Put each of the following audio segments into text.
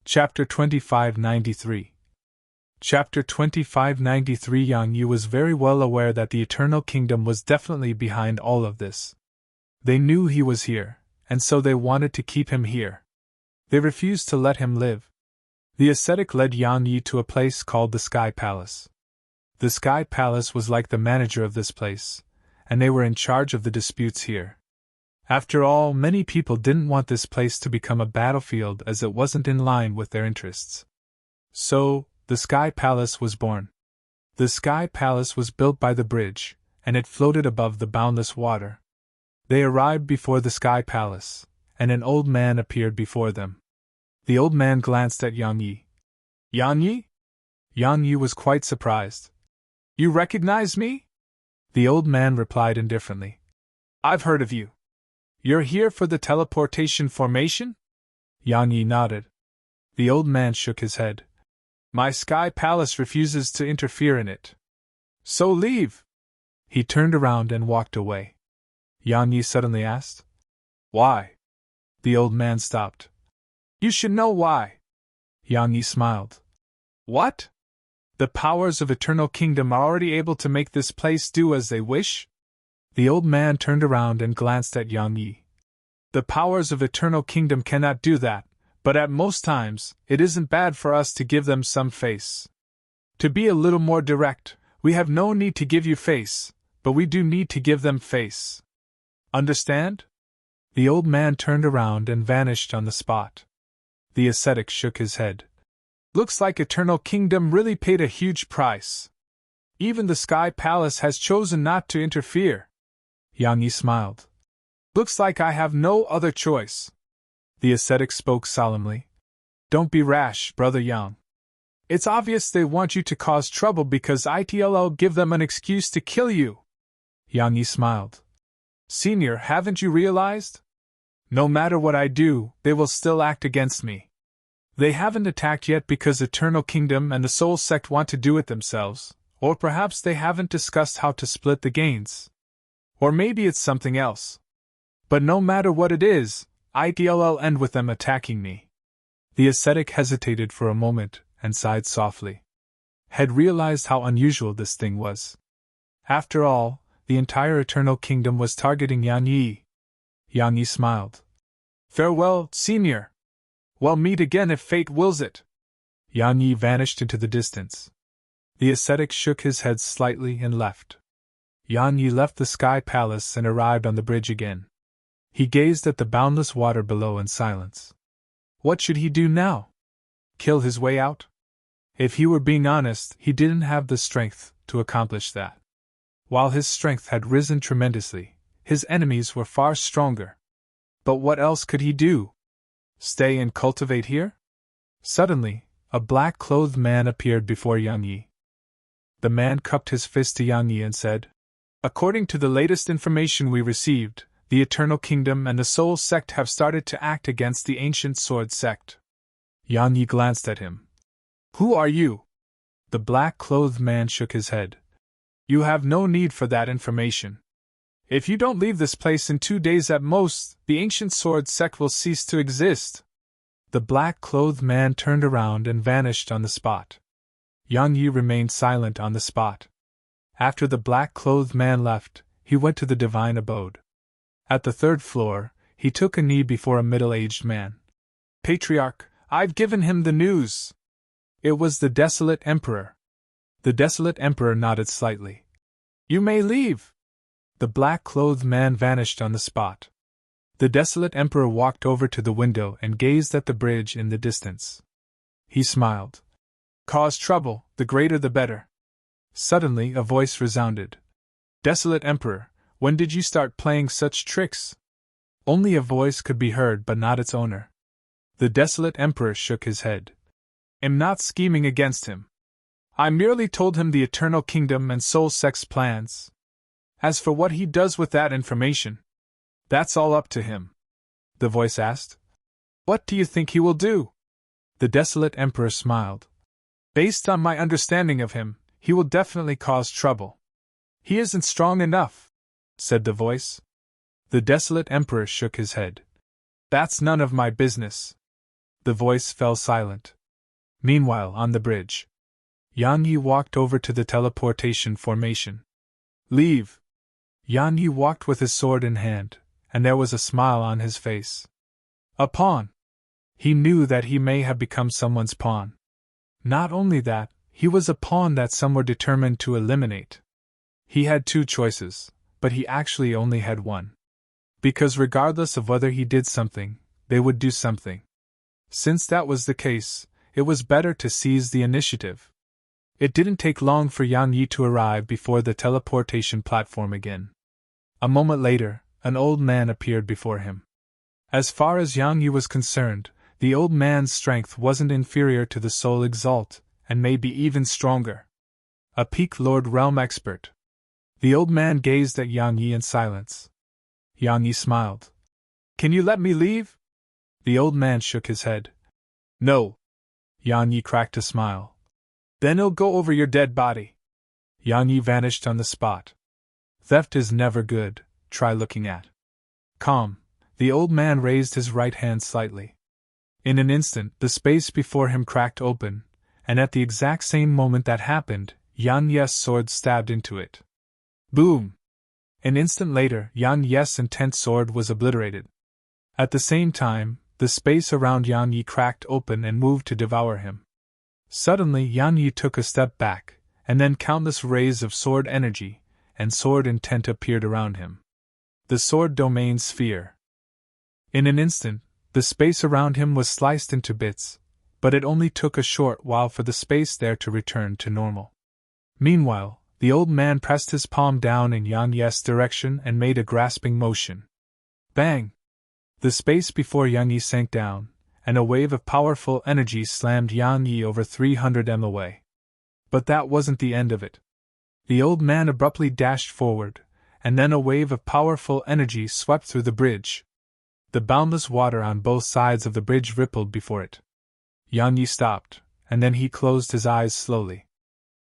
Chapter 2593. Chapter 2593. Yang Yi was very well aware that the Eternal Kingdom was definitely behind all of this. They knew he was here, and so they wanted to keep him here. They refused to let him live. The ascetic led Yang Yi to a place called the Sky Palace. The Sky Palace was like the manager of this place, and they were in charge of the disputes here. After all, many people didn't want this place to become a battlefield as it wasn't in line with their interests. So, the Sky Palace was born. The Sky Palace was built by the bridge, and it floated above the boundless water. They arrived before the Sky Palace, and an old man appeared before them. The old man glanced at Yang Yi. Yang Yi? Yang Yi was quite surprised. You recognize me? The old man replied indifferently. I've heard of you. You're here for the teleportation formation? Yang Yi nodded. The old man shook his head. My Sky Palace refuses to interfere in it. So leave. He turned around and walked away. Yang Yi suddenly asked. Why? The old man stopped. You should know why. Yang Yi smiled. What? The powers of Eternal Kingdom are already able to make this place do as they wish? The old man turned around and glanced at Yang Yi. The powers of Eternal Kingdom cannot do that, but at most times, it isn't bad for us to give them some face. To be a little more direct, we have no need to give you face, but we do need to give them face. Understand? The old man turned around and vanished on the spot. The ascetic shook his head. Looks like Eternal Kingdom really paid a huge price. Even the Sky Palace has chosen not to interfere. Yang Yi smiled. Looks like I have no other choice. The ascetic spoke solemnly. Don't be rash, Brother Yang. It's obvious they want you to cause trouble because ITLL give them an excuse to kill you. Yang Yi smiled. Senior, haven't you realized? No matter what I do, they will still act against me. They haven't attacked yet because Eternal Kingdom and the Soul Sect want to do it themselves, or perhaps they haven't discussed how to split the gains. Or maybe it's something else. But no matter what it is, ITLL end with them attacking me. The ascetic hesitated for a moment and sighed softly. Had realized how unusual this thing was. After all, the entire Eternal Kingdom was targeting Yang Yi. Yang Yi smiled. Farewell, Senior. We'll meet again if fate wills it. Yang Yi vanished into the distance. The ascetic shook his head slightly and left. Yang Yi left the Sky Palace and arrived on the bridge again. He gazed at the boundless water below in silence. What should he do now? Kill his way out? If he were being honest, he didn't have the strength to accomplish that. While his strength had risen tremendously, his enemies were far stronger. But what else could he do? Stay and cultivate here? Suddenly, a black-clothed man appeared before Yang Yi. The man cupped his fist to Yang Yi and said, According to the latest information we received, the Eternal Kingdom and the Soul Sect have started to act against the Ancient Sword Sect. Yang Yi glanced at him. Who are you? The black-clothed man shook his head. You have no need for that information. If you don't leave this place in 2 days at most, the Ancient Sword Sect will cease to exist. The black-clothed man turned around and vanished on the spot. Yang Yi remained silent on the spot. After the black-clothed man left, he went to the divine abode. At the 3rd floor, he took a knee before a middle-aged man. Patriarch, I've given him the news. It was the Desolate Emperor. The Desolate Emperor nodded slightly. You may leave. The black-clothed man vanished on the spot. The Desolate Emperor walked over to the window and gazed at the bridge in the distance. He smiled. Cause trouble, the greater the better. Suddenly a voice resounded. Desolate Emperor, when did you start playing such tricks? Only a voice could be heard but not its owner. The Desolate Emperor shook his head. I'm not scheming against him. I merely told him the Eternal Kingdom and Soul Sect's plans. As for what he does with that information, that's all up to him. The voice asked. What do you think he will do? The Desolate Emperor smiled. Based on my understanding of him, he will definitely cause trouble. He isn't strong enough, said the voice. The Desolate Emperor shook his head. That's none of my business. The voice fell silent. Meanwhile, on the bridge, Yang Yi walked over to the teleportation formation. Leave! Yang Yi walked with his sword in hand, and there was a smile on his face. A pawn! He knew that he may have become someone's pawn. Not only that, he was a pawn that some were determined to eliminate. He had two choices, but he actually only had one. Because regardless of whether he did something, they would do something. Since that was the case, it was better to seize the initiative. It didn't take long for Yang Yi to arrive before the teleportation platform again. A moment later, an old man appeared before him. As far as Yang Yi was concerned, the old man's strength wasn't inferior to the Soul Exalt, and maybe even stronger. A peak Lord Realm expert. The old man gazed at Yang Yi in silence. Yang Yi smiled. Can you let me leave? The old man shook his head. No. Yang Yi cracked a smile. Then he'll go over your dead body. Yang Yi vanished on the spot. Theft is never good, try looking at. Calm, the old man raised his right hand slightly. In an instant, the space before him cracked open, and at the exact same moment that happened, Yang Yi's sword stabbed into it. Boom! An instant later, Yang Yi's intense sword was obliterated. At the same time, the space around Yang Yi cracked open and moved to devour him. Suddenly, Yang Yi took a step back, and then countless rays of sword energy and sword intent appeared around him. The sword domain sphere. In an instant, the space around him was sliced into bits, but it only took a short while for the space there to return to normal. Meanwhile, the old man pressed his palm down in Yang Yi's direction and made a grasping motion. Bang! The space before Yang Yi sank down, and a wave of powerful energy slammed Yang Yi over 300 m away. But that wasn't the end of it. The old man abruptly dashed forward, and then a wave of powerful energy swept through the bridge. The boundless water on both sides of the bridge rippled before it. Yang Yi stopped, and then he closed his eyes slowly.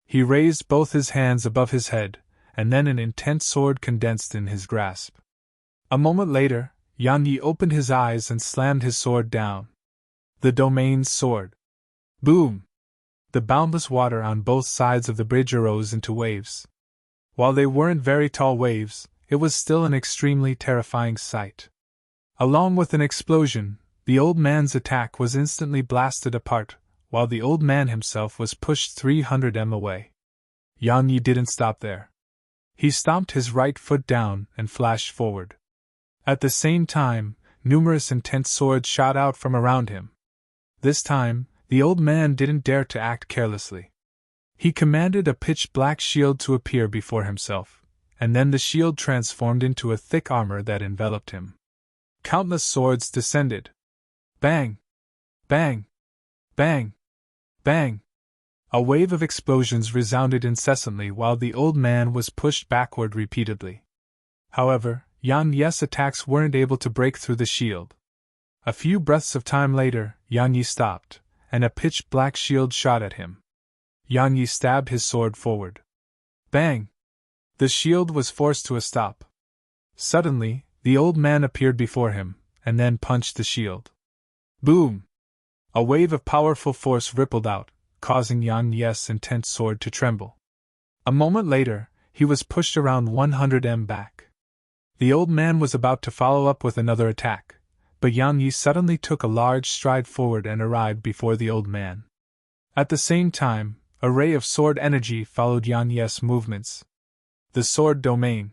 He raised both his hands above his head, and then an intense sword condensed in his grasp. A moment later, Yang Yi opened his eyes and slammed his sword down. The domain's sword. Boom! The boundless water on both sides of the bridge arose into waves. While they weren't very tall waves, it was still an extremely terrifying sight. Along with an explosion, the old man's attack was instantly blasted apart, while the old man himself was pushed 300 m away. Yang Yi didn't stop there. He stomped his right foot down and flashed forward. At the same time, numerous intense swords shot out from around him. This time, the old man didn't dare to act carelessly. He commanded a pitch-black shield to appear before himself, and then the shield transformed into a thick armor that enveloped him. Countless swords descended. Bang! Bang! Bang! Bang! A wave of explosions resounded incessantly while the old man was pushed backward repeatedly. However, Yang Yi's attacks weren't able to break through the shield. A few breaths of time later, Yang Yi stopped, and a pitch-black shield shot at him. Yang Yi stabbed his sword forward. Bang! The shield was forced to a stop. Suddenly, the old man appeared before him, and then punched the shield. Boom! A wave of powerful force rippled out, causing Yang Yi's intense sword to tremble. A moment later, he was pushed around 100 m back. The old man was about to follow up with another attack, but Yang Yi suddenly took a large stride forward and arrived before the old man. At the same time, a ray of sword energy followed Yang Yi's movements. The sword domain.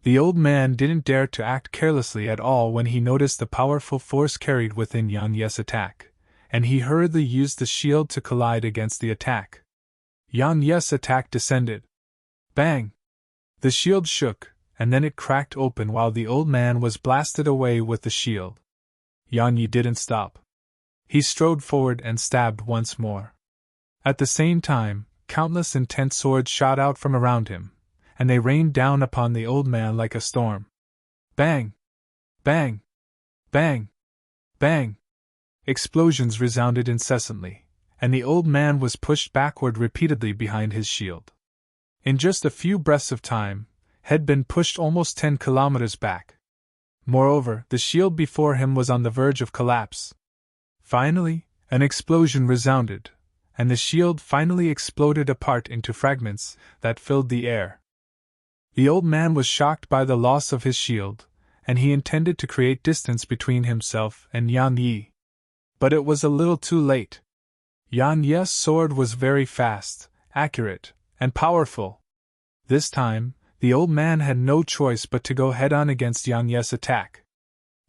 The old man didn't dare to act carelessly at all when he noticed the powerful force carried within Yang Yi's attack, and he hurriedly used the shield to collide against the attack. Yang Yi's attack descended. Bang! The shield shook, and then it cracked open while the old man was blasted away with the shield. Yang Yi didn't stop. He strode forward and stabbed once more. At the same time, countless intense swords shot out from around him, and they rained down upon the old man like a storm. Bang! Bang! Bang! Bang! Explosions resounded incessantly, and the old man was pushed backward repeatedly behind his shield. In just a few breaths of time, had been pushed almost 10 kilometers back. Moreover, the shield before him was on the verge of collapse. Finally, an explosion resounded, and the shield finally exploded apart into fragments that filled the air. The old man was shocked by the loss of his shield, and he intended to create distance between himself and Yang Yi. But it was a little too late. Yang Yi's sword was very fast, accurate, and powerful. This time, the old man had no choice but to go head-on against Yang Yi's attack.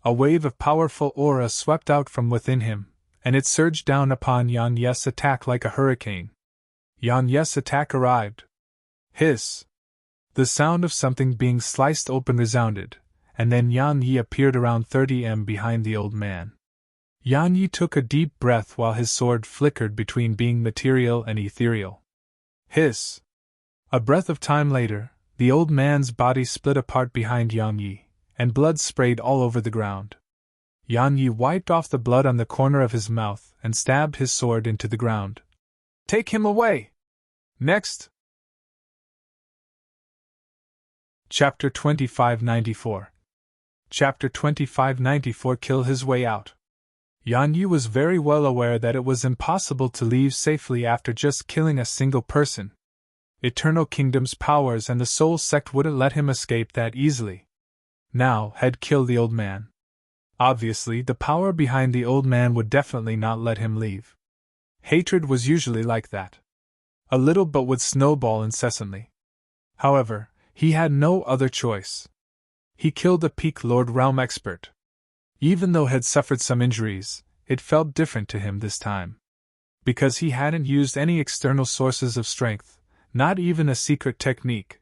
A wave of powerful aura swept out from within him, and it surged down upon Yang Yi's attack like a hurricane. Yang Yi's attack arrived. Hiss! The sound of something being sliced open resounded, and then Yang Yi appeared around 30 m behind the old man. Yang Yi took a deep breath while his sword flickered between being material and ethereal. Hiss! A breath of time later, the old man's body split apart behind Yang Yi, and blood sprayed all over the ground. Yang Yi wiped off the blood on the corner of his mouth and stabbed his sword into the ground. Take him away! Next! Chapter 2594. Chapter 2594. Kill his way out. Yang Yi was very well aware that it was impossible to leave safely after just killing a single person. Eternal Kingdom's powers and the Soul Sect wouldn't let him escape that easily. Now, he'd kill the old man. Obviously, the power behind the old man would definitely not let him leave. Hatred was usually like that. A little but would snowball incessantly. However, he had no other choice. He killed a peak Lord Realm expert. Even though he'd suffered some injuries, it felt different to him this time. Because he hadn't used any external sources of strength, not even a secret technique.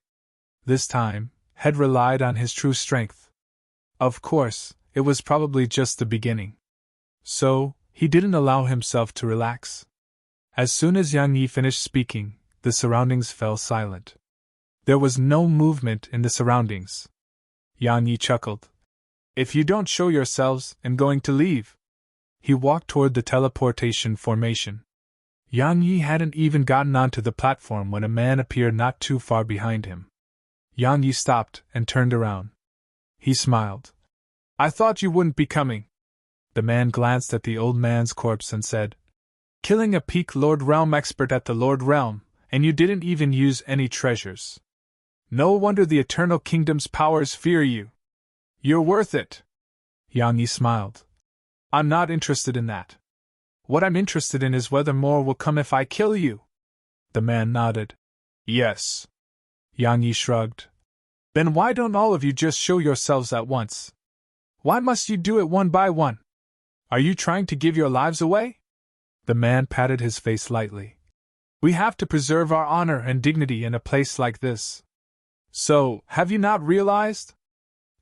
This time, he'd relied on his true strength. Of course, it was probably just the beginning. So, he didn't allow himself to relax. As soon as Yang Yi finished speaking, the surroundings fell silent. There was no movement in the surroundings. Yang Yi chuckled. If you don't show yourselves, I'm going to leave. He walked toward the teleportation formation. Yang Yi hadn't even gotten onto the platform when a man appeared not too far behind him. Yang Yi stopped and turned around. He smiled. I thought you wouldn't be coming. The man glanced at the old man's corpse and said, Killing a peak Lord Realm expert at the Lord Realm, and you didn't even use any treasures. No wonder the Eternal Kingdom's powers fear you. You're worth it. Yang Yi smiled. I'm not interested in that. What I'm interested in is whether more will come if I kill you. The man nodded. Yes. Yang Yi shrugged. Then why don't all of you just show yourselves at once? Why must you do it one by one? Are you trying to give your lives away? The man patted his face lightly. We have to preserve our honor and dignity in a place like this. So, have you not realized?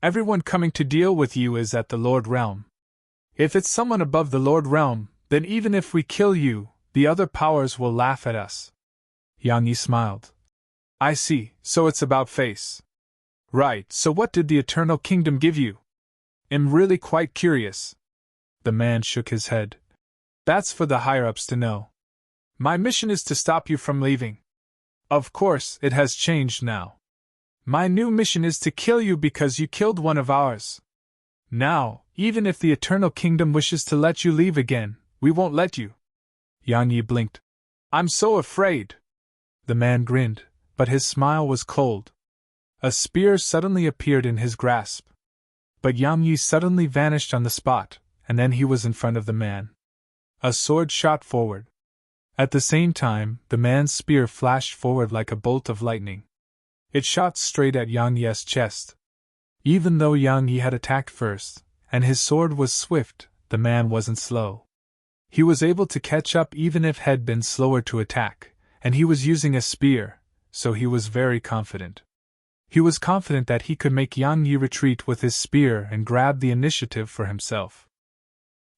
Everyone coming to deal with you is at the Lord Realm. If it's someone above the Lord Realm, then even if we kill you, the other powers will laugh at us. Yang Yi smiled. I see, so it's about face. Right, so what did the Eternal Kingdom give you? I'm really quite curious. The man shook his head. That's for the higher-ups to know. My mission is to stop you from leaving. Of course, it has changed now. My new mission is to kill you because you killed one of ours. Now, even if the Eternal Kingdom wishes to let you leave again, we won't let you. Yang Yi blinked. I'm so afraid. The man grinned, but his smile was cold. A spear suddenly appeared in his grasp. But Yang Yi suddenly vanished on the spot, and then he was in front of the man. A sword shot forward. At the same time, the man's spear flashed forward like a bolt of lightning. It shot straight at Yang Yi's chest. Even though Yang Yi had attacked first, and his sword was swift, the man wasn't slow. He was able to catch up even if had been slower to attack, and he was using a spear, so he was very confident. He was confident that he could make Yang Yi retreat with his spear and grab the initiative for himself.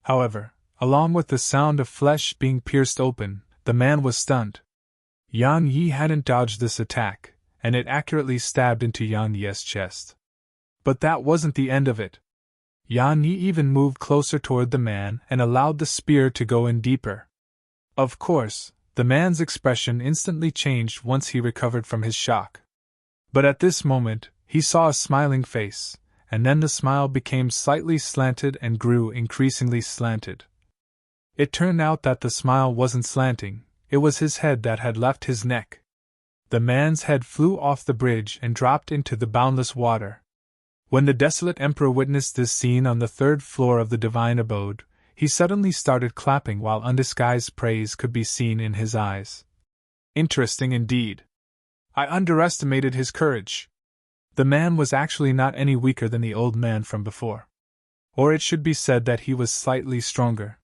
However, along with the sound of flesh being pierced open, the man was stunned. Yang Yi hadn't dodged this attack, and it accurately stabbed into Yang Yi's chest. But that wasn't the end of it. Yang Yi even moved closer toward the man and allowed the spear to go in deeper. Of course, the man's expression instantly changed once he recovered from his shock. But at this moment, he saw a smiling face, and then the smile became slightly slanted and grew increasingly slanted. It turned out that the smile wasn't slanting, it was his head that had left his neck. The man's head flew off the bridge and dropped into the boundless water. When the desolate emperor witnessed this scene on the third floor of the divine abode, he suddenly started clapping while undisguised praise could be seen in his eyes. Interesting indeed. I underestimated his courage. The man was actually not any weaker than the old man from before. Or it should be said that he was slightly stronger.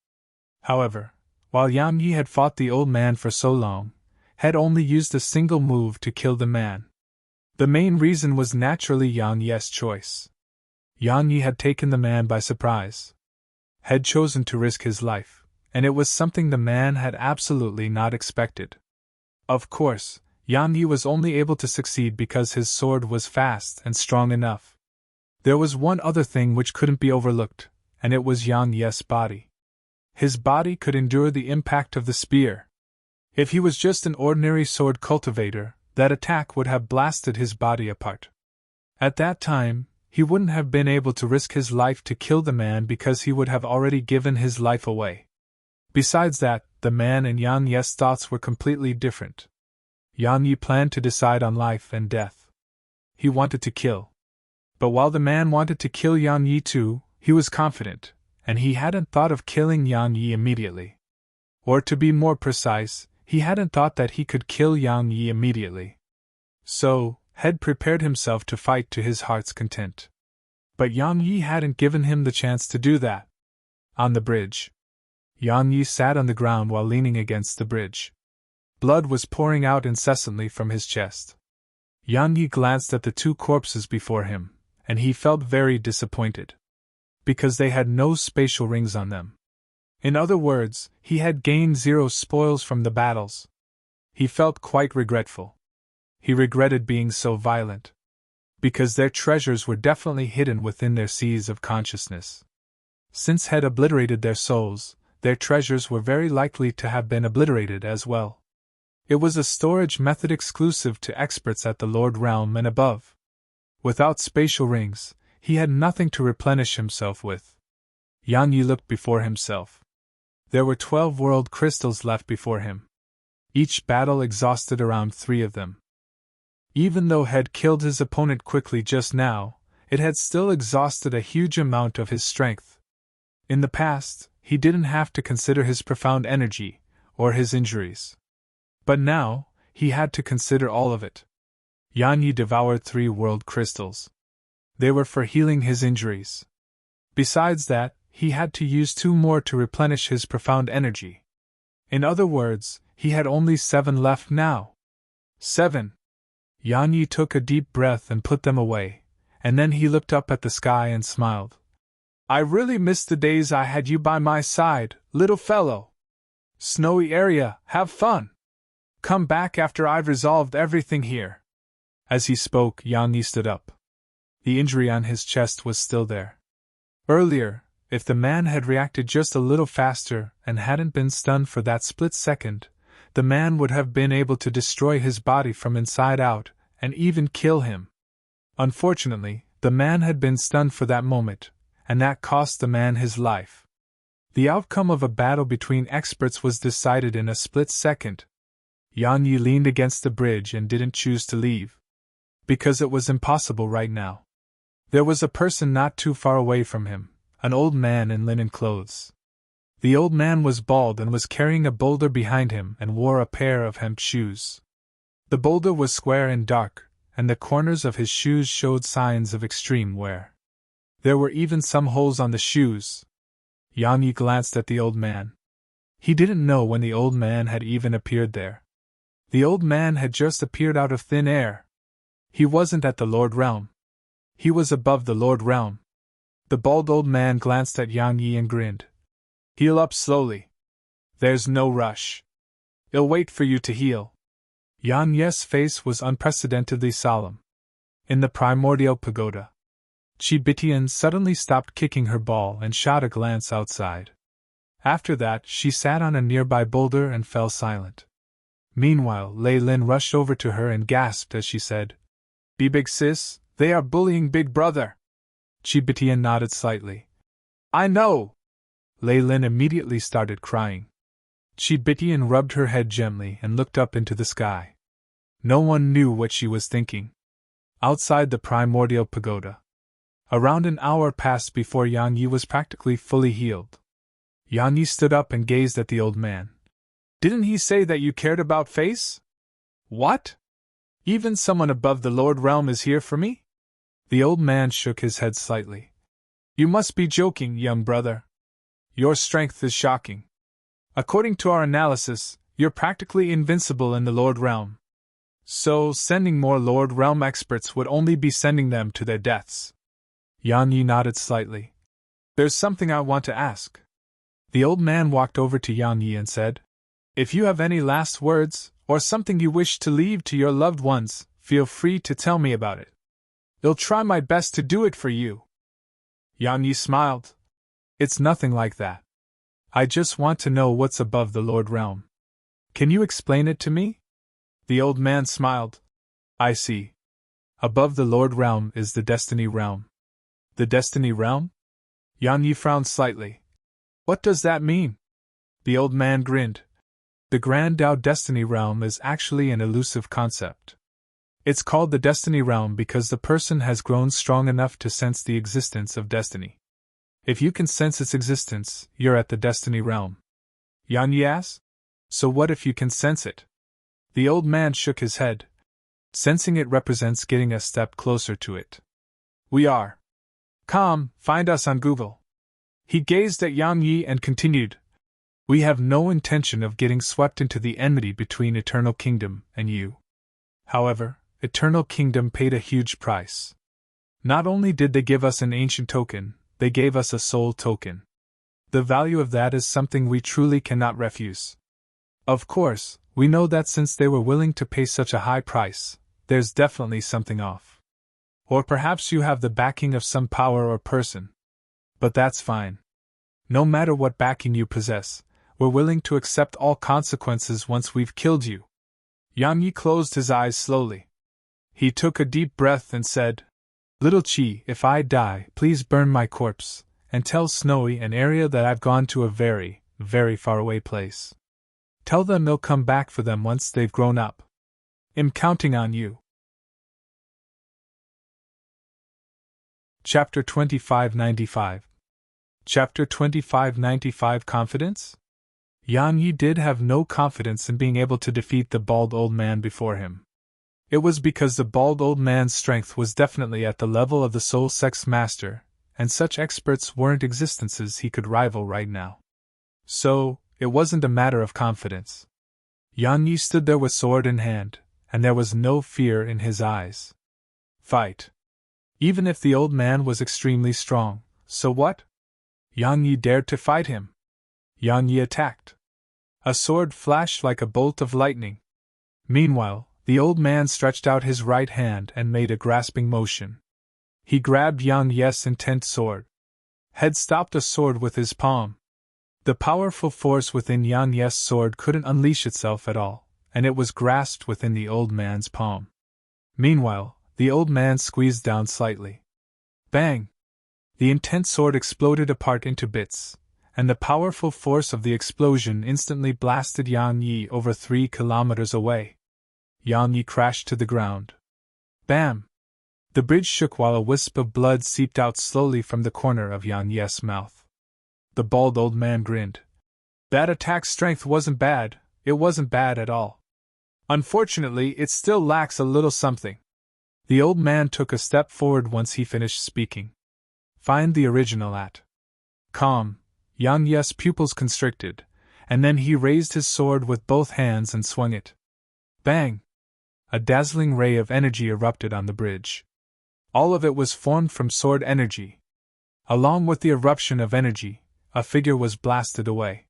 However, while Yang Yi had fought the old man for so long, had only used a single move to kill the man. The main reason was naturally Yang Yi's choice. Yang Yi had taken the man by surprise. Had chosen to risk his life, and it was something the man had absolutely not expected. Of course, Yang Yi was only able to succeed because his sword was fast and strong enough. There was one other thing which couldn't be overlooked, and it was Yang Yi's body. His body could endure the impact of the spear. If he was just an ordinary sword cultivator, that attack would have blasted his body apart. At that time, he wouldn't have been able to risk his life to kill the man because he would have already given his life away. Besides that, the man and Yang Yi's thoughts were completely different. Yang Yi planned to decide on life and death. He wanted to kill. But while the man wanted to kill Yang Yi too, he was confident, and he hadn't thought of killing Yang Yi immediately. Or to be more precise, he hadn't thought that he could kill Yang Yi immediately. So, had prepared himself to fight to his heart's content. But Yang Yi hadn't given him the chance to do that. On the bridge, Yang Yi sat on the ground while leaning against the bridge. Blood was pouring out incessantly from his chest. Yang Yi glanced at the two corpses before him, and he felt very disappointed. Because they had no spatial rings on them. In other words, he had gained 0 spoils from the battles. He felt quite regretful. He regretted being so violent. Because their treasures were definitely hidden within their seas of consciousness. Since had obliterated their souls, their treasures were very likely to have been obliterated as well. It was a storage method exclusive to experts at the Lord Realm and above. Without spatial rings, he had nothing to replenish himself with. Yang Yi looked before himself. There were 12 world crystals left before him. Each battle exhausted around 3 of them. Even though had killed his opponent quickly just now, it had still exhausted a huge amount of his strength. In the past, he didn't have to consider his profound energy, or his injuries. But now, he had to consider all of it. Yang Yi devoured 3 world crystals. They were for healing his injuries. Besides that, he had to use 2 more to replenish his profound energy. In other words, he had only 7 left now. 7. Yang Yi took a deep breath and put them away, and then he looked up at the sky and smiled. I really miss the days I had you by my side, little fellow. Snowy area, have fun. Come back after I've resolved everything here. As he spoke, Yang Yi stood up. The injury on his chest was still there. Earlier, if the man had reacted just a little faster and hadn't been stunned for that split second, the man would have been able to destroy his body from inside out, and even kill him. Unfortunately, the man had been stunned for that moment, and that cost the man his life. The outcome of a battle between experts was decided in a split second. Yang Yi leaned against the bridge and didn't choose to leave. Because it was impossible right now. There was a person not too far away from him, an old man in linen clothes. The old man was bald and was carrying a boulder behind him and wore a pair of hemp shoes. The boulder was square and dark, and the corners of his shoes showed signs of extreme wear. There were even some holes on the shoes. Yang Yi glanced at the old man. He didn't know when the old man had even appeared there. The old man had just appeared out of thin air. He wasn't at the Lord Realm. He was above the Lord Realm. The bald old man glanced at Yang Yi and grinned. Heal up slowly. There's no rush. I'll wait for you to heal. Yang Yi's face was unprecedentedly solemn. In the primordial pagoda, Chi-Bitian suddenly stopped kicking her ball and shot a glance outside. After that, she sat on a nearby boulder and fell silent. Meanwhile, Lei Lin rushed over to her and gasped as she said, Be big sis, they are bullying big brother. Chi-Bitian nodded slightly. I know. Lei Lin immediately started crying. She Bitian rubbed her head gently and looked up into the sky. No one knew what she was thinking. Outside the primordial pagoda. Around an hour passed before Yang Yi was practically fully healed. Yang Yi stood up and gazed at the old man. Didn't he say that you cared about face? What? Even someone above the Lord Realm is here for me? The old man shook his head slightly. You must be joking, young brother. Your strength is shocking. According to our analysis, you're practically invincible in the Lord Realm. So, sending more Lord Realm experts would only be sending them to their deaths. Yang Yi nodded slightly. There's something I want to ask. The old man walked over to Yang Yi and said, If you have any last words, or something you wish to leave to your loved ones, feel free to tell me about it. I'll try my best to do it for you. Yang Yi smiled. It's nothing like that. I just want to know what's above the Lord Realm. Can you explain it to me? The old man smiled. I see. Above the Lord Realm is the Destiny Realm. The Destiny Realm? Yang Yi frowned slightly. What does that mean? The old man grinned. The Grand Tao Destiny Realm is actually an elusive concept. It's called the Destiny Realm because the person has grown strong enough to sense the existence of destiny. If you can sense its existence, you're at the Destiny Realm. Yang Yi asked? So what if you can sense it? The old man shook his head. Sensing it represents getting a step closer to it. We are. Come, find us on Google. He gazed at Yang Yi and continued. We have no intention of getting swept into the enmity between Eternal Kingdom and you. However, Eternal Kingdom paid a huge price. Not only did they give us an ancient token, they gave us a soul token. The value of that is something we truly cannot refuse. Of course, we know that since they were willing to pay such a high price, there's definitely something off. Or perhaps you have the backing of some power or person. But that's fine. No matter what backing you possess, we're willing to accept all consequences once we've killed you. Yang Yi closed his eyes slowly. He took a deep breath and said, Little Chi, if I die, please burn my corpse, and tell Snowy and Area that I've gone to a very, very faraway place. Tell them they'll come back for them once they've grown up. I'm counting on you. Chapter 2595. Chapter 2595 Confidence? Yang Yi did have no confidence in being able to defeat the bald old man before him. It was because the bald old man's strength was definitely at the level of the Soul Sex Master, and such experts weren't existences he could rival right now. So, it wasn't a matter of confidence. Yang Yi stood there with sword in hand, and there was no fear in his eyes. Fight. Even if the old man was extremely strong, so what? Yang Yi dared to fight him. Yang Yi attacked. A sword flashed like a bolt of lightning. Meanwhile, the old man stretched out his right hand and made a grasping motion. He grabbed Yang Yi's intent sword. Had stopped a sword with his palm. The powerful force within Yang Yi's sword couldn't unleash itself at all, and it was grasped within the old man's palm. Meanwhile, the old man squeezed down slightly. Bang! The intent sword exploded apart into bits, and the powerful force of the explosion instantly blasted Yang Yi over 3 kilometers away. Yang Yi crashed to the ground. Bam! The bridge shook while a wisp of blood seeped out slowly from the corner of Yang Yi's mouth. The bald old man grinned. That attack strength wasn't bad, it wasn't bad at all. Unfortunately, it still lacks a little something. The old man took a step forward once he finished speaking. Find the original at. Calm. Yang Yi's pupils constricted, and then he raised his sword with both hands and swung it. Bang! A dazzling ray of energy erupted on the bridge. All of it was formed from sword energy. Along with the eruption of energy, a figure was blasted away.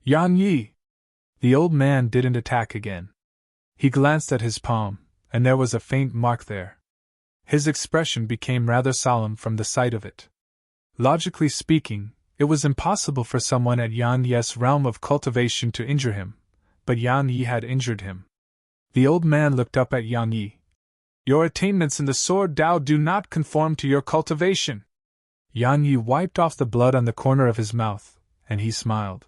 Yang Yi! The old man didn't attack again. He glanced at his palm, and there was a faint mark there. His expression became rather solemn from the sight of it. Logically speaking, it was impossible for someone at Yang Yi's realm of cultivation to injure him, but Yang Yi had injured him. The old man looked up at Yang Yi. Your attainments in the sword Tao do not conform to your cultivation. Yang Yi wiped off the blood on the corner of his mouth, and he smiled.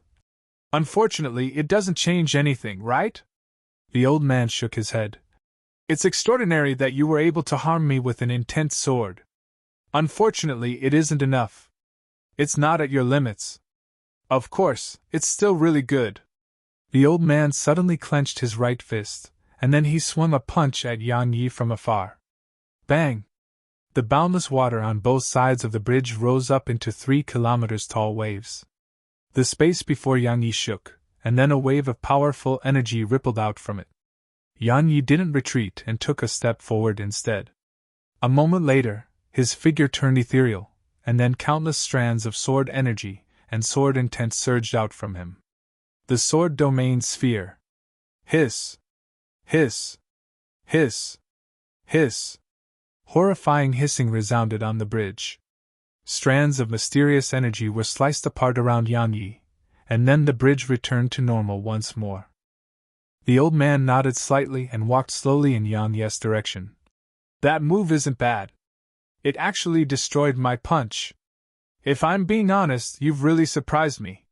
Unfortunately, it doesn't change anything, right? The old man shook his head. It's extraordinary that you were able to harm me with an intense sword. Unfortunately, it isn't enough. It's not at your limits. Of course, it's still really good. The old man suddenly clenched his right fist, and then he swung a punch at Yang Yi from afar. Bang! The boundless water on both sides of the bridge rose up into 3 kilometers tall waves. The space before Yang Yi shook, and then a wave of powerful energy rippled out from it. Yang Yi didn't retreat and took a step forward instead. A moment later, his figure turned ethereal, and then countless strands of sword energy and sword intent surged out from him. The sword domain sphere. Hiss! Hiss! Hiss! Hiss! Horrifying hissing resounded on the bridge. Strands of mysterious energy were sliced apart around Yang Yi, and then the bridge returned to normal once more. The old man nodded slightly and walked slowly in Yang Yi's direction. That move isn't bad. It actually destroyed my punch. If I'm being honest, you've really surprised me.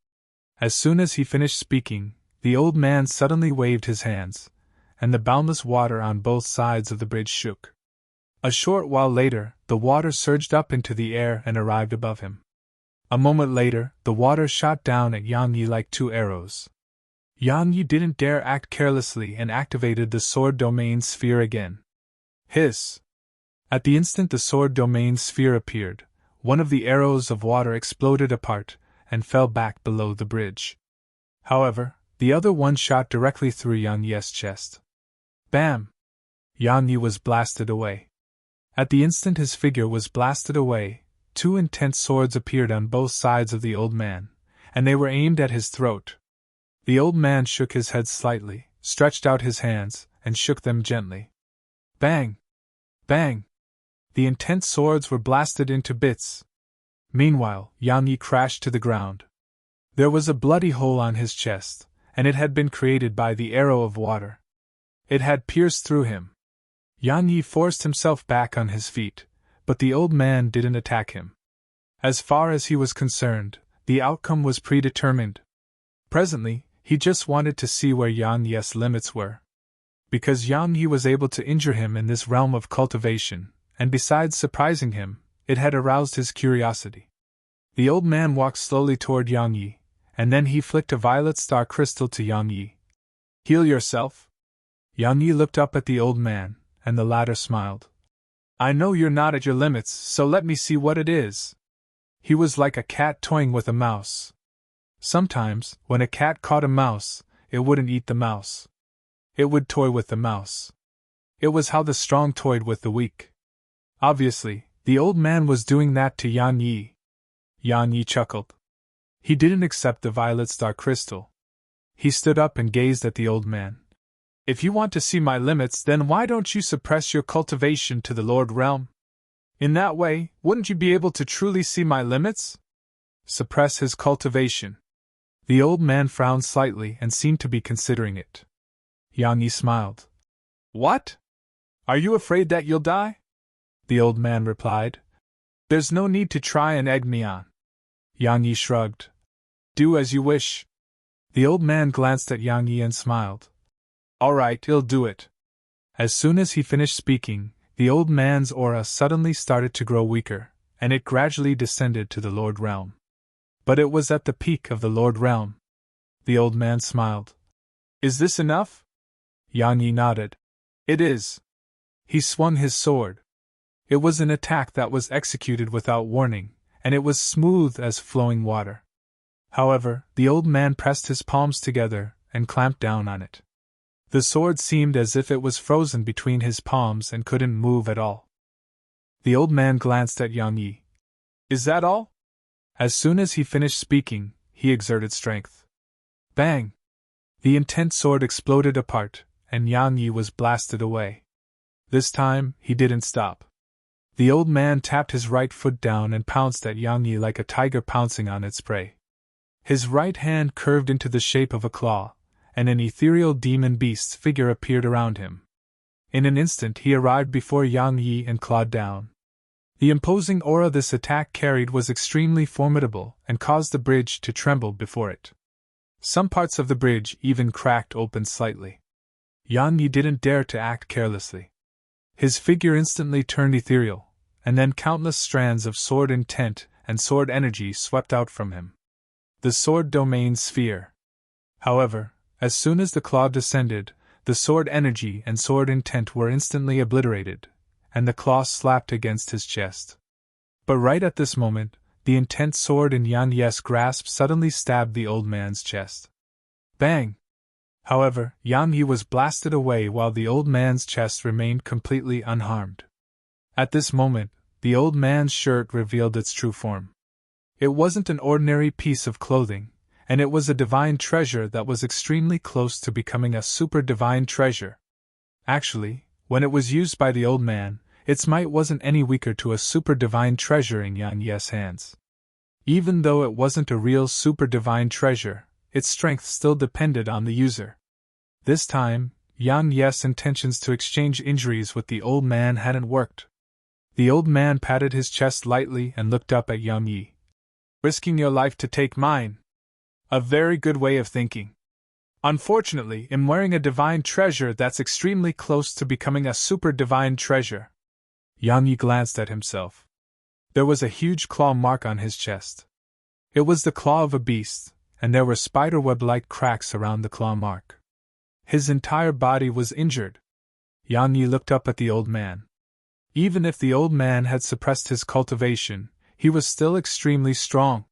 As soon as he finished speaking, the old man suddenly waved his hands, and the boundless water on both sides of the bridge shook. A short while later, the water surged up into the air and arrived above him. A moment later, the water shot down at Yang Yi like 2 arrows. Yang Yi didn't dare act carelessly and activated the sword domain sphere again. Hiss! At the instant the sword domain sphere appeared, one of the arrows of water exploded apart and fell back below the bridge. However, the other one shot directly through Yang Yi's chest. Bam! Yang Yi was blasted away. At the instant his figure was blasted away, 2 intense swords appeared on both sides of the old man, and they were aimed at his throat. The old man shook his head slightly, stretched out his hands, and shook them gently. Bang! Bang! The intense swords were blasted into bits. Meanwhile, Yang Yi crashed to the ground. There was a bloody hole on his chest, and it had been created by the arrow of water. It had pierced through him. Yang Yi forced himself back on his feet, but the old man didn't attack him. As far as he was concerned, the outcome was predetermined. Presently, he just wanted to see where Yang Yi's limits were. Because Yang Yi was able to injure him in this realm of cultivation, and besides surprising him, it had aroused his curiosity. The old man walked slowly toward Yang Yi, and then he flicked a violet star crystal to Yang Yi. Heal yourself? Yang Yi looked up at the old man, and the latter smiled. I know you're not at your limits, so let me see what it is. He was like a cat toying with a mouse. Sometimes, when a cat caught a mouse, it wouldn't eat the mouse. It would toy with the mouse. It was how the strong toyed with the weak. Obviously, the old man was doing that to Yang Yi. Yang Yi chuckled. He didn't accept the violet star crystal. He stood up and gazed at the old man. If you want to see my limits, then why don't you suppress your cultivation to the Lord Realm? In that way, wouldn't you be able to truly see my limits? Suppress his cultivation. The old man frowned slightly and seemed to be considering it. Yang Yi smiled. What? Are you afraid that you'll die? The old man replied. There's no need to try and egg me on. Yang Yi shrugged. Do as you wish. The old man glanced at Yang Yi and smiled. All right, he'll do it. As soon as he finished speaking, the old man's aura suddenly started to grow weaker, and it gradually descended to the Lord Realm. But it was at the peak of the Lord Realm. The old man smiled. Is this enough? Yang Yi nodded. It is. He swung his sword. It was an attack that was executed without warning, and it was smooth as flowing water. However, the old man pressed his palms together and clamped down on it. The sword seemed as if it was frozen between his palms and couldn't move at all. The old man glanced at Yang Yi. Is that all? As soon as he finished speaking, he exerted strength. Bang! The intense sword exploded apart, and Yang Yi was blasted away. This time, he didn't stop. The old man tapped his right foot down and pounced at Yang Yi like a tiger pouncing on its prey. His right hand curved into the shape of a claw, and an ethereal demon beast's figure appeared around him. In an instant he arrived before Yang Yi and clawed down. The imposing aura this attack carried was extremely formidable and caused the bridge to tremble before it. Some parts of the bridge even cracked open slightly. Yang Yi didn't dare to act carelessly. His figure instantly turned ethereal, and then countless strands of sword intent and sword energy swept out from him. The sword domain sphere. However, as soon as the claw descended, the sword energy and sword intent were instantly obliterated, and the claw slapped against his chest. But right at this moment, the intense sword in Yang Yi's grasp suddenly stabbed the old man's chest. Bang! However, Yang Yi was blasted away while the old man's chest remained completely unharmed. At this moment, the old man's shirt revealed its true form. It wasn't an ordinary piece of clothing, and it was a divine treasure that was extremely close to becoming a super divine treasure. Actually, when it was used by the old man, its might wasn't any weaker to a super divine treasure in Yang Yi's hands. Even though it wasn't a real super divine treasure, its strength still depended on the user. This time, Yang Yi's intentions to exchange injuries with the old man hadn't worked. The old man patted his chest lightly and looked up at Yang Yi. "Risking your life to take mine? A very good way of thinking. Unfortunately, I'm wearing a divine treasure that's extremely close to becoming a super divine treasure." Yang Yi glanced at himself. There was a huge claw mark on his chest. It was the claw of a beast, and there were spiderweb-like cracks around the claw mark. His entire body was injured. Yang Yi looked up at the old man. Even if the old man had suppressed his cultivation, he was still extremely strong.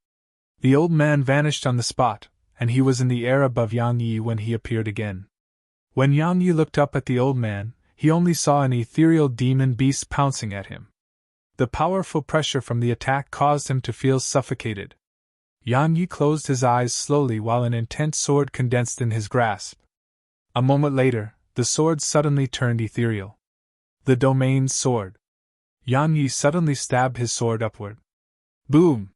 The old man vanished on the spot, and he was in the air above Yang Yi when he appeared again. When Yang Yi looked up at the old man, he only saw an ethereal demon beast pouncing at him. The powerful pressure from the attack caused him to feel suffocated. Yang Yi closed his eyes slowly while an intense sword condensed in his grasp. A moment later, the sword suddenly turned ethereal. The domain sword. Yang Yi suddenly stabbed his sword upward. Boom!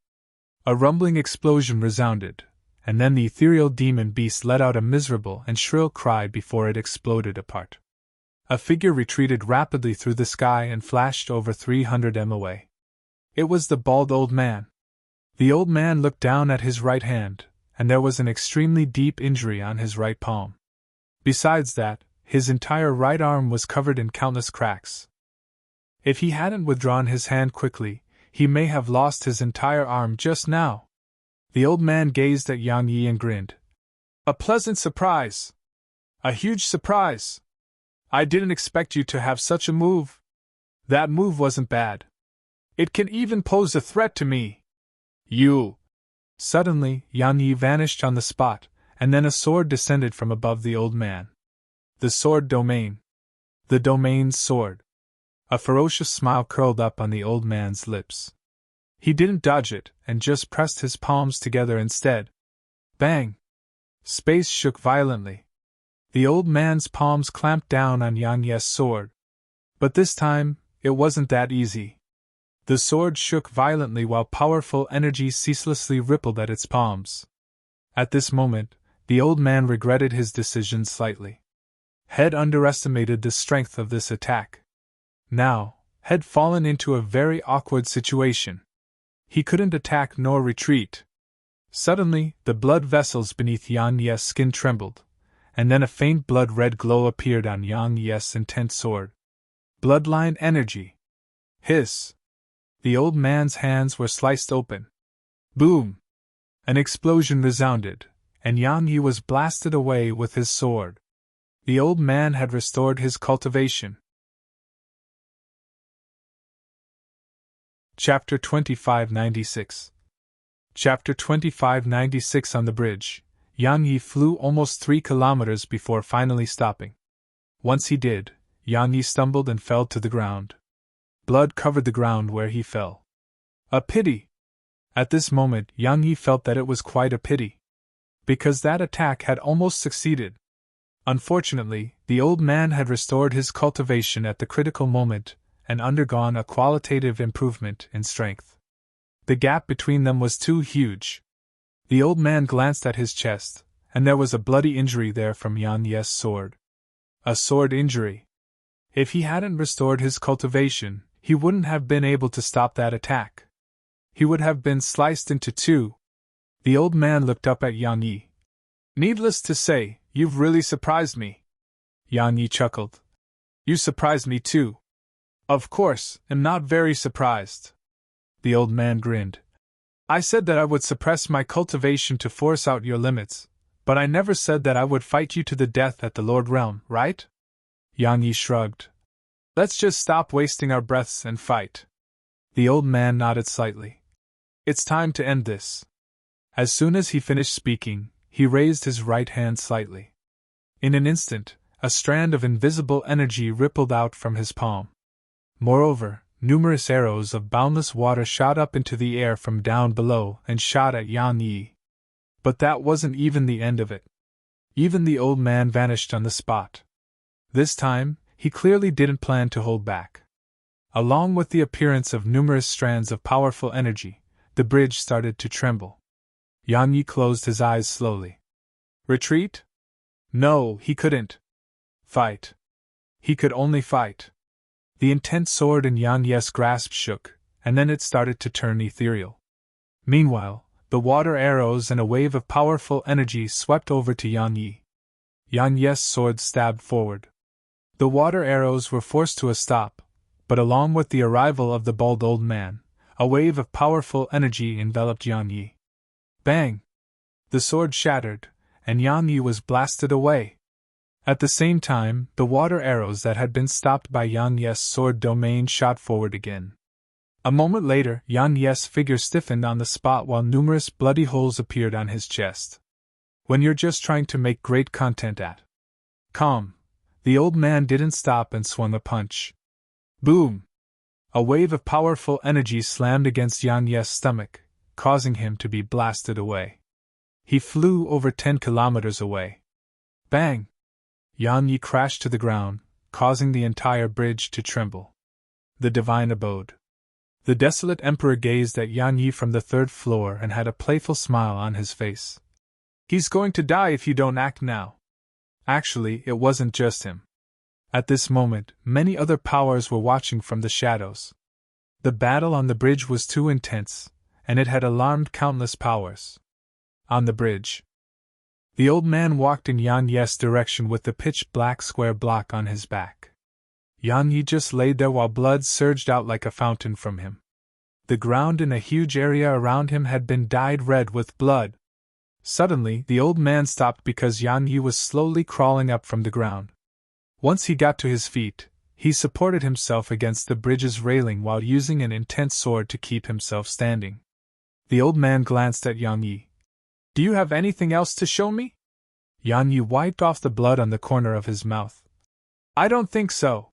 A rumbling explosion resounded, and then the ethereal demon beast let out a miserable and shrill cry before it exploded apart. A figure retreated rapidly through the sky and flashed over 300 m away. It was the bald old man. The old man looked down at his right hand, and there was an extremely deep injury on his right palm. Besides that, his entire right arm was covered in countless cracks. If he hadn't withdrawn his hand quickly, he may have lost his entire arm just now. The old man gazed at Yang Yi and grinned. "A pleasant surprise! A huge surprise! I didn't expect you to have such a move. That move wasn't bad. It can even pose a threat to me. You!" Suddenly, Yang Yi vanished on the spot, and then a sword descended from above the old man. The sword domain. The domain's sword. A ferocious smile curled up on the old man's lips. He didn't dodge it, and just pressed his palms together instead. Bang! Space shook violently. The old man's palms clamped down on Yang Yi's sword. But this time, it wasn't that easy. The sword shook violently while powerful energy ceaselessly rippled at its palms. At this moment, the old man regretted his decision slightly. Had underestimated the strength of this attack. Now, had fallen into a very awkward situation. He couldn't attack nor retreat. Suddenly, the blood vessels beneath Yang Yi's skin trembled, and then a faint blood-red glow appeared on Yang Yi's intense sword. Bloodline energy. Hiss! The old man's hands were sliced open. Boom! An explosion resounded, and Yang Yi was blasted away with his sword. The old man had restored his cultivation. Chapter 2596. Chapter 2596. On the bridge, Yang Yi flew almost 3 kilometers before finally stopping. Once he did, Yang Yi stumbled and fell to the ground. Blood covered the ground where he fell. A pity! At this moment, Yang Yi felt that it was quite a pity. Because that attack had almost succeeded. Unfortunately, the old man had restored his cultivation at the critical moment and undergone a qualitative improvement in strength. The gap between them was too huge. The old man glanced at his chest, and there was a bloody injury there from Yang Yi's sword. A sword injury. If he hadn't restored his cultivation, he wouldn't have been able to stop that attack. He would have been sliced into two. The old man looked up at Yang Yi. Needless to say, you've really surprised me. Yang Yi chuckled. You surprised me too. Of course, am not very surprised. The old man grinned. I said that I would suppress my cultivation to force out your limits, but I never said that I would fight you to the death at the Lord Realm, right? Yang Yi shrugged. Let's just stop wasting our breaths and fight. The old man nodded slightly. It's time to end this. As soon as he finished speaking, he raised his right hand slightly. In an instant, a strand of invisible energy rippled out from his palm. Moreover, numerous arrows of boundless water shot up into the air from down below and shot at Yang Yi. But that wasn't even the end of it. Even the old man vanished on the spot. This time, he clearly didn't plan to hold back. Along with the appearance of numerous strands of powerful energy, the bridge started to tremble. Yang Yi closed his eyes slowly. Retreat? No, he couldn't. Fight. He could only fight. The intense sword in Yang Yi's grasp shook, and then it started to turn ethereal. Meanwhile, the water arrows and a wave of powerful energy swept over to Yang Yi. Yang Yi's sword stabbed forward. The water arrows were forced to a stop, but along with the arrival of the bald old man, a wave of powerful energy enveloped Yang Yi. Bang! The sword shattered, and Yang Yi was blasted away. At the same time, the water arrows that had been stopped by Yang Yi's sword domain shot forward again. A moment later, Yang Yi's figure stiffened on the spot while numerous bloody holes appeared on his chest. When you're just trying to make great content at. Calm. The old man didn't stop and swung a punch. Boom! A wave of powerful energy slammed against Yang Yi's stomach, causing him to be blasted away. He flew over 10 kilometers away. Bang! Yang Yi crashed to the ground, causing the entire bridge to tremble. The divine abode. The desolate emperor gazed at Yang Yi from the 3rd floor and had a playful smile on his face. He's going to die if you don't act now. Actually, it wasn't just him. At this moment, many other powers were watching from the shadows. The battle on the bridge was too intense, and it had alarmed countless powers. On the bridge. The old man walked in Yang Yi's direction with the pitch-black square block on his back. Yang Yi just lay there while blood surged out like a fountain from him. The ground in a huge area around him had been dyed red with blood. Suddenly, the old man stopped because Yang Yi was slowly crawling up from the ground. Once he got to his feet, he supported himself against the bridge's railing while using an intense sword to keep himself standing. The old man glanced at Yang Yi. Do you have anything else to show me? Yang Yi wiped off the blood on the corner of his mouth. I don't think so.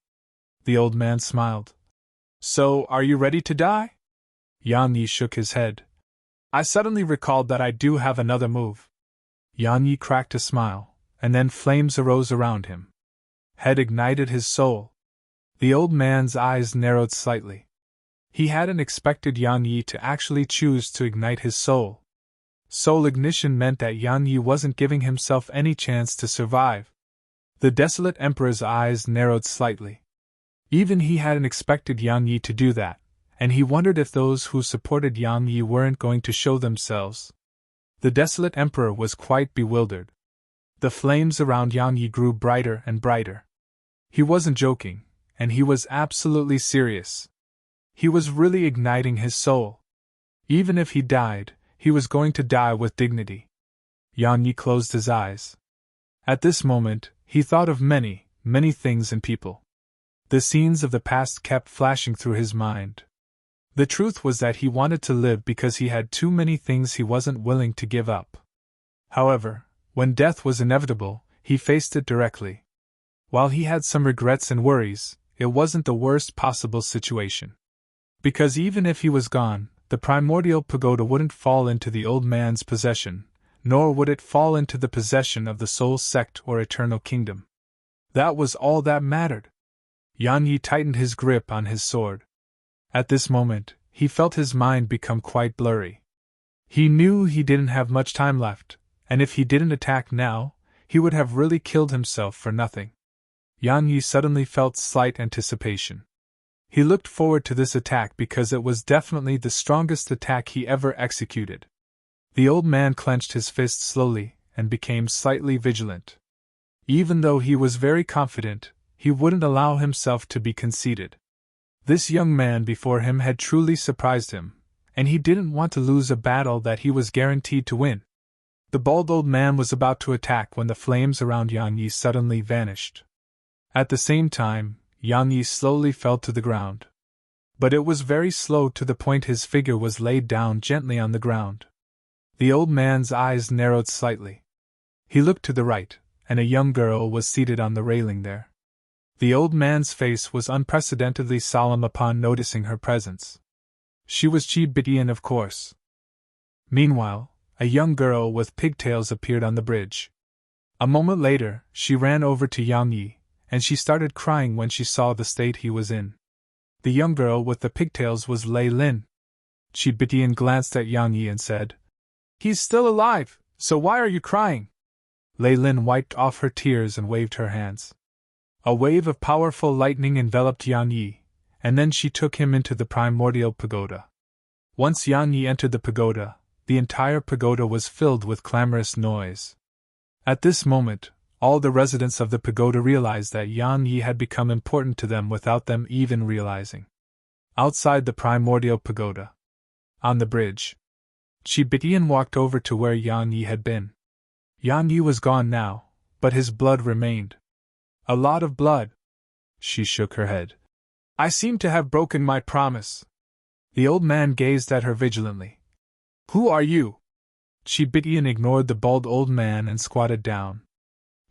The old man smiled. So, are you ready to die? Yang Yi shook his head. I suddenly recalled that I do have another move. Yang Yi cracked a smile, and then flames arose around him. Had ignited his soul. The old man's eyes narrowed slightly. He hadn't expected Yang Yi to actually choose to ignite his soul. Soul ignition meant that Yang Yi wasn't giving himself any chance to survive. The desolate emperor's eyes narrowed slightly. Even he hadn't expected Yang Yi to do that, and he wondered if those who supported Yang Yi weren't going to show themselves. The desolate emperor was quite bewildered. The flames around Yang Yi grew brighter and brighter. He wasn't joking, and he was absolutely serious. He was really igniting his soul. Even if he died, he was going to die with dignity. Yang Yi closed his eyes. At this moment, he thought of many, many things and people. The scenes of the past kept flashing through his mind. The truth was that he wanted to live because he had too many things he wasn't willing to give up. However, when death was inevitable, he faced it directly. While he had some regrets and worries, it wasn't the worst possible situation. Because even if he was gone, the primordial pagoda wouldn't fall into the old man's possession, nor would it fall into the possession of the soul sect or eternal kingdom. That was all that mattered. Yang Yi tightened his grip on his sword. At this moment, he felt his mind become quite blurry. He knew he didn't have much time left, and if he didn't attack now, he would have really killed himself for nothing. Yang Yi suddenly felt slight anticipation. He looked forward to this attack because it was definitely the strongest attack he ever executed. The old man clenched his fist slowly and became slightly vigilant. Even though he was very confident, he wouldn't allow himself to be conceited. This young man before him had truly surprised him, and he didn't want to lose a battle that he was guaranteed to win. The bald old man was about to attack when the flames around Yang Yi suddenly vanished. At the same time, Yang Yi slowly fell to the ground. But it was very slow to the point his figure was laid down gently on the ground. The old man's eyes narrowed slightly. He looked to the right, and a young girl was seated on the railing there. The old man's face was unprecedentedly solemn upon noticing her presence. She was Chi Bitian, of course. Meanwhile, a young girl with pigtails appeared on the bridge. A moment later, she ran over to Yang Yi, and she started crying when she saw the state he was in. The young girl with the pigtails was Lei Lin. Chi Bitian glanced at Yang Yi and said, "He's still alive, so why are you crying?" Lei Lin wiped off her tears and waved her hands. A wave of powerful lightning enveloped Yang Yi, and then she took him into the primordial pagoda. Once Yang Yi entered the pagoda, the entire pagoda was filled with clamorous noise. At this moment, all the residents of the pagoda realized that Yang Yi had become important to them without them even realizing. Outside the primordial pagoda, on the bridge, Chi Bitian walked over to where Yang Yi had been. Yang Yi was gone now, but his blood remained. A lot of blood. She shook her head. "I seem to have broken my promise." The old man gazed at her vigilantly. "Who are you?" Chi Bitian ignored the bald old man and squatted down.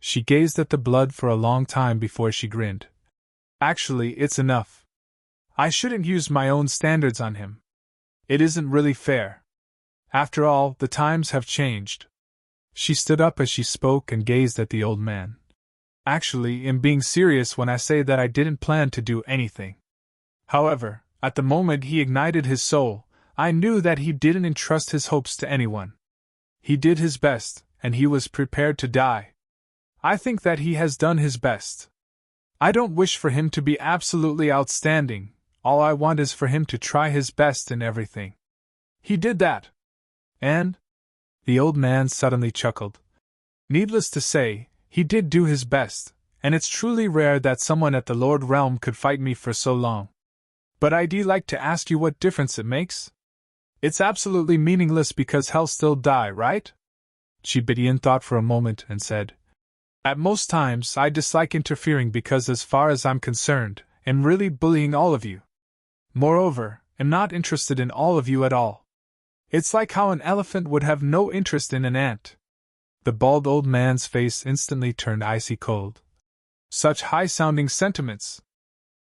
She gazed at the blood for a long time before she grinned. "Actually, it's enough. I shouldn't use my own standards on him. It isn't really fair. After all, the times have changed." She stood up as she spoke and gazed at the old man. "Actually, I'm being serious when I say that I didn't plan to do anything. However, at the moment he ignited his soul, I knew that he didn't entrust his hopes to anyone. He did his best, and he was prepared to die. I think that he has done his best. I don't wish for him to be absolutely outstanding, all I want is for him to try his best in everything. He did that. And?" The old man suddenly chuckled. "Needless to say, he did do his best, and it's truly rare that someone at the Lord Realm could fight me for so long. But I'd like to ask you what difference it makes? It's absolutely meaningless because hell still die, right?" Chi Bitian thought for a moment and said, "At most times I dislike interfering because as far as I'm concerned, I'm really bullying all of you. Moreover, I'm not interested in all of you at all. It's like how an elephant would have no interest in an ant." The bald old man's face instantly turned icy cold. "Such high-sounding sentiments."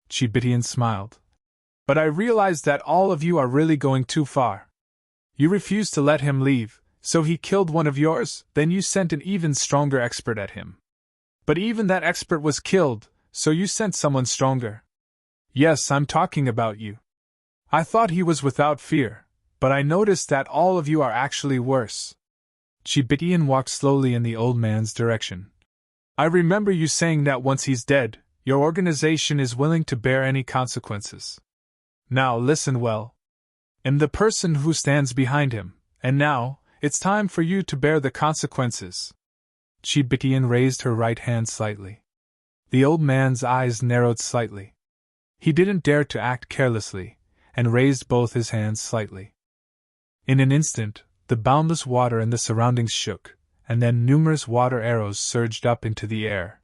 Chi Bitian smiled. "But I realize that all of you are really going too far. You refused to let him leave, so he killed one of yours, then you sent an even stronger expert at him. But even that expert was killed, so you sent someone stronger. Yes, I'm talking about you. I thought he was without fear, but I noticed that all of you are actually worse." Chi Bitian walked slowly in the old man's direction. "I remember you saying that once he's dead, your organization is willing to bear any consequences. Now listen well. I'm the person who stands behind him, and now, it's time for you to bear the consequences." Chi Bitian raised her right hand slightly. The old man's eyes narrowed slightly. He didn't dare to act carelessly, and raised both his hands slightly. In an instant, the boundless water in the surroundings shook, and then numerous water arrows surged up into the air.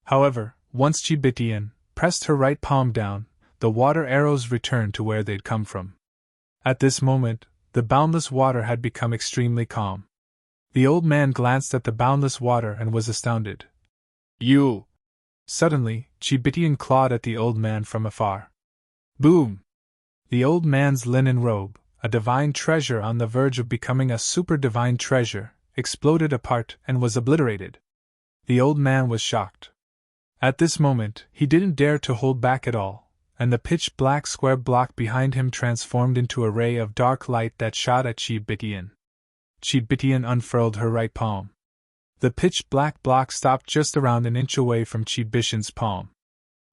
However, once Chi Bitian pressed her right palm down, the water arrows returned to where they'd come from. At this moment, the boundless water had become extremely calm. The old man glanced at the boundless water and was astounded. "You!" Suddenly, Chi Bitian clawed at the old man from afar. Boom! The old man's linen robe, a divine treasure on the verge of becoming a super-divine treasure, exploded apart and was obliterated. The old man was shocked. At this moment, he didn't dare to hold back at all, and the pitch-black square block behind him transformed into a ray of dark light that shot at Chi Bitian. Chi Bitian unfurled her right palm. The pitch-black block stopped just around an inch away from Chi Bitian's palm.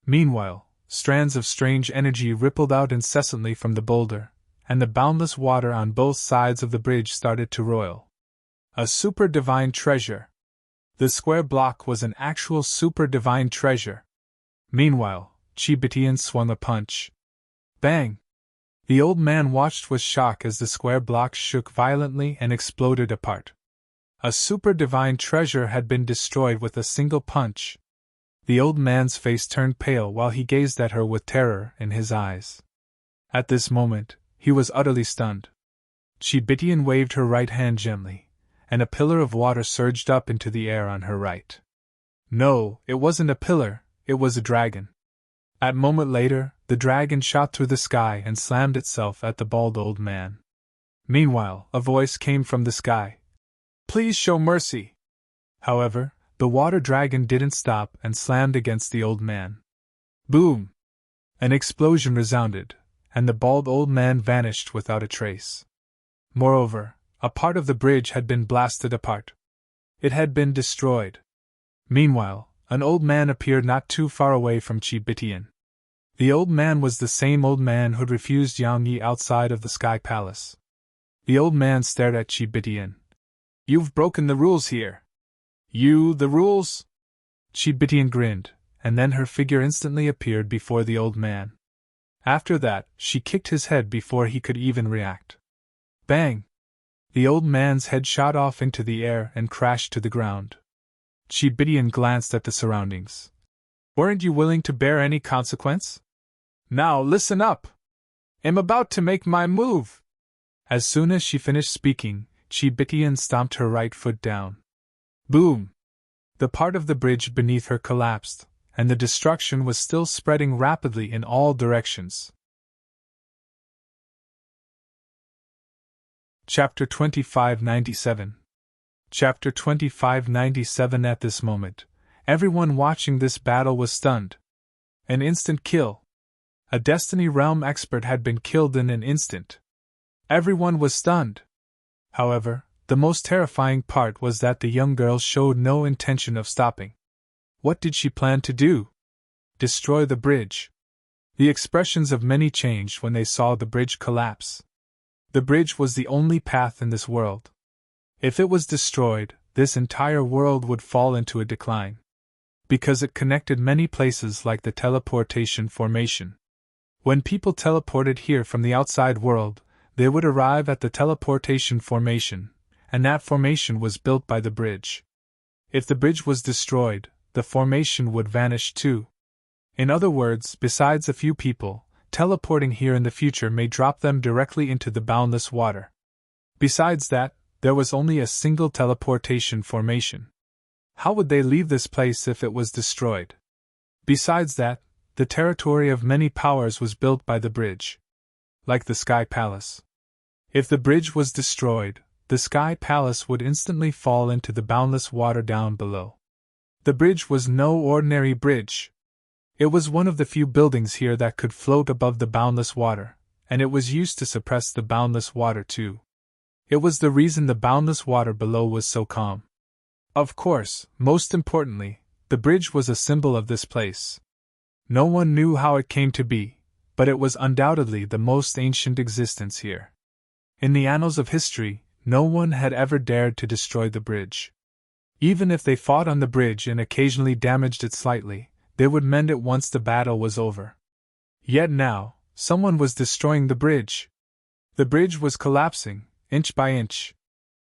Meanwhile, strands of strange energy rippled out incessantly from the boulder, and the boundless water on both sides of the bridge started to roil. A super divine treasure. The square block was an actual super divine treasure. Meanwhile, Chibitian swung a punch. Bang! The old man watched with shock as the square block shook violently and exploded apart. A super divine treasure had been destroyed with a single punch. The old man's face turned pale while he gazed at her with terror in his eyes. At this moment, he was utterly stunned. Chibitian waved her right hand gently, and a pillar of water surged up into the air on her right. No, it wasn't a pillar, it was a dragon. A moment later, the dragon shot through the sky and slammed itself at the bald old man. Meanwhile, a voice came from the sky. Please show mercy. However, the water dragon didn't stop and slammed against the old man. Boom! An explosion resounded, and the bald old man vanished without a trace. Moreover, a part of the bridge had been blasted apart. It had been destroyed. Meanwhile, an old man appeared not too far away from Chibitian. The old man was the same old man who'd refused Yang Yi outside of the Sky Palace. The old man stared at Chibitian. You've broken the rules here. You, the rules? Chibitian grinned, and then her figure instantly appeared before the old man. After that, she kicked his head before he could even react. Bang! The old man's head shot off into the air and crashed to the ground. Chibitian glanced at the surroundings. Weren't you willing to bear any consequence? Now listen up! I'm about to make my move! As soon as she finished speaking, Chibitian stomped her right foot down. Boom! The part of the bridge beneath her collapsed, and the destruction was still spreading rapidly in all directions. Chapter 2597. Chapter 2597. At this moment, everyone watching this battle was stunned. An instant kill. A Destiny Realm expert had been killed in an instant. Everyone was stunned. However, the most terrifying part was that the young girl showed no intention of stopping. What did she plan to do? Destroy the bridge. The expressions of many changed when they saw the bridge collapse. The bridge was the only path in this world. If it was destroyed, this entire world would fall into a decline. Because it connected many places like the teleportation formation. When people teleported here from the outside world, they would arrive at the teleportation formation, and that formation was built by the bridge. If the bridge was destroyed, the formation would vanish too. In other words, besides a few people, teleporting here in the future may drop them directly into the boundless water. Besides that, there was only a single teleportation formation. How would they leave this place if it was destroyed? Besides that, the territory of many powers was built by the bridge. Like the Sky Palace. If the bridge was destroyed, the Sky Palace would instantly fall into the boundless water down below. The bridge was no ordinary bridge. It was one of the few buildings here that could float above the boundless water, and it was used to suppress the boundless water too. It was the reason the boundless water below was so calm. Of course, most importantly, the bridge was a symbol of this place. No one knew how it came to be, but it was undoubtedly the most ancient existence here. In the annals of history, no one had ever dared to destroy the bridge. Even if they fought on the bridge and occasionally damaged it slightly, they would mend it once the battle was over. Yet now, someone was destroying the bridge. The bridge was collapsing, inch by inch.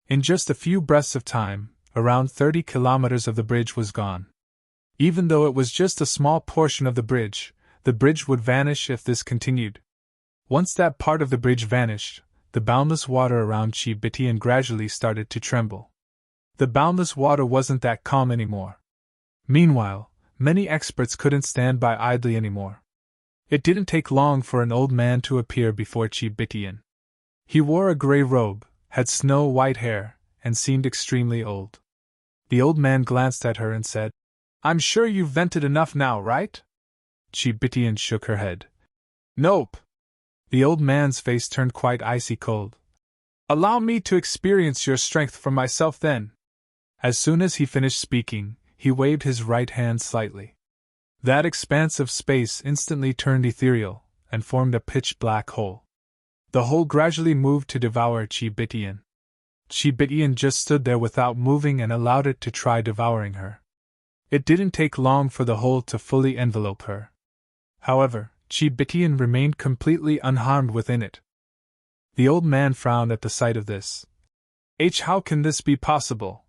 In just a few breaths of time, around 30 kilometers of the bridge was gone. Even though it was just a small portion of the bridge would vanish if this continued. Once that part of the bridge vanished, the boundless water around Chibitian gradually started to tremble. The boundless water wasn't that calm anymore. Meanwhile, many experts couldn't stand by idly anymore. It didn't take long for an old man to appear before Chibitian. He wore a gray robe, had snow-white hair, and seemed extremely old. The old man glanced at her and said, "I'm sure you've vented enough now, right?" Chibitian shook her head. "Nope." The old man's face turned quite icy cold. "Allow me to experience your strength for myself then." As soon as he finished speaking, he waved his right hand slightly. That expanse of space instantly turned ethereal, and formed a pitch-black hole. The hole gradually moved to devour Chi-Bitian. Chi-Bitian just stood there without moving and allowed it to try devouring her. It didn't take long for the hole to fully envelope her. However, Chi-Bitian remained completely unharmed within it. The old man frowned at the sight of this. How can this be possible?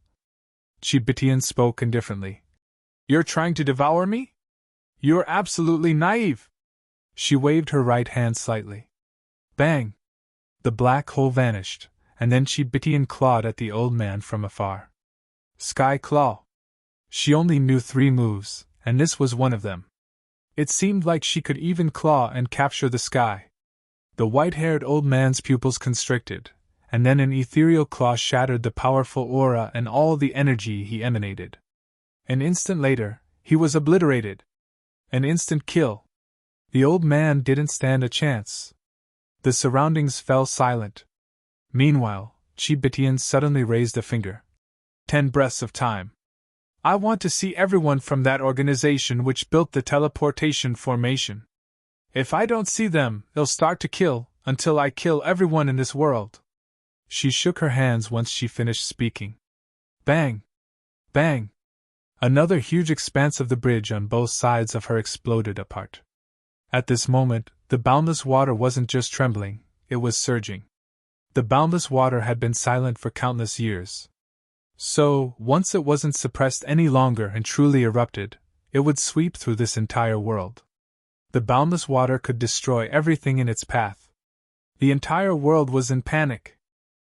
Chi-Bitian spoke indifferently. You're trying to devour me? You're absolutely naive. She waved her right hand slightly. Bang! The black hole vanished, and then Chi-Bitian clawed at the old man from afar. Sky Claw. She only knew 3 moves, and this was one of them. It seemed like she could even claw and capture the sky. The white-haired old man's pupils constricted, and then an ethereal claw shattered the powerful aura and all the energy he emanated. An instant later, he was obliterated. An instant kill. The old man didn't stand a chance. The surroundings fell silent. Meanwhile, Chi-Bitian suddenly raised a finger. 10 breaths of time. I want to see everyone from that organization which built the teleportation formation. If I don't see them, they'll start to kill, until I kill everyone in this world. She shook her hands once she finished speaking. Bang! Bang! Another huge expanse of the bridge on both sides of her exploded apart. At this moment, the boundless water wasn't just trembling, it was surging. The boundless water had been silent for countless years. So, once it wasn't suppressed any longer and truly erupted, it would sweep through this entire world. The boundless water could destroy everything in its path. The entire world was in panic.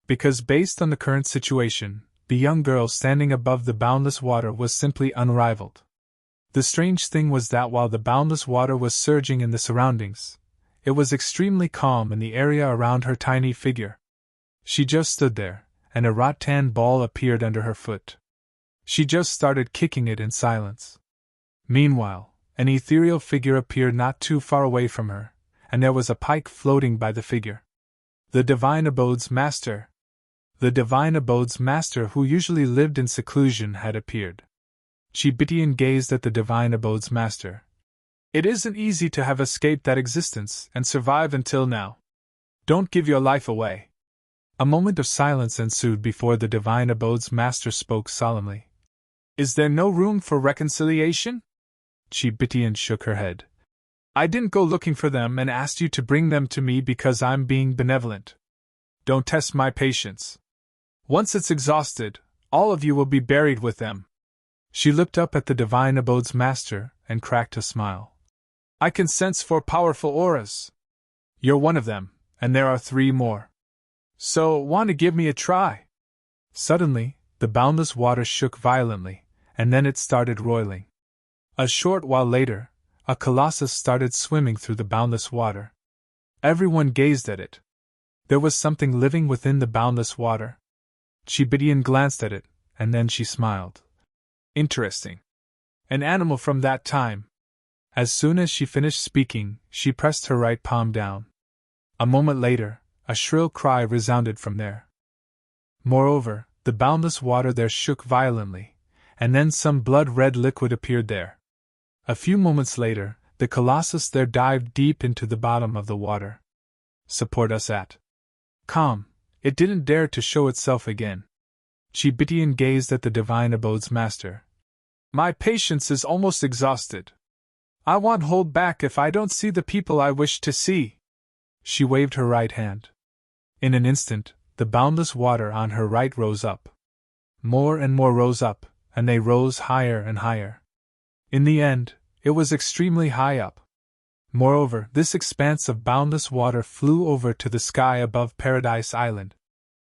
Because based on the current situation, the young girl standing above the boundless water was simply unrivaled. The strange thing was that while the boundless water was surging in the surroundings, it was extremely calm in the area around her tiny figure. She just stood there, and a rattan ball appeared under her foot. She just started kicking it in silence. Meanwhile, an ethereal figure appeared not too far away from her, and there was a pike floating by the figure. The Divine Abode's master. The Divine Abode's master, who usually lived in seclusion, had appeared. Chi-Bitian gazed at the Divine Abode's master. It isn't easy to have escaped that existence and survive until now. Don't give your life away. A moment of silence ensued before the Divine Abode's master spoke solemnly. Is there no room for reconciliation? Chi-Bitian shook her head. I didn't go looking for them and asked you to bring them to me because I'm being benevolent. Don't test my patience. Once it's exhausted, all of you will be buried with them. She looked up at the Divine Abode's master and cracked a smile. I can sense 4 powerful auras. You're one of them, and there are 3 more. So, want to give me a try? Suddenly, the boundless water shook violently, and then it started roiling. A short while later, a colossus started swimming through the boundless water. Everyone gazed at it. There was something living within the boundless water. Chi-Bitian glanced at it, and then she smiled. Interesting. An animal from that time. As soon as she finished speaking, she pressed her right palm down. A moment later, a shrill cry resounded from there. Moreover, the boundless water there shook violently, and then some blood-red liquid appeared there. A few moments later, the colossus there dived deep into the bottom of the water. Support us at. Calm. It didn't dare to show itself again. Chi-Bitian gazed at the Divine Abode's master. My patience is almost exhausted. I won't hold back if I don't see the people I wish to see. She waved her right hand. In an instant, the boundless water on her right rose up. More and more rose up, and they rose higher and higher. In the end, it was extremely high up. Moreover, this expanse of boundless water flew over to the sky above Paradise Island.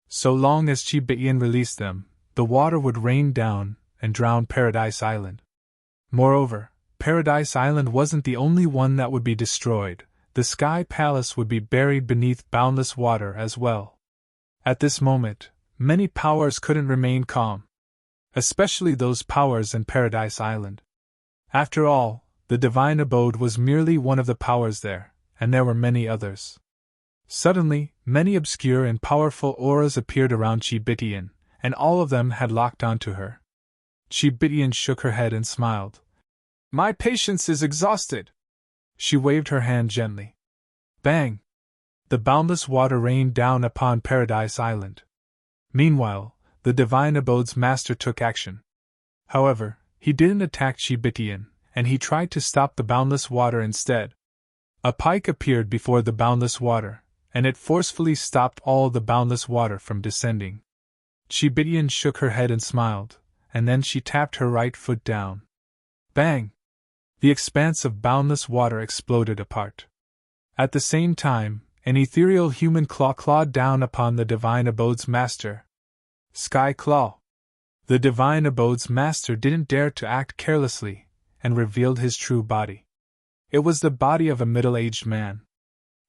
So long as Chi-Bitian released them, the water would rain down and drown Paradise Island. Moreover, Paradise Island wasn't the only one that would be destroyed. The Sky Palace would be buried beneath boundless water as well. At this moment, many powers couldn't remain calm. Especially those powers in Paradise Island. After all, the Divine Abode was merely one of the powers there, and there were many others. Suddenly, many obscure and powerful auras appeared around Chi-Bitian, and all of them had locked onto her. Chi-Bitian shook her head and smiled. My patience is exhausted. She waved her hand gently. Bang! The boundless water rained down upon Paradise Island. Meanwhile, the Divine Abode's master took action. However, he didn't attack Chibitian, and he tried to stop the boundless water instead. A pike appeared before the boundless water, and it forcefully stopped all the boundless water from descending. Chibitian shook her head and smiled, and then she tapped her right foot down. Bang! The expanse of boundless water exploded apart. At the same time, an ethereal human claw clawed down upon the Divine Abode's master. Sky Claw! The Divine Abode's master didn't dare to act carelessly, and revealed his true body. It was the body of a middle-aged man.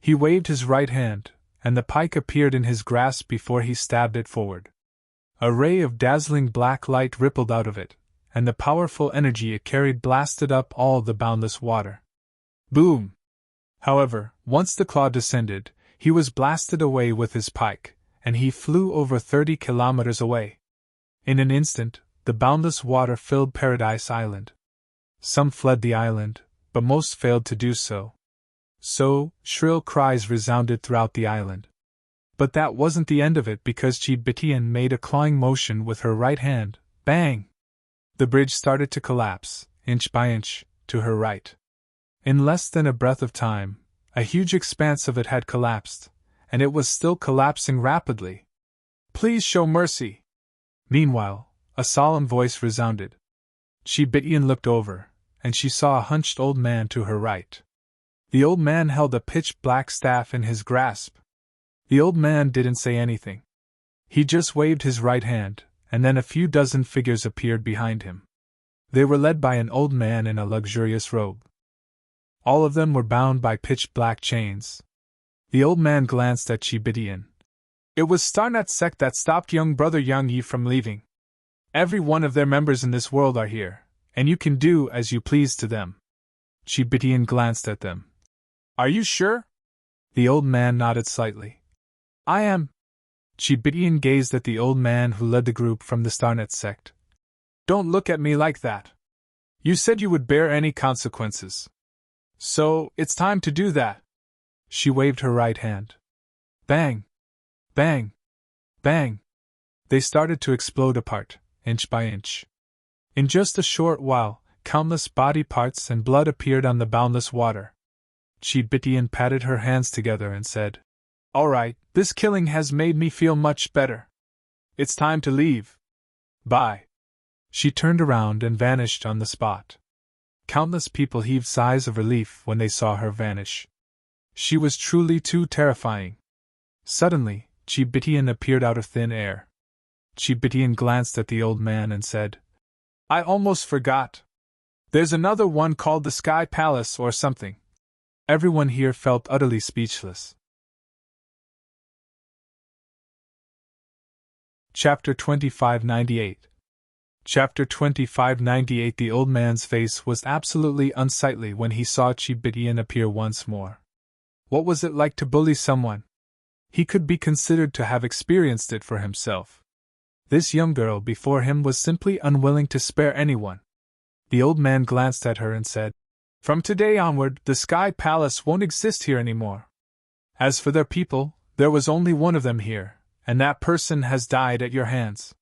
He waved his right hand, and the pike appeared in his grasp before he stabbed it forward. A ray of dazzling black light rippled out of it, and the powerful energy it carried blasted up all the boundless water. Boom! However, once the claw descended, he was blasted away with his pike, and he flew over 30 kilometers away. In an instant, the boundless water filled Paradise Island. Some fled the island, but most failed to do so. So, shrill cries resounded throughout the island. But that wasn't the end of it, because Chibitian made a clawing motion with her right hand. Bang! The bridge started to collapse, inch by inch, to her right. In less than a breath of time, a huge expanse of it had collapsed, and it was still collapsing rapidly. Please show mercy! Meanwhile, a solemn voice resounded. Chibitian looked over, and she saw a hunched old man to her right. The old man held a pitch-black staff in his grasp. The old man didn't say anything. He just waved his right hand, and then a few dozen figures appeared behind him. They were led by an old man in a luxurious robe. All of them were bound by pitch-black chains. The old man glanced at Chibitian. It was Starnat sect that stopped young brother Yang Yi from leaving. Every one of their members in this world are here, and you can do as you please to them. Chibitian glanced at them. Are you sure? The old man nodded slightly. I am. Chibitian gazed at the old man who led the group from the Starnet sect. Don't look at me like that. You said you would bear any consequences. So, it's time to do that. She waved her right hand. Bang! Bang! Bang! They started to explode apart, inch by inch. In just a short while, countless body parts and blood appeared on the boundless water. Chibitian patted her hands together and said, All right, this killing has made me feel much better. It's time to leave. Bye. She turned around and vanished on the spot. Countless people heaved sighs of relief when they saw her vanish. She was truly too terrifying. Suddenly, Chibitian appeared out of thin air. Chibitian glanced at the old man and said, I almost forgot. There's another one called the Sky Palace or something. Everyone here felt utterly speechless. Chapter 2598. Chapter 2598. The old man's face was absolutely unsightly when he saw Chibitian appear once more. What was it like to bully someone? He could be considered to have experienced it for himself. This young girl before him was simply unwilling to spare anyone. The old man glanced at her and said, From today onward, the Sky Palace won't exist here anymore. As for their people, there was only one of them here, and that person has died at your hands.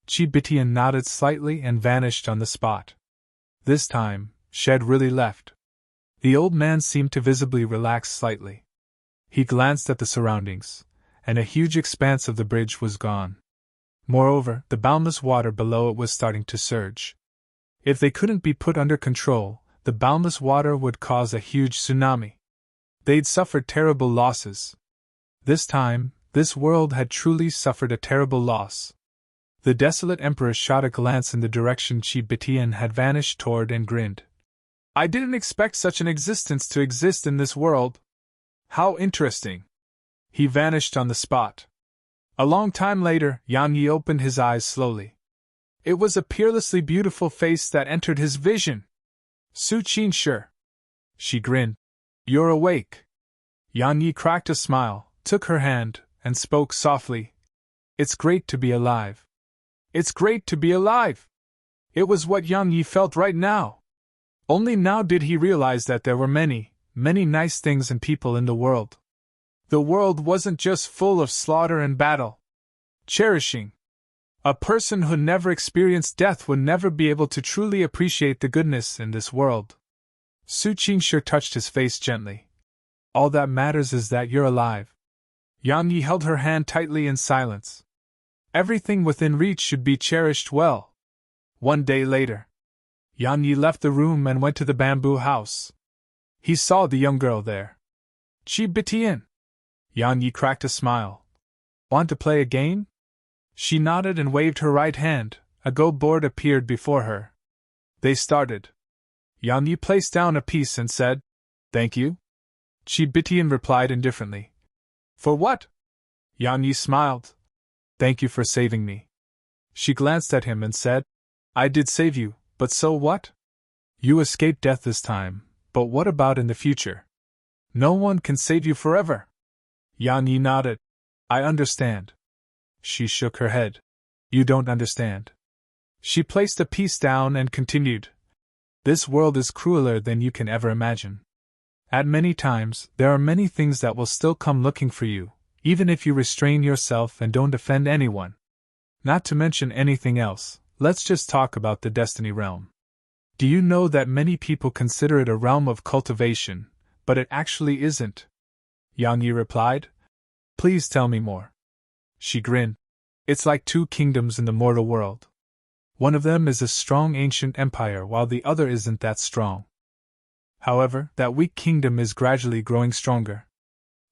Chibitian nodded slightly and vanished on the spot. This time, Shed really left. The old man seemed to visibly relax slightly. He glanced at the surroundings, and a huge expanse of the bridge was gone. Moreover, the boundless water below it was starting to surge. If they couldn't be put under control, the boundless water would cause a huge tsunami. They'd suffered terrible losses. This time, this world had truly suffered a terrible loss. The desolate emperor shot a glance in the direction Chibitian had vanished toward and grinned. I didn't expect such an existence to exist in this world. How interesting. He vanished on the spot. A long time later, Yang Yi opened his eyes slowly. It was a peerlessly beautiful face that entered his vision. Su Qin sure. She grinned. You're awake. Yang Yi cracked a smile, took her hand, and spoke softly. It's great to be alive. It's great to be alive. It was what Yang Yi felt right now. Only now did he realize that there were many, many nice things and people in the world. The world wasn't just full of slaughter and battle. Cherishing. A person who never experienced death would never be able to truly appreciate the goodness in this world. Su Qingshi touched his face gently. All that matters is that you're alive. Yang Yi held her hand tightly in silence. Everything within reach should be cherished well. One day later, Yang Yi left the room and went to the bamboo house. He saw the young girl there. Qi Bitian. Yang Yi cracked a smile. Want to play a game? She nodded and waved her right hand. A go board appeared before her. They started. Yang Yi placed down a piece and said, "Thank you." Qi Bitian replied indifferently. "For what?" Yang Yi smiled. "Thank you for saving me." She glanced at him and said, "I did save you, but so what? You escaped death this time, but what about in the future? No one can save you forever." Yang Yi nodded. "I understand." She shook her head. "You don't understand." She placed a piece down and continued. "This world is crueler than you can ever imagine. At many times, there are many things that will still come looking for you, even if you restrain yourself and don't offend anyone. Not to mention anything else, let's just talk about the Destiny Realm. Do you know that many people consider it a realm of cultivation, but it actually isn't?" Yang Yi replied. "Please tell me more." She grinned. "It's like two kingdoms in the mortal world. One of them is a strong ancient empire while the other isn't that strong. However, that weak kingdom is gradually growing stronger.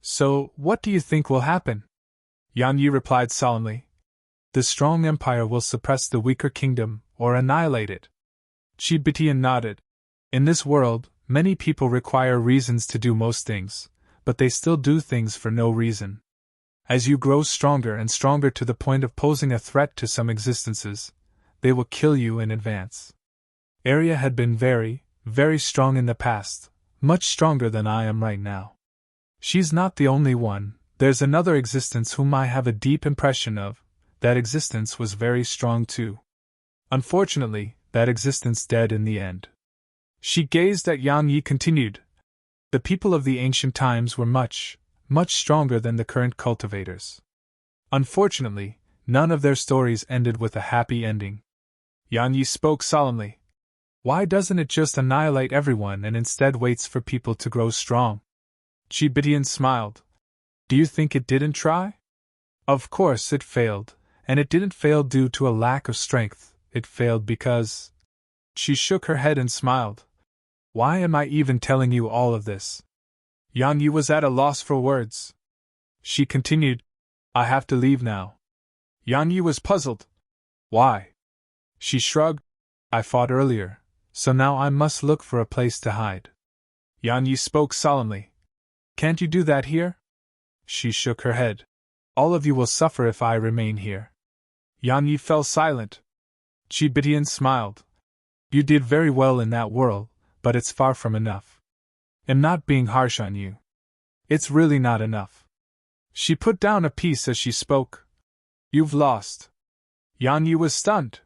So, what do you think will happen?" Yang Yi replied solemnly. "The strong empire will suppress the weaker kingdom, or annihilate it." Qi Bitian nodded. "In this world, many people require reasons to do most things, but they still do things for no reason. As you grow stronger and stronger to the point of posing a threat to some existences, they will kill you in advance. Arya had been very, very strong in the past, much stronger than I am right now. She's not the only one, there's another existence whom I have a deep impression of. That existence was very strong too. Unfortunately, that existence dead in the end." She gazed at Yang Yi continued. "The people of the ancient times were much, much stronger than the current cultivators. Unfortunately, none of their stories ended with a happy ending." Yang Yi spoke solemnly. "Why doesn't it just annihilate everyone and instead waits for people to grow strong?" Qi Bitian smiled. "Do you think it didn't try? Of course it failed, and it didn't fail due to a lack of strength, it failed because—" She shook her head and smiled. "Why am I even telling you all of this?" Yang Yi was at a loss for words. She continued, "I have to leave now." Yang Yi was puzzled. "Why?" She shrugged. "I fought earlier, so now I must look for a place to hide." Yang Yi spoke solemnly. "Can't you do that here?" She shook her head. "All of you will suffer if I remain here." Yang Yi fell silent. Qi Bitian smiled. "You did very well in that world, but it's far from enough. I'm not being harsh on you. It's really not enough." She put down a piece as she spoke. "You've lost." Yang Yi was stunned.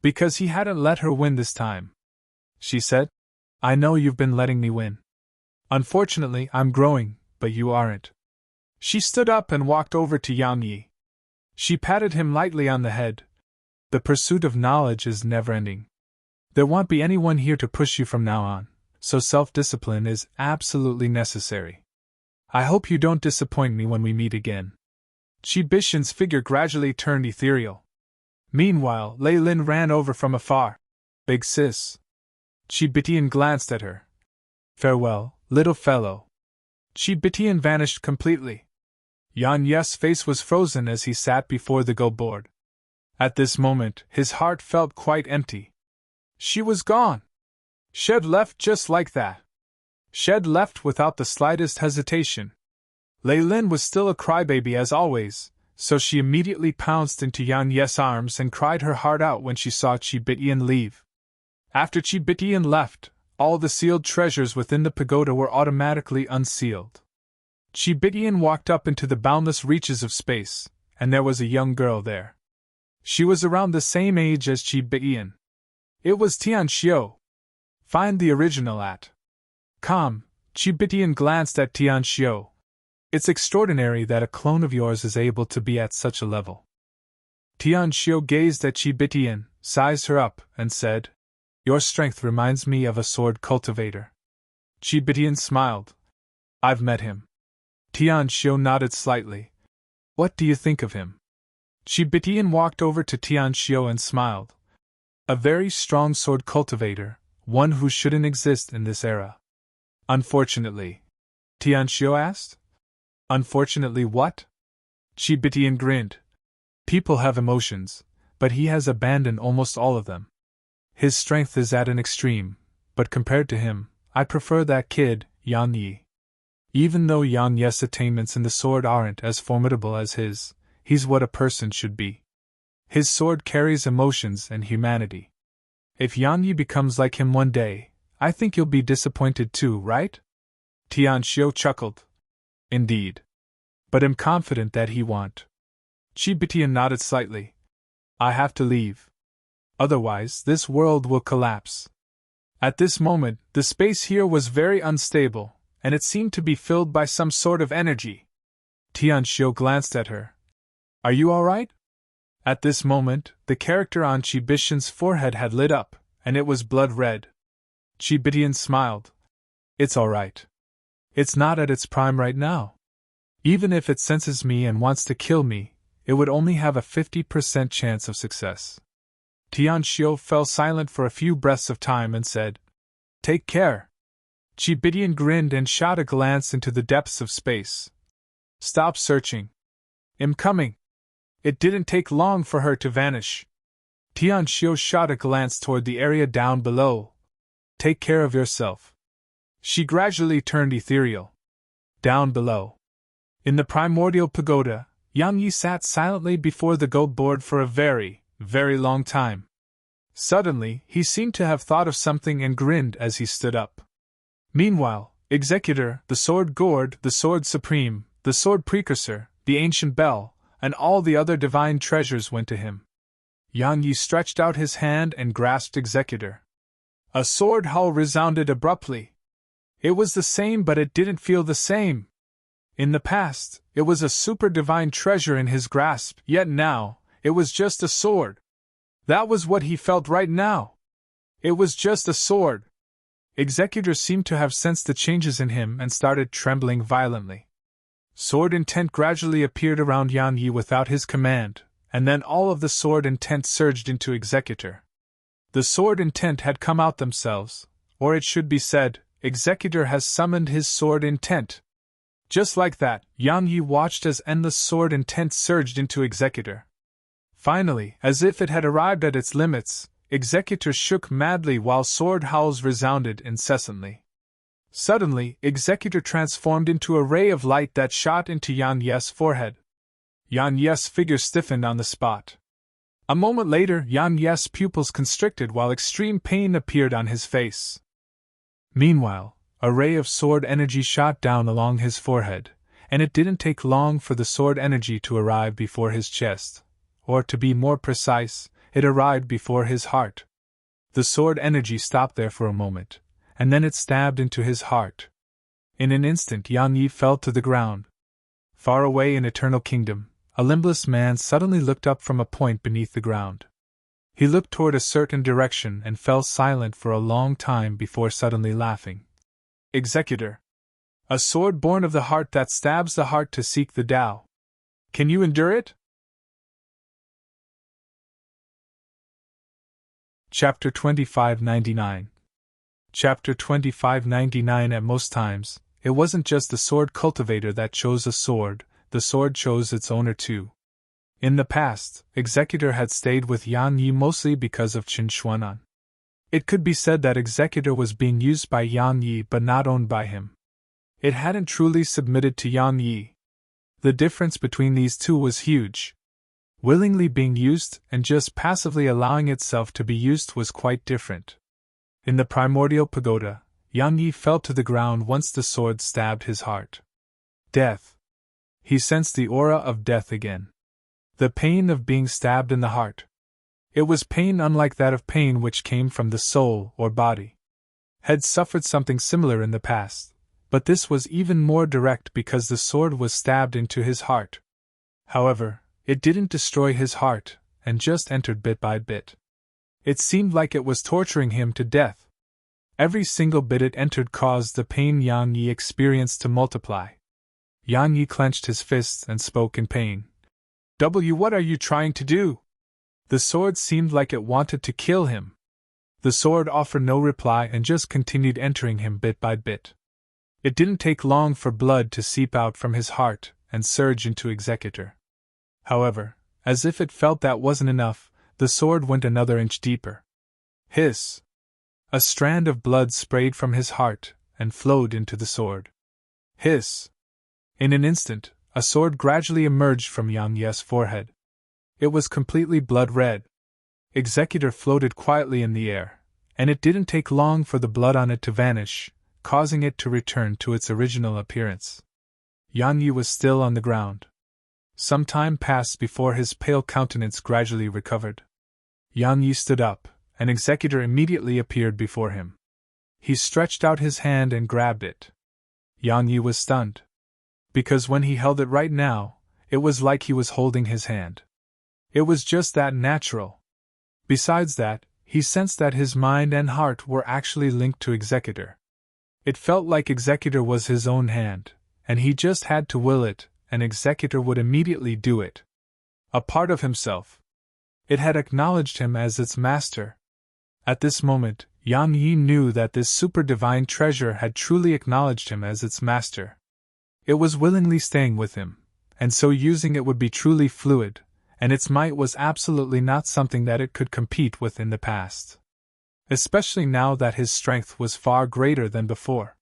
Because he hadn't let her win this time. She said, "I know you've been letting me win. Unfortunately, I'm growing, but you aren't." She stood up and walked over to Yang Yi. She patted him lightly on the head. "The pursuit of knowledge is never-ending. There won't be anyone here to push you from now on, so self-discipline is absolutely necessary. I hope you don't disappoint me when we meet again." Qi Bitian's figure gradually turned ethereal. Meanwhile, Lei Lin ran over from afar. "Big sis." Qi Bitian glanced at her. "Farewell, little fellow." Qi Bitian vanished completely. Yan Yi's face was frozen as he sat before the go board. At this moment, his heart felt quite empty. She was gone. Shed left just like that. Shed left without the slightest hesitation. Lei Lin was still a crybaby as always, so she immediately pounced into Yan Yi's arms and cried her heart out when she saw Qi Bitian leave. After Qi Bitian left, all the sealed treasures within the pagoda were automatically unsealed. Qi Bitian walked up into the boundless reaches of space, and there was a young girl there. She was around the same age as Qi Bitian. It was Tian Xiu. Find the original at com. Chibitian glanced at Tian Xiu. It's extraordinary that a clone of yours is able to be at such a level. Tian Xiu gazed at Chibitian, sized her up, and said, Your strength reminds me of a sword cultivator. Chibitian smiled. I've met him. Tian Xiu nodded slightly. What do you think of him? Chibitian walked over to Tian Xiu and smiled. A very strong sword cultivator, one who shouldn't exist in this era. Unfortunately. Tian Xiu asked. Unfortunately what? Chibitian grinned. People have emotions, but he has abandoned almost all of them. His strength is at an extreme, but compared to him, I prefer that kid, Yan Yi. Even though Yan Yi's attainments in the sword aren't as formidable as his, he's what a person should be. His sword carries emotions and humanity. If Yan Yi becomes like him one day, I think you'll be disappointed too, right? Tian Xiu chuckled. Indeed. But I'm confident that he won't. Chibitian nodded slightly. I have to leave. Otherwise, this world will collapse. At this moment, the space here was very unstable, and it seemed to be filled by some sort of energy. Tian Xiu glanced at her. Are you all right? At this moment, the character on Chibitian's forehead had lit up, and it was blood red. Chibitian smiled. It's all right. It's not at its prime right now. Even if it senses me and wants to kill me, it would only have a 50% chance of success. Tian Xiu fell silent for a few breaths of time and said, Take care. Chibitian grinned and shot a glance into the depths of space. Stop searching. I'm coming. It didn't take long for her to vanish. Tian Xiu shot a glance toward the area down below. Take care of yourself. She gradually turned ethereal. Down below. In the primordial pagoda, Yang Yi sat silently before the gold board for a very, very long time. Suddenly, he seemed to have thought of something and grinned as he stood up. Meanwhile, Executor, the Sword Gourd, the Sword Supreme, the Sword Precursor, the Ancient Bell, and all the other divine treasures went to him. Yang Yi stretched out his hand and grasped Executor. A sword howl resounded abruptly. It was the same, but it didn't feel the same. In the past, it was a super divine treasure in his grasp, yet now, it was just a sword. That was what he felt right now. It was just a sword. Executor seemed to have sensed the changes in him and started trembling violently. Sword intent gradually appeared around Yan Yi without his command, and then all of the sword intent surged into Executor. The sword intent had come out themselves, or it should be said, Executor has summoned his sword intent. Just like that, Yang Yi watched as endless sword intent surged into Executor. Finally, as if it had arrived at its limits, Executor shook madly while sword howls resounded incessantly. Suddenly, Executor transformed into a ray of light that shot into Yan Yi's forehead. Yan Yi's figure stiffened on the spot. A moment later, Yan Yi's pupils constricted while extreme pain appeared on his face. Meanwhile, a ray of sword energy shot down along his forehead, and it didn't take long for the sword energy to arrive before his chest, or to be more precise, it arrived before his heart. The sword energy stopped there for a moment, and then it stabbed into his heart. In an instant Yang Yi fell to the ground. Far away in Eternal Kingdom, a limbless man suddenly looked up from a point beneath the ground. He looked toward a certain direction and fell silent for a long time before suddenly laughing. Executor. A sword born of the heart that stabs the heart to seek the Tao. Can you endure it? Chapter 2599. Chapter 2599. At most times, it wasn't just the sword cultivator that chose a sword, the sword chose its owner too. In the past, Executor had stayed with Yan Yi mostly because of Qin Xuanan. It could be said that Executor was being used by Yan Yi but not owned by him. It hadn't truly submitted to Yan Yi. The difference between these two was huge. Willingly being used and just passively allowing itself to be used was quite different. In the primordial pagoda, Yan Yi fell to the ground once the sword stabbed his heart. Death. He sensed the aura of death again. The pain of being stabbed in the heart. It was pain unlike that of pain which came from the soul or body. had suffered something similar in the past, but this was even more direct because the sword was stabbed into his heart. However, it didn't destroy his heart, and just entered bit by bit. It seemed like it was torturing him to death. Every single bit it entered caused the pain Yang Yi experienced to multiply. Yang Yi clenched his fists and spoke in pain. What are you trying to do? The sword seemed like it wanted to kill him. The sword offered no reply and just continued entering him bit by bit. It didn't take long for blood to seep out from his heart and surge into Executor. However, as if it felt that wasn't enough, the sword went another inch deeper. Hiss! A strand of blood sprayed from his heart and flowed into the sword. Hiss! In an instant, a sword gradually emerged from Yang Yi's forehead. It was completely blood-red. Executor floated quietly in the air, and it didn't take long for the blood on it to vanish, causing it to return to its original appearance. Yang Yi was still on the ground. Some time passed before his pale countenance gradually recovered. Yang Yi stood up, and Executor immediately appeared before him. He stretched out his hand and grabbed it. Yang Yi was stunned. Because when he held it right now, it was like he was holding his hand. It was just that natural. Besides that, he sensed that his mind and heart were actually linked to Executor. It felt like Executor was his own hand, and he just had to will it, and Executor would immediately do it. A part of himself. It had acknowledged him as its master. At this moment, Yang Yi knew that this super-divine treasure had truly acknowledged him as its master. It was willingly staying with him, and so using it would be truly fluid, and its might was absolutely not something that it could compete with in the past. Especially now that his strength was far greater than before.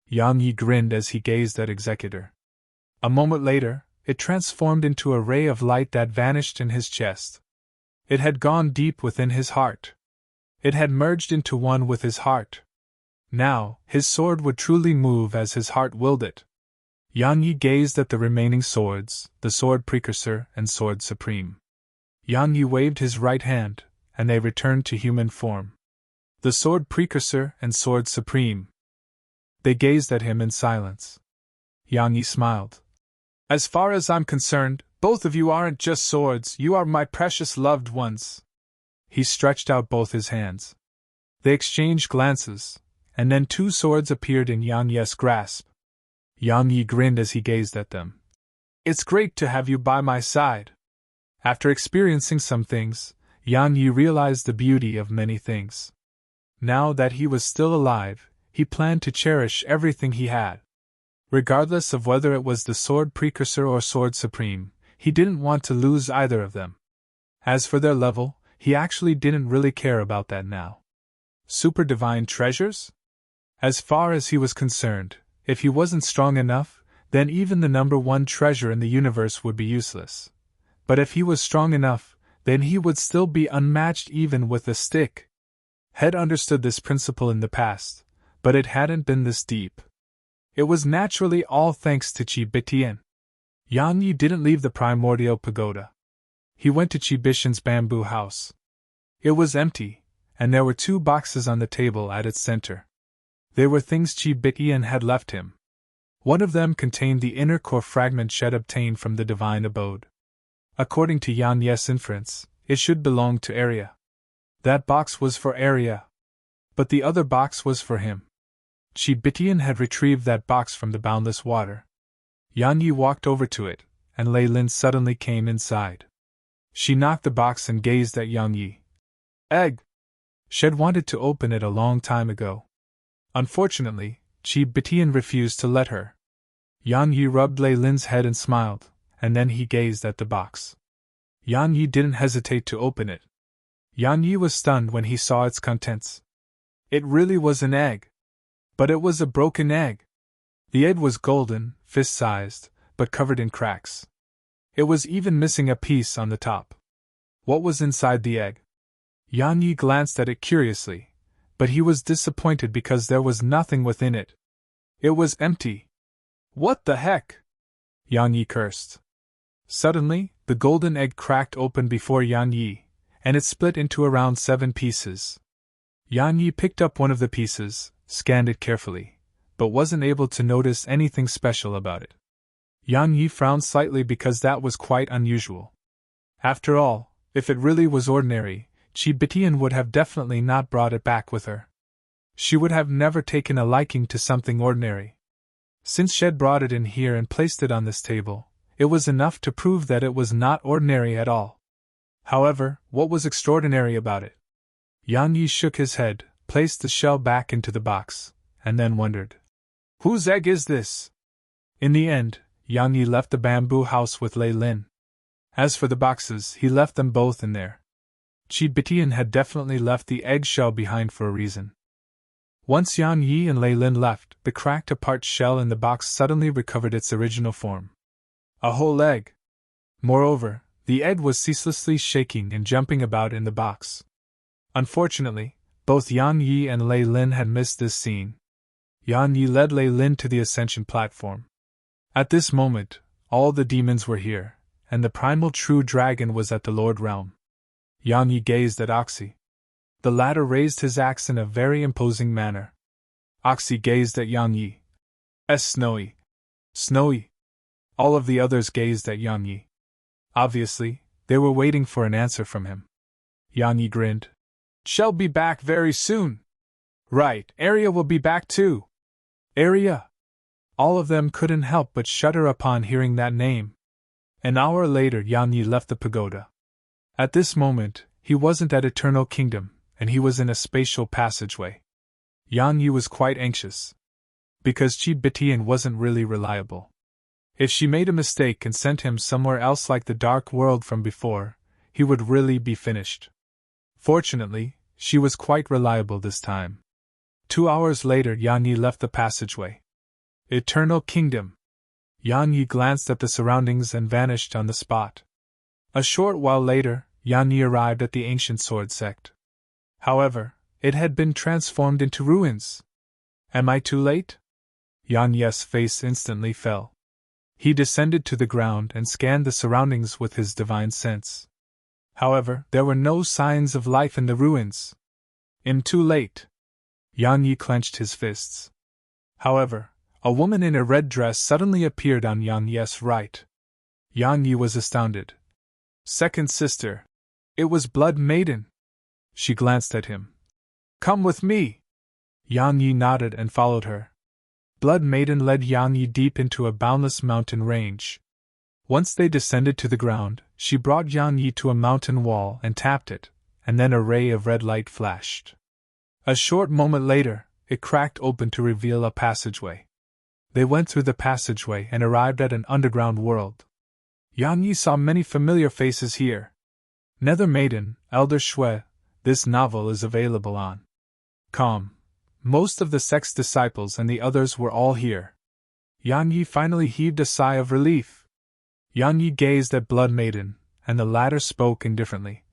Yang Yi grinned as he gazed at Executor. A moment later, it transformed into a ray of light that vanished in his chest. It had gone deep within his heart. It had merged into one with his heart. Now, his sword would truly move as his heart willed it. Yang Yi gazed at the remaining swords, the Sword Precursor and Sword Supreme. Yang Yi waved his right hand, and they returned to human form. The Sword Precursor and Sword Supreme. They gazed at him in silence. Yang Yi smiled. As far as I'm concerned, both of you aren't just swords, you are my precious loved ones. He stretched out both his hands. They exchanged glances, and then two swords appeared in Yang Yi's grasp. Yang Yi grinned as he gazed at them. It's great to have you by my side. After experiencing some things, Yang Yi realized the beauty of many things. Now that he was still alive, he planned to cherish everything he had. Regardless of whether it was the Sword Precursor or Sword Supreme, he didn't want to lose either of them. As for their level, he actually didn't really care about that now. Super divine treasures? As far as he was concerned, if he wasn't strong enough, then even the number one treasure in the universe would be useless. But if he was strong enough, then he would still be unmatched even with a stick. Had understood this principle in the past, but it hadn't been this deep. It was naturally all thanks to Qi Bitian. Yang Yi didn't leave the primordial pagoda. He went to Qi Bishan's bamboo house. It was empty, and there were two boxes on the table at its center. They were things Qi Bitian had left him. One of them contained the inner core fragment Shed obtained from the divine abode. According to Yang Yi's inference, it should belong to Arya. That box was for Arya. But the other box was for him. Qi Bitian had retrieved that box from the boundless water. Yang Yi walked over to it, and Lei Lin suddenly came inside. She knocked the box and gazed at Yang Yi. Egg! Shed wanted to open it a long time ago. Unfortunately, Qi Bitian refused to let her. Yang Yi rubbed Lei Lin's head and smiled, and then he gazed at the box. Yang Yi didn't hesitate to open it. Yang Yi was stunned when he saw its contents. It really was an egg. But it was a broken egg. The egg was golden, fist-sized, but covered in cracks. It was even missing a piece on the top. What was inside the egg? Yang Yi glanced at it curiously, but he was disappointed because there was nothing within it. It was empty. What the heck? Yang Yi cursed. Suddenly, the golden egg cracked open before Yang Yi, and it split into around 7 pieces. Yang Yi picked up one of the pieces, scanned it carefully, but wasn't able to notice anything special about it. Yang Yi frowned slightly because that was quite unusual. After all, if it really was ordinary, Qi Bitian would have definitely not brought it back with her. She would have never taken a liking to something ordinary. Since she had brought it in here and placed it on this table, it was enough to prove that it was not ordinary at all. However, what was extraordinary about it? Yang Yi shook his head, placed the shell back into the box, and then wondered. Whose egg is this? In the end, Yang Yi left the bamboo house with Lei Lin. As for the boxes, he left them both in there. Qi Bitian had definitely left the eggshell behind for a reason. Once Yang Yi and Lei Lin left, the cracked apart shell in the box suddenly recovered its original form. A whole egg! Moreover, the egg was ceaselessly shaking and jumping about in the box. Unfortunately, both Yang Yi and Lei Lin had missed this scene. Yang Yi led Lei Lin to the ascension platform. At this moment, all the demons were here, and the primal true dragon was at the Lord Realm. Yang Yi gazed at Oxy. The latter raised his axe in a very imposing manner. Oxy gazed at Yang Yi. Snowy. Snowy. All of the others gazed at Yang Yi. Obviously, they were waiting for an answer from him. Yang Yi grinned. Shall be back very soon. Right, Arya will be back too. Arya. All of them couldn't help but shudder upon hearing that name. An hour later, Yang Yi left the pagoda. At this moment, he wasn't at Eternal Kingdom, and he was in a spatial passageway. Yang Yi was quite anxious. Because Qi Bitian wasn't really reliable. If she made a mistake and sent him somewhere else like the dark world from before, he would really be finished. Fortunately, she was quite reliable this time. 2 hours later, Yang Yi left the passageway. Eternal Kingdom. Yang Yi glanced at the surroundings and vanished on the spot. A short while later, Yang Yi arrived at the ancient sword sect. However, it had been transformed into ruins. Am I too late? Yang Yi's face instantly fell. He descended to the ground and scanned the surroundings with his divine sense. However, there were no signs of life in the ruins. Too late. Yang Yi clenched his fists. However, a woman in a red dress suddenly appeared on Yang Yi's right. Yang Yi was astounded. Second sister. It was Blood Maiden. She glanced at him. Come with me. Yang Yi nodded and followed her. Blood Maiden led Yang Yi deep into a boundless mountain range. Once they descended to the ground, she brought Yang Yi to a mountain wall and tapped it, and then a ray of red light flashed. A short moment later, it cracked open to reveal a passageway. They went through the passageway and arrived at an underground world. Yang Yi saw many familiar faces here. Nether Maiden, Elder Shui, this novel is available on com. Most of the sect's disciples and the others were all here. Yang Yi finally heaved a sigh of relief. Yang Yi gazed at Blood Maiden, and the latter spoke indifferently.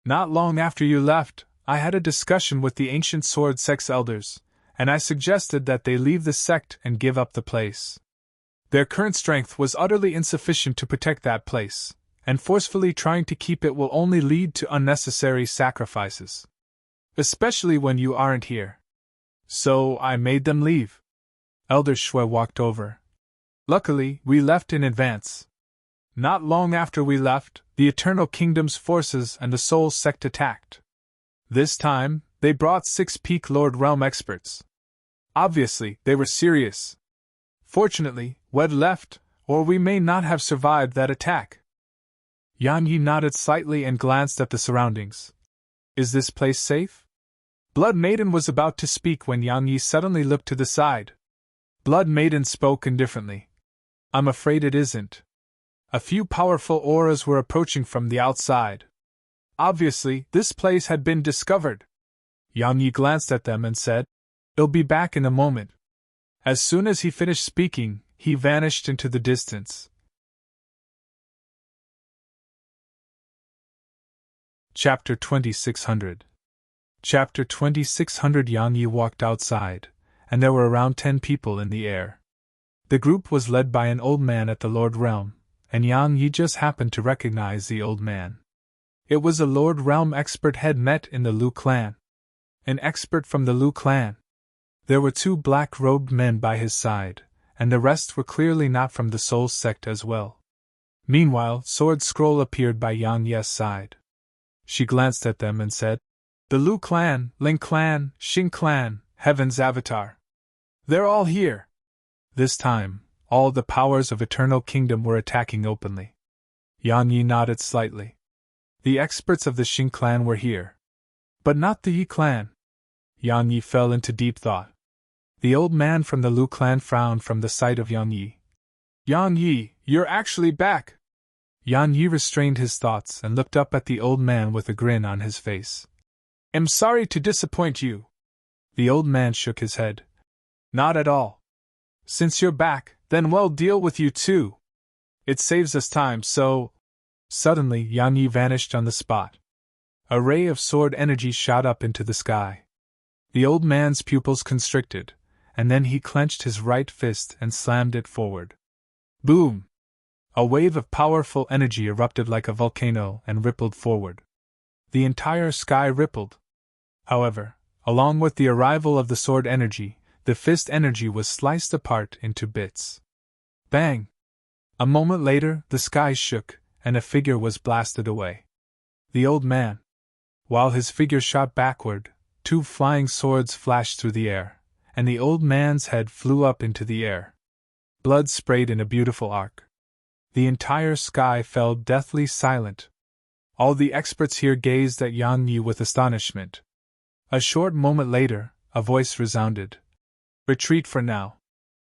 Not long after you left, I had a discussion with the ancient sword sect's elders, and I suggested that they leave the sect and give up the place. Their current strength was utterly insufficient to protect that place, and forcefully trying to keep it will only lead to unnecessary sacrifices. Especially when you aren't here. So I made them leave. Elder Shui walked over. Luckily, we left in advance. Not long after we left, the Eternal Kingdom's forces and the Soul Sect attacked. This time, they brought 6 peak Lord Realm experts. Obviously, they were serious. Fortunately, Wed left, or we may not have survived that attack. Yang Yi nodded slightly and glanced at the surroundings. Is this place safe? Blood Maiden was about to speak when Yang Yi suddenly looked to the side. Blood Maiden spoke indifferently. I'm afraid it isn't. A few powerful auras were approaching from the outside. Obviously, this place had been discovered. Yang Yi glanced at them and said, I'll be back in a moment. As soon as he finished speaking, he vanished into the distance. Chapter 2600. Chapter 2600. Yang Yi walked outside, and there were around 10 people in the air. The group was led by an old man at the Lord Realm, and Yang Yi just happened to recognize the old man. It was a Lord Realm expert had met in the Lu clan. An expert from the Lu clan. There were 2 black-robed men by his side, and the rest were clearly not from the Soul sect as well. Meanwhile, Sword Scroll appeared by Yang Ye's side. She glanced at them and said, "The Lu clan, Ling clan, Xing clan, Heaven's Avatar. They're all here." This time, all the powers of Eternal Kingdom were attacking openly. Yang Yi nodded slightly. The experts of the Xing clan were here. But not the Yi clan. Yang Yi fell into deep thought. The old man from the Lu clan frowned from the sight of Yang Yi. "Yang Yi, you're actually back!" Yang Yi restrained his thoughts and looked up at the old man with a grin on his face. "I'm sorry to disappoint you." The old man shook his head. "Not at all. Since you're back, then we'll deal with you too. It saves us time, so—" Suddenly, Yang Yi vanished on the spot. A ray of sword energy shot up into the sky. The old man's pupils constricted, and then he clenched his right fist and slammed it forward. Boom! A wave of powerful energy erupted like a volcano and rippled forward. The entire sky rippled. However, along with the arrival of the sword energy, the fist energy was sliced apart into bits. Bang! A moment later, the sky shook, and a figure was blasted away. The old man. While his figure shot backward, 2 flying swords flashed through the air, and the old man's head flew up into the air. Blood sprayed in a beautiful arc. The entire sky fell deathly silent. All the experts here gazed at Yang Yi with astonishment. A short moment later, a voice resounded. "Retreat for now."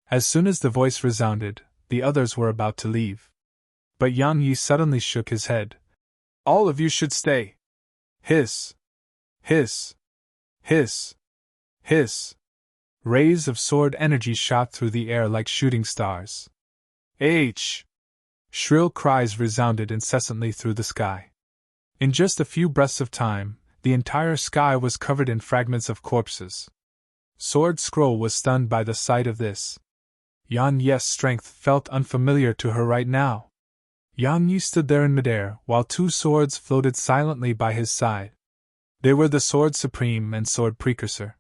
As soon as the voice resounded, the others were about to leave. But Yang Yi suddenly shook his head. "All of you should stay." Hiss! Hiss! Hiss! Hiss! Rays of sword energy shot through the air like shooting stars. H! Shrill cries resounded incessantly through the sky. In just a few breaths of time, the entire sky was covered in fragments of corpses. Sword Scroll was stunned by the sight of this. Yang Yi's strength felt unfamiliar to her right now. Yang Yi stood there in midair while 2 swords floated silently by his side. They were the Sword Supreme and Sword Precursor.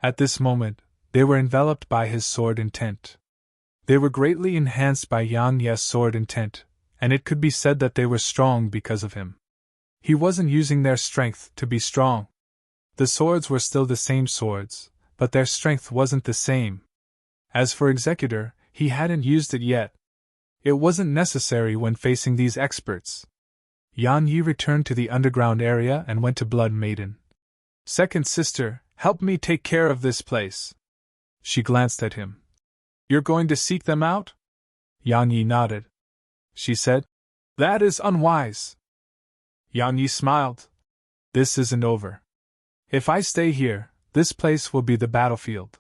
At this moment, they were enveloped by his sword intent. They were greatly enhanced by Yang Yi's sword intent, and it could be said that they were strong because of him. He wasn't using their strength to be strong. The swords were still the same swords, but their strength wasn't the same. As for Executor, he hadn't used it yet. It wasn't necessary when facing these experts. Yang Yi returned to the underground area and went to Blood Maiden. "Second sister, help me take care of this place." She glanced at him. "You're going to seek them out?" Yang Yi nodded. She said, "That is unwise." Yang Yi smiled. "This isn't over. If I stay here, this place will be the battlefield.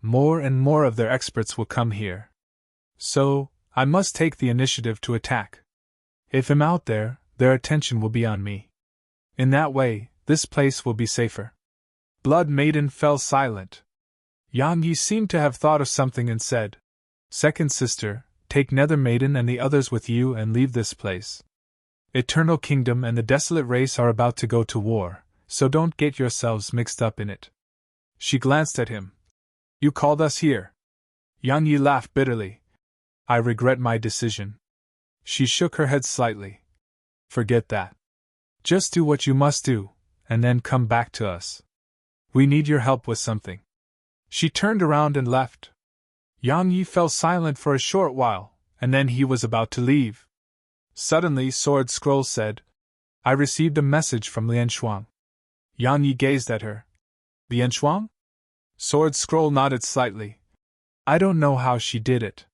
More and more of their experts will come here. So, I must take the initiative to attack. If I'm out there, their attention will be on me. In that way, this place will be safer." Blood Maiden fell silent. Yang Yi seemed to have thought of something and said, "Second sister, take Nether Maiden and the others with you and leave this place. Eternal Kingdom and the Desolate Race are about to go to war, so don't get yourselves mixed up in it." She glanced at him. "You called us here." Yang Yi laughed bitterly. "I regret my decision." She shook her head slightly. "Forget that. Just do what you must do, and then come back to us. We need your help with something." She turned around and left. Yang Yi fell silent for a short while, and then he was about to leave. Suddenly Sword Scroll said, "I received a message from Lian Shuang." Yang Yi gazed at her. "Lian Shuang?" Sword Scroll nodded slightly. "I don't know how she did it.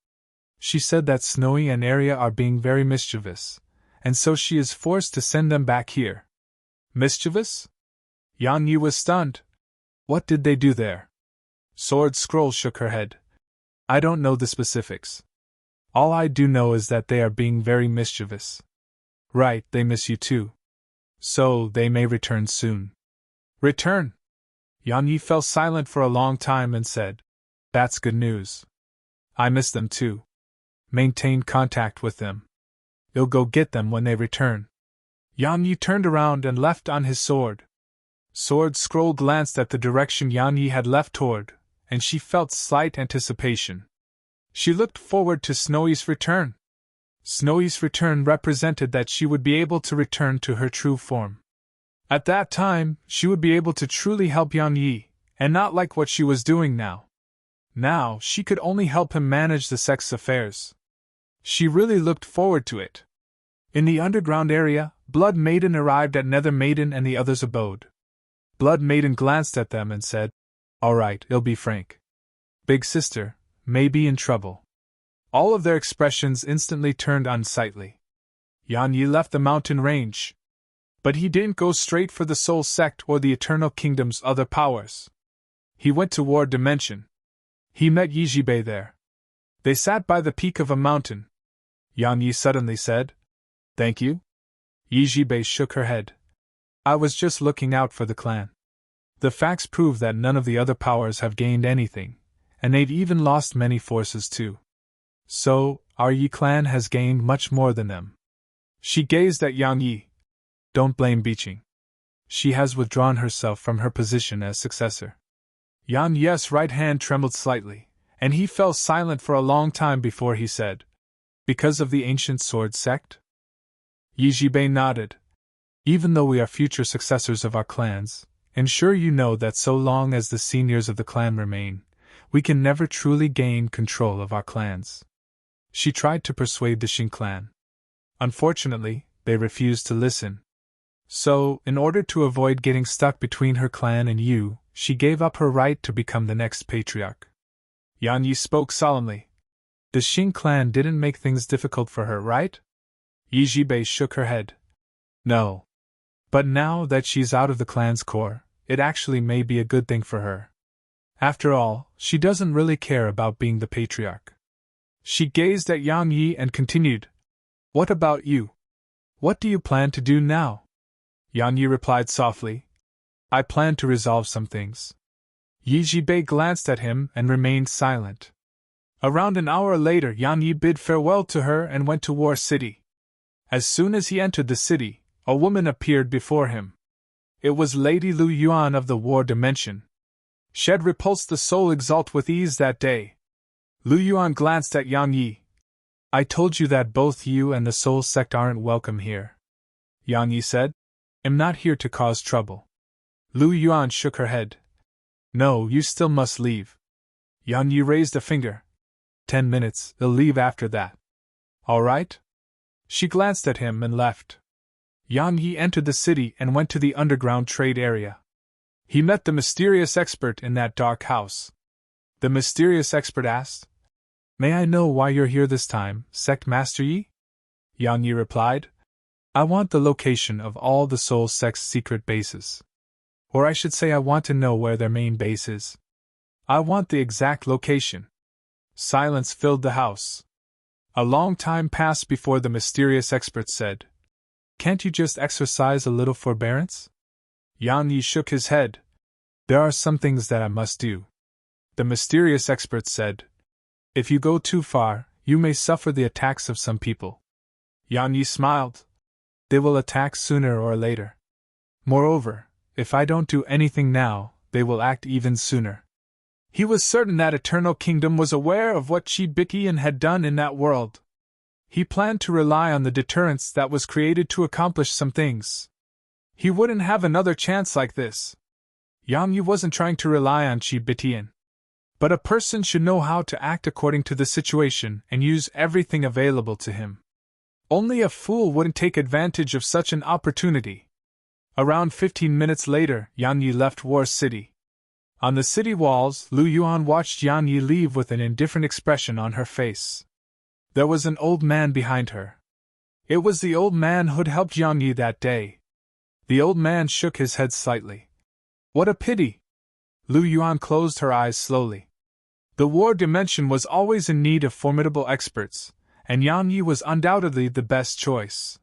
She said that Snowy and Arya are being very mischievous, and so she is forced to send them back here." "Mischievous?" Yang Yi was stunned. "What did they do there?" Sword Scroll shook her head. "I don't know the specifics. All I do know is that they are being very mischievous. Right, they miss you too. So, they may return soon." "Return?" Yang Yi fell silent for a long time and said, "That's good news. I miss them too. Maintain contact with them. You'll go get them when they return." Yang Yi turned around and left on his sword. Sword Scroll glanced at the direction Yang Yi had left toward, and she felt slight anticipation. She looked forward to Snowy's return. Snowy's return represented that she would be able to return to her true form. At that time, she would be able to truly help Yang Yi, and not like what she was doing now. Now, she could only help him manage the sex affairs. She really looked forward to it. In the underground area, Blood Maiden arrived at Nether Maiden and the others' abode. Blood Maiden glanced at them and said, "All right, it'll be frank. Big sister may be in trouble." All of their expressions instantly turned unsightly. Yan Yi left the mountain range. But he didn't go straight for the Soul Sect or the Eternal Kingdom's other powers. He went toward Dimension. He met Yijibei there. They sat by the peak of a mountain. Yan Yi suddenly said, "Thank you?" Yijibei shook her head. "I was just looking out for the clan. The facts prove that none of the other powers have gained anything, and they've even lost many forces too. So, our Yi clan has gained much more than them." She gazed at Yang Yi. "Don't blame Biqing. She has withdrawn herself from her position as successor." Yan Yi's right hand trembled slightly, and he fell silent for a long time before he said, "Because of the ancient sword sect?" Yijibei nodded. "Even though we are future successors of our clans, and sure you know that so long as the seniors of the clan remain, we can never truly gain control of our clans." She tried to persuade the Xing clan. Unfortunately, they refused to listen. So, in order to avoid getting stuck between her clan and you, she gave up her right to become the next patriarch. Yan Yi spoke solemnly. "The Xing clan didn't make things difficult for her, right?" Yijibei shook her head. "No. But now that she's out of the clan's core, it actually may be a good thing for her. After all, she doesn't really care about being the patriarch." She gazed at Yang Yi and continued, "What about you? What do you plan to do now?" Yang Yi replied softly, "I plan to resolve some things." Yijibei glanced at him and remained silent. Around an hour later, Yang Yi bid farewell to her and went to War City. As soon as he entered the city, a woman appeared before him. It was Lady Lu Yuan of the War Dimension. She had repulsed the Soul Exalt with ease that day. Lu Yuan glanced at Yang Yi. "I told you that both you and the Soul Sect aren't welcome here," Yang Yi said. "I'm not here to cause trouble." Lu Yuan shook her head. "No, you still must leave." Yang Yi raised a finger. 10 minutes, they'll leave after that." "All right?" She glanced at him and left. Yang Yi entered the city and went to the underground trade area. He met the mysterious expert in that dark house. The mysterious expert asked, "May I know why you're here this time, Sect Master Yi?" Yang Yi replied, "I want the location of all the Soul Sect's secret bases. Or I should say I want to know where their main base is. I want the exact location." Silence filled the house. A long time passed before the mysterious expert said, "Can't you just exercise a little forbearance?" Yang Yi shook his head. "There are some things that I must do." The mysterious expert said, "If you go too far, you may suffer the attacks of some people." Yang Yi smiled. "They will attack sooner or later. Moreover, if I don't do anything now, they will act even sooner." He was certain that Eternal Kingdom was aware of what Chi Bikian had done in that world. He planned to rely on the deterrence that was created to accomplish some things. He wouldn't have another chance like this. Yang Yi wasn't trying to rely on Chi Bikian. But a person should know how to act according to the situation and use everything available to him. Only a fool wouldn't take advantage of such an opportunity. Around 15 minutes later, Yang Yi left War City. On the city walls, Lu Yuan watched Yang Yi leave with an indifferent expression on her face. There was an old man behind her. It was the old man who'd helped Yang Yi that day. The old man shook his head slightly. "What a pity!" Lu Yuan closed her eyes slowly. The War Dimension was always in need of formidable experts, and Yang Yi was undoubtedly the best choice.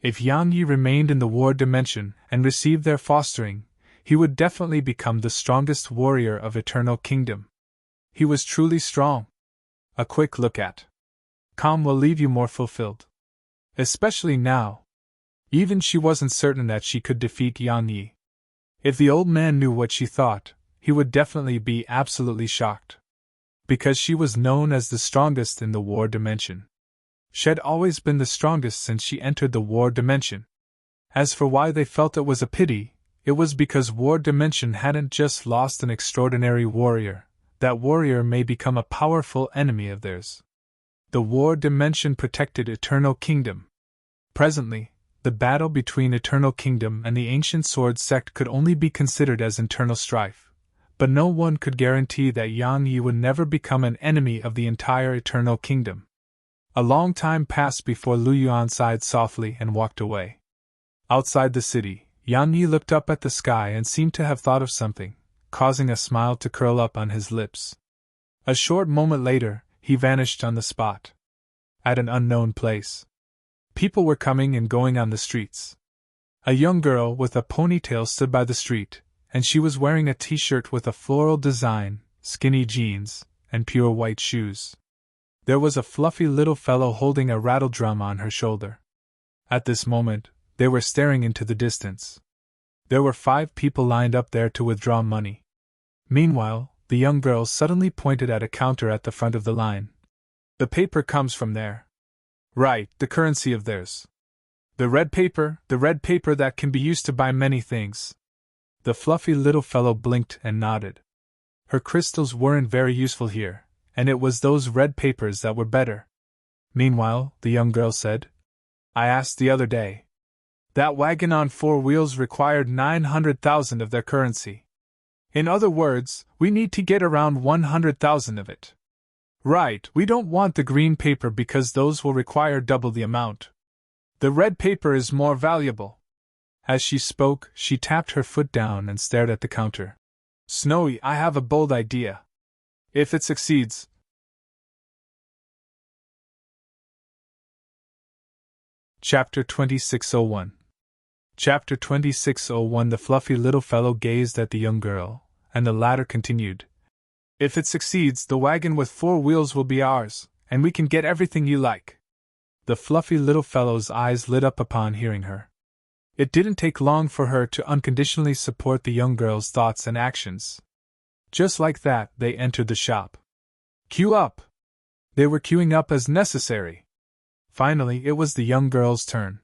If Yang Yi remained in the War Dimension and received their fostering, he would definitely become the strongest warrior of Eternal Kingdom. He was truly strong. A quick look at Com will leave you more fulfilled. Especially now. Even she wasn't certain that she could defeat Yang Yi. If the old man knew what she thought, he would definitely be absolutely shocked. Because she was known as the strongest in the war dimension. She had always been the strongest since she entered the war dimension. As for why they felt it was a pity, it was because war dimension hadn't just lost an extraordinary warrior. That warrior may become a powerful enemy of theirs. The war dimension protected Eternal Kingdom. Presently, the battle between Eternal Kingdom and the Ancient Sword Sect could only be considered as internal strife, but no one could guarantee that Yang Yi would never become an enemy of the entire Eternal Kingdom. A long time passed before Lu Yuan sighed softly and walked away. Outside the city, Yang Yi looked up at the sky and seemed to have thought of something, causing a smile to curl up on his lips. A short moment later, he vanished on the spot. At an unknown place. People were coming and going on the streets. A young girl with a ponytail stood by the street, and she was wearing a t-shirt with a floral design, skinny jeans, and pure white shoes. There was a fluffy little fellow holding a rattle drum on her shoulder. At this moment, they were staring into the distance. There were 5 people lined up there to withdraw money. Meanwhile, the young girl suddenly pointed at a counter at the front of the line. The paper comes from there. Right, the currency of theirs. The red paper that can be used to buy many things. The fluffy little fellow blinked and nodded. Her crystals weren't very useful here, and it was those red papers that were better. Meanwhile, the young girl said, I asked the other day. That wagon on 4 wheels required 900,000 of their currency. In other words, we need to get around 100,000 of it. Right, we don't want the green paper because those will require double the amount. The red paper is more valuable. As she spoke, she tapped her foot down and stared at the counter. Snowy, I have a bold idea. If it succeeds. Chapter 2601. Chapter 2601. The fluffy little fellow gazed at the young girl, and the latter continued. If it succeeds, the wagon with 4 wheels will be ours, and we can get everything you like. The fluffy little fellow's eyes lit up upon hearing her. It didn't take long for her to unconditionally support the young girl's thoughts and actions. Just like that, they entered the shop. Queue up! They were queuing up as necessary. Finally, it was the young girl's turn.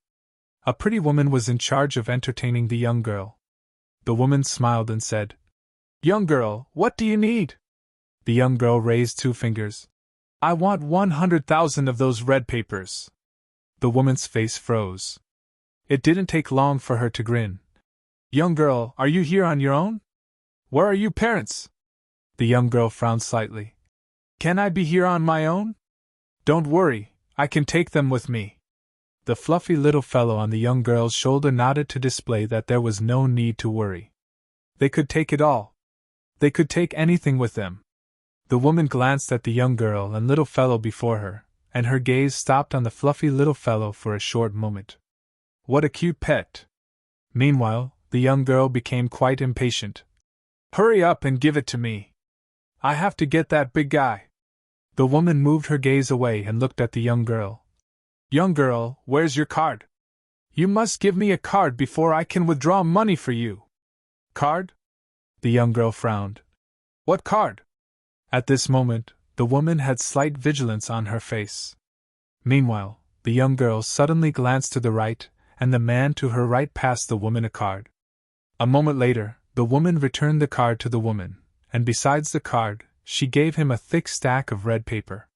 A pretty woman was in charge of entertaining the young girl. The woman smiled and said, Young girl, what do you need? The young girl raised 2 fingers. I want 100,000 of those red papers. The woman's face froze. It didn't take long for her to grin. Young girl, are you here on your own? Where are your parents? The young girl frowned slightly. Can I be here on my own? Don't worry, I can take them with me. The fluffy little fellow on the young girl's shoulder nodded to display that there was no need to worry. They could take it all. They could take anything with them. The woman glanced at the young girl and little fellow before her, and her gaze stopped on the fluffy little fellow for a short moment. What a cute pet! Meanwhile, the young girl became quite impatient. Hurry up and give it to me. I have to get that big guy. The woman moved her gaze away and looked at the young girl. Young girl, where's your card? You must give me a card before I can withdraw money for you. Card? The young girl frowned. What card? At this moment, the woman had slight vigilance on her face. Meanwhile, the young girl suddenly glanced to the right, and the man to her right passed the woman a card. A moment later, the woman returned the card to the woman, and besides the card, she gave him a thick stack of red paper.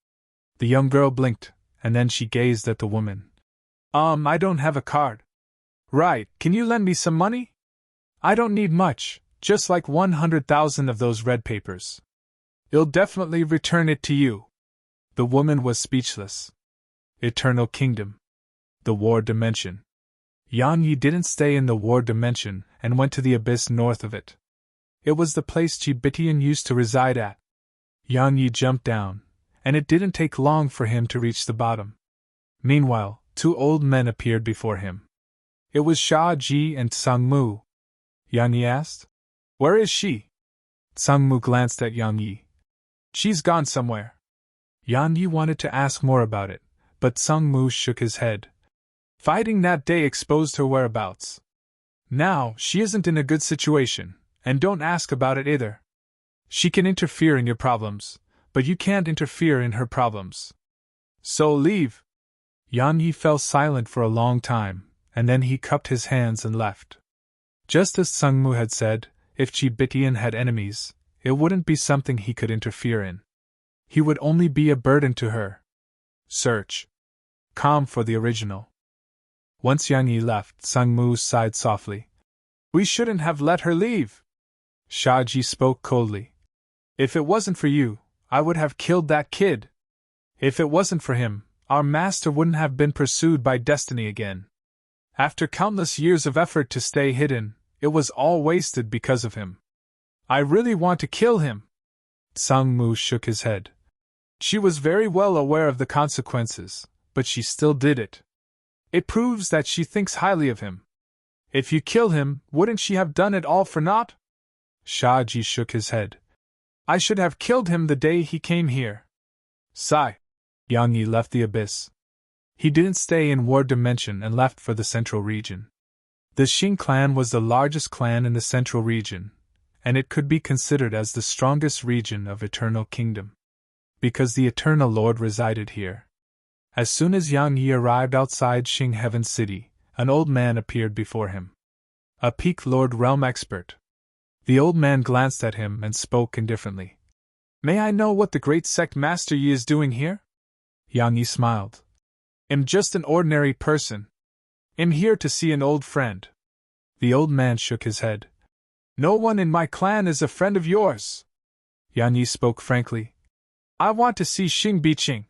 The young girl blinked, and then she gazed at the woman. I don't have a card. Right, can you lend me some money? I don't need much, just like 100,000 of those red papers. I'll definitely return it to you. The woman was speechless. Eternal Kingdom. The War Dimension. Yang Yi didn't stay in the War Dimension and went to the abyss north of it. It was the place Chibitian used to reside at. Yang Yi jumped down, and it didn't take long for him to reach the bottom. Meanwhile, 2 old men appeared before him. It was Sha Ji and Tsang Mu. Yang Yi asked, Where is she? Tsang Mu glanced at Yang Yi. She's gone somewhere. Yang Yi wanted to ask more about it, but Tsang Mu shook his head. Fighting that day exposed her whereabouts. Now, she isn't in a good situation, and don't ask about it either. She can interfere in your problems, but you can't interfere in her problems. So leave. Yang Yi fell silent for a long time, and then he cupped his hands and left. Just as Sung Mu had said, if Chi Bitian had enemies, it wouldn't be something he could interfere in. He would only be a burden to her. Search. Calm for the original. Once Yang Yi left, Sung Mu sighed softly. We shouldn't have let her leave. Shaji spoke coldly. If it wasn't for you, I would have killed that kid. If it wasn't for him, our master wouldn't have been pursued by destiny again. After countless years of effort to stay hidden, it was all wasted because of him. I really want to kill him. Sung Mu shook his head. She was very well aware of the consequences, but she still did it. It proves that she thinks highly of him. If you kill him, wouldn't she have done it all for naught? Shaji shook his head. I should have killed him the day he came here. Sigh. Yang Yi left the abyss. He didn't stay in War Dimension and left for the Central Region. The Xing clan was the largest clan in the Central Region, and it could be considered as the strongest region of Eternal Kingdom, because the Eternal Lord resided here. As soon as Yang Yi arrived outside Xing Heaven City, an old man appeared before him. A Peak Lord Realm expert. The old man glanced at him and spoke indifferently. May I know what the great sect Master Yi is doing here? Yang Yi smiled. I'm just an ordinary person. I'm here to see an old friend. The old man shook his head. No one in my clan is a friend of yours. Yang Yi spoke frankly. I want to see Xing Biqing.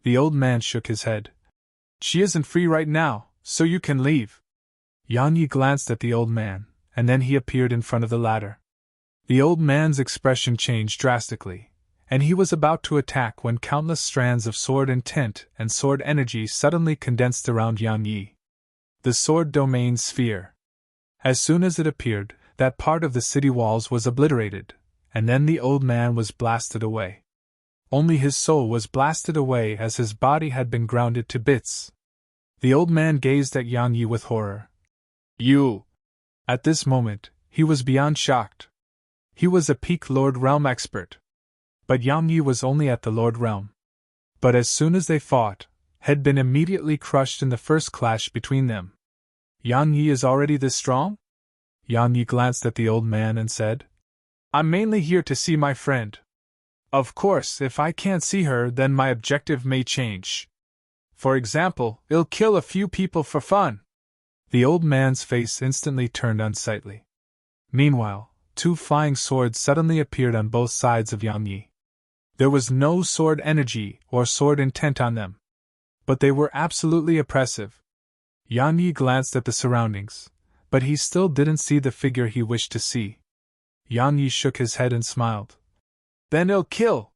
The old man shook his head. She isn't free right now, so you can leave. Yang Yi glanced at the old man, and then he appeared in front of the latter. The old man's expression changed drastically, and he was about to attack when countless strands of sword intent and sword energy suddenly condensed around Yang Yi. The sword domain sphere. As soon as it appeared, that part of the city walls was obliterated, and then the old man was blasted away. Only his soul was blasted away as his body had been grounded to bits. The old man gazed at Yang Yi with horror. You! At this moment, he was beyond shocked. He was a Peak Lord Realm expert. But Yang Yi was only at the Lord Realm. But as soon as they fought, had been immediately crushed in the first clash between them. Yang Yi is already this strong? Yang Yi glanced at the old man and said, I'm mainly here to see my friend. Of course, if I can't see her, then my objective may change. For example, I'll kill a few people for fun. The old man's face instantly turned unsightly. Meanwhile, two flying swords suddenly appeared on both sides of Yang Yi. There was no sword energy or sword intent on them, but they were absolutely oppressive. Yang Yi glanced at the surroundings, but he still didn't see the figure he wished to see. Yang Yi shook his head and smiled. Then I'll kill!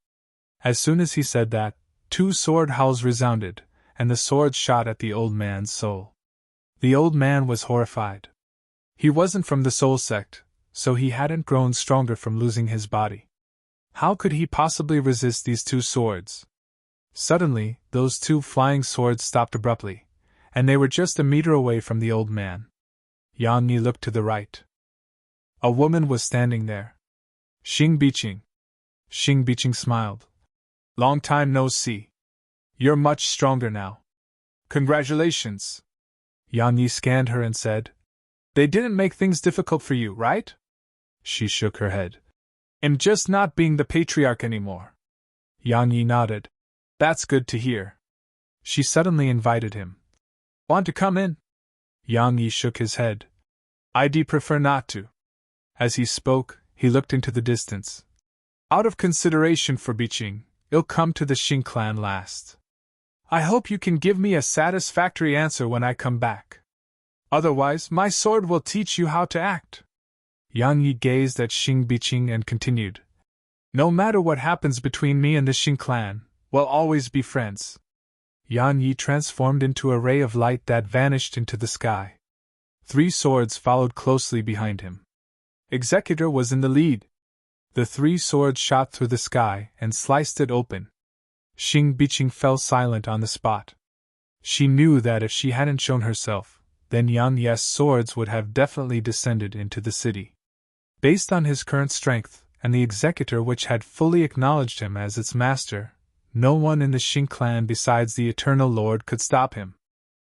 As soon as he said that, two sword howls resounded, and the swords shot at the old man's soul. The old man was horrified. He wasn't from the soul sect, so he hadn't grown stronger from losing his body. How could he possibly resist these two swords? Suddenly, those two flying swords stopped abruptly, and they were just a meter away from the old man. Yang Yi looked to the right. A woman was standing there. Xing Biqing. Xing Biqing smiled. Long time no see. You're much stronger now. Congratulations. Yang Yi scanned her and said, They didn't make things difficult for you, right? She shook her head. I'm just not being the patriarch anymore. Yang Yi nodded. That's good to hear. She suddenly invited him. Want to come in? Yang Yi shook his head. I'd prefer not to. As he spoke, he looked into the distance. Out of consideration for Biqing, I'll come to the Xing clan last. I hope you can give me a satisfactory answer when I come back. Otherwise, my sword will teach you how to act. Yang Yi gazed at Xing Biqing and continued. No matter what happens between me and the Xing clan, we'll always be friends. Yang Yi transformed into a ray of light that vanished into the sky. 3 swords followed closely behind him. Executor was in the lead. The 3 swords shot through the sky and sliced it open. Xing Biqing fell silent on the spot. She knew that if she hadn't shown herself, then Yang Yi's swords would have definitely descended into the city. Based on his current strength, and the executor which had fully acknowledged him as its master, no one in the Xing clan besides the Eternal Lord could stop him.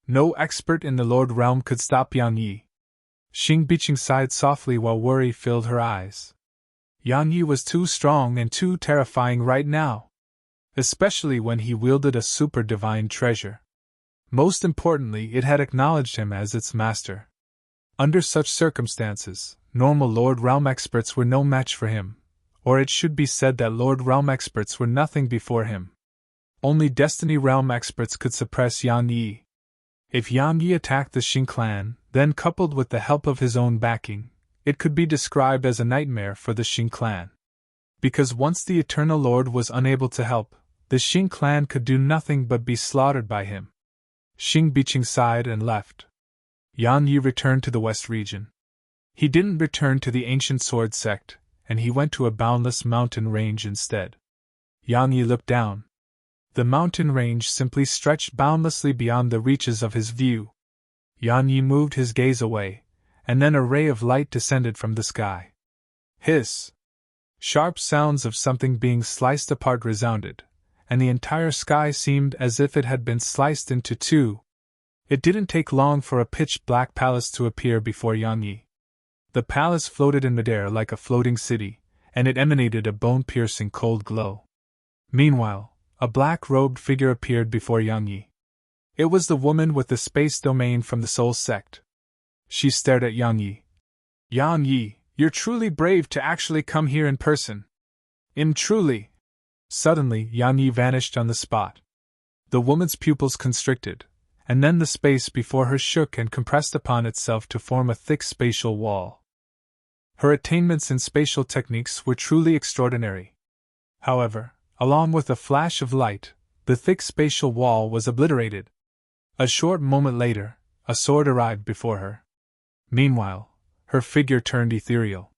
No expert in the Lord realm could stop Yang Yi. Xing Biqing sighed softly while worry filled her eyes. Yang Yi was too strong and too terrifying right now, especially when he wielded a super divine treasure. Most importantly, it had acknowledged him as its master. Under such circumstances, normal Lord Realm experts were no match for him, or it should be said that Lord Realm experts were nothing before him. Only Destiny Realm experts could suppress Yang Yi. If Yang Yi attacked the Xing clan, then coupled with the help of his own backing, it could be described as a nightmare for the Xing clan. Because once the Eternal Lord was unable to help, the Xing clan could do nothing but be slaughtered by him. Xing Biqing sighed and left. Yang Yi returned to the West region. He didn't return to the ancient sword sect, and he went to a boundless mountain range instead. Yang Yi looked down. The mountain range simply stretched boundlessly beyond the reaches of his view. Yang Yi moved his gaze away, and then a ray of light descended from the sky. Hiss! Sharp sounds of something being sliced apart resounded, and the entire sky seemed as if it had been sliced into two. It didn't take long for a pitch-black palace to appear before Yang Yi. The palace floated in midair like a floating city, and it emanated a bone-piercing cold glow. Meanwhile, a black-robed figure appeared before Yang Yi. It was the woman with the space domain from the Soul Sect. She stared at Yang Yi. Yang Yi, you're truly brave to actually come here in person. Truly. Suddenly, Yang Yi vanished on the spot. The woman's pupils constricted, and then the space before her shook and compressed upon itself to form a thick spatial wall. Her attainments in spatial techniques were truly extraordinary. However, along with a flash of light, the thick spatial wall was obliterated. A short moment later, a sword arrived before her. Meanwhile, her figure turned ethereal.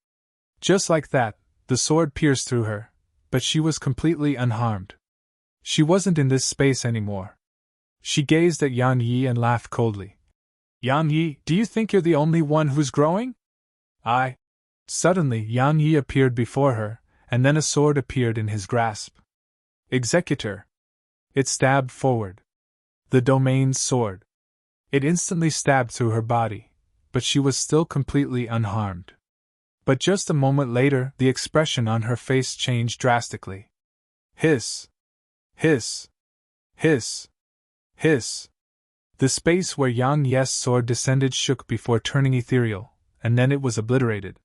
Just like that, the sword pierced through her, but she was completely unharmed. She wasn't in this space anymore. She gazed at Yang Yi and laughed coldly. Yang Yi, do you think you're the only one who's growing? Suddenly, Yang Yi appeared before her, and then a sword appeared in his grasp. Executor! It stabbed forward. The domain's sword. It instantly stabbed through her body, but she was still completely unharmed. But just a moment later, the expression on her face changed drastically. Hiss! Hiss! Hiss! Hiss! The space where Yang Yi's sword descended shook before turning ethereal, and then it was obliterated.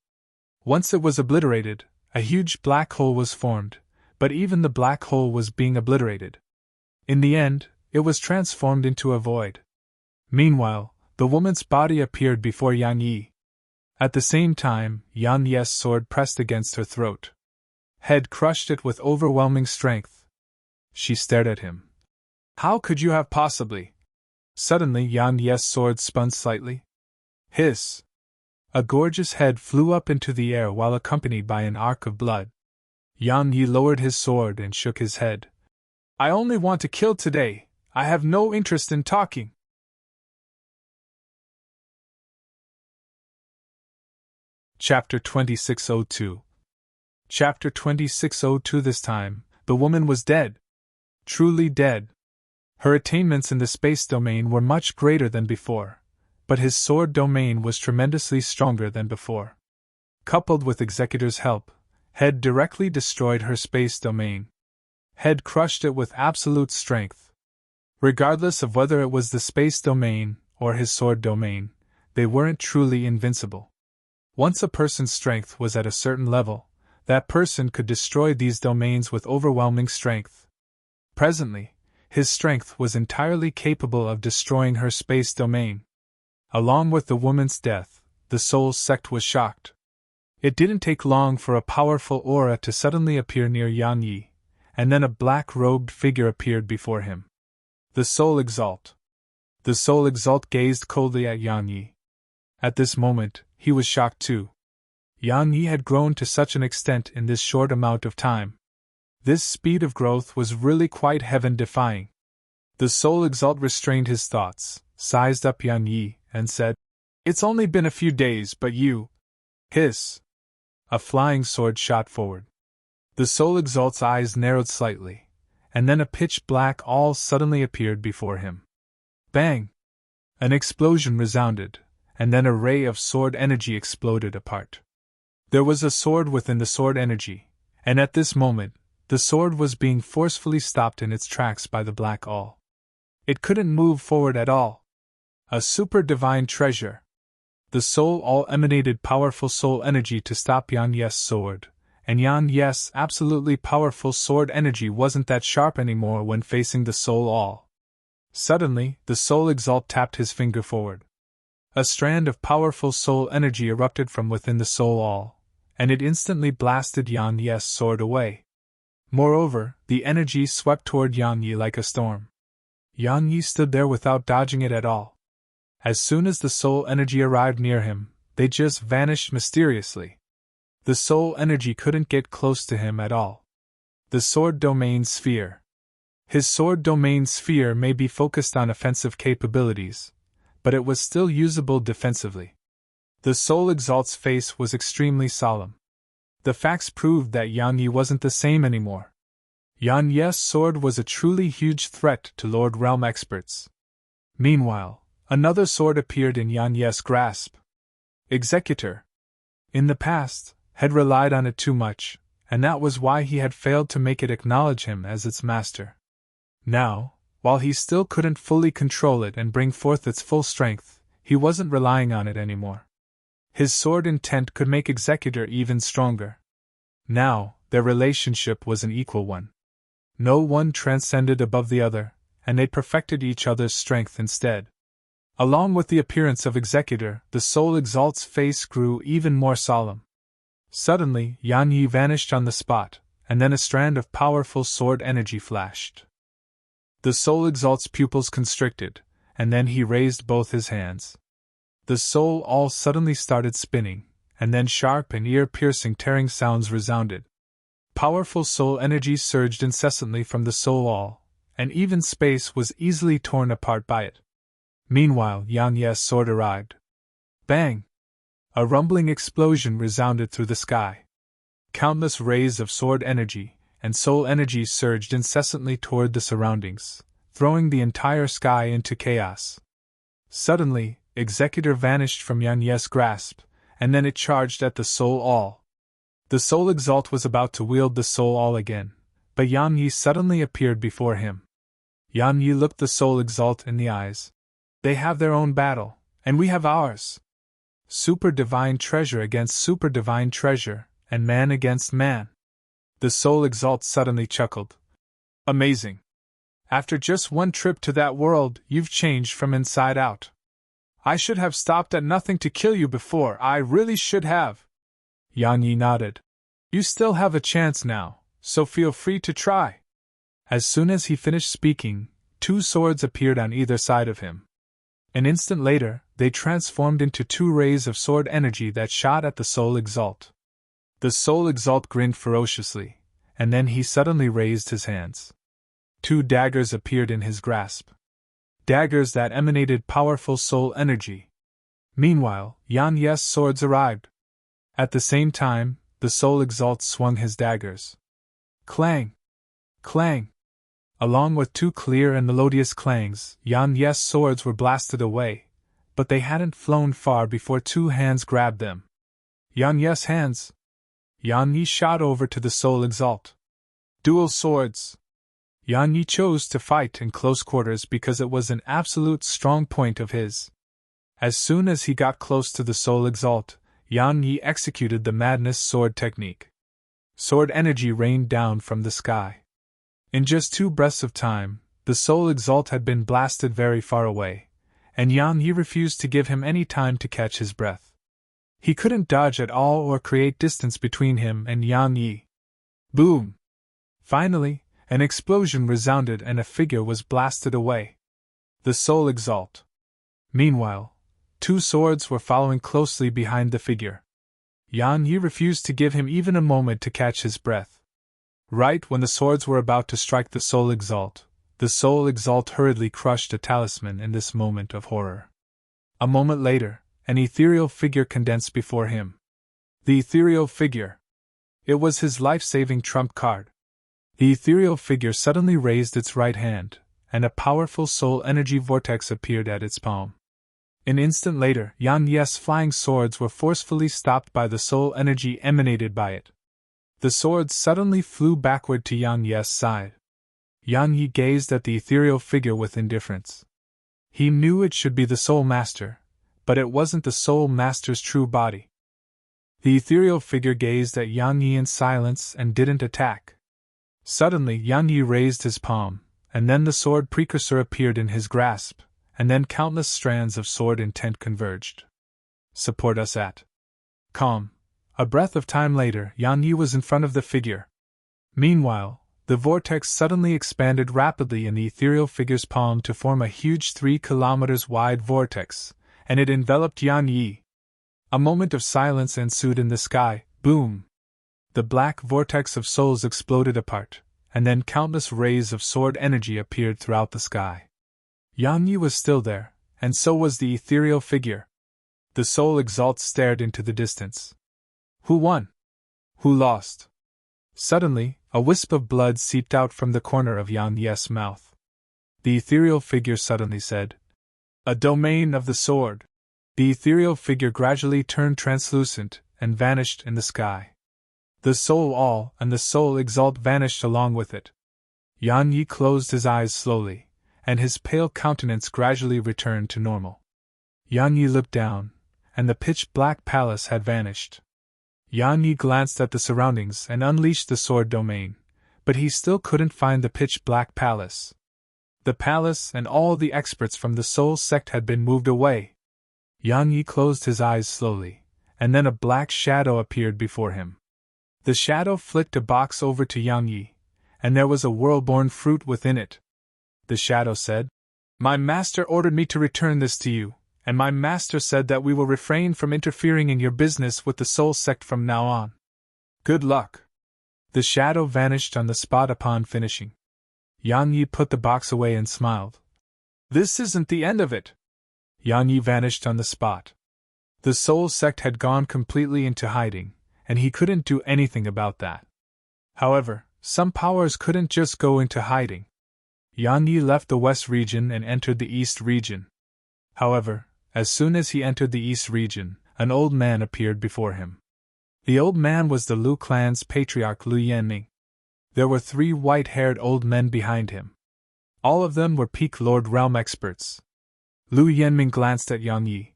Once it was obliterated, a huge black hole was formed, but even the black hole was being obliterated. In the end, it was transformed into a void. Meanwhile, the woman's body appeared before Yang Yi. At the same time, Yang Yi's sword pressed against her throat. Head crushed it with overwhelming strength. She stared at him. How could you have possibly? Suddenly, Yang Yi's sword spun slightly. Hiss! A gorgeous head flew up into the air while accompanied by an arc of blood. Yang Yi lowered his sword and shook his head. I only want to kill today. I have no interest in talking. Chapter 2602. Chapter 2602. This time, the woman was dead. Truly dead. Her attainments in the space domain were much greater than before, but his sword domain was tremendously stronger than before. Coupled with Executor's help, Head directly destroyed her space domain. Head crushed it with absolute strength. Regardless of whether it was the space domain or his sword domain, they weren't truly invincible. Once a person's strength was at a certain level, that person could destroy these domains with overwhelming strength. Presently, his strength was entirely capable of destroying her space domain. Along with the woman's death, the Soul Sect was shocked. It didn't take long for a powerful aura to suddenly appear near Yang Yi, and then a black-robed figure appeared before him. The Soul Exalt. The Soul Exalt gazed coldly at Yang Yi. At this moment, he was shocked too. Yang Yi had grown to such an extent in this short amount of time. This speed of growth was really quite heaven-defying. The Soul Exalt restrained his thoughts, sized up Yang Yi, and said, "It's only been a few days, but you..." Hiss! A flying sword shot forward. The Soul Exalt's eyes narrowed slightly, and then a pitch black awl suddenly appeared before him. Bang! An explosion resounded, and then a ray of sword energy exploded apart. There was a sword within the sword energy, and at this moment, the sword was being forcefully stopped in its tracks by the black awl. It couldn't move forward at all. A super divine treasure. The soul awl emanated powerful soul energy to stop Yan Yes' sword, and Yan Yes' absolutely powerful sword energy wasn't that sharp anymore when facing the soul awl. Suddenly, the Soul Exalt tapped his finger forward. A strand of powerful soul energy erupted from within the soul awl, and it instantly blasted Yan Yes' sword away. Moreover, the energy swept toward Yan Yi like a storm. Yan Yi stood there without dodging it at all. As soon as the soul energy arrived near him, they just vanished mysteriously. The soul energy couldn't get close to him at all. The sword domain sphere. His sword domain sphere may be focused on offensive capabilities, but it was still usable defensively. The Soul Exalt's face was extremely solemn. The facts proved that Yan Yi wasn't the same anymore. Yan Ye's sword was a truly huge threat to Lord Realm experts. Meanwhile, another sword appeared in Yan Ye's grasp. Executor. In the past, had relied on it too much, and that was why he had failed to make it acknowledge him as its master. Now, while he still couldn't fully control it and bring forth its full strength, he wasn't relying on it anymore. His sword intent could make Executor even stronger. Now, their relationship was an equal one. No one transcended above the other, and they perfected each other's strength instead. Along with the appearance of Executor, the Soul Exalt's face grew even more solemn. Suddenly, Yan Yi vanished on the spot, and then a strand of powerful sword energy flashed. The Soul Exalt's pupils constricted, and then he raised both his hands. The soul all suddenly started spinning, and then sharp and ear-piercing tearing sounds resounded. Powerful soul energy surged incessantly from the soul all, and even space was easily torn apart by it. Meanwhile, Yan Ye's sword arrived. Bang! A rumbling explosion resounded through the sky. Countless rays of sword energy and soul energy surged incessantly toward the surroundings, throwing the entire sky into chaos. Suddenly, Executor vanished from Yan Ye's grasp, and then it charged at the Soul All. The Soul Exalt was about to wield the Soul All again, but Yan Yi suddenly appeared before him. Yan Yi looked the Soul Exalt in the eyes. They have their own battle, and we have ours. Super divine treasure against super divine treasure, and man against man. The Soul Exalt suddenly chuckled. Amazing. After just one trip to that world, you've changed from inside out. I should have stopped at nothing to kill you before, I really should have. Yan Yi nodded. You still have a chance now, so feel free to try. As soon as he finished speaking, two swords appeared on either side of him. An instant later, they transformed into two rays of sword energy that shot at the Soul Exalt. The Soul Exalt grinned ferociously, and then he suddenly raised his hands. Two daggers appeared in his grasp. Daggers that emanated powerful soul energy. Meanwhile, Yan Ye's swords arrived. At the same time, the Soul Exalt swung his daggers. Clang! Clang! Along with two clear and melodious clangs, Yan Ye's swords were blasted away, but they hadn't flown far before two hands grabbed them. Yan Ye's hands! Yan Yi shot over to the Soul Exalt. Dual swords! Yan Yi chose to fight in close quarters because it was an absolute strong point of his. As soon as he got close to the Soul Exalt, Yan Yi executed the Madness Sword technique. Sword energy rained down from the sky. In just 2 breaths of time, the Soul Exalt had been blasted very far away, and Yan Yi refused to give him any time to catch his breath. He couldn't dodge at all or create distance between him and Yan Yi. Boom! Finally, an explosion resounded and a figure was blasted away. The Soul Exalt. Meanwhile, 2 swords were following closely behind the figure. Yan Yi refused to give him even a moment to catch his breath. Right when the swords were about to strike the Soul Exalt hurriedly crushed a talisman in this moment of horror. A moment later, an ethereal figure condensed before him. The ethereal figure. It was his life-saving trump card. The ethereal figure suddenly raised its right hand, and a powerful soul energy vortex appeared at its palm. An instant later, Yang Yi's flying swords were forcefully stopped by the soul energy emanated by it. The swords suddenly flew backward to Yang Yi's side. Yang Yi gazed at the ethereal figure with indifference. He knew it should be the Soul Master, but it wasn't the Soul Master's true body. The ethereal figure gazed at Yang Yi in silence and didn't attack. Suddenly, Yang Yi raised his palm, and then the sword precursor appeared in his grasp, and then countless strands of sword intent converged. Support us at. Calm. A breath of time later, Yang Yi was in front of the figure. Meanwhile, the vortex suddenly expanded rapidly in the ethereal figure's palm to form a huge 3 kilometers wide vortex, and it enveloped Yang Yi. A moment of silence ensued in the sky. Boom! The black vortex of souls exploded apart, and then countless rays of sword energy appeared throughout the sky. Yang Yi was still there, and so was the ethereal figure. The soul exalt stared into the distance. Who won? Who lost? Suddenly, a wisp of blood seeped out from the corner of Yang Yi's mouth. The ethereal figure suddenly said, "A domain of the sword." The ethereal figure gradually turned translucent and vanished in the sky. The soul all and the soul exalt vanished along with it. Yang Yi closed his eyes slowly, and his pale countenance gradually returned to normal. Yang Yi looked down, and the pitch-black palace had vanished. Yang Yi glanced at the surroundings and unleashed the sword domain, but he still couldn't find the pitch-black palace. The palace and all the experts from the Soul sect had been moved away. Yang Yi closed his eyes slowly, and then a black shadow appeared before him. The shadow flicked a box over to Yang Yi, and there was a world-born fruit within it. The shadow said, "My master ordered me to return this to you, and my master said that we will refrain from interfering in your business with the Soul sect from now on. Good luck." The shadow vanished on the spot upon finishing. Yang Yi put the box away and smiled. "This isn't the end of it." Yang Yi vanished on the spot. The Soul sect had gone completely into hiding, and he couldn't do anything about that. However, some powers couldn't just go into hiding. Yang Yi left the West region and entered the East region. However, as soon as he entered the East region, an old man appeared before him. The old man was the Lu clan's patriarch Lu Yanming. There were 3 white-haired old men behind him. All of them were peak Lord Realm experts. Lu Yanming glanced at Yang Yi.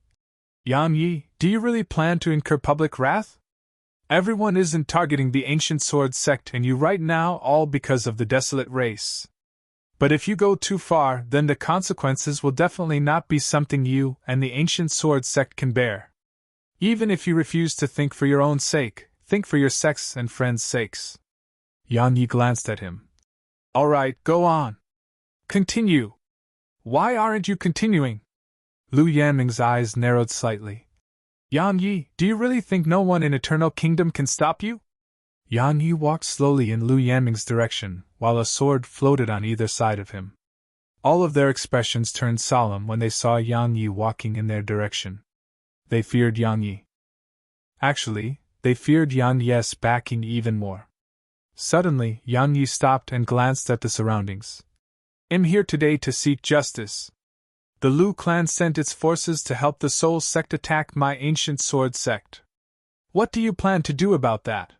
"Yang Yi, do you really plan to incur public wrath? Everyone isn't targeting the Ancient Sword sect and you right now all because of the Desolate race. But if you go too far, then the consequences will definitely not be something you and the Ancient Sword sect can bear. Even if you refuse to think for your own sake, think for your sect's and friends' sakes." Yang Yi glanced at him. "All right, go on. Continue. Why aren't you continuing?" Lu Yanming's eyes narrowed slightly. "Yang Yi, do you really think no one in Eternal Kingdom can stop you?" Yang Yi walked slowly in Lu Yanming's direction, while a sword floated on either side of him. All of their expressions turned solemn when they saw Yang Yi walking in their direction. They feared Yang Yi. Actually, they feared Yang Yi's backing even more. Suddenly, Yang Yi stopped and glanced at the surroundings. "I'm here today to seek justice. The Lu clan sent its forces to help the Soul sect attack my Ancient Sword sect. What do you plan to do about that?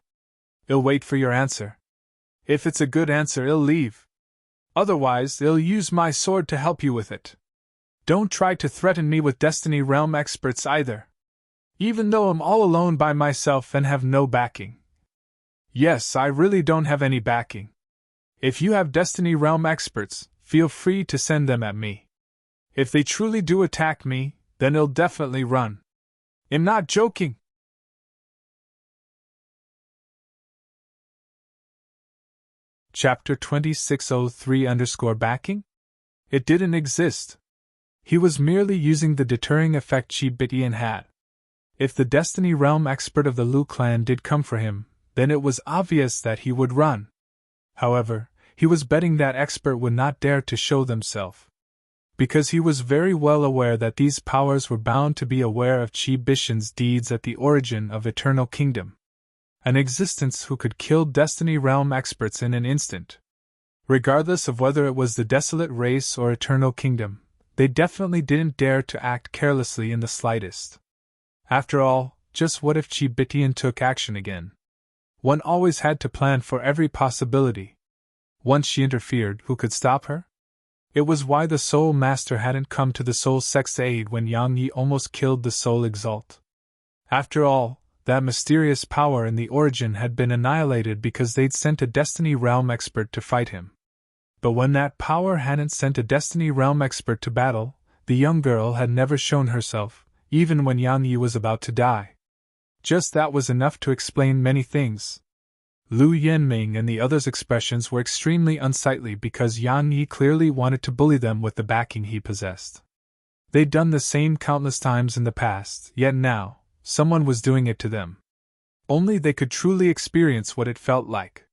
I'll wait for your answer. If it's a good answer, I'll leave. Otherwise, I'll use my sword to help you with it. Don't try to threaten me with Destiny Realm experts either. Even though I'm all alone by myself and have no backing. Yes, I really don't have any backing. If you have Destiny Realm experts, feel free to send them at me. If they truly do attack me, then I'll definitely run. I'm not joking." Chapter 2603 It didn't exist. He was merely using the deterring effect Chi Bitian had. If the Destiny Realm expert of the Lu clan did come for him, then it was obvious that he would run. However, he was betting that expert would not dare to show themselves. because he was very well aware that these powers were bound to be aware of Qi Bishan's deeds at the origin of Eternal Kingdom. An existence who could kill Destiny Realm experts in an instant. Regardless of whether it was the Desolate Race or Eternal Kingdom, they definitely didn't dare to act carelessly in the slightest. After all, just what if Qi Bitian took action again? One always had to plan for every possibility. Once she interfered, who could stop her? It was why the Soul Master hadn't come to the Soul Sect's aid when Yang Yi almost killed the Soul Exalt. After all, that mysterious power in the origin had been annihilated because they'd sent a Destiny Realm expert to fight him. But when that power hadn't sent a Destiny Realm expert to battle, the young girl had never shown herself, even when Yang Yi was about to die. Just that was enough to explain many things. Lu Yenming and the others' expressions were extremely unsightly because Yang Yi clearly wanted to bully them with the backing he possessed. They'd done the same countless times in the past, yet now, someone was doing it to them. Only they could truly experience what it felt like.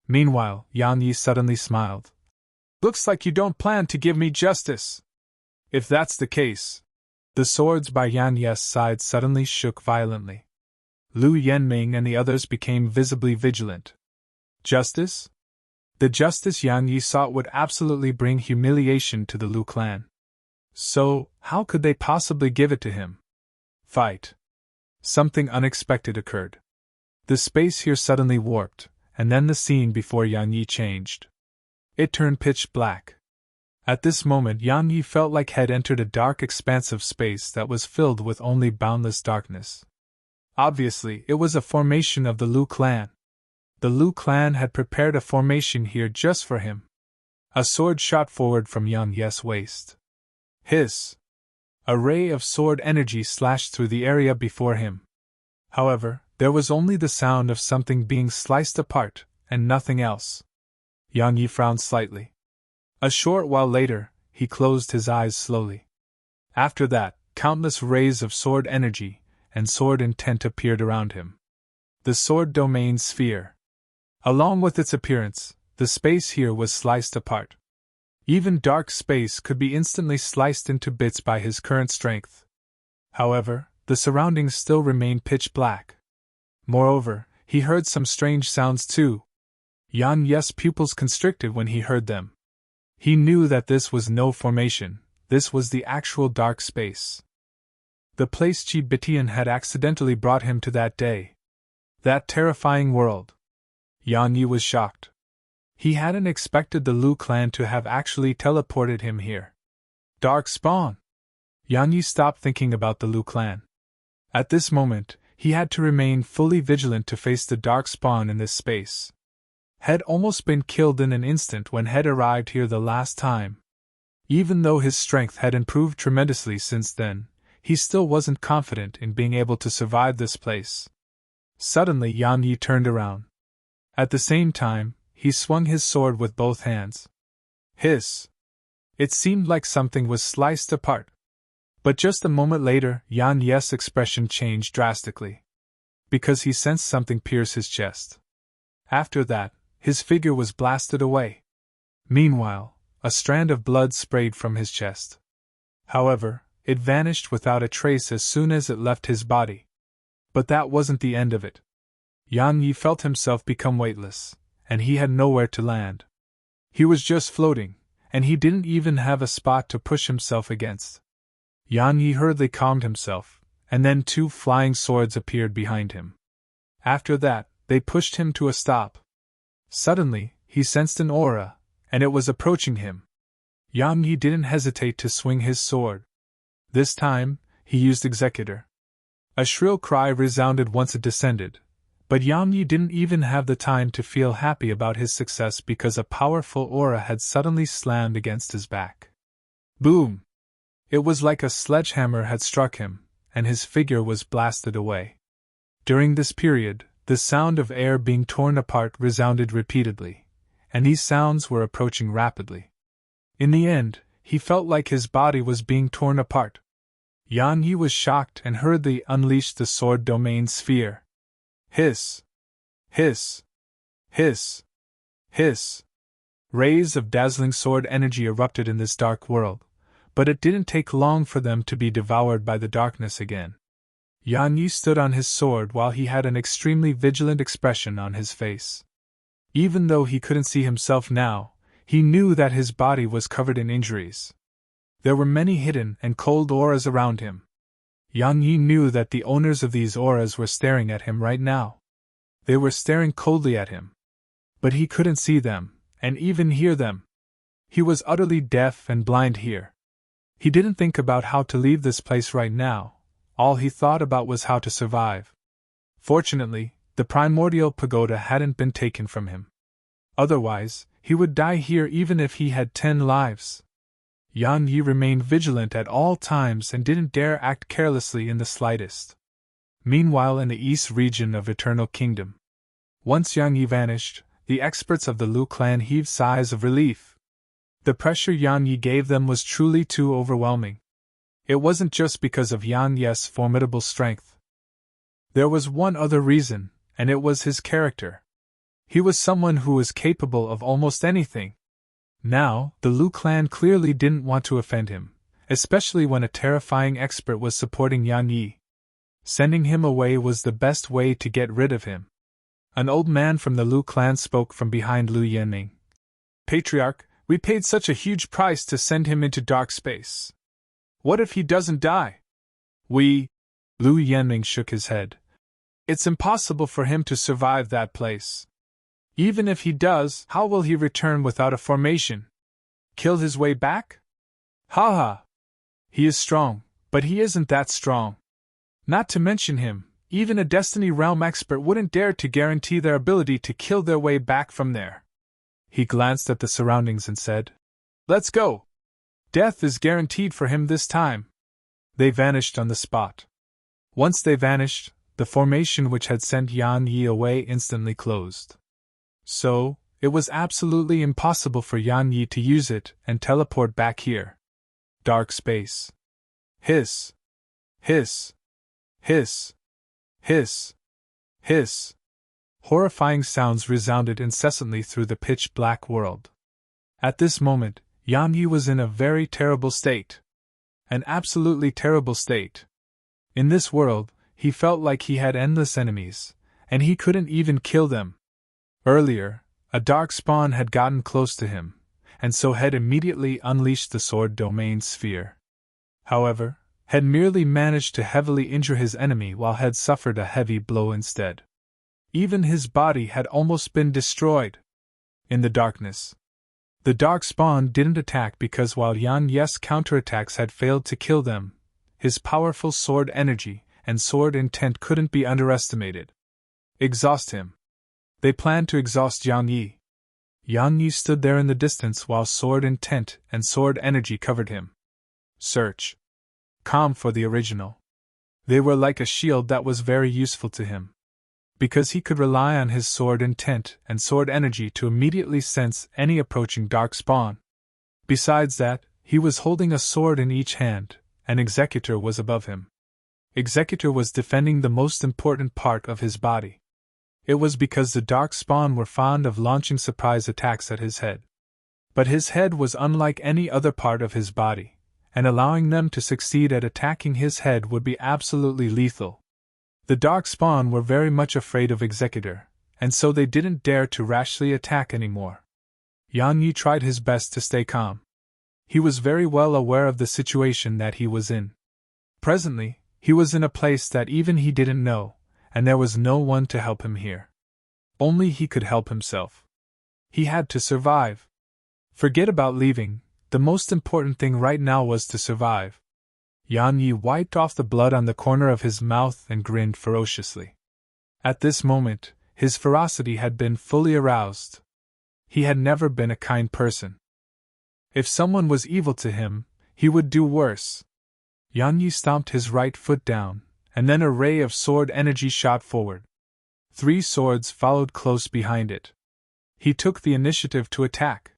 Meanwhile, Yang Yi suddenly smiled. "Looks like you don't plan to give me justice." "If that's the case." The swords by Yan Yi's side suddenly shook violently. Lu Yenming and the others became visibly vigilant. Justice? The justice Yang Yi sought would absolutely bring humiliation to the Lu clan. So, how could they possibly give it to him? Fight. Something unexpected occurred. The space here suddenly warped, and then the scene before Yang Yi changed. It turned pitch black. At this moment Yang Yi felt like had entered a dark expanse of space that was filled with only boundless darkness. Obviously, it was a formation of the Lu clan. The Lu clan had prepared a formation here just for him. A sword shot forward from Yang Yi's waist. Hiss! A ray of sword energy slashed through the area before him. However, there was only the sound of something being sliced apart, and nothing else. Yang Yi frowned slightly. A short while later, he closed his eyes slowly. After that, countless rays of sword energy and sword intent appeared around him. The sword domain sphere. Along with its appearance, the space here was sliced apart. Even dark space could be instantly sliced into bits by his current strength. However, the surroundings still remained pitch black. Moreover, he heard some strange sounds too. Yang Yi's pupils constricted when he heard them. He knew that this was no formation, this was the actual dark space. The place Qi Bitian had accidentally brought him to that day. That terrifying world. Yang Yi was shocked. He hadn't expected the Lu clan to have actually teleported him here. Dark spawn! Yang Yi stopped thinking about the Lu clan. At this moment, he had to remain fully vigilant to face the dark spawn in this space. Had almost been killed in an instant when Head arrived here the last time. Even though his strength had improved tremendously since then, he still wasn't confident in being able to survive this place. Suddenly Yang Yi turned around. At the same time, he swung his sword with both hands. Hiss! It seemed like something was sliced apart. But just a moment later, Yang Yi's expression changed drastically. Because he sensed something pierce his chest. After that, his figure was blasted away. Meanwhile, a strand of blood sprayed from his chest. However, it vanished without a trace as soon as it left his body. But that wasn't the end of it. Yang Yi felt himself become weightless, and he had nowhere to land. He was just floating, and he didn't even have a spot to push himself against. Yang Yi hurriedly calmed himself, and then two flying swords appeared behind him. After that, they pushed him to a stop. Suddenly, he sensed an aura, and it was approaching him. Yang Yi didn't hesitate to swing his sword. This time, he used Executor. A shrill cry resounded once it descended, but Yang Yi didn't even have the time to feel happy about his success because a powerful aura had suddenly slammed against his back. Boom! It was like a sledgehammer had struck him, and his figure was blasted away. During this period, the sound of air being torn apart resounded repeatedly, and these sounds were approaching rapidly. In the end, he felt like his body was being torn apart. Yang Yi was shocked and hurriedly unleashed the sword domain sphere. Hiss! Hiss! Hiss! Hiss! Rays of dazzling sword energy erupted in this dark world, but it didn't take long for them to be devoured by the darkness again. Yan Yi stood on his sword while he had an extremely vigilant expression on his face. Even though he couldn't see himself now, he knew that his body was covered in injuries. There were many hidden and cold auras around him. Yang Yi knew that the owners of these auras were staring at him right now. They were staring coldly at him. But he couldn't see them, and even hear them. He was utterly deaf and blind here. He didn't think about how to leave this place right now. All he thought about was how to survive. Fortunately, the primordial pagoda hadn't been taken from him. Otherwise, he would die here even if he had 10 lives. Yan Yi remained vigilant at all times and didn't dare act carelessly in the slightest. Meanwhile, in the east region of Eternal Kingdom, once Yang Yi vanished, the experts of the Lu clan heaved sighs of relief. The pressure Yan Yi gave them was truly too overwhelming. It wasn't just because of Yan Yi's formidable strength. There was one other reason, and it was his character. He was someone who was capable of almost anything. Now, the Lu clan clearly didn't want to offend him, especially when a terrifying expert was supporting Yan Yi. Sending him away was the best way to get rid of him. An old man from the Lu clan spoke from behind Lu Yanming. "Patriarch, we paid such a huge price to send him into dark space. What if he doesn't die?" Lu Yanming shook his head. "It's impossible for him to survive that place. Even if he does, how will he return without a formation? Kill his way back? Ha ha! He is strong, but he isn't that strong. Not to mention him, even a Destiny Realm expert wouldn't dare to guarantee their ability to kill their way back from there." He glanced at the surroundings and said, "Let's go. Death is guaranteed for him this time." They vanished on the spot. Once they vanished, the formation which had sent Yan Yi away instantly closed. So, it was absolutely impossible for Yan Yi to use it and teleport back here. Dark space. Hiss. Hiss. Hiss. Hiss. Hiss. Horrifying sounds resounded incessantly through the pitch-black world. At this moment, Yan Yi was in a very terrible state. An absolutely terrible state. In this world, he felt like he had endless enemies, and he couldn't even kill them. Earlier, a dark spawn had gotten close to him, and so had immediately unleashed the sword domain sphere. However, had merely managed to heavily injure his enemy while had suffered a heavy blow instead. Even his body had almost been destroyed. In the darkness, the dark spawn didn't attack because while Yan Yi's counterattacks had failed to kill them, his powerful sword energy and sword intent couldn't be underestimated. Exhaust him. They planned to exhaust Yan Yi. Yan Yi stood there in the distance while sword intent and sword energy covered him. Search. Calm for the original. They were like a shield that was very useful to him. Because he could rely on his sword intent and sword energy to immediately sense any approaching dark spawn. Besides that, he was holding a sword in each hand, and Executor was above him. Executor was defending the most important part of his body. It was because the dark spawn were fond of launching surprise attacks at his head. But his head was unlike any other part of his body, and allowing them to succeed at attacking his head would be absolutely lethal. The dark spawn were very much afraid of Executor, and so they didn't dare to rashly attack anymore. Yan Yi tried his best to stay calm. He was very well aware of the situation that he was in. Presently, he was in a place that even he didn't know, and there was no one to help him here. Only he could help himself. He had to survive. Forget about leaving, the most important thing right now was to survive. Yan Yi wiped off the blood on the corner of his mouth and grinned ferociously. At this moment, his ferocity had been fully aroused. He had never been a kind person. If someone was evil to him, he would do worse. Yan Yi stomped his right foot down, and then a ray of sword energy shot forward. 3 swords followed close behind it. He took the initiative to attack.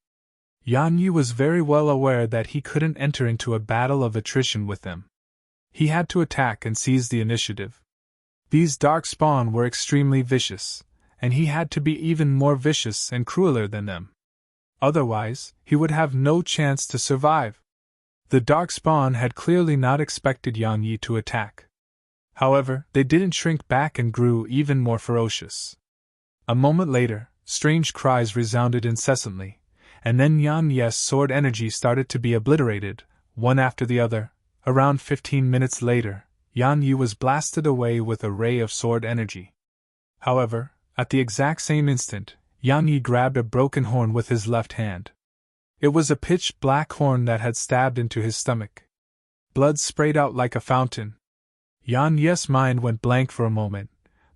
Yan Yi was very well aware that he couldn't enter into a battle of attrition with them. He had to attack and seize the initiative. These dark spawn were extremely vicious, and he had to be even more vicious and crueler than them. Otherwise, he would have no chance to survive. The darkspawn had clearly not expected Yang Yi to attack. However, they didn't shrink back and grew even more ferocious. A moment later, strange cries resounded incessantly, and then Yang Yi's sword energy started to be obliterated, one after the other. Around 15 minutes later, Yang Yi was blasted away with a ray of sword energy. However, at the exact same instant, Yang Yi grabbed a broken horn with his left hand. It was a pitch-black horn that had stabbed into his stomach. Blood sprayed out like a fountain. Yang Yi's mind went blank for a moment,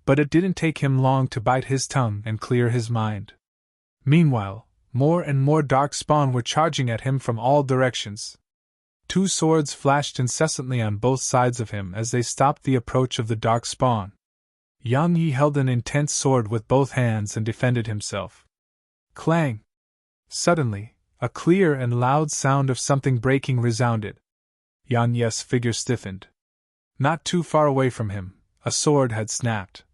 but it didn't take him long to bite his tongue and clear his mind. Meanwhile, more and more darkspawn were charging at him from all directions. Two swords flashed incessantly on both sides of him as they stopped the approach of the darkspawn. Yang Yi held an intense sword with both hands and defended himself. Clang! Suddenly, a clear and loud sound of something breaking resounded. Yang Yi's figure stiffened. Not too far away from him, a sword had snapped.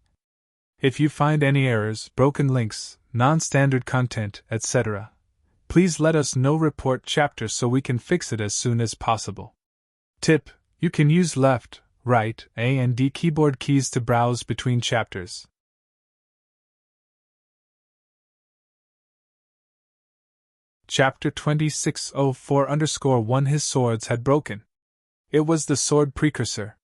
If you find any errors, broken links, non-standard content, etc., please let us know. Report chapter so we can fix it as soon as possible. Tip: you can use left, right, A and D keyboard keys to browse between chapters. Chapter 2604-1 His swords had broken. It was the sword precursor.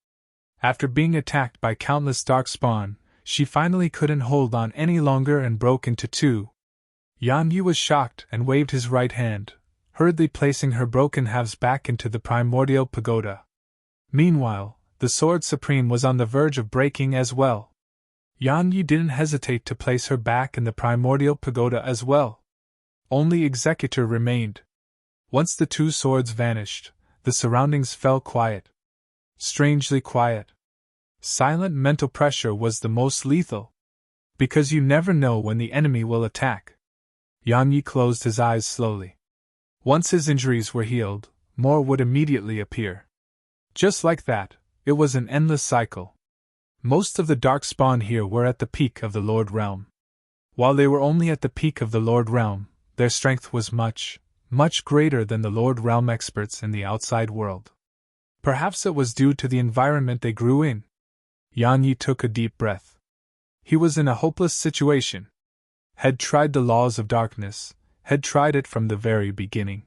After being attacked by countless darkspawn, she finally couldn't hold on any longer and broke into two. Yang Yi was shocked and waved his right hand, hurriedly placing her broken halves back into the primordial pagoda. Meanwhile, the sword supreme was on the verge of breaking as well. Yang Yi didn't hesitate to place her back in the primordial pagoda as well. Only Executor remained. Once the two swords vanished, the surroundings fell quiet. Strangely quiet. Silent mental pressure was the most lethal. Because you never know when the enemy will attack. Yang Yi closed his eyes slowly. Once his injuries were healed, more would immediately appear. Just like that, it was an endless cycle. Most of the darkspawn here were at the peak of the Lord Realm. While they were only at the peak of the Lord Realm, their strength was much, much greater than the Lord Realm experts in the outside world. Perhaps it was due to the environment they grew in. Yang Yi took a deep breath. He was in a hopeless situation. Had tried the laws of darkness, had tried it from the very beginning.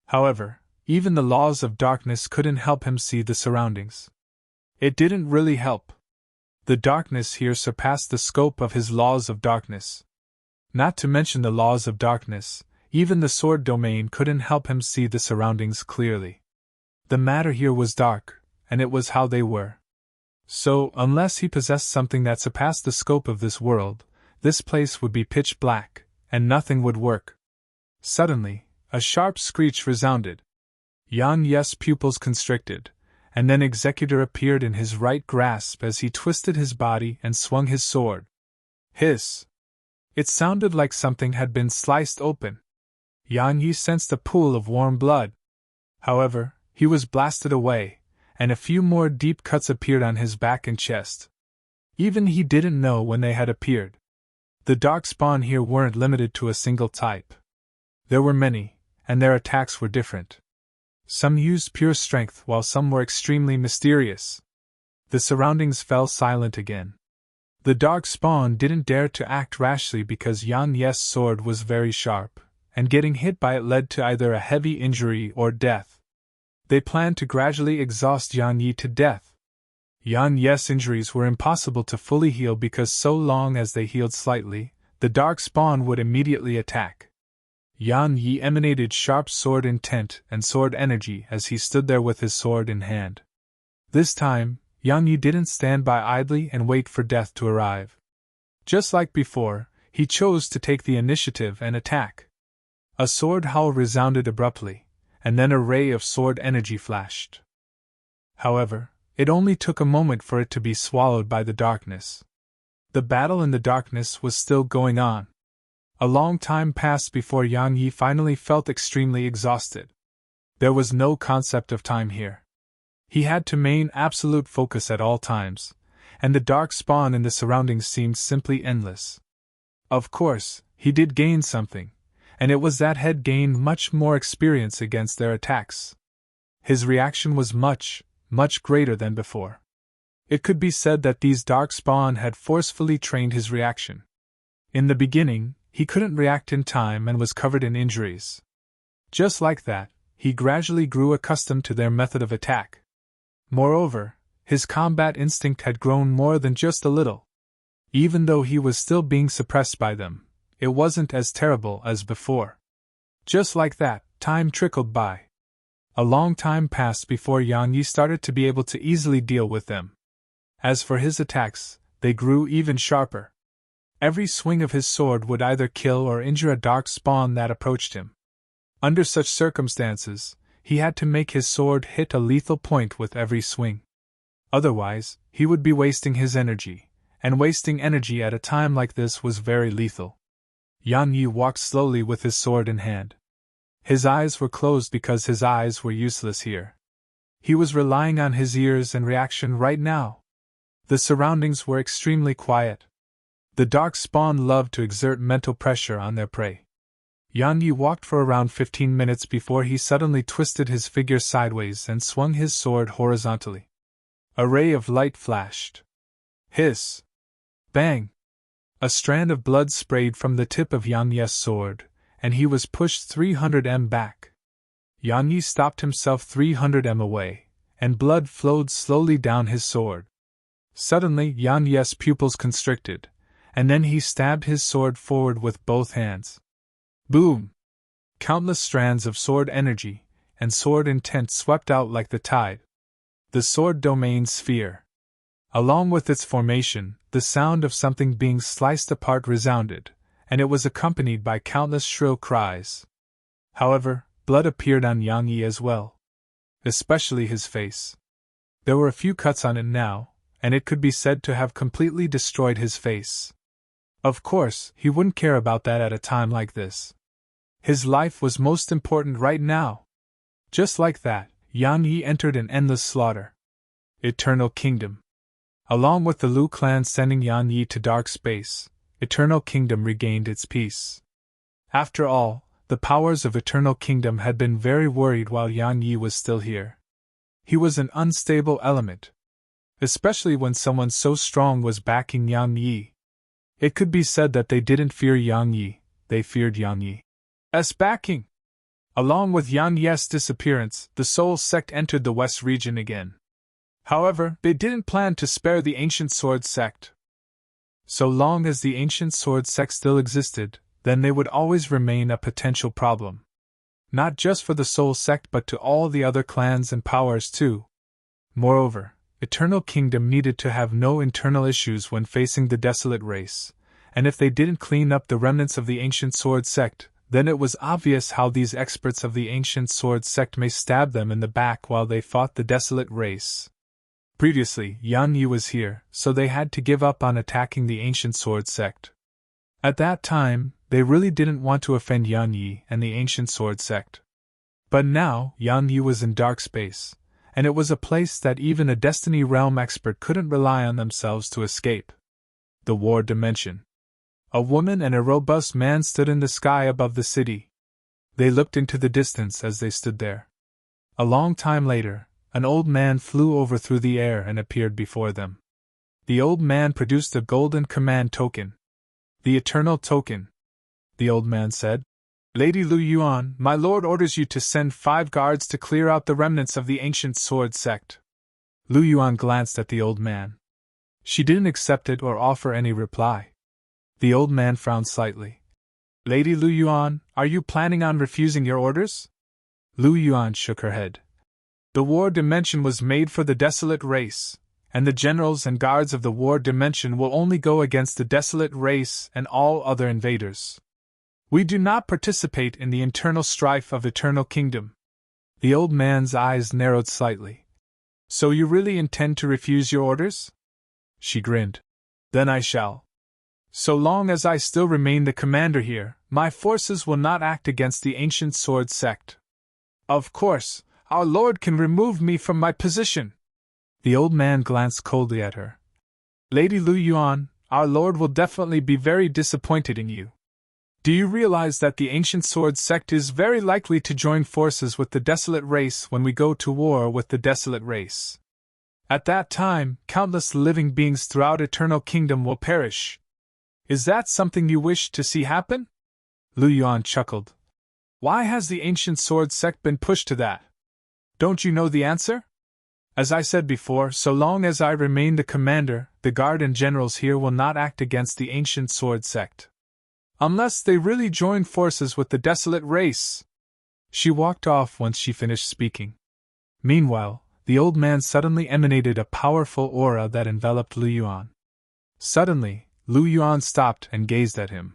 However, even the laws of darkness couldn't help him see the surroundings. It didn't really help. The darkness here surpassed the scope of his laws of darkness. Not to mention the laws of darkness, even the sword domain couldn't help him see the surroundings clearly. The matter here was dark, and it was how they were. So, unless he possessed something that surpassed the scope of this world, this place would be pitch black, and nothing would work. Suddenly, a sharp screech resounded. Yang Yi's pupils constricted, and then Executor appeared in his right grasp as he twisted his body and swung his sword. Hiss! It sounded like something had been sliced open. Yang Yi sensed a pool of warm blood. However, he was blasted away, and a few more deep cuts appeared on his back and chest. Even he didn't know when they had appeared. The darkspawn here weren't limited to a single type. There were many, and their attacks were different. Some used pure strength while some were extremely mysterious. The surroundings fell silent again. The darkspawn didn't dare to act rashly because Yang Yi's sword was very sharp, and getting hit by it led to either a heavy injury or death. They planned to gradually exhaust Yang Yi to death. Yang Yi's injuries were impossible to fully heal because so long as they healed slightly, the darkspawn would immediately attack. Yang Yi emanated sharp sword intent and sword energy as he stood there with his sword in hand. This time, Yang Yi didn't stand by idly and wait for death to arrive. Just like before, he chose to take the initiative and attack. A sword howl resounded abruptly, and then a ray of sword energy flashed. However, it only took a moment for it to be swallowed by the darkness. The battle in the darkness was still going on. A long time passed before Yang Yi finally felt extremely exhausted. There was no concept of time here. He had to maintain absolute focus at all times, and the darkspawn in the surroundings seemed simply endless. Of course, he did gain something, and it was that he had gained much more experience against their attacks. His reaction was much, much greater than before. It could be said that these darkspawn had forcefully trained his reaction. In the beginning, he couldn't react in time and was covered in injuries. Just like that, he gradually grew accustomed to their method of attack. Moreover, his combat instinct had grown more than just a little. Even though he was still being suppressed by them, it wasn't as terrible as before. Just like that, time trickled by. A long time passed before Yang Yi started to be able to easily deal with them. As for his attacks, they grew even sharper. Every swing of his sword would either kill or injure a dark spawn that approached him. Under such circumstances, he had to make his sword hit a lethal point with every swing. Otherwise, he would be wasting his energy, and wasting energy at a time like this was very lethal. Yang Yi walked slowly with his sword in hand. His eyes were closed because his eyes were useless here. He was relying on his ears and reaction right now. The surroundings were extremely quiet. The dark spawn loved to exert mental pressure on their prey. Yang Yi walked for around 15 minutes before he suddenly twisted his figure sideways and swung his sword horizontally. A ray of light flashed. Hiss! Bang! A strand of blood sprayed from the tip of Yang Yi's sword, and he was pushed 300 m back. Yang Yi stopped himself 300 m away, and blood flowed slowly down his sword. Suddenly Yang Yi's pupils constricted, and then he stabbed his sword forward with both hands. Boom! Countless strands of sword energy and sword intent swept out like the tide. The sword domain sphere. Along with its formation, the sound of something being sliced apart resounded, and it was accompanied by countless shrill cries. However, blood appeared on Yang Yi as well. Especially his face. There were a few cuts on it now, and it could be said to have completely destroyed his face. Of course, he wouldn't care about that at a time like this. His life was most important right now. Just like that, Yang Yi entered an endless slaughter. Eternal Kingdom. Along with the Lu clan sending Yang Yi to dark space, Eternal Kingdom regained its peace. After all, the powers of Eternal Kingdom had been very worried while Yang Yi was still here. He was an unstable element. Especially when someone so strong was backing Yang Yi. It could be said that they didn't fear Yang Yi, they feared Yang Yi's backing. Along with Yang Yi's disappearance, the Soul Sect entered the West region again. However, they didn't plan to spare the Ancient Sword Sect. So long as the Ancient Sword Sect still existed, then they would always remain a potential problem. Not just for the Soul Sect but to all the other clans and powers too. Moreover, Eternal Kingdom needed to have no internal issues when facing the Desolate Race, and if they didn't clean up the remnants of the Ancient Sword Sect, then it was obvious how these experts of the Ancient Sword Sect may stab them in the back while they fought the Desolate Race. Previously, Yang Yi was here, so they had to give up on attacking the Ancient Sword Sect. At that time, they really didn't want to offend Yang Yi and the Ancient Sword Sect. But now, Yang Yi was in dark space, and it was a place that even a Destiny Realm expert couldn't rely on themselves to escape. The War Dimension. A woman and a robust man stood in the sky above the city. They looked into the distance as they stood there. A long time later, an old man flew over through the air and appeared before them. The old man produced a golden command token. The Eternal Token. The old man said, "Lady Lu Yuan, my lord orders you to send 5 guards to clear out the remnants of the Ancient Sword Sect." Lu Yuan glanced at the old man. She didn't accept it or offer any reply. The old man frowned slightly. "Lady Lu Yuan, are you planning on refusing your orders?" Lu Yuan shook her head. "The War Dimension was made for the Desolate Race, and the generals and guards of the War Dimension will only go against the Desolate Race and all other invaders. We do not participate in the internal strife of Eternal Kingdom." The old man's eyes narrowed slightly. "So you really intend to refuse your orders?" She grinned. "Then I shall. So long as I still remain the commander here, my forces will not act against the Ancient Sword Sect. Of course, our lord can remove me from my position." The old man glanced coldly at her. "Lady Lu Yuan, our lord will definitely be very disappointed in you." Do you realize that the Ancient Sword sect is very likely to join forces with the Desolate Race when we go to war with the Desolate Race? At that time, countless living beings throughout Eternal Kingdom will perish. Is that something you wish to see happen? Lu Yuan chuckled. Why has the Ancient Sword sect been pushed to that? Don't you know the answer? As I said before, so long as I remain the commander, the guard and generals here will not act against the Ancient Sword sect. Unless they really join forces with the Desolate Race. She walked off once she finished speaking. Meanwhile, the old man suddenly emanated a powerful aura that enveloped Lu Yuan. Suddenly, Lu Yuan stopped and gazed at him.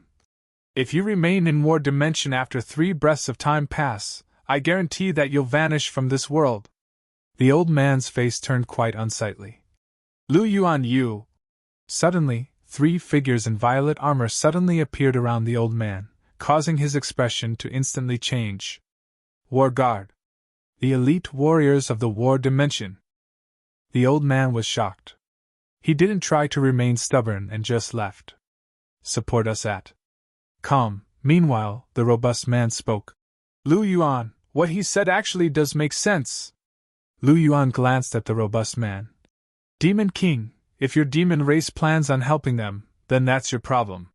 If you remain in War Dimension after 3 breaths of time pass, I guarantee that you'll vanish from this world. The old man's face turned quite unsightly. Lu Yuan, you! Suddenly, 3 figures in violet armor suddenly appeared around the old man, causing his expression to instantly change. War Guard. The elite warriors of the War Dimension. The old man was shocked. He didn't try to remain stubborn and just left. Support us at. Calm. Meanwhile, the robust man spoke. Lu Yuan, what he said actually does make sense. Lu Yuan glanced at the robust man. Demon King, if your demon race plans on helping them, then that's your problem.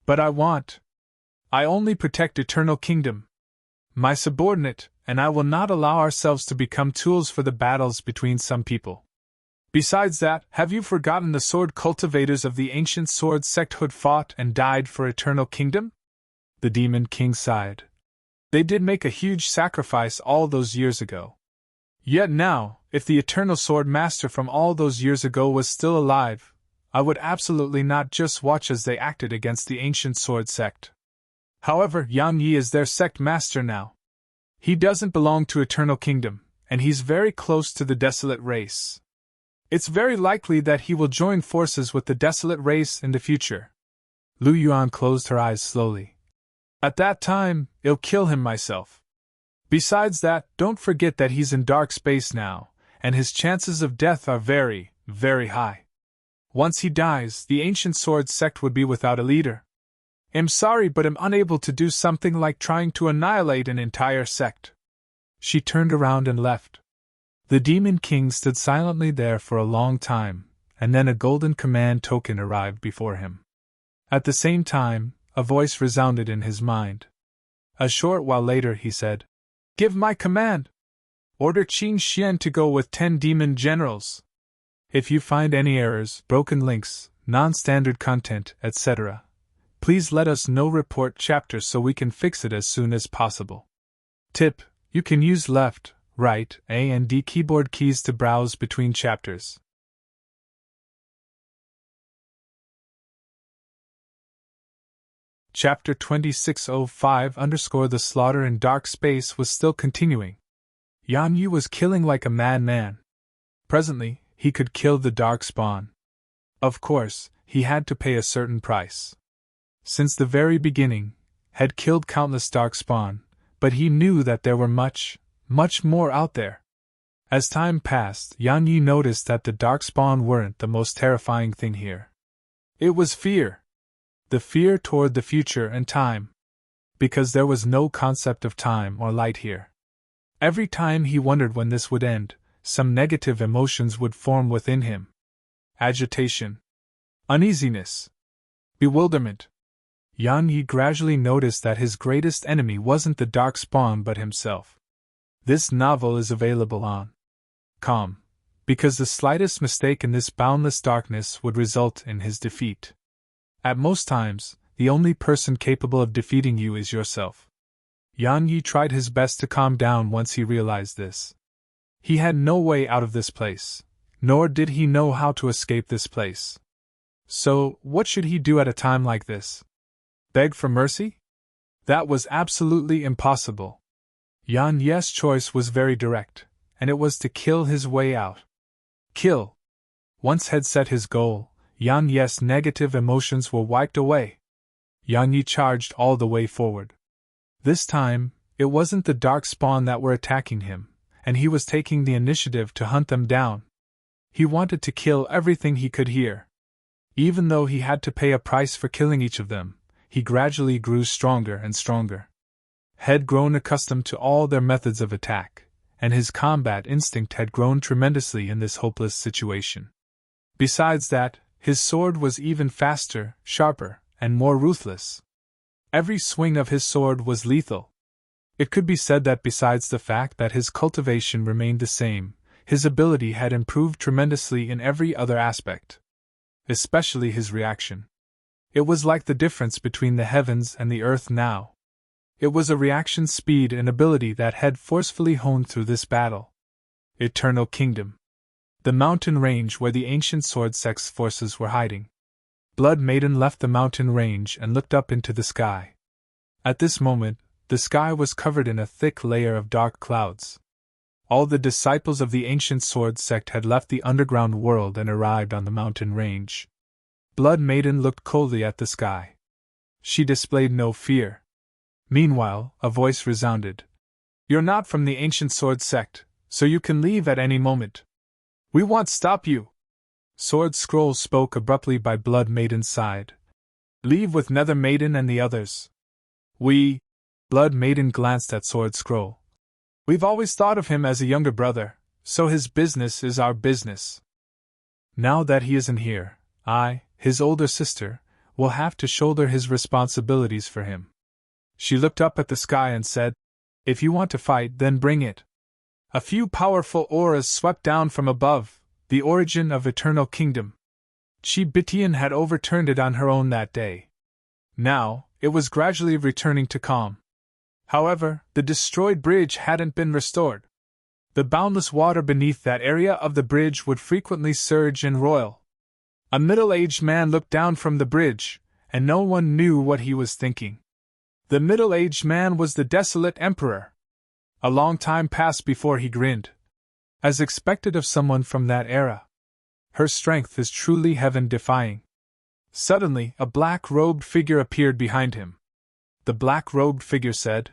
But I only protect Eternal Kingdom. My subordinate, and I will not allow ourselves to become tools for the battles between some people. Besides that, have you forgotten the sword cultivators of the Ancient Sword sect who fought and died for Eternal Kingdom? The Demon King sighed. They did make a huge sacrifice all those years ago. Yet now, if the Eternal Sword Master from all those years ago was still alive, I would absolutely not just watch as they acted against the Ancient Sword sect. However, Yang Yi is their sect master now. He doesn't belong to Eternal Kingdom, and he's very close to the Desolate Race. It's very likely that he will join forces with the Desolate Race in the future. Lu Yuan closed her eyes slowly. At that time, I'll kill him myself. Besides that, don't forget that he's in dark space now, and his chances of death are very, very high. Once he dies, the Ancient Sword sect would be without a leader. I'm sorry, but I'm unable to do something like trying to annihilate an entire sect. She turned around and left. The Demon King stood silently there for a long time, and then a golden command token arrived before him. At the same time, a voice resounded in his mind. A short while later he said, "Give my command! Order Qin Xian to go with 10 demon generals. If you find any errors, broken links, non-standard content, etc., please let us know. Report chapters so we can fix it as soon as possible. Tip: you can use left, right, A and D keyboard keys to browse between chapters. Chapter 2605 The slaughter in dark space was still continuing. Yan Yu was killing like a madman. Presently, he could kill the dark spawn. Of course, he had to pay a certain price. Since the very beginning, had killed countless dark spawn, but he knew that there were much more out there. As time passed, Yan Yu noticed that the dark spawn weren't the most terrifying thing here. It was fear. The fear toward the future and time. Because there was no concept of time or light here. Every time he wondered when this would end, some negative emotions would form within him. Agitation. Uneasiness. Bewilderment. Yan Yi gradually noticed that his greatest enemy wasn't the dark spawn but himself. This novel is available on Com, because the slightest mistake in this boundless darkness would result in his defeat. At most times, the only person capable of defeating you is yourself. Yan Yi tried his best to calm down once he realized this. He had no way out of this place, nor did he know how to escape this place. So, what should he do at a time like this? Beg for mercy? That was absolutely impossible. Yan Ye's choice was very direct, and it was to kill his way out. Kill. Once had set his goal, Yan Ye's negative emotions were wiped away. Yan Yi charged all the way forward. This time, it wasn't the dark spawn that were attacking him, and he was taking the initiative to hunt them down. He wanted to kill everything he could hear. Even though he had to pay a price for killing each of them, he gradually grew stronger and stronger. Had grown accustomed to all their methods of attack, and his combat instinct had grown tremendously in this hopeless situation. Besides that, his sword was even faster, sharper, and more ruthless. Every swing of his sword was lethal. It could be said that besides the fact that his cultivation remained the same, his ability had improved tremendously in every other aspect. Especially his reaction. It was like the difference between the heavens and the earth now. It was a reaction speed and ability that had forcefully honed through this battle. Eternal Kingdom. The mountain range where the ancient sword sect's forces were hiding. Blood Maiden left the mountain range and looked up into the sky. At this moment, the sky was covered in a thick layer of dark clouds. All the disciples of the ancient sword sect had left the underground world and arrived on the mountain range. Blood Maiden looked coldly at the sky. She displayed no fear. Meanwhile, a voice resounded. "You're not from the ancient sword sect, so you can leave at any moment. We won't stop you." Sword Scroll spoke abruptly by Blood Maiden's side. "Leave with Nether Maiden and the others." Blood Maiden glanced at Sword Scroll. "We've always thought of him as a younger brother, so his business is our business. Now that he isn't here, I, his older sister, will have to shoulder his responsibilities for him." She looked up at the sky and said, "If you want to fight, then bring it." A few powerful auras swept down from above, the origin of Eternal Kingdom. Chi Bitian had overturned it on her own that day. Now, it was gradually returning to calm. However, the destroyed bridge hadn't been restored. The boundless water beneath that area of the bridge would frequently surge and roil. A middle-aged man looked down from the bridge, and no one knew what he was thinking. The middle-aged man was the desolate emperor. A long time passed before he grinned. As expected of someone from that era. Her strength is truly heaven-defying. Suddenly, a black-robed figure appeared behind him. The black-robed figure said,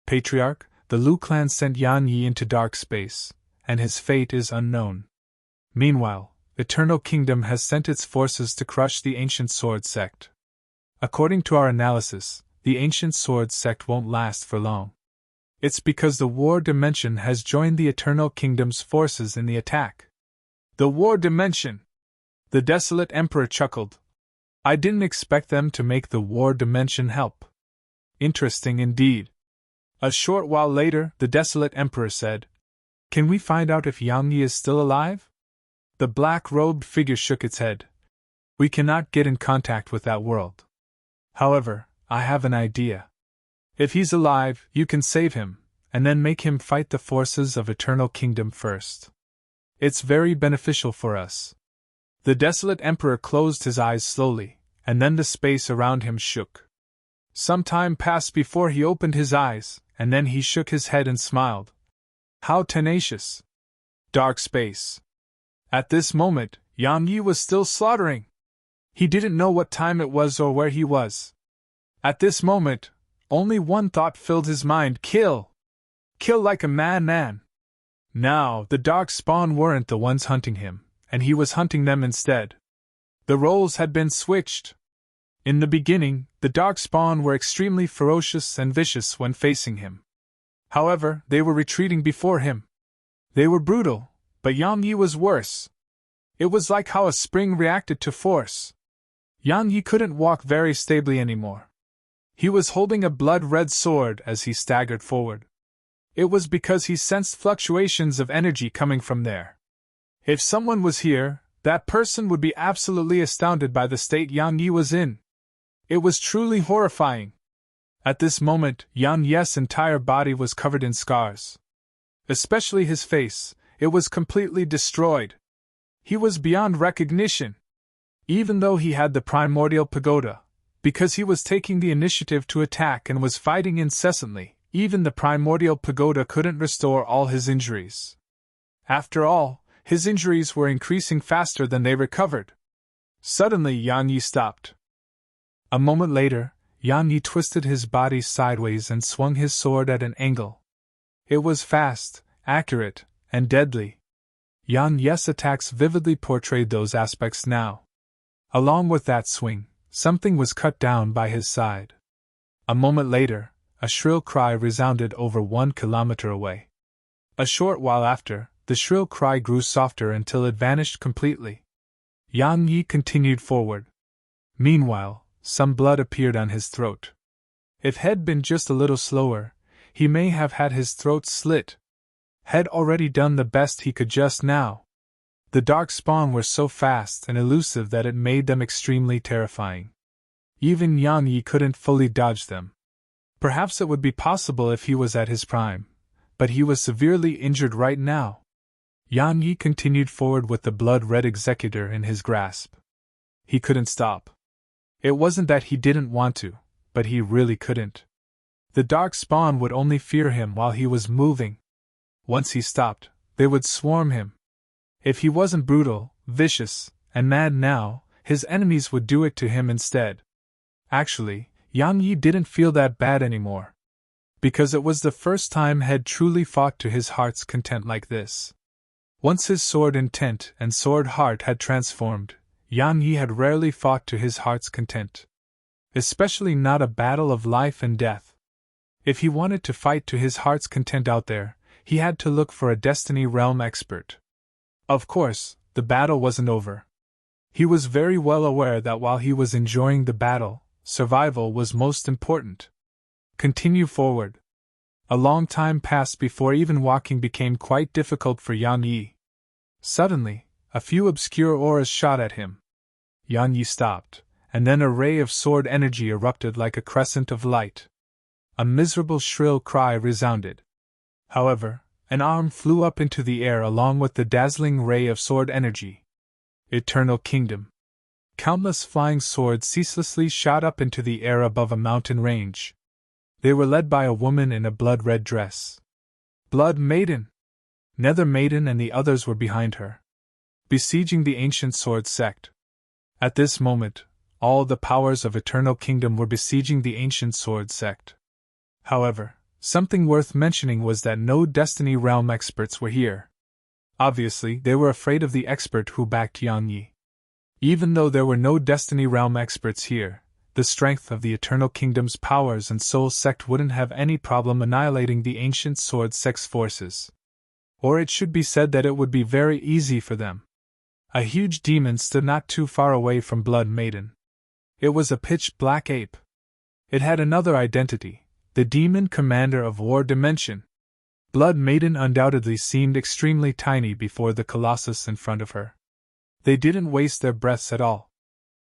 "Patriarch, the Lu clan sent Yan Yi into dark space, and his fate is unknown. Meanwhile, Eternal Kingdom has sent its forces to crush the ancient sword sect. According to our analysis, the ancient sword sect won't last for long. It's because the War Dimension has joined the Eternal Kingdom's forces in the attack." "The War Dimension!" The desolate emperor chuckled. "I didn't expect them to make the War Dimension help. Interesting indeed." A short while later, the desolate emperor said, "Can we find out if Yang Yi is still alive?" The black-robed figure shook its head. "We cannot get in contact with that world. However, I have an idea. If he's alive, you can save him, and then make him fight the forces of Eternal Kingdom first. It's very beneficial for us." The desolate emperor closed his eyes slowly, and then the space around him shook. Some time passed before he opened his eyes, and then he shook his head and smiled. How tenacious! Dark space. At this moment, Yang Yi was still slaughtering. He didn't know what time it was or where he was. At this moment, only one thought filled his mind: kill! Kill like a madman. Now, the dark spawn weren't the ones hunting him, and he was hunting them instead. The roles had been switched. In the beginning, the dark spawn were extremely ferocious and vicious when facing him. However, they were retreating before him. They were brutal, but Yang Yi was worse. It was like how a spring reacted to force. Yang Yi couldn't walk very stably anymore. He was holding a blood-red sword as he staggered forward. It was because he sensed fluctuations of energy coming from there. If someone was here, that person would be absolutely astounded by the state Yang Yi was in. It was truly horrifying. At this moment, Yang Yi's entire body was covered in scars. Especially his face, it was completely destroyed. He was beyond recognition. Even though he had the primordial pagoda, because he was taking the initiative to attack and was fighting incessantly, even the primordial pagoda couldn't restore all his injuries. After all, his injuries were increasing faster than they recovered. Suddenly Yang Yi stopped. A moment later, Yang Yi twisted his body sideways and swung his sword at an angle. It was fast, accurate, and deadly. Yang Yi's attacks vividly portrayed those aspects now. Along with that swing, something was cut down by his side. A moment later, a shrill cry resounded over 1 kilometer away. A short while after, the shrill cry grew softer until it vanished completely. Yang Yi continued forward. Meanwhile, some blood appeared on his throat. If he'd been just a little slower, he may have had his throat slit. Had already done the best he could just now. The dark spawn were so fast and elusive that it made them extremely terrifying. Even Yang Yi couldn't fully dodge them. Perhaps it would be possible if he was at his prime, but he was severely injured right now. Yang Yi continued forward with the blood-red executor in his grasp. He couldn't stop. It wasn't that he didn't want to, but he really couldn't. The dark spawn would only fear him while he was moving. Once he stopped, they would swarm him. If he wasn't brutal, vicious, and mad now, his enemies would do it to him instead. Actually, Yang Yi didn't feel that bad anymore. Because it was the first time he'd truly fought to his heart's content like this. Once his sword intent and sword heart had transformed, Yang Yi had rarely fought to his heart's content. Especially not a battle of life and death. If he wanted to fight to his heart's content out there, he had to look for a Destiny Realm expert. Of course, the battle wasn't over. He was very well aware that while he was enjoying the battle, survival was most important. Continue forward. A long time passed before even walking became quite difficult for Yang Yi. Suddenly, a few obscure auras shot at him. Yang Yi stopped, and then a ray of sword energy erupted like a crescent of light. A miserable shrill cry resounded. However, an arm flew up into the air along with the dazzling ray of sword energy. Eternal Kingdom. Countless flying swords ceaselessly shot up into the air above a mountain range. They were led by a woman in a blood-red dress. Blood Maiden! Nether Maiden and the others were behind her, besieging the ancient sword sect. At this moment, all the powers of Eternal Kingdom were besieging the ancient sword sect. However, something worth mentioning was that no Destiny Realm experts were here. Obviously, they were afraid of the expert who backed Yang Yi. Even though there were no Destiny Realm experts here, the strength of the Eternal Kingdom's powers and soul sect wouldn't have any problem annihilating the ancient sword sect's forces. Or it should be said that it would be very easy for them. A huge demon stood not too far away from Blood Maiden. It was a pitch-black ape. It had another identity, the Demon Commander of War Dimension. Blood Maiden undoubtedly seemed extremely tiny before the Colossus in front of her. They didn't waste their breaths at all.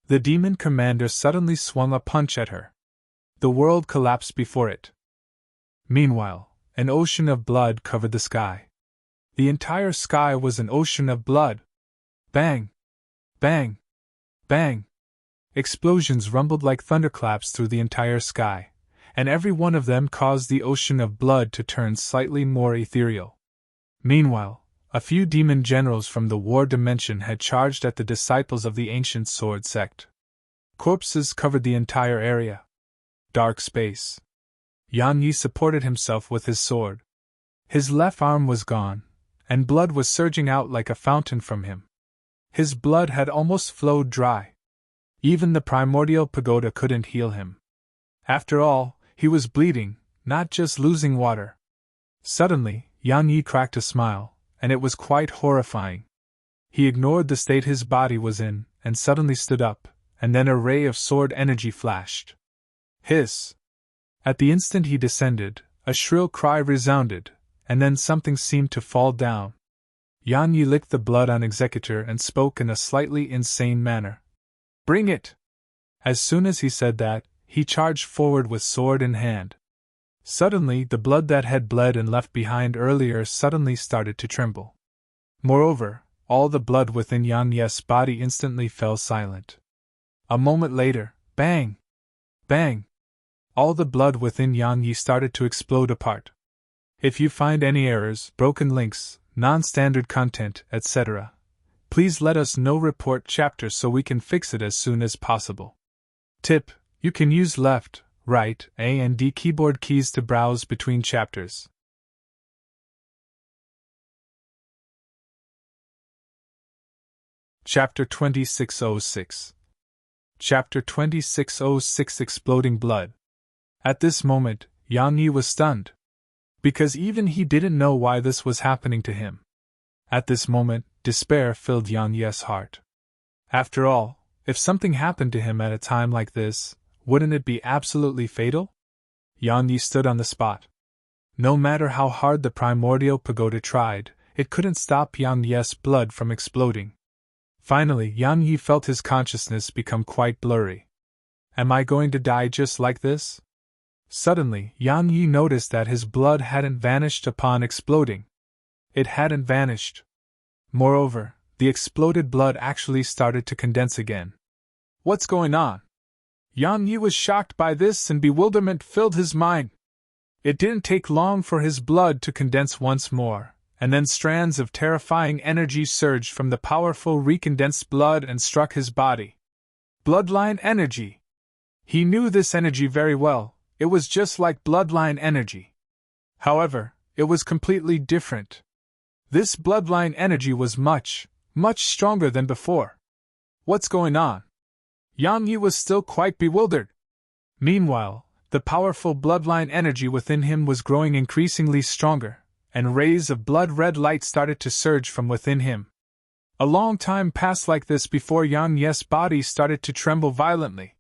The Demon Commander suddenly swung a punch at her. The world collapsed before it. Meanwhile, an ocean of blood covered the sky. The entire sky was an ocean of blood. Bang! Bang! Bang! Explosions rumbled like thunderclaps through the entire sky, and every one of them caused the ocean of blood to turn slightly more ethereal. Meanwhile, a few demon generals from the war dimension had charged at the disciples of the ancient sword sect. Corpses covered the entire area. Dark space. Yang Yi supported himself with his sword. His left arm was gone, and blood was surging out like a fountain from him. His blood had almost flowed dry. Even the primordial pagoda couldn't heal him. After all, he was bleeding, not just losing water. Suddenly, Yang Yi cracked a smile, and it was quite horrifying. He ignored the state his body was in, and suddenly stood up, and then a ray of sword energy flashed. Hiss! At the instant he descended, a shrill cry resounded, and then something seemed to fall down. Yang Yi licked the blood on Executor and spoke in a slightly insane manner. "Bring it!" As soon as he said that, he charged forward with sword in hand. Suddenly, the blood that had bled and left behind earlier suddenly started to tremble. Moreover, all the blood within Yang Yi's body instantly fell silent. A moment later, bang! Bang! All the blood within Yang Yi started to explode apart. If you find any errors, broken links, non-standard content, etc., please let us know. Report chapter so we can fix it as soon as possible. Tip: you can use left, right, A and D keyboard keys to browse between chapters. Chapter 2606. Chapter 2606 Exploding Blood. At this moment, Yang Yi was stunned. Because even he didn't know why this was happening to him. At this moment, despair filled Yang Yi's heart. After all, if something happened to him at a time like this, wouldn't it be absolutely fatal? Yang Yi stood on the spot. No matter how hard the primordial pagoda tried, it couldn't stop Yang Yi's blood from exploding. Finally, Yang Yi felt his consciousness become quite blurry. Am I going to die just like this? Suddenly, Yang Yi noticed that his blood hadn't vanished upon exploding. It hadn't vanished. Moreover, the exploded blood actually started to condense again. What's going on? Yang Yi was shocked by this and bewilderment filled his mind. It didn't take long for his blood to condense once more, and then strands of terrifying energy surged from the powerful recondensed blood and struck his body. Bloodline energy. He knew this energy very well, it was just like bloodline energy. However, it was completely different. This bloodline energy was much, much stronger than before. What's going on? Yang Yi was still quite bewildered. Meanwhile, the powerful bloodline energy within him was growing increasingly stronger, and rays of blood-red light started to surge from within him. A long time passed like this before Yang Yi's body started to tremble violently.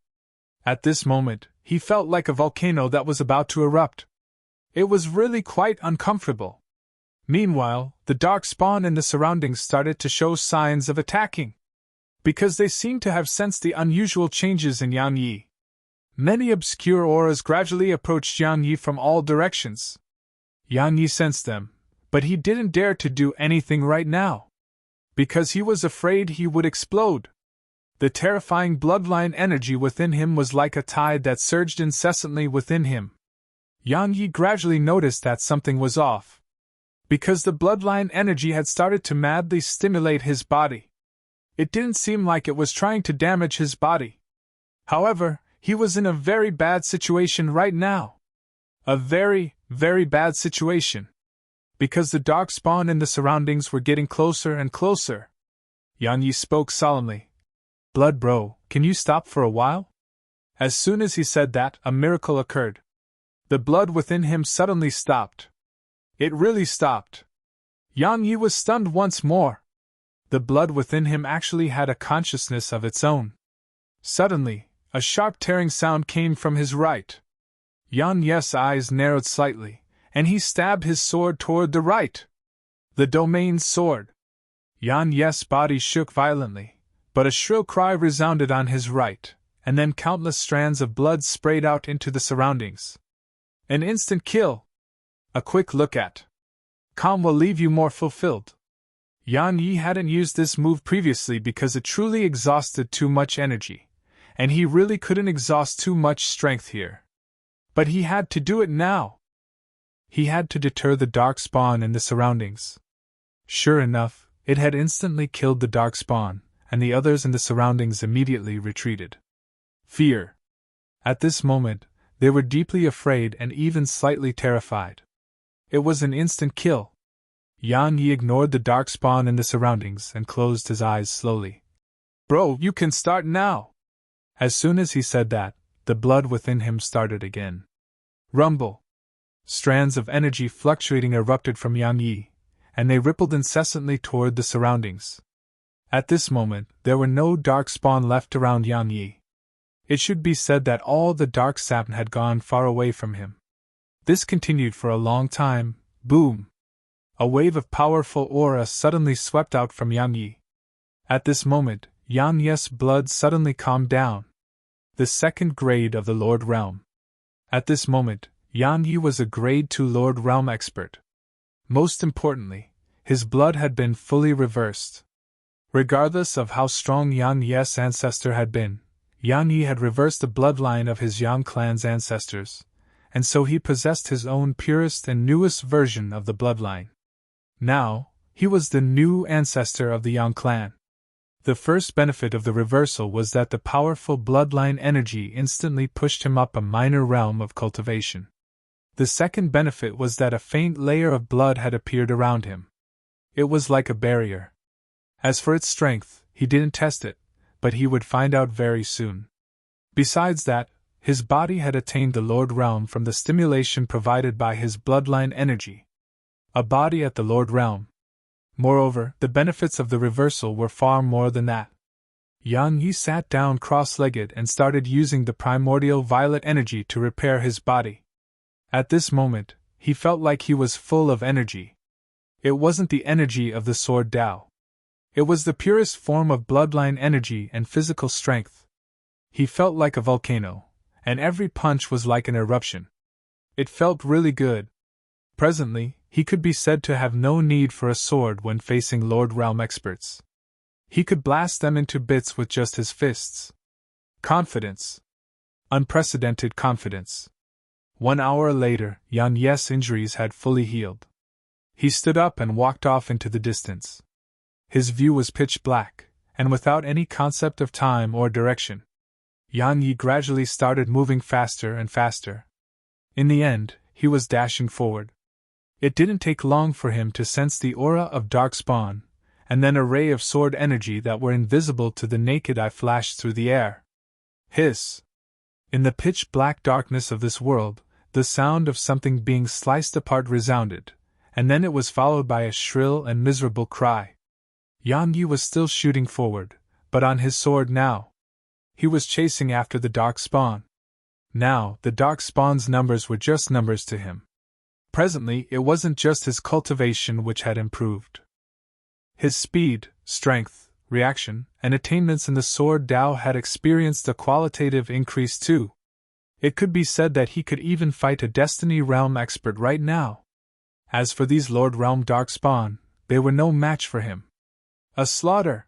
At this moment, he felt like a volcano that was about to erupt. It was really quite uncomfortable. Meanwhile, the dark spawn in the surroundings started to show signs of attacking. Because they seemed to have sensed the unusual changes in Yang Yi. Many obscure auras gradually approached Yang Yi from all directions. Yang Yi sensed them, but he didn't dare to do anything right now. Because he was afraid he would explode. The terrifying bloodline energy within him was like a tide that surged incessantly within him. Yang Yi gradually noticed that something was off. Because the bloodline energy had started to madly stimulate his body. It didn't seem like it was trying to damage his body. However, he was in a very bad situation right now. A very, very bad situation. Because the dark spawn in the surroundings were getting closer and closer. Yang Yi spoke solemnly. Blood bro, can you stop for a while? As soon as he said that, a miracle occurred. The blood within him suddenly stopped. It really stopped. Yang Yi was stunned once more. The blood within him actually had a consciousness of its own. Suddenly, a sharp tearing sound came from his right. Yang Yi's eyes narrowed slightly, and he stabbed his sword toward the right. The domain sword. Yang Yi's body shook violently, but a shrill cry resounded on his right, and then countless strands of blood sprayed out into the surroundings. An instant kill. A quick look at. Calm will leave you more fulfilled. Yang Yi hadn't used this move previously because it truly exhausted too much energy, and he really couldn't exhaust too much strength here. But he had to do it now. He had to deter the dark spawn in the surroundings. Sure enough, it had instantly killed the dark spawn, and the others in the surroundings immediately retreated. Fear. At this moment, they were deeply afraid and even slightly terrified. It was an instant kill. Yang Yi ignored the dark spawn in the surroundings and closed his eyes slowly. Bro, you can start now! As soon as he said that, the blood within him started again. Rumble. Strands of energy fluctuating erupted from Yang Yi, and they rippled incessantly toward the surroundings. At this moment, there were no dark spawn left around Yang Yi. It should be said that all the dark sap had gone far away from him. This continued for a long time. Boom! A wave of powerful aura suddenly swept out from Yang Yi. At this moment, Yang Yi's blood suddenly calmed down. The second grade of the Lord Realm. At this moment, Yang Yi was a grade 2 Lord Realm expert. Most importantly, his blood had been fully reversed. Regardless of how strong Yang Yi's ancestor had been, Yang Yi had reversed the bloodline of his Yang clan's ancestors, and so he possessed his own purest and newest version of the bloodline. Now, he was the new ancestor of the Yang clan. The first benefit of the reversal was that the powerful bloodline energy instantly pushed him up a minor realm of cultivation. The second benefit was that a faint layer of blood had appeared around him. It was like a barrier. As for its strength, he didn't test it, but he would find out very soon. Besides that, his body had attained the Lord Realm from the stimulation provided by his bloodline energy. A body at the Lord Realm. Moreover, the benefits of the reversal were far more than that. Yang Yi sat down cross-legged and started using the primordial violet energy to repair his body. At this moment, he felt like he was full of energy. It wasn't the energy of the sword Tao. It was the purest form of bloodline energy and physical strength. He felt like a volcano, and every punch was like an eruption. It felt really good. Presently, he could be said to have no need for a sword when facing Lord Realm experts. He could blast them into bits with just his fists. Confidence. Unprecedented confidence. 1 hour later, Yan Ye's injuries had fully healed. He stood up and walked off into the distance. His view was pitch black, and without any concept of time or direction. Yan Yi gradually started moving faster and faster. In the end, he was dashing forward. It didn't take long for him to sense the aura of darkspawn, and then a ray of sword energy that were invisible to the naked eye flashed through the air. Hiss! In the pitch-black darkness of this world, the sound of something being sliced apart resounded, and then it was followed by a shrill and miserable cry. Yang Yi was still shooting forward, but on his sword now. He was chasing after the dark spawn. Now, the dark spawn's numbers were just numbers to him. Presently, it wasn't just his cultivation which had improved. His speed, strength, reaction, and attainments in the sword Tao had experienced a qualitative increase too. It could be said that he could even fight a Destiny Realm expert right now. As for these Lord Realm Darkspawn, they were no match for him. A slaughter!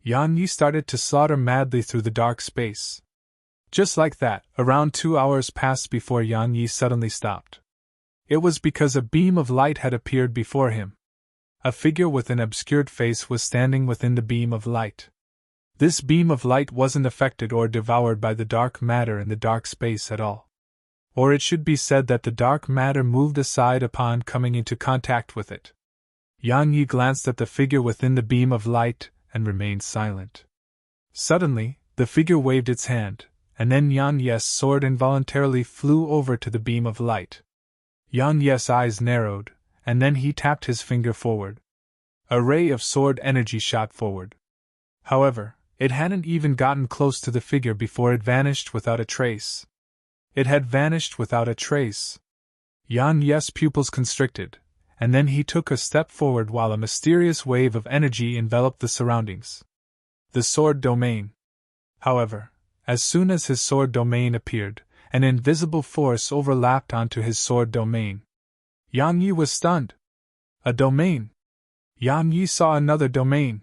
Yan Yi started to slaughter madly through the dark space. Just like that, around 2 hours passed before Yan Yi suddenly stopped. It was because a beam of light had appeared before him. A figure with an obscured face was standing within the beam of light. This beam of light wasn't affected or devoured by the dark matter in the dark space at all. Or it should be said that the dark matter moved aside upon coming into contact with it. Yang Yi glanced at the figure within the beam of light and remained silent. Suddenly, the figure waved its hand, and then Yang Yi's sword involuntarily flew over to the beam of light. Yang Yi's eyes narrowed, and then he tapped his finger forward. A ray of sword energy shot forward. However, it hadn't even gotten close to the figure before it vanished without a trace. It had vanished without a trace. Yang Yi's pupils constricted, and then he took a step forward while a mysterious wave of energy enveloped the surroundings. The sword domain. However, as soon as his sword domain appeared, an invisible force overlapped onto his sword domain. Yang Yi was stunned. A domain. Yang Yi saw another domain.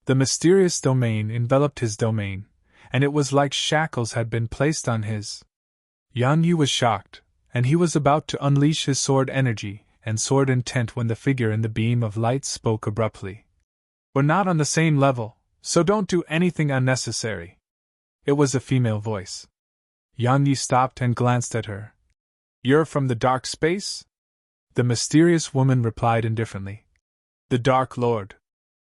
The mysterious domain enveloped his domain, and it was like shackles had been placed on his. Yang Yi was shocked, and he was about to unleash his sword energy and sword intent when the figure in the beam of light spoke abruptly. "We're not on the same level, so don't do anything unnecessary." It was a female voice. Yang Yi stopped and glanced at her. "You're from the dark space?" The mysterious woman replied indifferently. "The Dark Lord.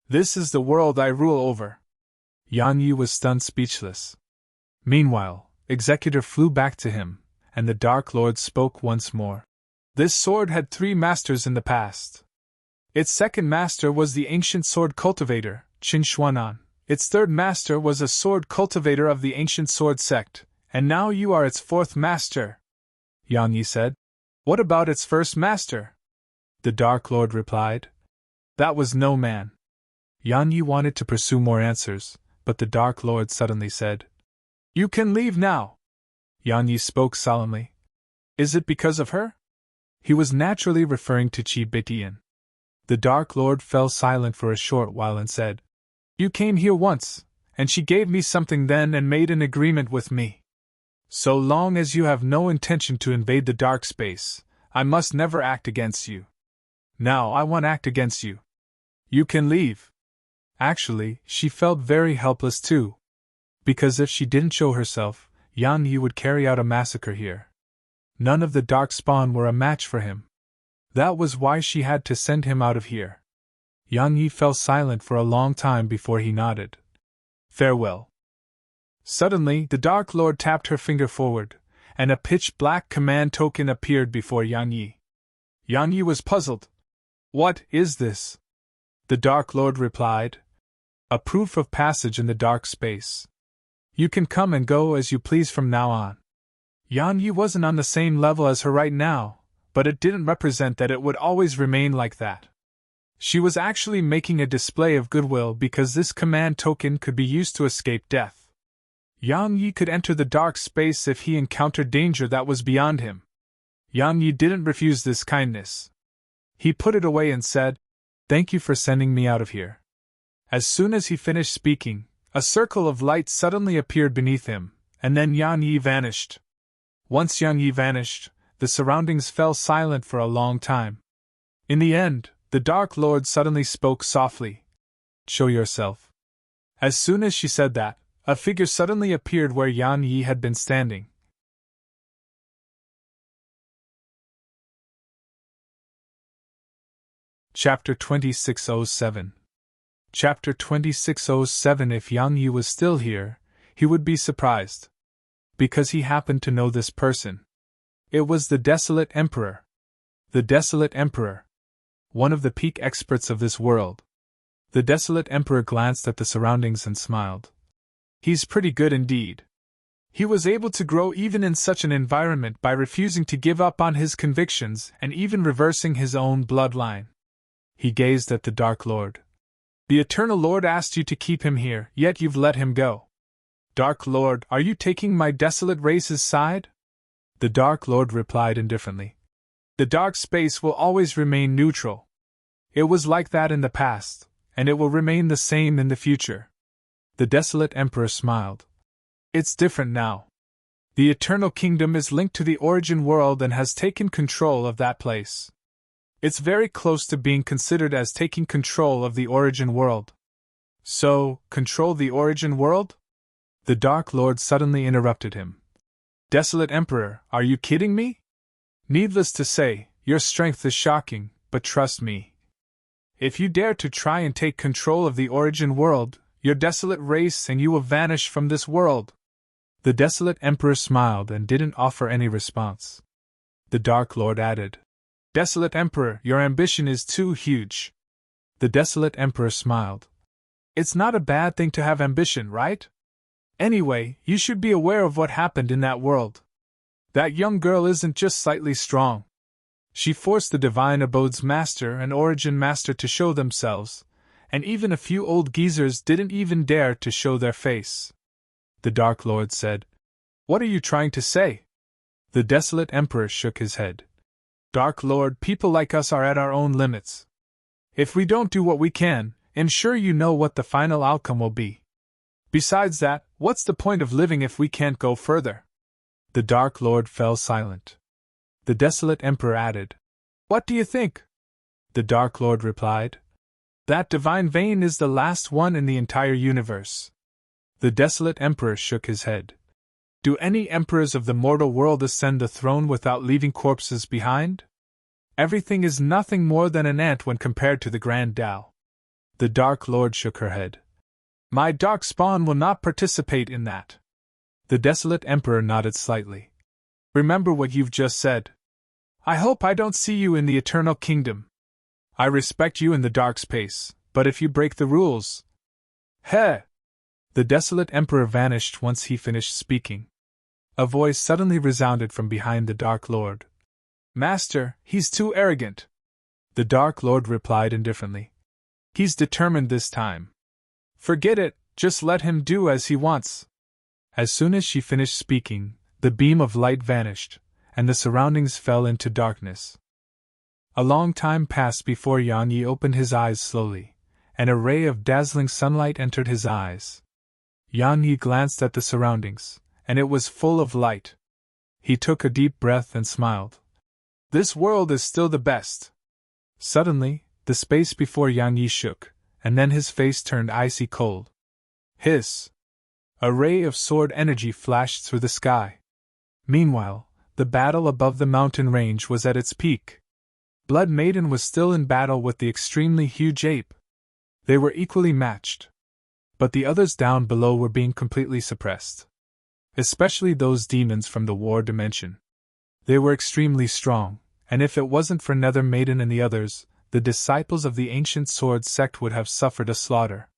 This is the world I rule over." Yang Yi was stunned speechless. Meanwhile, Executor flew back to him, and the Dark Lord spoke once more. "This sword had 3 masters in the past. Its second master was the ancient sword cultivator, Qin Xuanan. Its third master was a sword cultivator of the ancient sword sect, and now you are its 4th master," Yang Yi said. "What about its first master?" The Dark Lord replied. "That was no man." Yang Yi wanted to pursue more answers, but the Dark Lord suddenly said, "You can leave now." Yang Yi spoke solemnly. "Is it because of her?" He was naturally referring to Qi Bitian. The Dark Lord fell silent for a short while and said, "You came here once, and she gave me something then and made an agreement with me. So long as you have no intention to invade the dark space, I must never act against you. Now I won't act against you. You can leave." Actually, she felt very helpless too. Because if she didn't show herself, Yang Yi would carry out a massacre here. None of the dark spawn were a match for him. That was why she had to send him out of here. Yang Yi fell silent for a long time before he nodded. "Farewell." Suddenly, the Dark Lord tapped her finger forward, and a pitch-black command token appeared before Yang Yi. Yang Yi was puzzled. "What is this?" The Dark Lord replied. "A proof of passage in the dark space. You can come and go as you please from now on." Yang Yi wasn't on the same level as her right now, but it didn't represent that it would always remain like that. She was actually making a display of goodwill because this command token could be used to escape death. Yang Yi could enter the dark space if he encountered danger that was beyond him. Yang Yi didn't refuse this kindness. He put it away and said, "Thank you for sending me out of here." As soon as he finished speaking, a circle of light suddenly appeared beneath him, and then Yang Yi vanished. Once Yang Yi vanished, the surroundings fell silent for a long time. In the end, the Dark Lord suddenly spoke softly. "Show yourself." As soon as she said that, a figure suddenly appeared where Yang Yi had been standing. Chapter 2607. Chapter 2607. If Yang Yi was still here, he would be surprised. Because he happened to know this person. It was the Desolate Emperor. The Desolate Emperor. One of the peak experts of this world. The Desolate Emperor glanced at the surroundings and smiled. He's pretty good indeed. He was able to grow even in such an environment by refusing to give up on his convictions and even reversing his own bloodline. He gazed at the Dark Lord. "The Eternal Lord asked you to keep him here, yet you've let him go. Dark Lord, are you taking my desolate race's side?" The Dark Lord replied indifferently. "The dark space will always remain neutral. It was like that in the past, and it will remain the same in the future." The Desolate Emperor smiled. "It's different now. The Eternal Kingdom is linked to the origin world and has taken control of that place. It's very close to being considered as taking control of the origin world." "So, control the origin world?" The Dark Lord suddenly interrupted him. "Desolate Emperor, are you kidding me? Needless to say, your strength is shocking, but trust me. If you dare to try and take control of the origin world, your desolate race and you will vanish from this world." The Desolate Emperor smiled and didn't offer any response. The Dark Lord added, "Desolate Emperor, your ambition is too huge." The Desolate Emperor smiled. "It's not a bad thing to have ambition, right? Anyway, you should be aware of what happened in that world. That young girl isn't just slightly strong. She forced the Divine Abode's master and Origin master to show themselves, and even a few old geezers didn't even dare to show their face." The Dark Lord said, "What are you trying to say?" The Desolate Emperor shook his head. "Dark Lord, people like us are at our own limits. If we don't do what we can, ensure you know what the final outcome will be. Besides that, what's the point of living if we can't go further?" The Dark Lord fell silent. The Desolate Emperor added, "What do you think?" The Dark Lord replied, "That divine vein is the last one in the entire universe." The Desolate Emperor shook his head. "Do any emperors of the mortal world ascend the throne without leaving corpses behind? Everything is nothing more than an ant when compared to the Grand Tao." The Dark Lord shook her head. "My dark spawn will not participate in that." The Desolate Emperor nodded slightly. "Remember what you've just said. I hope I don't see you in the Eternal Kingdom. I respect you in the dark space, but if you break the rules..." "Heh!" The Desolate Emperor vanished once he finished speaking. A voice suddenly resounded from behind the Dark Lord. "Master, he's too arrogant." The Dark Lord replied indifferently. "He's determined this time. Forget it, just let him do as he wants." As soon as she finished speaking, the beam of light vanished, and the surroundings fell into darkness. A long time passed before Yang Yi opened his eyes slowly, and a ray of dazzling sunlight entered his eyes. Yang Yi glanced at the surroundings, and it was full of light. He took a deep breath and smiled. "This world is still the best." Suddenly, the space before Yang Yi shook, and then his face turned icy cold. Hiss! A ray of sword energy flashed through the sky. Meanwhile, the battle above the mountain range was at its peak. Blood Maiden was still in battle with the extremely huge ape. They were equally matched. But the others down below were being completely suppressed. Especially those demons from the war dimension. They were extremely strong, and if it wasn't for Nether Maiden and the others, the disciples of the ancient sword sect would have suffered a slaughter.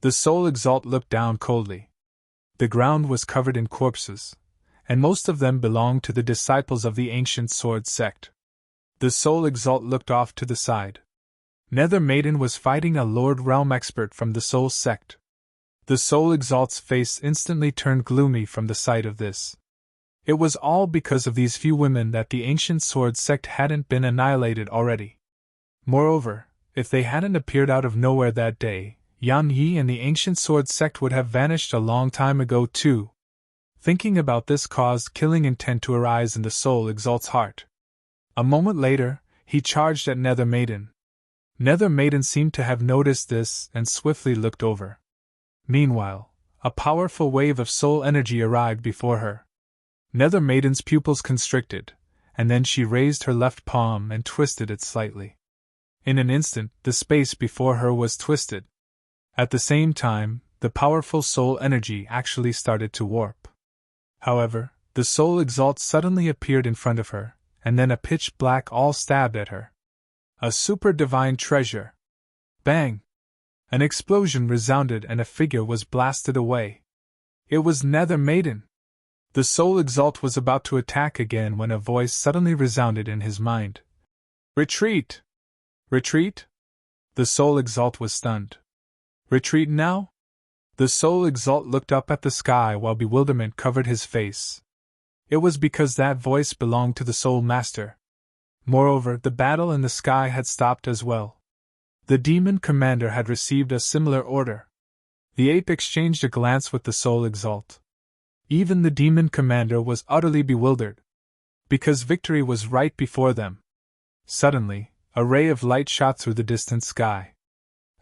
The Soul Exalt looked down coldly. The ground was covered in corpses, and most of them belonged to the disciples of the ancient sword sect. The Soul Exalt looked off to the side. Nether Maiden was fighting a Lord Realm expert from the Soul sect. The Soul Exalt's face instantly turned gloomy from the sight of this. It was all because of these few women that the ancient sword sect hadn't been annihilated already. Moreover, if they hadn't appeared out of nowhere that day, Yan Yi and the ancient sword sect would have vanished a long time ago too. Thinking about this caused killing intent to arise in the Soul Exalt's heart. A moment later, he charged at Nether Maiden. Nether Maiden seemed to have noticed this and swiftly looked over. Meanwhile, a powerful wave of soul energy arrived before her. Nether Maiden's pupils constricted, and then she raised her left palm and twisted it slightly. In an instant, the space before her was twisted. At the same time, the powerful soul energy actually started to warp. However, the Soul Exalt suddenly appeared in front of her, and then a pitch black all stabbed at her. A super divine treasure. Bang! An explosion resounded and a figure was blasted away. It was Nether Maiden. The Soul Exalt was about to attack again when a voice suddenly resounded in his mind. Retreat! Retreat? The Soul Exalt was stunned. Retreat now? The Soul Exalt looked up at the sky while bewilderment covered his face. It was because that voice belonged to the Soul Master. Moreover, the battle in the sky had stopped as well. The demon commander had received a similar order. The ape exchanged a glance with the Soul Exalt. Even the demon commander was utterly bewildered. Because victory was right before them. Suddenly, a ray of light shot through the distant sky.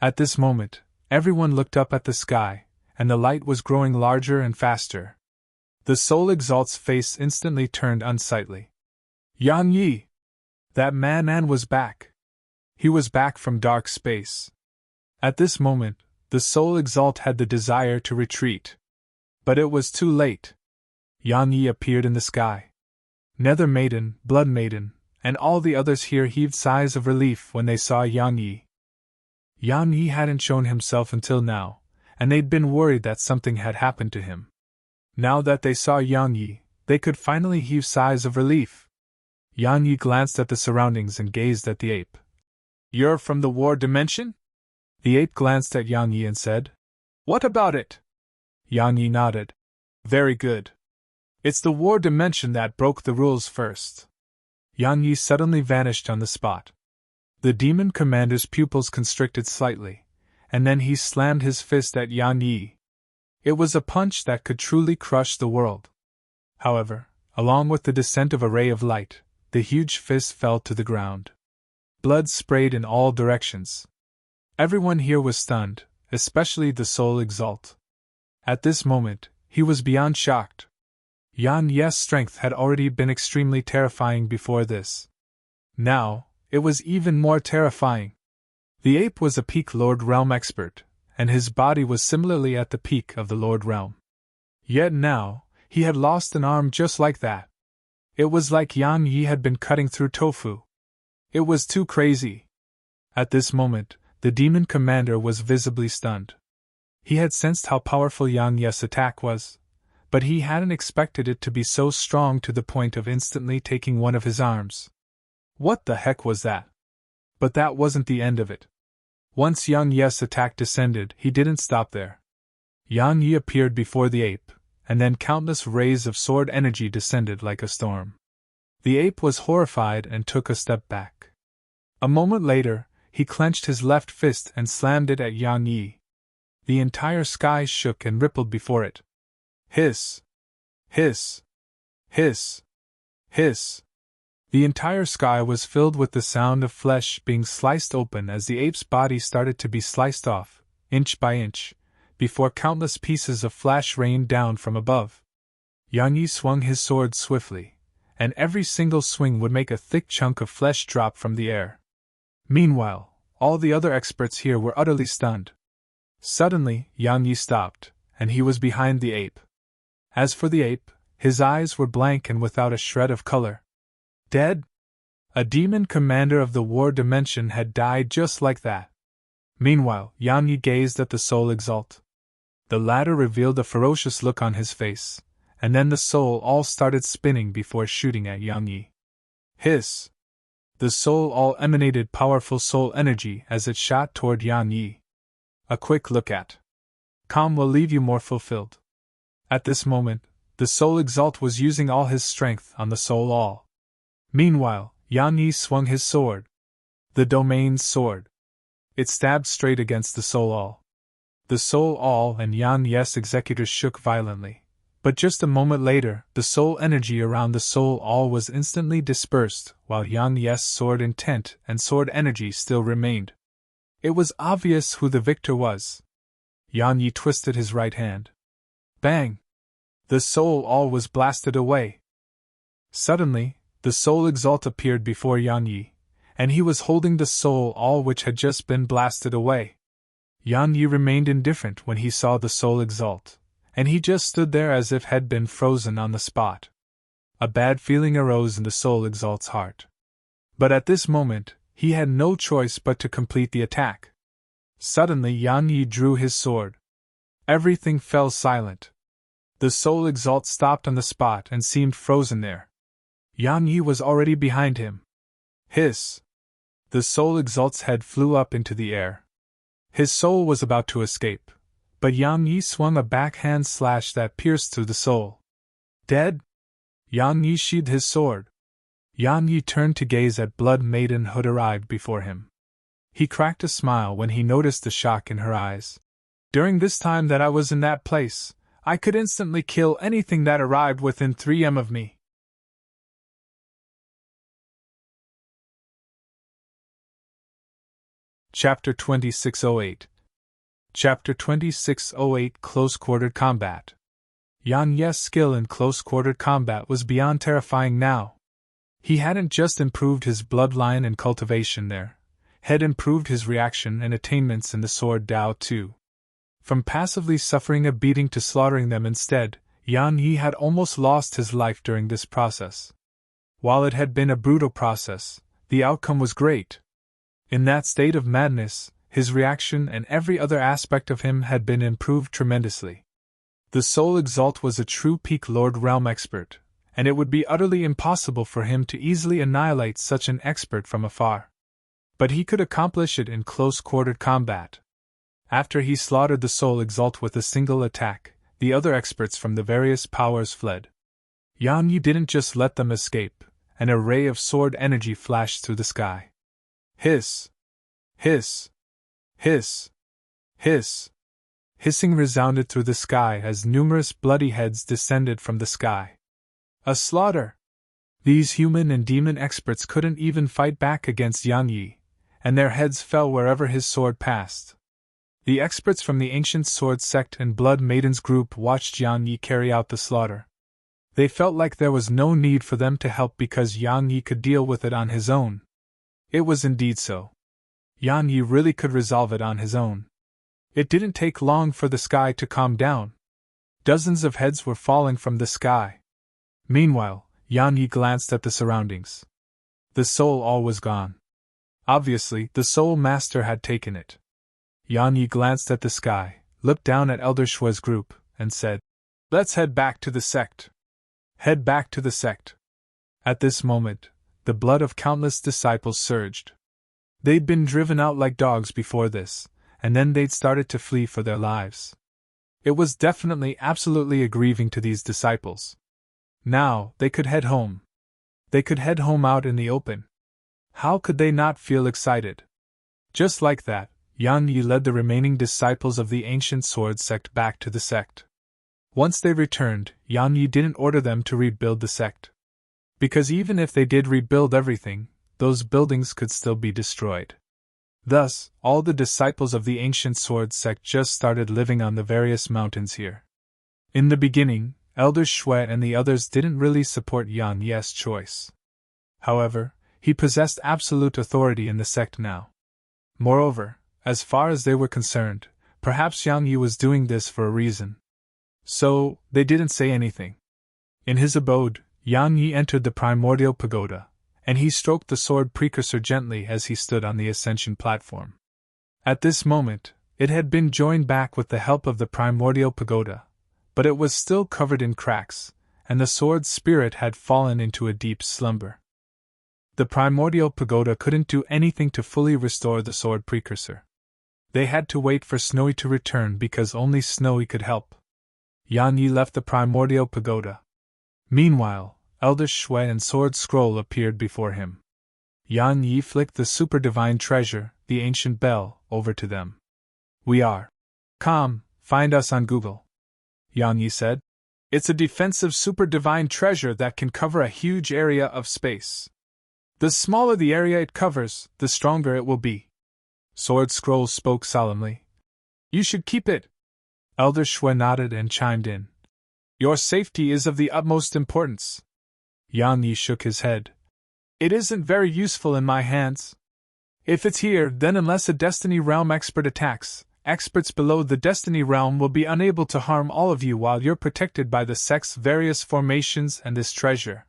At this moment, everyone looked up at the sky, and the light was growing larger and faster. The Soul Exalt's face instantly turned unsightly. Yan Yi! That man was back. He was back from dark space. At this moment, the Soul Exalt had the desire to retreat. But it was too late. Yan Yi appeared in the sky. Nether Maiden, Blood Maiden, and all the others here heaved sighs of relief when they saw Yan Yi. Yan Yi hadn't shown himself until now, and they'd been worried that something had happened to him. Now that they saw Yan Yi, they could finally heave sighs of relief. Yan Yi glanced at the surroundings and gazed at the ape. You're from the war dimension? The ape glanced at Yan Yi and said, What about it? Yan Yi nodded. Very good. It's the war dimension that broke the rules first. Yan Yi suddenly vanished on the spot. The demon commander's pupils constricted slightly, and then he slammed his fist at Yan Yi. It was a punch that could truly crush the world. However, along with the descent of a ray of light, the huge fist fell to the ground. Blood sprayed in all directions. Everyone here was stunned, especially the Soul Exalt. At this moment, he was beyond shocked. Yan Yi's strength had already been extremely terrifying before this. Now, it was even more terrifying. The ape was a peak Lord Realm expert, and his body was similarly at the peak of the Lord Realm. Yet now, he had lost an arm just like that. It was like Yan Yi had been cutting through tofu. It was too crazy. At this moment, the demon commander was visibly stunned. He had sensed how powerful Yan Yi's attack was, but he hadn't expected it to be so strong to the point of instantly taking one of his arms. What the heck was that? But that wasn't the end of it. Once Yan Yi's attack descended, he didn't stop there. Yan Yi appeared before the ape, and then countless rays of sword energy descended like a storm. The ape was horrified and took a step back. A moment later, he clenched his left fist and slammed it at Yan Yi. The entire sky shook and rippled before it. Hiss! Hiss! Hiss! Hiss! The entire sky was filled with the sound of flesh being sliced open as the ape's body started to be sliced off, inch by inch, before countless pieces of flesh rained down from above. Yan Yi swung his sword swiftly, and every single swing would make a thick chunk of flesh drop from the air. Meanwhile, all the other experts here were utterly stunned. Suddenly, Yang Yi stopped, and he was behind the ape. As for the ape, his eyes were blank and without a shred of color. Dead? A demon commander of the war dimension had died just like that. Meanwhile, Yang Yi gazed at the soul exalt. The latter revealed a ferocious look on his face, and then the soul all started spinning before shooting at Yang Yi. Hiss! The soul all emanated powerful soul energy as it shot toward Yang Yi. A quick look at calm will leave you more fulfilled. At this moment, the soul exalt was using all his strength on the soul all. Meanwhile, Yang Yi swung his sword. The domain's sword. It stabbed straight against the soul all. The soul all and Yang Yi's executors shook violently, but just a moment later, the soul energy around the soul all was instantly dispersed, while Yang Yi's sword intent and sword energy still remained. It was obvious who the victor was. Yang Yi twisted his right hand. Bang! The soul all was blasted away. Suddenly, the soul exalt appeared before Yang Yi, and he was holding the soul all which had just been blasted away. Yang Yi remained indifferent when he saw the soul exalt, and he just stood there as if had been frozen on the spot. A bad feeling arose in the soul exalt's heart. But at this moment, he had no choice but to complete the attack. Suddenly Yang Yi drew his sword. Everything fell silent. The soul exalt stopped on the spot and seemed frozen there. Yang Yi was already behind him. Hiss! The soul exalt's head flew up into the air. His soul was about to escape, but Yang Yi swung a backhand slash that pierced through the soul. Dead? Yang Yi sheathed his sword. Yang Yi turned to gaze at Blood Maiden who had arrived before him. He cracked a smile when he noticed the shock in her eyes. During this time that I was in that place, I could instantly kill anything that arrived within 3 m of me. Chapter 2608. Chapter 2608 Close-Quartered Combat. Yang Yi's skill in close-quartered combat was beyond terrifying now. He hadn't just improved his bloodline and cultivation there, had improved his reaction and attainments in the sword Dao too. From passively suffering a beating to slaughtering them instead, Yang Yi had almost lost his life during this process. While it had been a brutal process, the outcome was great. In that state of madness, his reaction and every other aspect of him had been improved tremendously. The Soul Exalt was a true peak Lord Realm expert, and it would be utterly impossible for him to easily annihilate such an expert from afar. But he could accomplish it in close-quartered combat. After he slaughtered the Soul Exalt with a single attack, the other experts from the various powers fled. Yang Yi didn't just let them escape, an array of sword energy flashed through the sky. Hiss! Hiss! Hiss! Hiss! Hissing resounded through the sky as numerous bloody heads descended from the sky. A slaughter! These human and demon experts couldn't even fight back against Yang Yi, and their heads fell wherever his sword passed. The experts from the Ancient Sword Sect and Blood Maidens group watched Yang Yi carry out the slaughter. They felt like there was no need for them to help because Yang Yi could deal with it on his own. It was indeed so. Yang Yi really could resolve it on his own. It didn't take long for the sky to calm down. Dozens of heads were falling from the sky. Meanwhile, Yang Yi glanced at the surroundings. The soul all was gone. Obviously, the Soul Master had taken it. Yang Yi glanced at the sky, looked down at Elder Shue's group, and said, "Let's head back to the sect." Head back to the sect. At this moment, the blood of countless disciples surged. They'd been driven out like dogs before this, and then they'd started to flee for their lives. It was definitely absolutely grieving to these disciples. Now, they could head home. They could head home out in the open. How could they not feel excited? Just like that, Yang Yi led the remaining disciples of the Ancient Sword Sect back to the sect. Once they returned, Yang Yi didn't order them to rebuild the sect. Because even if they did rebuild everything, those buildings could still be destroyed. Thus, all the disciples of the Ancient Sword Sect just started living on the various mountains here. In the beginning, Elder Shui and the others didn't really support Yang Yi's choice. However, he possessed absolute authority in the sect now. Moreover, as far as they were concerned, perhaps Yang Yi was doing this for a reason. So, they didn't say anything. In his abode, Yang Yi entered the primordial pagoda, and he stroked the sword precursor gently as he stood on the ascension platform. At this moment, it had been joined back with the help of the primordial pagoda, but it was still covered in cracks, and the sword's spirit had fallen into a deep slumber. The primordial pagoda couldn't do anything to fully restore the sword precursor. They had to wait for Snowy to return because only Snowy could help. Yang Yi left the primordial pagoda. Meanwhile, Elder Shui and Sword Scroll appeared before him. Yang Yi flicked the super divine treasure, the ancient bell, over to them. "We are. Find us on Google," Yang Yi said. "It's a defensive super divine treasure that can cover a huge area of space. The smaller the area it covers, the stronger it will be." Sword Scroll spoke solemnly. "You should keep it." Elder Shui nodded and chimed in. "Your safety is of the utmost importance." Yang Yi shook his head. "It isn't very useful in my hands. If it's here, then unless a Destiny Realm expert attacks, experts below the Destiny Realm will be unable to harm all of you while you're protected by the sect's various formations and this treasure.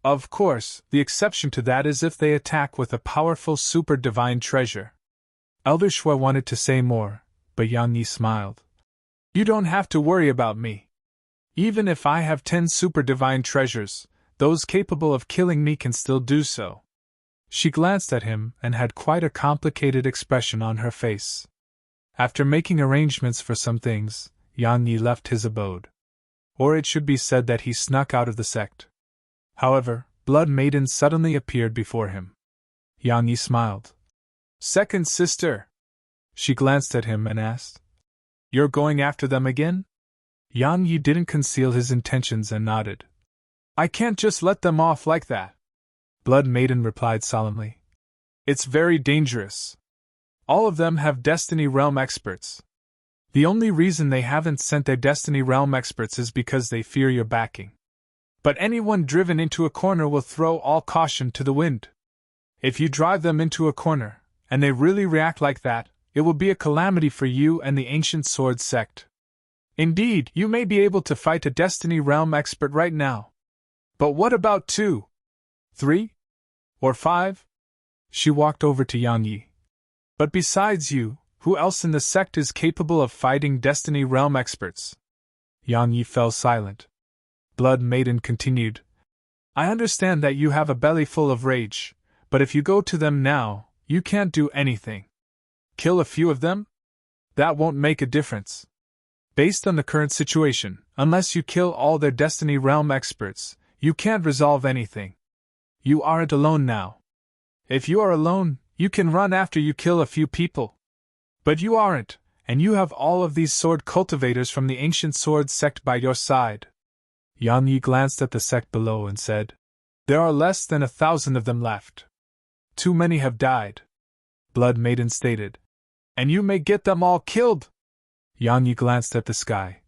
Of course, the exception to that is if they attack with a powerful super divine treasure." Elder Shui wanted to say more, but Yang Yi smiled. "You don't have to worry about me. Even if I have 10 super divine treasures, those capable of killing me can still do so." She glanced at him and had quite a complicated expression on her face. After making arrangements for some things, Yang Yi left his abode. Or it should be said that he snuck out of the sect. However, Blood Maiden suddenly appeared before him. Yang Yi smiled. "Second sister." She glanced at him and asked, "You're going after them again?" Yang Yi didn't conceal his intentions and nodded. "I can't just let them off like that," Blood Maiden replied solemnly. "It's very dangerous. All of them have Destiny Realm experts. The only reason they haven't sent their Destiny Realm experts is because they fear your backing. But anyone driven into a corner will throw all caution to the wind. If you drive them into a corner, and they really react like that, it will be a calamity for you and the Ancient Sword sect. Indeed, you may be able to fight a Destiny Realm expert right now. But what about 2? 3? Or 5? She walked over to Yang Yi. "But besides you, who else in the sect is capable of fighting Destiny Realm experts?" Yang Yi fell silent. Blood Maiden continued. "I understand that you have a belly full of rage, but if you go to them now, you can't do anything. Kill a few of them? That won't make a difference. Based on the current situation, unless you kill all their Destiny Realm experts, you can't resolve anything. You aren't alone now. If you are alone, you can run after you kill a few people. But you aren't, and you have all of these sword cultivators from the Ancient Sword sect by your side." Yang Yi glanced at the sect below and said, "There are less than 1,000 of them left. Too many have died," Blood Maiden stated. "And you may get them all killed." Yang Yi glanced at the sky.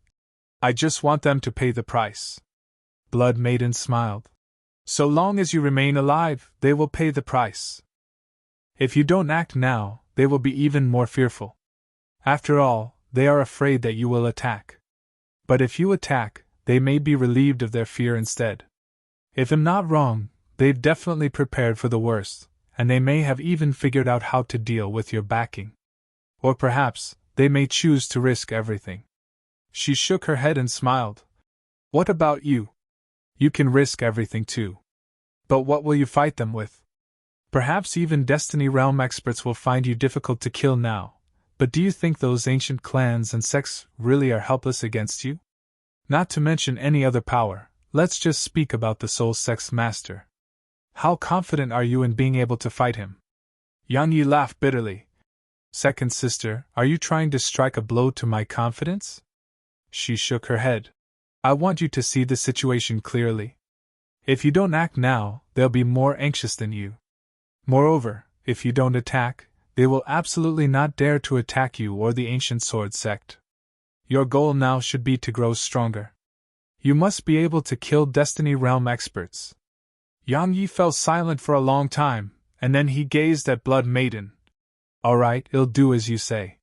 "I just want them to pay the price." Blood Maiden smiled. "So long as you remain alive, they will pay the price. If you don't act now, they will be even more fearful. After all, they are afraid that you will attack. But if you attack, they may be relieved of their fear instead. If I'm not wrong, they've definitely prepared for the worst, and they may have even figured out how to deal with your backing. Or perhaps, they may choose to risk everything." She shook her head and smiled. "What about you? You can risk everything too. But what will you fight them with? Perhaps even Destiny Realm experts will find you difficult to kill now, but do you think those ancient clans and sects really are helpless against you? Not to mention any other power, let's just speak about the Soul Sect's master. How confident are you in being able to fight him?" Yang Yi laughed bitterly. "Second sister, are you trying to strike a blow to my confidence?" She shook her head. "I want you to see the situation clearly. If you don't act now, they'll be more anxious than you. Moreover, if you don't attack, they will absolutely not dare to attack you or the Ancient Sword sect. Your goal now should be to grow stronger. You must be able to kill Destiny Realm experts." Yang Yi fell silent for a long time, and then he gazed at Blood Maiden. "All right, I'll do as you say."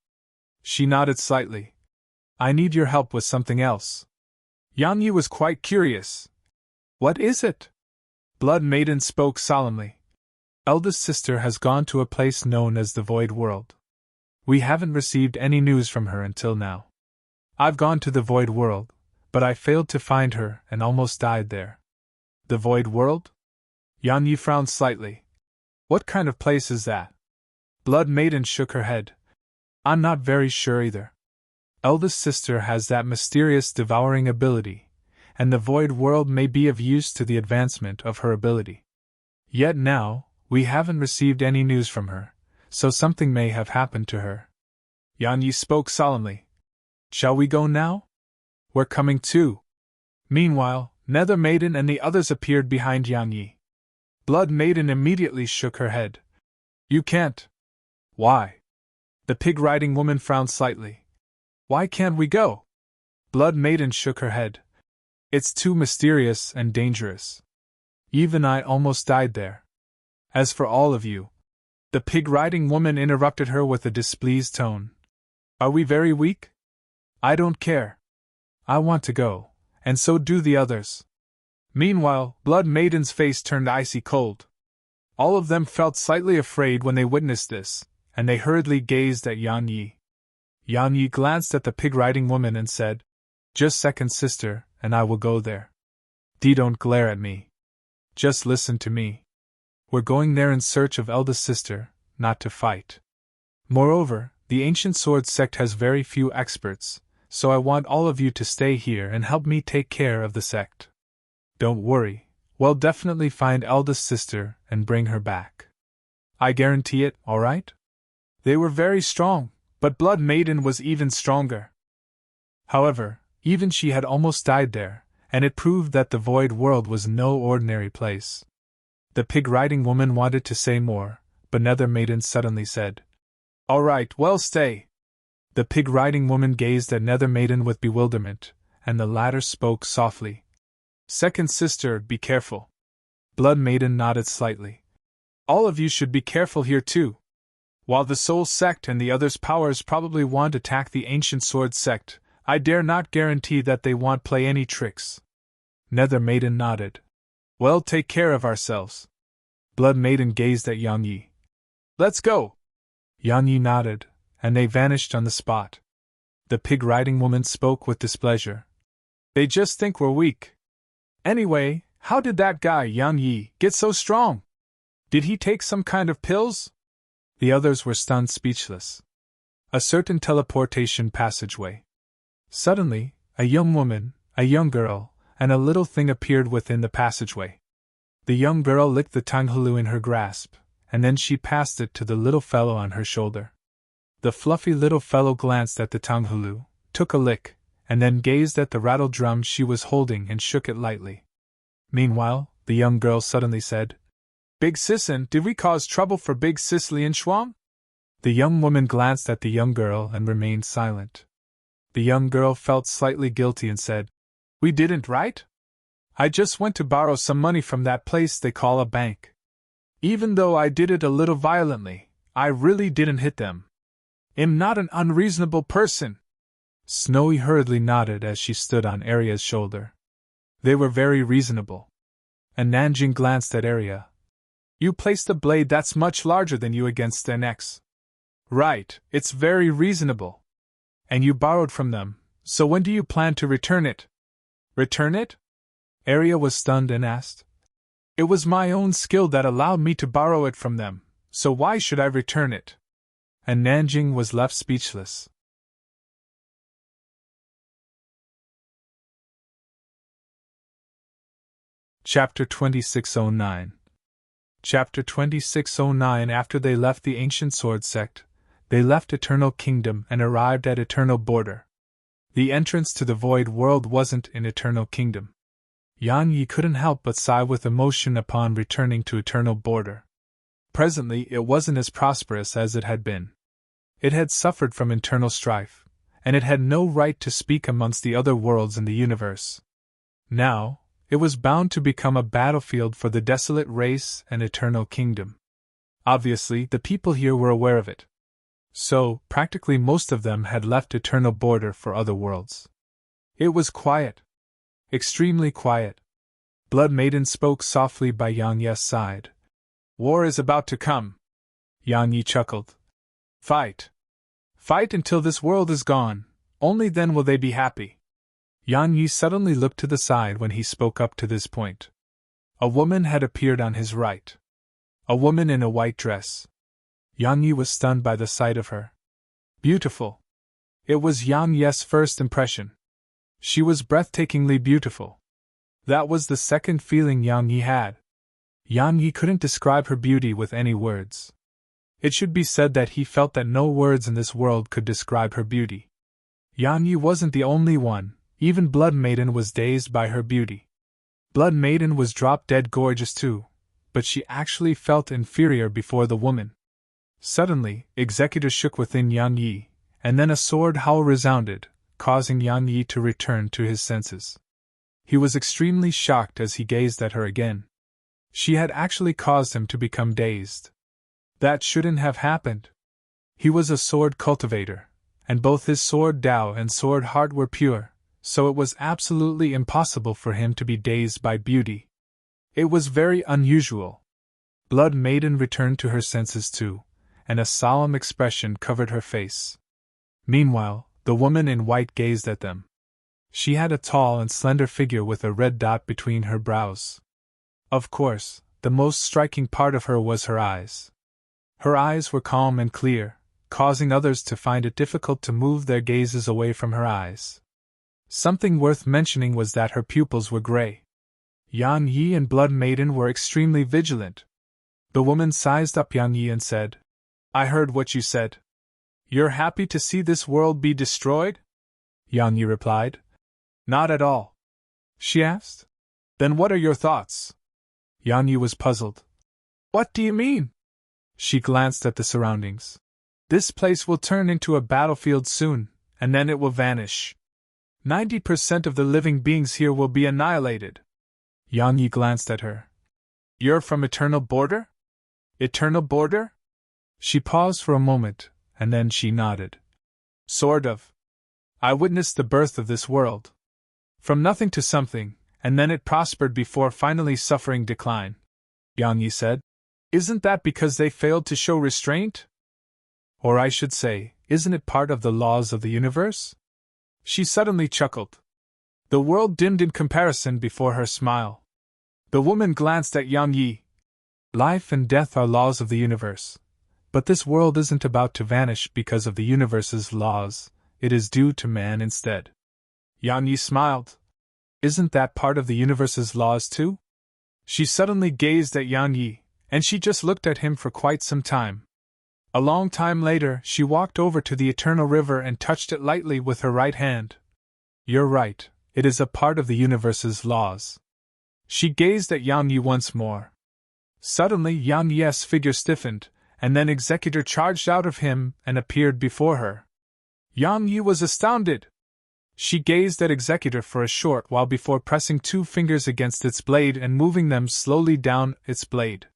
She nodded slightly. I need your help with something else. Yang Yi was quite curious. What is it? Blood Maiden spoke solemnly. Eldest sister has gone to a place known as the Void World. We haven't received any news from her until now. I've gone to the Void World, but I failed to find her and almost died there. The Void World? Yang Yi frowned slightly. What kind of place is that? Blood Maiden shook her head. I'm not very sure either. Eldest sister has that mysterious devouring ability, and the Void World may be of use to the advancement of her ability. Yet now, we haven't received any news from her, so something may have happened to her. Yang Yi spoke solemnly. Shall we go now? We're coming too. Meanwhile, Nether Maiden and the others appeared behind Yang Yi. Blood Maiden immediately shook her head. You can't. Why? The pig-riding woman frowned slightly. Why can't we go? Blood Maiden shook her head. It's too mysterious and dangerous. Even I almost died there. As for all of you, the pig-riding woman interrupted her with a displeased tone. Are we very weak? I don't care. I want to go, and so do the others. Meanwhile, Blood Maiden's face turned icy cold. All of them felt slightly afraid when they witnessed this, and they hurriedly gazed at Yang Yi. Yang Yi glanced at the pig-riding woman and said, Just second sister, and I will go there. Don't glare at me. Just listen to me. We're going there in search of eldest sister, not to fight. Moreover, the ancient sword sect has very few experts, so I want all of you to stay here and help me take care of the sect. Don't worry, we'll definitely find eldest sister and bring her back. I guarantee it, alright? They were very strong, but Blood Maiden was even stronger. However, even she had almost died there, and it proved that the Void World was no ordinary place. The pig-riding woman wanted to say more, but Nether Maiden suddenly said, All right, well, stay. The pig-riding woman gazed at Nether Maiden with bewilderment, and the latter spoke softly. Second sister, be careful. Blood Maiden nodded slightly. All of you should be careful here too. While the Soul Sect and the others' powers probably want to attack the Ancient Sword Sect, I dare not guarantee that they won't play any tricks. Nether Maiden nodded. Well, take care of ourselves. Blood Maiden gazed at Yang Yi. Let's go. Yang Yi nodded, and they vanished on the spot. The pig-riding woman spoke with displeasure. They just think we're weak. Anyway, how did that guy, Yang Yi, get so strong? Did he take some kind of pills? The others were stunned speechless. A certain teleportation passageway. Suddenly, a young woman, a young girl, and a little thing appeared within the passageway. The young girl licked the tanghulu in her grasp, and then she passed it to the little fellow on her shoulder. The fluffy little fellow glanced at the tanghulu, took a lick, and then gazed at the rattle drum she was holding and shook it lightly. Meanwhile, the young girl suddenly said, Big Sisson, did we cause trouble for Big Sis Lian Shuang? The young woman glanced at the young girl and remained silent. The young girl felt slightly guilty and said, We didn't, right? I just went to borrow some money from that place they call a bank. Even though I did it a little violently, I really didn't hit them. I'm not an unreasonable person. Snowy hurriedly nodded as she stood on Arya's shoulder. They were very reasonable. And Nanjing glanced at Arya. You placed a blade that's much larger than you against an X. Right, it's very reasonable. And you borrowed from them, so when do you plan to return it? Return it? Arya was stunned and asked. It was my own skill that allowed me to borrow it from them, so why should I return it? And Nanjing was left speechless. Chapter 2609. Chapter 2609. After they left the Ancient Sword Sect, they left Eternal Kingdom and arrived at Eternal Border. The entrance to the Void World wasn't in Eternal Kingdom. Yang Yi couldn't help but sigh with emotion upon returning to Eternal Border. Presently it wasn't as prosperous as it had been. It had suffered from internal strife, and it had no right to speak amongst the other worlds in the universe. Now, it was bound to become a battlefield for the desolate race and Eternal Kingdom. Obviously, the people here were aware of it. So, practically most of them had left eternal border for other worlds. It was quiet. Extremely quiet. Blood Maiden spoke softly by Yang Yi's side. War is about to come. Yang Yi chuckled. Fight. Fight until this world is gone, only then will they be happy. Yang Yi suddenly looked to the side when he spoke up to this point. A woman had appeared on his right. A woman in a white dress. Yang Yi was stunned by the sight of her. Beautiful. It was Yang Yi's first impression. She was breathtakingly beautiful. That was the second feeling Yang Yi had. Yang Yi couldn't describe her beauty with any words. It should be said that he felt that no words in this world could describe her beauty. Yang Yi wasn't the only one, even Blood Maiden was dazed by her beauty. Blood Maiden was drop-dead gorgeous too, but she actually felt inferior before the woman. Suddenly, Executor shook within Yang Yi, and then a sword howl resounded, causing Yang Yi to return to his senses. He was extremely shocked as he gazed at her again. She had actually caused him to become dazed. That shouldn't have happened. He was a sword cultivator, and both his sword Tao and sword heart were pure, so it was absolutely impossible for him to be dazed by beauty. It was very unusual. Blood Maiden returned to her senses too, and a solemn expression covered her face. Meanwhile, the woman in white gazed at them. She had a tall and slender figure with a red dot between her brows. Of course, the most striking part of her was her eyes. Her eyes were calm and clear, causing others to find it difficult to move their gazes away from her eyes. Something worth mentioning was that her pupils were gray. Yang Yi and Blood Maiden were extremely vigilant. The woman sized up Yang Yi and said, I heard what you said. You're happy to see this world be destroyed? Yang Yi replied. Not at all. She asked. Then what are your thoughts? Yang Yi was puzzled. What do you mean? She glanced at the surroundings. This place will turn into a battlefield soon, and then it will vanish. 90% of the living beings here will be annihilated. Yang Yi glanced at her. You're from Eternal Border? Eternal Border? She paused for a moment, and then she nodded. Sort of. I witnessed the birth of this world. From nothing to something, and then it prospered before finally suffering decline. Yang Yi said. Isn't that because they failed to show restraint? Or I should say, isn't it part of the laws of the universe? She suddenly chuckled. The world dimmed in comparison before her smile. The woman glanced at Yang Yi. Life and death are laws of the universe. But this world isn't about to vanish because of the universe's laws, it is due to man instead. Yang Yi smiled. Isn't that part of the universe's laws too? She suddenly gazed at Yang Yi, and she just looked at him for quite some time. A long time later, she walked over to the eternal river and touched it lightly with her right hand. You're right, it is a part of the universe's laws. She gazed at Yang Yi once more. Suddenly Yang Yi's figure stiffened, and then Executor charged out of him and appeared before her. Yang Yi was astounded. She gazed at Executor for a short while before pressing 2 fingers against its blade and moving them slowly down its blade.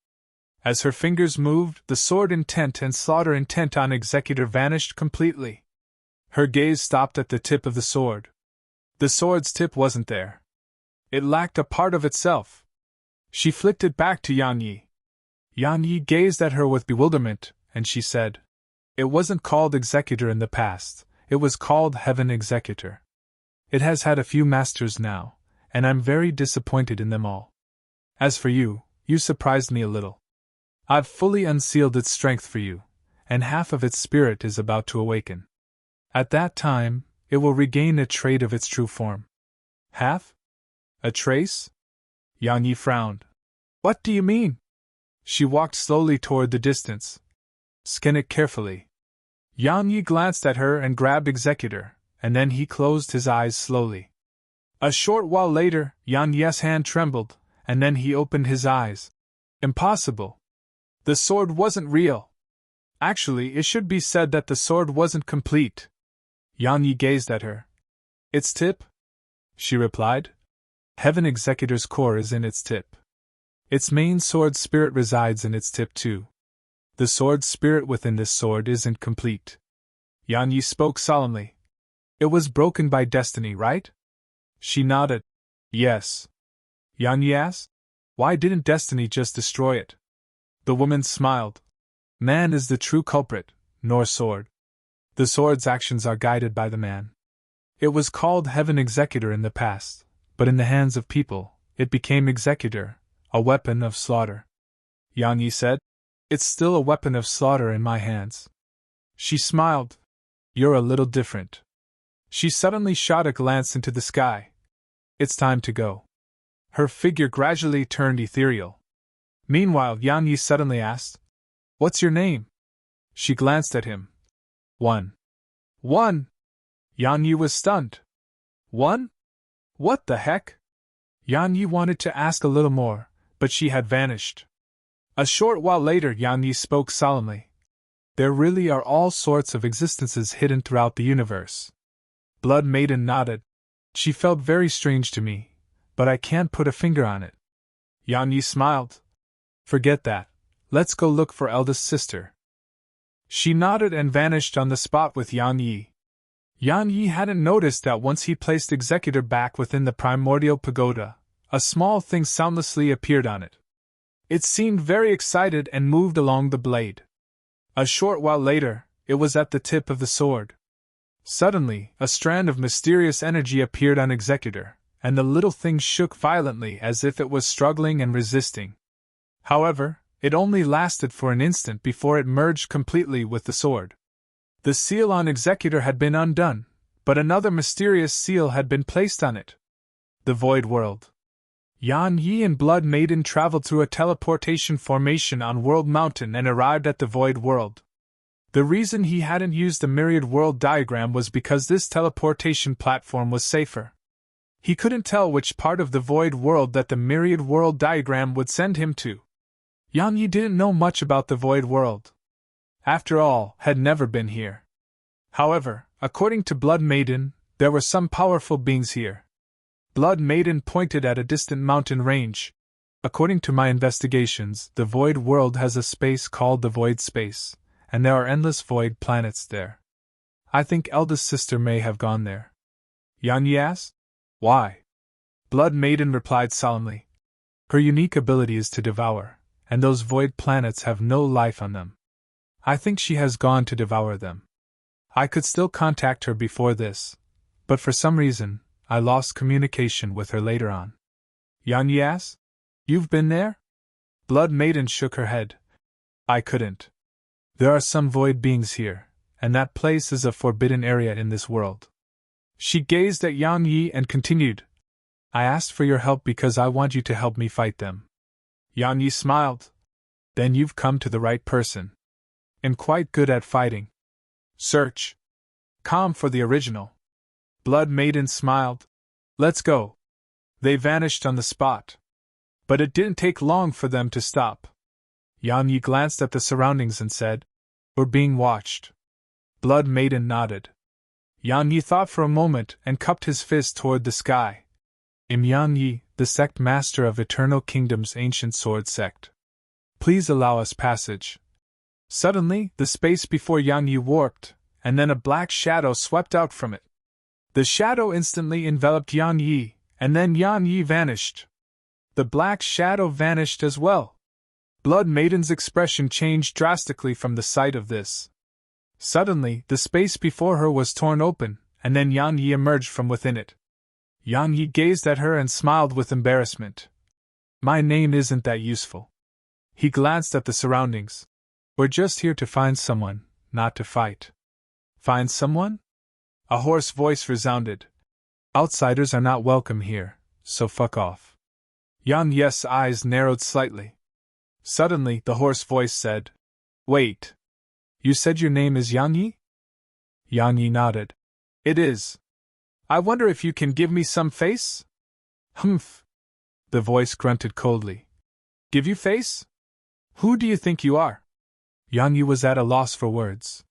As her fingers moved, the sword intent and slaughter intent on Executor vanished completely. Her gaze stopped at the tip of the sword. The sword's tip wasn't there. It lacked a part of itself. She flicked it back to Yang Yi. Yang Yi gazed at her with bewilderment, and she said, It wasn't called Executor in the past, it was called Heaven Executor. It has had a few masters now, and I'm very disappointed in them all. As for you, you surprised me a little. I've fully unsealed its strength for you, and half of its spirit is about to awaken. At that time, it will regain a trait of its true form. Half? A trace? Yang Yi frowned. What do you mean? She walked slowly toward the distance. Scan it carefully. Yang Yi glanced at her and grabbed Executor, and then he closed his eyes slowly. A short while later, Yang Yi's hand trembled, and then he opened his eyes. Impossible. The sword wasn't real. Actually, it should be said that the sword wasn't complete. Yang Yi gazed at her. Its tip? She replied. Heaven Executor's core is in its tip. Its main sword spirit resides in its tip too. The sword spirit within this sword isn't complete. Yan Yi spoke solemnly. It was broken by destiny, right? She nodded. Yes. Yan Yi asked, why didn't destiny just destroy it? The woman smiled. Man is the true culprit, nor sword. The sword's actions are guided by the man. It was called Heaven Executor in the past, but in the hands of people, it became Executor, a weapon of slaughter. Yan Yi said, it's still a weapon of slaughter in my hands. She smiled. You're a little different. She suddenly shot a glance into the sky. It's time to go. Her figure gradually turned ethereal. Meanwhile, Yan Yi suddenly asked, what's your name? She glanced at him. One. One! Yan Yi was stunned. One? What the heck? Yan Yi wanted to ask a little more, but she had vanished. A short while later, Yan Yi spoke solemnly. There really are all sorts of existences hidden throughout the universe. Blood Maiden nodded. She felt very strange to me, but I can't put a finger on it. Yan Yi smiled. Forget that. Let's go look for eldest sister. She nodded and vanished on the spot with Yan Yi. Yan Yi hadn't noticed that once he placed Executor back within the primordial pagoda, a small thing soundlessly appeared on it. It seemed very excited and moved along the blade. A short while later, it was at the tip of the sword. Suddenly, a strand of mysterious energy appeared on Executor, and the little thing shook violently as if it was struggling and resisting. However, it only lasted for an instant before it merged completely with the sword. The seal on Executor had been undone, but another mysterious seal had been placed on it. The Void World. Yan Yi and Blood Maiden traveled through a teleportation formation on World Mountain and arrived at the Void World. The reason he hadn't used the Myriad World diagram was because this teleportation platform was safer. He couldn't tell which part of the Void World that the Myriad World diagram would send him to. Yan Yi didn't know much about the Void World. After all, had never been here. However, according to Blood Maiden, there were some powerful beings here. Blood Maiden pointed at a distant mountain range. According to my investigations, the Void World has a space called the Void Space, and there are endless void planets there. I think eldest sister may have gone there. Yan Yi asked, why? Blood Maiden replied solemnly. Her unique ability is to devour, and those void planets have no life on them. I think she has gone to devour them. I could still contact her before this, but for some reason, I lost communication with her later on. Yan Yi asked, you've been there? Blood Maiden shook her head. I couldn't. There are some void beings here, and that place is a forbidden area in this world. She gazed at Yan Yi and continued, I asked for your help because I want you to help me fight them. Yan Yi smiled. Then you've come to the right person. I'm quite good at fighting. Search. Com for the original. Blood Maiden smiled. Let's go. They vanished on the spot. But it didn't take long for them to stop. Yan Yi glanced at the surroundings and said, we're being watched. Blood Maiden nodded. Yan Yi thought for a moment and cupped his fist toward the sky. I'm Yan Yi, the sect master of Eternal Kingdom's ancient sword sect. Please allow us passage. Suddenly, the space before Yan Yi warped, and then a black shadow swept out from it. The shadow instantly enveloped Yan Yi, and then Yan Yi vanished. The black shadow vanished as well. Blood Maiden's expression changed drastically from the sight of this. Suddenly, the space before her was torn open, and then Yan Yi emerged from within it. Yan Yi gazed at her and smiled with embarrassment. My name isn't that useful. He glanced at the surroundings. We're just here to find someone, not to fight. Find someone? A hoarse voice resounded. Outsiders are not welcome here, so fuck off. Yan Yi's eyes narrowed slightly. Suddenly, the hoarse voice said, Wait. You said your name is Yan Yi? Yan Yi nodded. It is. I wonder if you can give me some face? Humph. The voice grunted coldly. Give you face? Who do you think you are? Yan Yi was at a loss for words.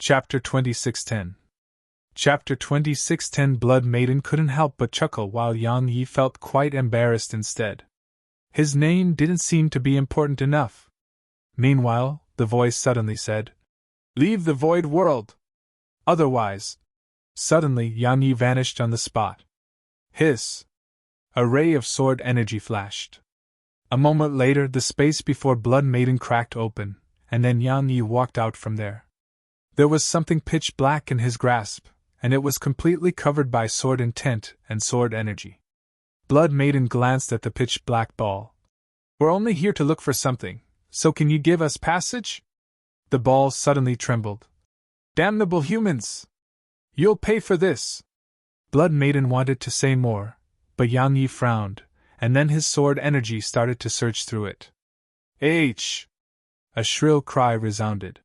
Chapter 2610. Chapter 26:10 Blood Maiden couldn't help but chuckle while Yang Yi felt quite embarrassed instead. His name didn't seem to be important enough. Meanwhile, the voice suddenly said, "Leave the void world! Otherwise..." Suddenly, Yang Yi vanished on the spot. Hiss! A ray of sword energy flashed. A moment later, the space before Blood Maiden cracked open, and then Yang Yi walked out from there. There was something pitch black in his grasp, and it was completely covered by sword intent and sword energy. Blood Maiden glanced at the pitch black ball. "We're only here to look for something, so can you give us passage?" The ball suddenly trembled. "Damnable humans! You'll pay for this!" Blood Maiden wanted to say more, but Yang Yi frowned, and then his sword energy started to surge through it. H! A shrill cry resounded.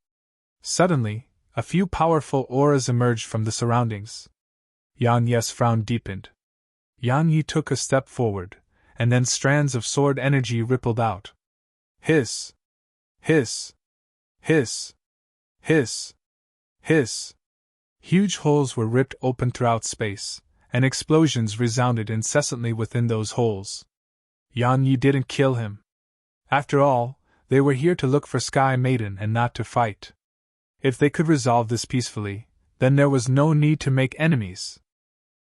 Suddenly, a few powerful auras emerged from the surroundings. Yang Yi's frown deepened. Yang Yi took a step forward, and then strands of sword energy rippled out. Hiss! Hiss! Hiss! Hiss! Hiss! Huge holes were ripped open throughout space, and explosions resounded incessantly within those holes. Yang Yi didn't kill him. After all, they were here to look for Sky Maiden and not to fight. If they could resolve this peacefully, then there was no need to make enemies.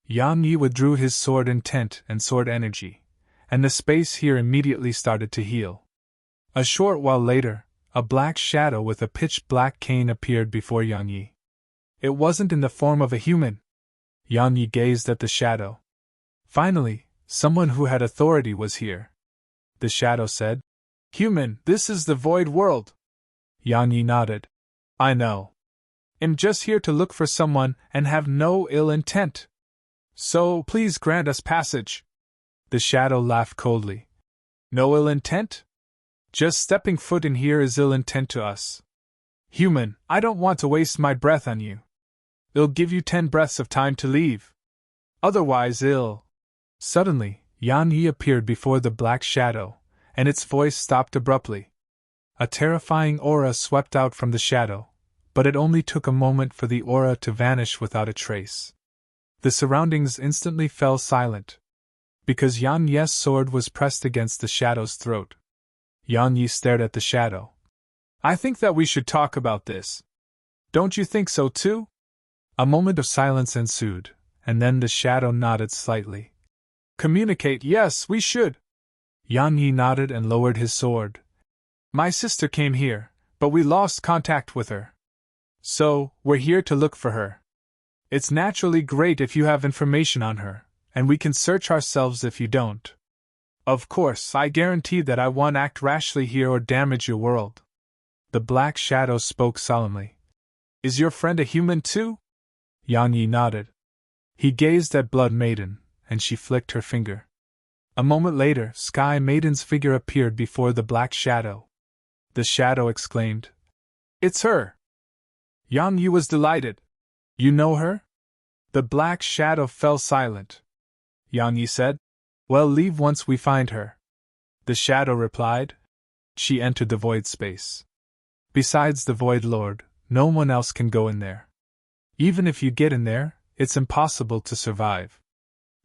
Yang Yi withdrew his sword intent and sword energy, and the space here immediately started to heal. A short while later, a black shadow with a pitch-black cane appeared before Yang Yi. It wasn't in the form of a human. Yang Yi gazed at the shadow. Finally, someone who had authority was here. The shadow said, "Human, this is the void world." Yang Yi nodded. "I know. I'm just here to look for someone and have no ill intent. So, please grant us passage." The shadow laughed coldly. "No ill intent? Just stepping foot in here is ill intent to us. Human, I don't want to waste my breath on you. I'll give you 10 breaths of time to leave. Otherwise ill." Suddenly, Yang Yi appeared before the black shadow, and its voice stopped abruptly. A terrifying aura swept out from the shadow, but it only took a moment for the aura to vanish without a trace. The surroundings instantly fell silent, because Yang Yi's sword was pressed against the shadow's throat. Yang Yi stared at the shadow. "I think that we should talk about this. Don't you think so too?" A moment of silence ensued, and then the shadow nodded slightly. "Communicate, yes, we should." Yang Yi nodded and lowered his sword. "My sister came here, but we lost contact with her. So, we're here to look for her. It's naturally great if you have information on her, and we can search ourselves if you don't. Of course, I guarantee that I won't act rashly here or damage your world." The black shadow spoke solemnly. "Is your friend a human too?" Yang Yi nodded. He gazed at Blood Maiden, and she flicked her finger. A moment later, Sky Maiden's figure appeared before the black shadow. The shadow exclaimed, "It's her!" Yang Yi was delighted. "You know her?" The black shadow fell silent. Yang Yi said, "Well, leave once we find her." The shadow replied, "She entered the void space. Besides the Void Lord, no one else can go in there. Even if you get in there, it's impossible to survive.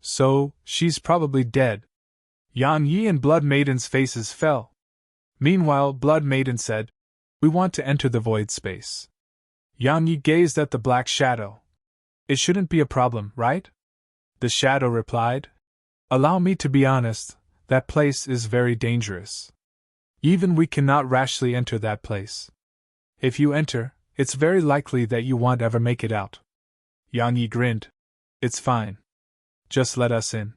So, she's probably dead." Yang Yi and Blood Maiden's faces fell. Meanwhile, Blood Maiden said, "We want to enter the void space." Yang Yi gazed at the black shadow. "It shouldn't be a problem, right?" The shadow replied, "Allow me to be honest, that place is very dangerous. Even we cannot rashly enter that place. If you enter, it's very likely that you won't ever make it out." Yang Yi grinned. "It's fine. Just let us in.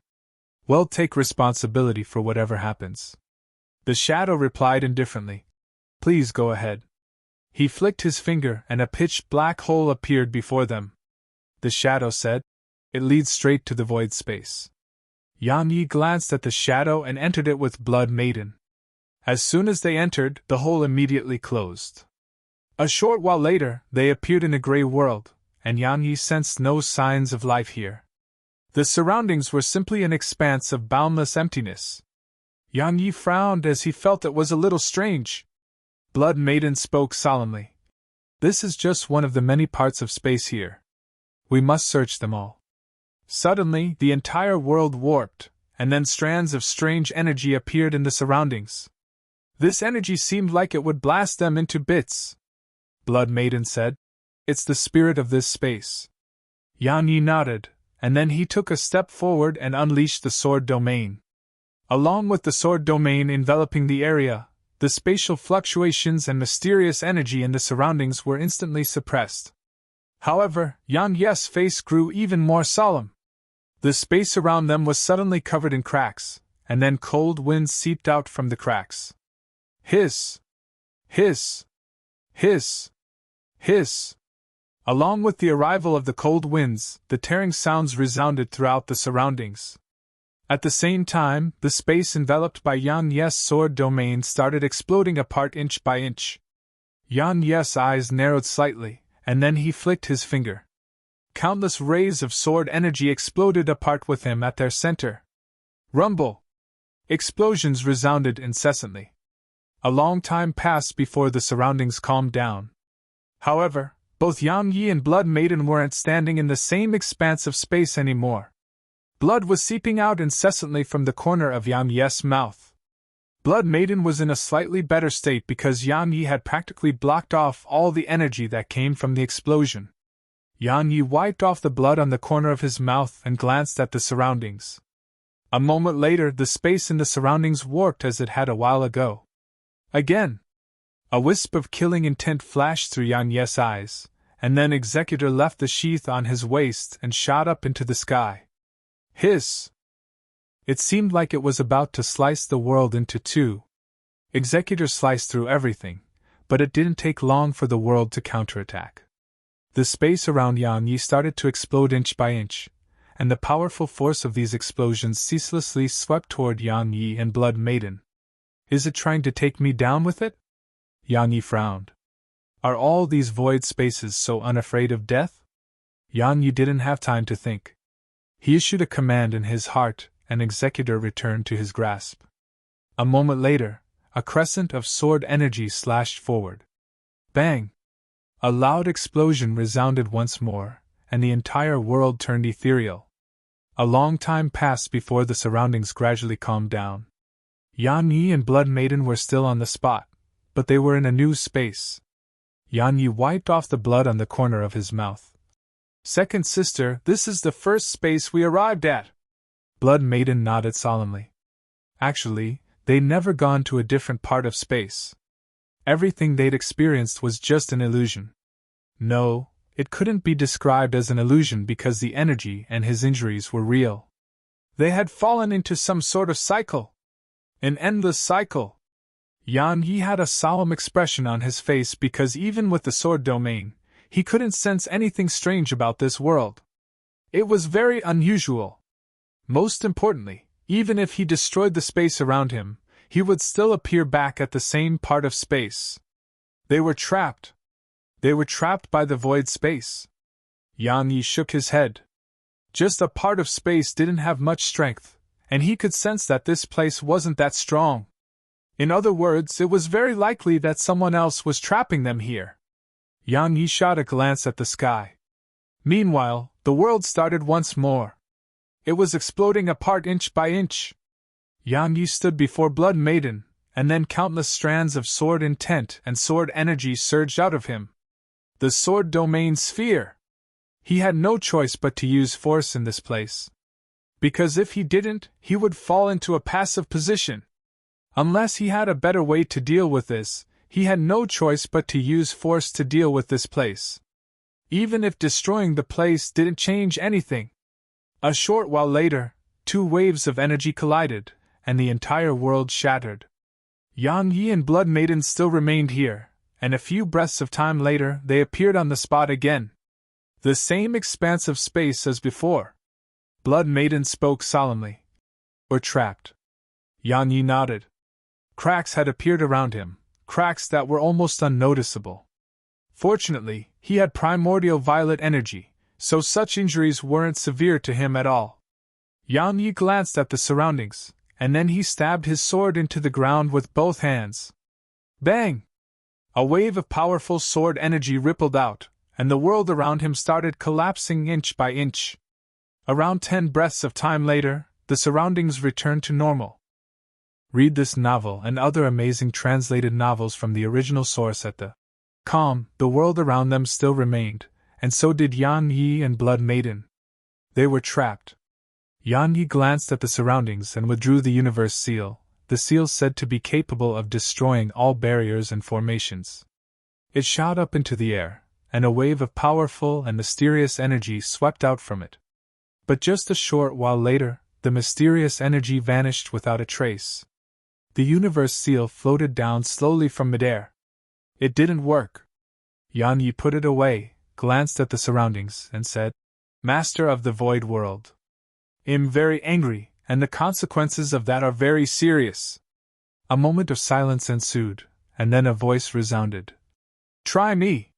We'll take responsibility for whatever happens." The shadow replied indifferently, "Please go ahead." He flicked his finger and a pitch-black hole appeared before them. The shadow said, "It leads straight to the void space." Yang Yi glanced at the shadow and entered it with Blood Maiden. As soon as they entered, the hole immediately closed. A short while later, they appeared in a gray world, and Yang Yi sensed no signs of life here. The surroundings were simply an expanse of boundless emptiness. Yang Yi frowned as he felt it was a little strange. Blood Maiden spoke solemnly. "This is just one of the many parts of space here. We must search them all. Suddenly, the entire world warped, and then strands of strange energy appeared in the surroundings. This energy seemed like it would blast them into bits. Blood Maiden said, "It's the spirit of this space." Yan Yi nodded, and then he took a step forward and unleashed the sword domain. Along with the sword domain enveloping the area, the spatial fluctuations and mysterious energy in the surroundings were instantly suppressed. However, Yan Yi's face grew even more solemn. The space around them was suddenly covered in cracks, and then cold winds seeped out from the cracks. Hiss! Hiss! Hiss! Hiss! Along with the arrival of the cold winds, the tearing sounds resounded throughout the surroundings. At the same time, the space enveloped by Yan Yi's sword domain started exploding apart inch by inch. Yan Yi's eyes narrowed slightly, and then he flicked his finger. Countless rays of sword energy exploded apart with him at their center. Rumble! Explosions resounded incessantly. A long time passed before the surroundings calmed down. However, both Yan Yi and Blood Maiden weren't standing in the same expanse of space anymore. Blood was seeping out incessantly from the corner of Yan Yi's mouth. Blood Maiden was in a slightly better state because Yan Yi had practically blocked off all the energy that came from the explosion. Yan Yi wiped off the blood on the corner of his mouth and glanced at the surroundings. A moment later, the space in the surroundings warped as it had a while ago. Again! A wisp of killing intent flashed through Yan Yi's eyes, and then Executor left the sheath on his waist and shot up into the sky. Hiss! It seemed like it was about to slice the world into two. Executor sliced through everything, but it didn't take long for the world to counterattack. The space around Yan Yi started to explode inch by inch, and the powerful force of these explosions ceaselessly swept toward Yan Yi and Blood Maiden. Is it trying to take me down with it? Yan Yi frowned. Are all these void spaces so unafraid of death? Yan Yi didn't have time to think. He issued a command in his heart, and Executor returned to his grasp. A moment later, a crescent of sword energy slashed forward. Bang! A loud explosion resounded once more, and the entire world turned ethereal. A long time passed before the surroundings gradually calmed down. Yan Yi and Blood Maiden were still on the spot, but they were in a new space. Yan Yi wiped off the blood on the corner of his mouth. "Second sister, this is the first space we arrived at." Blood Maiden nodded solemnly. Actually, they'd never gone to a different part of space. Everything they'd experienced was just an illusion. No, it couldn't be described as an illusion because the energy and his injuries were real. They had fallen into some sort of cycle. An endless cycle. Yan Yi had a solemn expression on his face because even with the sword domain, he couldn't sense anything strange about this world. It was very unusual. Most importantly, even if he destroyed the space around him, he would still appear back at the same part of space. They were trapped. They were trapped by the void space. Yan Yi shook his head. Just a part of space didn't have much strength, and he could sense that this place wasn't that strong. In other words, it was very likely that someone else was trapping them here. Yan Yi shot a glance at the sky. Meanwhile, the world started once more. It was exploding apart inch by inch. Yan Yi stood before Blood Maiden, and then countless strands of sword intent and sword energy surged out of him. The sword domain sphere! He had no choice but to use force in this place. Because if he didn't, he would fall into a passive position. Unless he had a better way to deal with this, he had no choice but to use force to deal with this place. Even if destroying the place didn't change anything. A short while later, two waves of energy collided, and the entire world shattered. Yan Yi and Blood Maiden still remained here, and a few breaths of time later they appeared on the spot again. The same expanse of space as before. Blood Maiden spoke solemnly. "We're trapped." Yan Yi nodded. Cracks had appeared around him, cracks that were almost unnoticeable. Fortunately, he had primordial violet energy, so such injuries weren't severe to him at all. Yan Yi glanced at the surroundings, and then he stabbed his sword into the ground with both hands. Bang! A wave of powerful sword energy rippled out, and the world around him started collapsing inch by inch. Around 10 breaths of time later, the surroundings returned to normal. Read this novel and other amazing translated novels from the original source at the calm. The world around them still remained, and so did Yan Yi and Blood Maiden. They were trapped. Yan Yi glanced at the surroundings and withdrew the universe seal, the seal said to be capable of destroying all barriers and formations. It shot up into the air, and a wave of powerful and mysterious energy swept out from it. But just a short while later, the mysterious energy vanished without a trace. The universe seal floated down slowly from midair. It didn't work. Yan Yi put it away, glanced at the surroundings, and said, "Master of the Void World, I'm very angry, and the consequences of that are very serious." A moment of silence ensued, and then a voice resounded. "Try me."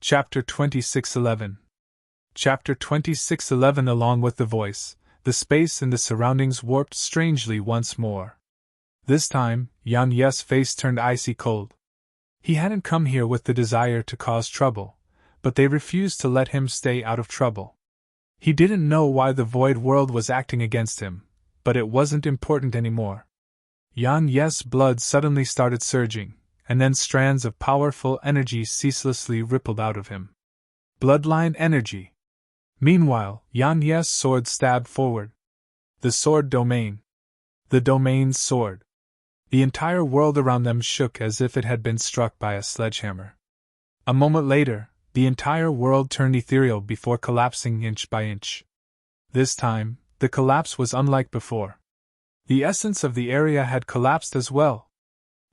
Chapter 26:11. Chapter 26:11. Along with the voice, the space and the surroundings warped strangely once more. This time, Yan Yi's face turned icy cold. He hadn't come here with the desire to cause trouble, but they refused to let him stay out of trouble. He didn't know why the void world was acting against him, but it wasn't important anymore. Yan Yi's blood suddenly started surging, and then strands of powerful energy ceaselessly rippled out of him. Bloodline energy. Meanwhile, Yan Yi's sword stabbed forward. The sword domain. The domain's sword. The entire world around them shook as if it had been struck by a sledgehammer. A moment later, the entire world turned ethereal before collapsing inch by inch. This time, the collapse was unlike before. The essence of the area had collapsed as well.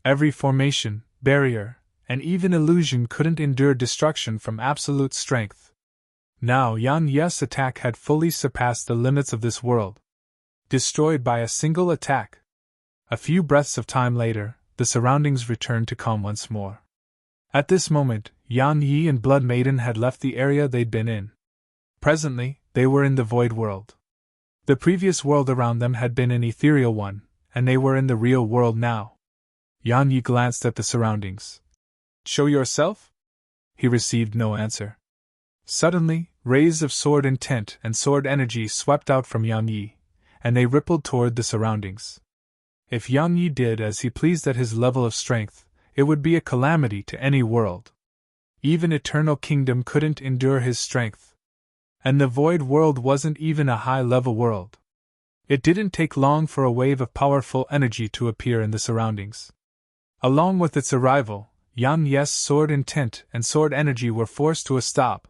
Every formation, barrier, and even illusion couldn't endure destruction from absolute strength. Now Yan Yi's attack had fully surpassed the limits of this world. Destroyed by a single attack. A few breaths of time later, the surroundings returned to calm once more. At this moment, Yan Yi and Blood Maiden had left the area they'd been in. Presently, they were in the void world. The previous world around them had been an ethereal one, and they were in the real world now. Yan Yi glanced at the surroundings. "Show yourself?" He received no answer. Suddenly, rays of sword intent and sword energy swept out from Yan Yi, and they rippled toward the surroundings. If Yan Yi did as he pleased at his level of strength, it would be a calamity to any world. Even Eternal Kingdom couldn't endure his strength. And the Void World wasn't even a high-level world. It didn't take long for a wave of powerful energy to appear in the surroundings. Along with its arrival, Yan Yi's sword intent and sword energy were forced to a stop.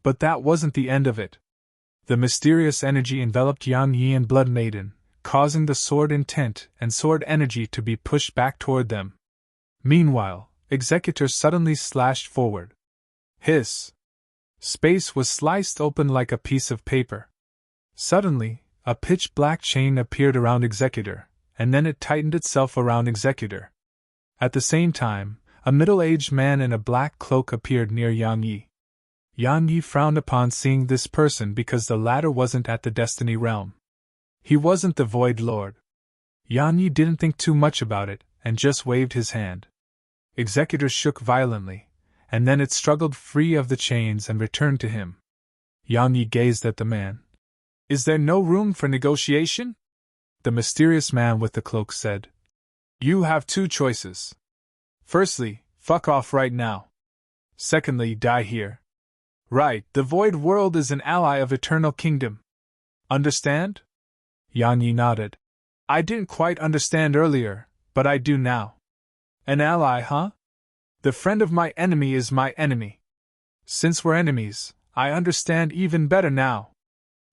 But that wasn't the end of it. The mysterious energy enveloped Yan Yi and Blood Maiden, causing the sword intent and sword energy to be pushed back toward them. Meanwhile, Executor suddenly slashed forward. Hiss! Space was sliced open like a piece of paper. Suddenly, a pitch-black chain appeared around Executor, and then it tightened itself around Executor. At the same time, a middle-aged man in a black cloak appeared near Yan Yi. Yan Yi frowned upon seeing this person because the latter wasn't at the Destiny Realm. He wasn't the Void Lord. Yan Yi didn't think too much about it, and just waved his hand. Executor shook violently, and then it struggled free of the chains and returned to him. Yan Yi gazed at the man. "Is there no room for negotiation?" The mysterious man with the cloak said. "You have two choices. Firstly, fuck off right now. Secondly, die here." "Right, the Void World is an ally of Eternal Kingdom. Understand?" Yan Yi nodded. "I didn't quite understand earlier, but I do now." "An ally, huh? The friend of my enemy is my enemy. Since we're enemies, I understand even better now."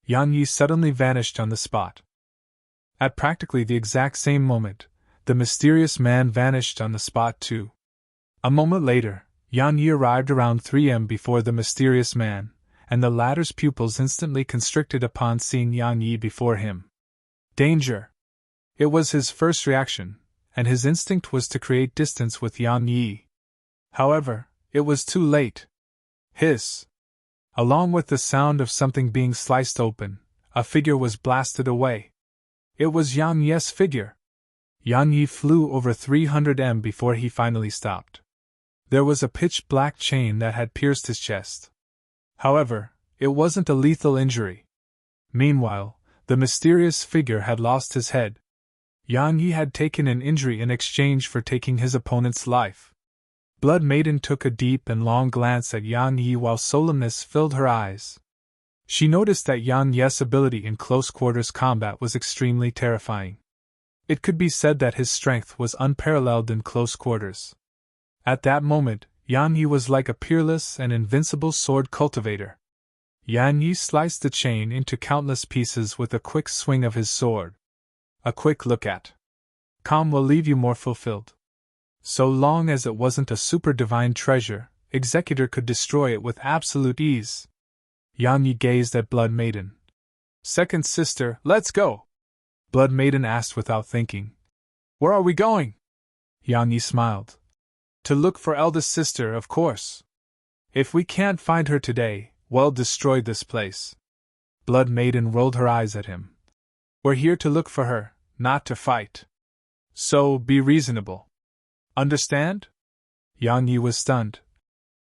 Yan Yi suddenly vanished on the spot. At practically the exact same moment, the mysterious man vanished on the spot too. A moment later, Yan Yi arrived around 3 m before the mysterious man, and the latter's pupils instantly constricted upon seeing Yan Yi before him. Danger! It was his first reaction, and his instinct was to create distance with Yan Yi. However, it was too late. Hiss! Along with the sound of something being sliced open, a figure was blasted away. It was Yan Yi's figure. Yang Yi flew over 300 m before he finally stopped. There was a pitch-black chain that had pierced his chest. However, it wasn't a lethal injury. Meanwhile, the mysterious figure had lost his head. Yang Yi had taken an injury in exchange for taking his opponent's life. Blood Maiden took a deep and long glance at Yang Yi while solemnness filled her eyes. She noticed that Yang Yi's ability in close-quarters combat was extremely terrifying. It could be said that his strength was unparalleled in close quarters. At that moment, Yang Yi was like a peerless and invincible sword cultivator. Yang Yi sliced the chain into countless pieces with a quick swing of his sword. A quick look at calm will leave you more fulfilled. So long as it wasn't a super divine treasure, Executor could destroy it with absolute ease. Yang Yi gazed at Blood Maiden. Second sister, let's go! Blood Maiden asked without thinking. Where are we going? Yang Yi smiled. To look for eldest sister, of course. If we can't find her today, we'll destroy this place. Blood Maiden rolled her eyes at him. We're here to look for her, not to fight. So, be reasonable. Understand? Yang Yi was stunned.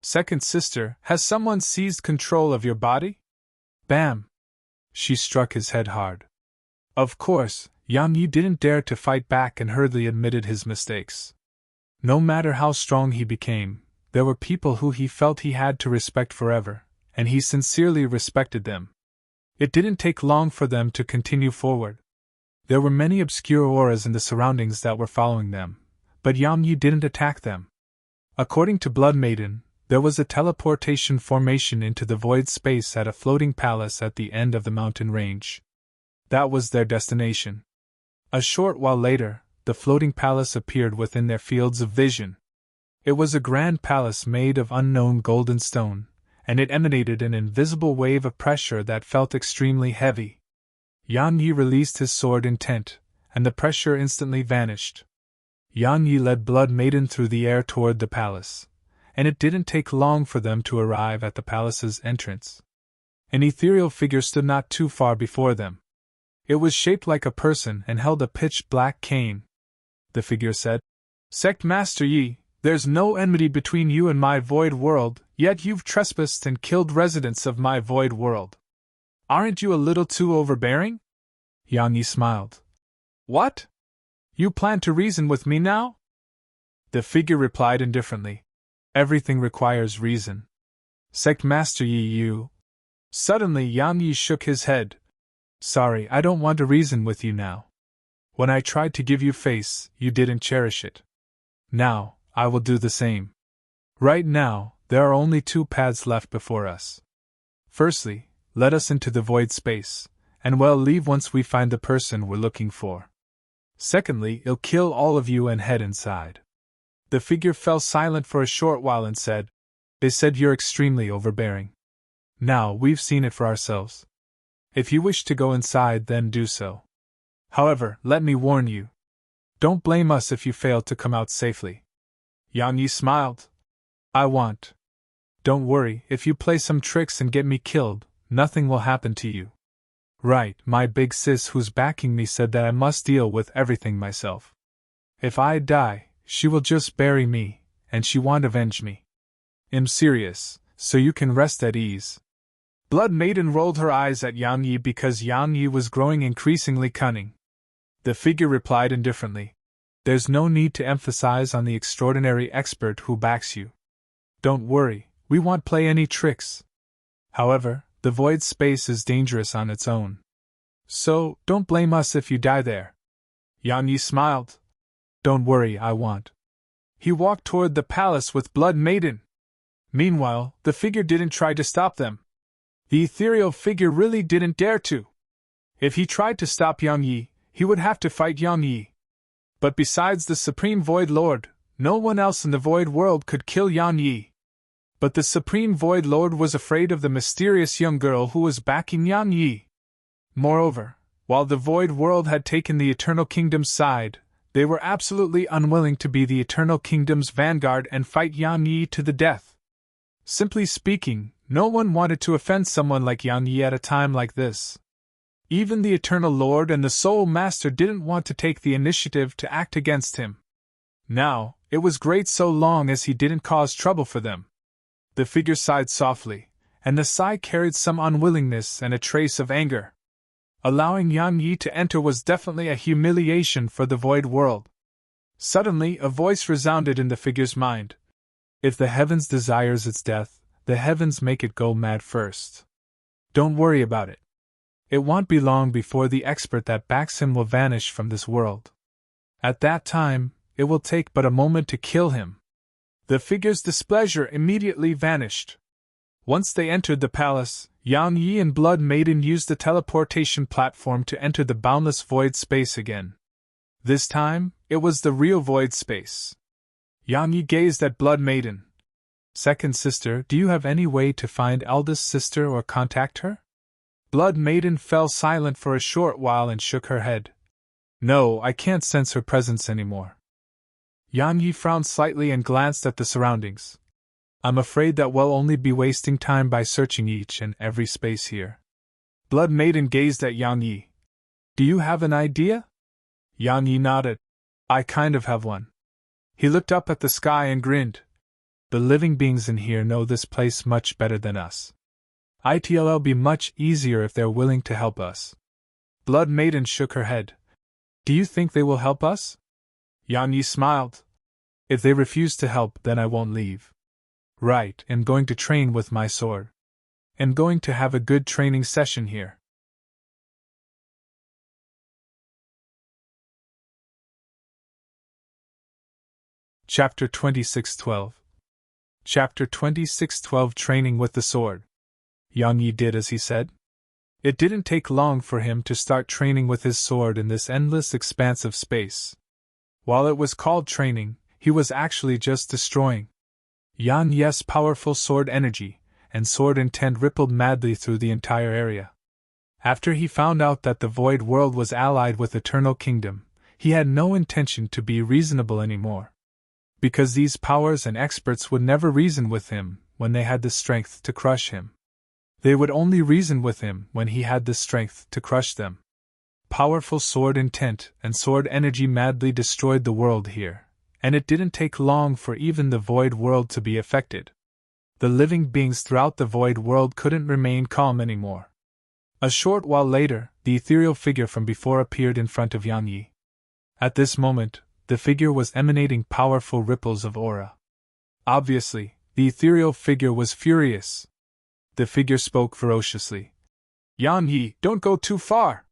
Second sister, has someone seized control of your body? Bam! She struck his head hard. Of course, Yang Yi didn't dare to fight back and hurriedly admitted his mistakes. No matter how strong he became, there were people who he felt he had to respect forever, and he sincerely respected them. It didn't take long for them to continue forward. There were many obscure auras in the surroundings that were following them, but Yang Yi didn't attack them. According to Blood Maiden, there was a teleportation formation into the void space at a floating palace at the end of the mountain range. That was their destination. A short while later, the floating palace appeared within their fields of vision. It was a grand palace made of unknown golden stone, and it emanated an invisible wave of pressure that felt extremely heavy. Yang Yi released his sword intent, and the pressure instantly vanished. Yang Yi led Blood Maiden through the air toward the palace, and it didn't take long for them to arrive at the palace's entrance. An ethereal figure stood not too far before them. It was shaped like a person and held a pitch-black cane. The figure said, Sect Master Yi, there's no enmity between you and my void world, yet you've trespassed and killed residents of my void world. Aren't you a little too overbearing? Yang Yi smiled. What? You plan to reason with me now? The figure replied indifferently. Everything requires reason. Sect Master Yi, you. Suddenly Yang Yi shook his head. Sorry, I don't want to reason with you now. When I tried to give you face, you didn't cherish it. Now, I will do the same. Right now, there are only two paths left before us. Firstly, let us into the void space, and we'll leave once we find the person we're looking for. Secondly, it'll kill all of you and head inside. The figure fell silent for a short while and said, They said you're extremely overbearing. Now, we've seen it for ourselves. If you wish to go inside, then do so. However, let me warn you. Don't blame us if you fail to come out safely. Yang Yi smiled. I won't. Don't worry, if you play some tricks and get me killed, nothing will happen to you. Right, my big sis who's backing me said that I must deal with everything myself. If I die, she will just bury me, and she won't avenge me. I'm serious, so you can rest at ease. Blood Maiden rolled her eyes at Yang Yi because Yang Yi was growing increasingly cunning. The figure replied indifferently. There's no need to emphasize on the extraordinary expert who backs you. Don't worry, we won't play any tricks. However, the void space is dangerous on its own. So, don't blame us if you die there. Yang Yi smiled. Don't worry, I won't. He walked toward the palace with Blood Maiden. Meanwhile, the figure didn't try to stop them. The ethereal figure really didn't dare to. If he tried to stop Yang Yi, he would have to fight Yang Yi. But besides the Supreme Void Lord, no one else in the Void world could kill Yang Yi. But the Supreme Void Lord was afraid of the mysterious young girl who was backing Yang Yi. Moreover, while the Void world had taken the Eternal Kingdom's side, they were absolutely unwilling to be the Eternal Kingdom's vanguard and fight Yang Yi to the death. Simply speaking, no one wanted to offend someone like Yang Yi at a time like this. Even the Eternal Lord and the Soul Master didn't want to take the initiative to act against him. Now, it was great so long as he didn't cause trouble for them. The figure sighed softly, and the sigh carried some unwillingness and a trace of anger. Allowing Yang Yi to enter was definitely a humiliation for the void world. Suddenly, a voice resounded in the figure's mind. If the heavens desires its death, the heavens make it go mad first. Don't worry about it. It won't be long before the expert that backs him will vanish from this world. At that time, it will take but a moment to kill him. The figure's displeasure immediately vanished. Once they entered the palace, Yang Yi and Blood Maiden used the teleportation platform to enter the boundless void space again. This time, it was the real void space. Yang Yi gazed at Blood Maiden. Second sister, do you have any way to find eldest sister or contact her? Blood Maiden fell silent for a short while and shook her head. No, I can't sense her presence anymore. Yang Yi frowned slightly and glanced at the surroundings. I'm afraid that we'll only be wasting time by searching each and every space here. Blood Maiden gazed at Yang Yi. Do you have an idea? Yang Yi nodded. I kind of have one. He looked up at the sky and grinned. The living beings in here know this place much better than us. It'll be much easier if they're willing to help us. Blood Maiden shook her head. Do you think they will help us? Yang Yi smiled. If they refuse to help, then I won't leave. Right, I'm going to train with my sword. I'm going to have a good training session here. Chapter 26:12. Chapter 26:12 Training with the Sword. Yang Yi did as he said. It didn't take long for him to start training with his sword in this endless expanse of space. While it was called training, he was actually just destroying. Yang Yi's powerful sword energy and sword intent rippled madly through the entire area. After he found out that the void world was allied with Eternal Kingdom, he had no intention to be reasonable anymore. Because these powers and experts would never reason with him when they had the strength to crush him. They would only reason with him when he had the strength to crush them. Powerful sword intent and sword energy madly destroyed the world here, and it didn't take long for even the void world to be affected. The living beings throughout the void world couldn't remain calm anymore. A short while later, the ethereal figure from before appeared in front of Yang Yi. At this moment, the figure was emanating powerful ripples of aura. Obviously, the ethereal figure was furious. The figure spoke ferociously. Yang Yi, don't go too far!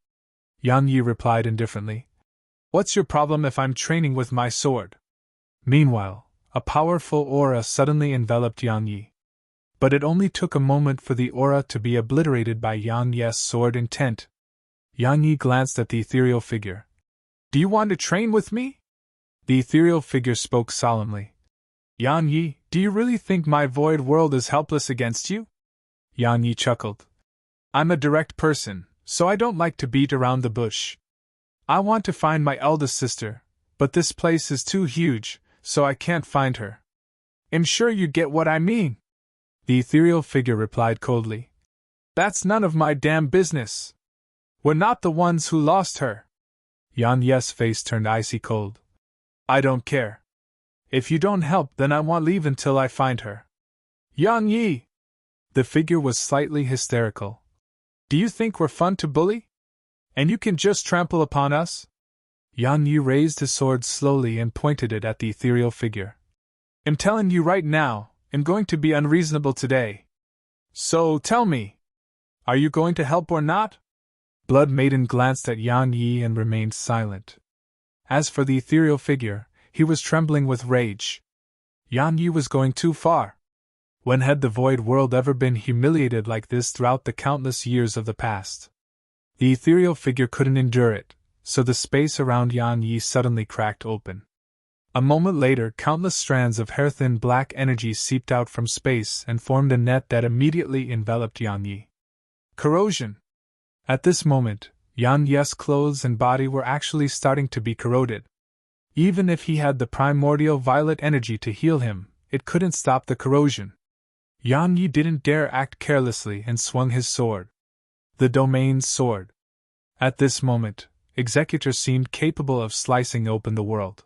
Yang Yi replied indifferently. What's your problem if I'm training with my sword? Meanwhile, a powerful aura suddenly enveloped Yang Yi. But it only took a moment for the aura to be obliterated by Yang Yi's sword intent. Yang Yi glanced at the ethereal figure. Do you want to train with me? The ethereal figure spoke solemnly. Yang Yi, do you really think my void world is helpless against you? Yang Yi chuckled. I'm a direct person, so I don't like to beat around the bush. I want to find my eldest sister, but this place is too huge, so I can't find her. I'm sure you get what I mean. The ethereal figure replied coldly. That's none of my damn business. We're not the ones who lost her. Yang Yi's face turned icy cold. I don't care. If you don't help, then I won't leave until I find her. Yang Yi! The figure was slightly hysterical. Do you think we're fun to bully? And you can just trample upon us? Yang Yi raised his sword slowly and pointed it at the ethereal figure. I'm telling you right now, I'm going to be unreasonable today. So tell me, are you going to help or not? Blood Maiden glanced at Yang Yi and remained silent. As for the ethereal figure, he was trembling with rage. Yang Yi was going too far. When had the void world ever been humiliated like this throughout the countless years of the past? The ethereal figure couldn't endure it, so the space around Yang Yi suddenly cracked open. A moment later, countless strands of hair-thin black energy seeped out from space and formed a net that immediately enveloped Yang Yi. Corrosion! At this moment, Yang Yi's clothes and body were actually starting to be corroded. Even if he had the primordial violet energy to heal him, it couldn't stop the corrosion. Yang Yi didn't dare act carelessly and swung his sword. The domain's sword. At this moment, Executor seemed capable of slicing open the world.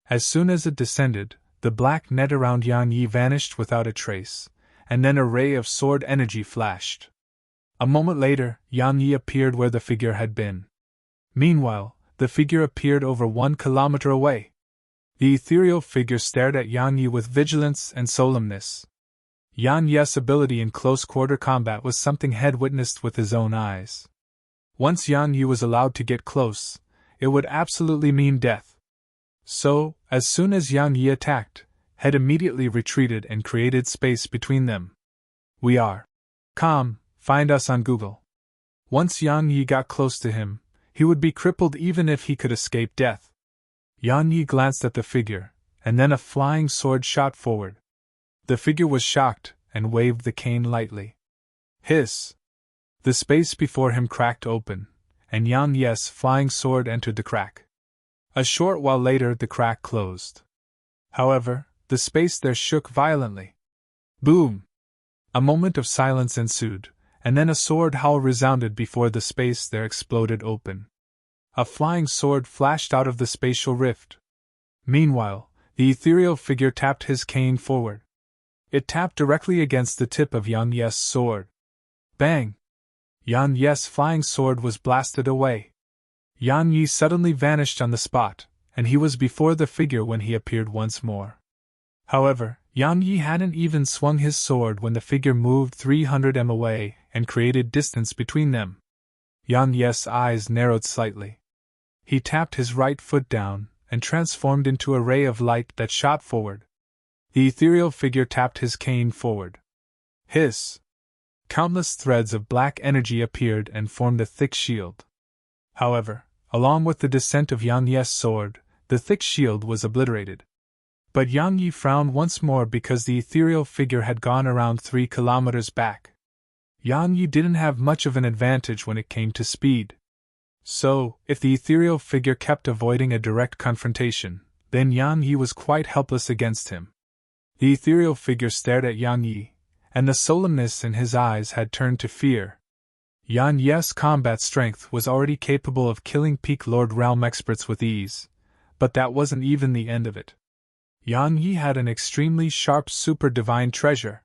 As soon as it descended, the black net around Yang Yi vanished without a trace, and then a ray of sword energy flashed. A moment later, Yang Yi appeared where the figure had been. Meanwhile, the figure appeared over 1 kilometer away. The ethereal figure stared at Yang Yi with vigilance and solemnness. Yang Yi's ability in close-quarter combat was something he had witnessed with his own eyes. Once Yang Yi was allowed to get close, it would absolutely mean death. So, as soon as Yang Yi attacked, he immediately retreated and created space between them. We are. Find us on Google. Once Yang Yi got close to him, he would be crippled even if he could escape death. Yang Yi glanced at the figure, and then a flying sword shot forward. The figure was shocked, and waved the cane lightly. Hiss! The space before him cracked open, and Yang Yi's flying sword entered the crack. A short while later the crack closed. However, the space there shook violently. Boom! A moment of silence ensued, and then a sword howl resounded before the space there exploded open. A flying sword flashed out of the spatial rift. Meanwhile, the ethereal figure tapped his cane forward. It tapped directly against the tip of Yang Yi's sword. Bang! Yang Yi's flying sword was blasted away. Yang Yi suddenly vanished on the spot, and he was before the figure when he appeared once more. However, Yang Yi hadn't even swung his sword when the figure moved 300 m away and created distance between them. Yang Yi's eyes narrowed slightly. He tapped his right foot down and transformed into a ray of light that shot forward. The ethereal figure tapped his cane forward. Hiss! Countless threads of black energy appeared and formed a thick shield. However, along with the descent of Yang Yi's sword, the thick shield was obliterated. But Yang Yi frowned once more because the ethereal figure had gone around 3 kilometers back. Yang Yi didn't have much of an advantage when it came to speed. So, if the ethereal figure kept avoiding a direct confrontation, then Yang Yi was quite helpless against him. The ethereal figure stared at Yang Yi, and the solemnness in his eyes had turned to fear. Yang Yi's combat strength was already capable of killing peak Lord Realm experts with ease, but that wasn't even the end of it. Yang Yi had an extremely sharp super divine treasure.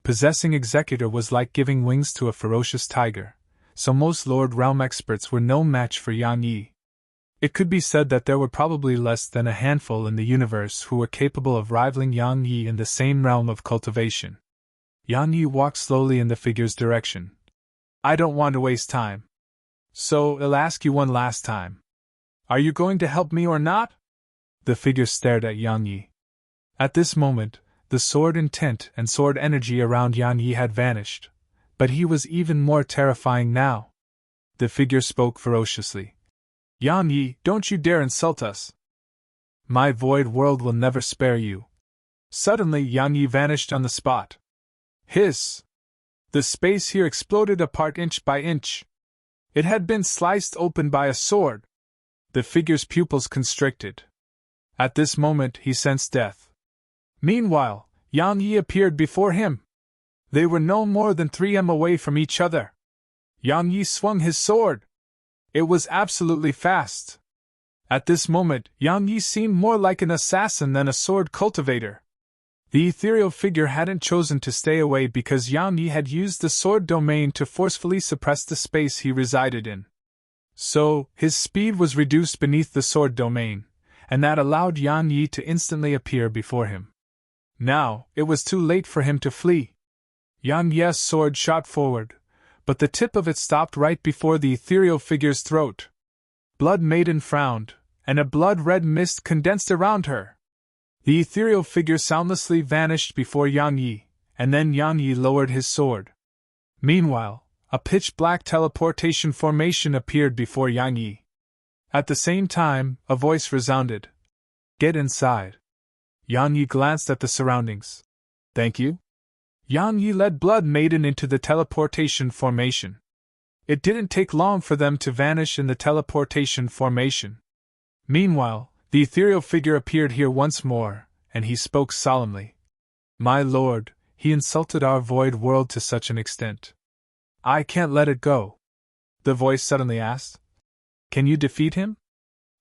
Possessing Executor was like giving wings to a ferocious tiger, so most Lord Realm experts were no match for Yang Yi. It could be said that there were probably less than a handful in the universe who were capable of rivaling Yang Yi in the same realm of cultivation. Yang Yi walked slowly in the figure's direction. I don't want to waste time. So, I'll ask you one last time. Are you going to help me or not? The figure stared at Yang Yi. At this moment, the sword intent and sword energy around Yang Yi had vanished, but he was even more terrifying now. The figure spoke ferociously. Yang Yi, don't you dare insult us. My void world will never spare you. Suddenly Yang Yi vanished on the spot. Hiss! The space here exploded apart inch by inch. It had been sliced open by a sword. The figure's pupils constricted. At this moment he sensed death. Meanwhile, Yang Yi appeared before him. They were no more than 3 m away from each other. Yang Yi swung his sword. It was absolutely fast. At this moment, Yang Yi seemed more like an assassin than a sword cultivator. The ethereal figure hadn't chosen to stay away because Yang Yi had used the sword domain to forcefully suppress the space he resided in. So, his speed was reduced beneath the sword domain, and that allowed Yang Yi to instantly appear before him. Now, it was too late for him to flee. Yang Yi's sword shot forward, but the tip of it stopped right before the ethereal figure's throat. Blood Maiden frowned, and a blood-red mist condensed around her. The ethereal figure soundlessly vanished before Yang Yi, and then Yang Yi lowered his sword. Meanwhile, a pitch-black teleportation formation appeared before Yang Yi. At the same time, a voice resounded. Get inside. Yang Yi glanced at the surroundings. Thank you. Yang Yi led Blood Maiden into the teleportation formation. It didn't take long for them to vanish in the teleportation formation. Meanwhile, the ethereal figure appeared here once more, and he spoke solemnly. My lord, he insulted our void world to such an extent. I can't let it go. The voice suddenly asked. Can you defeat him?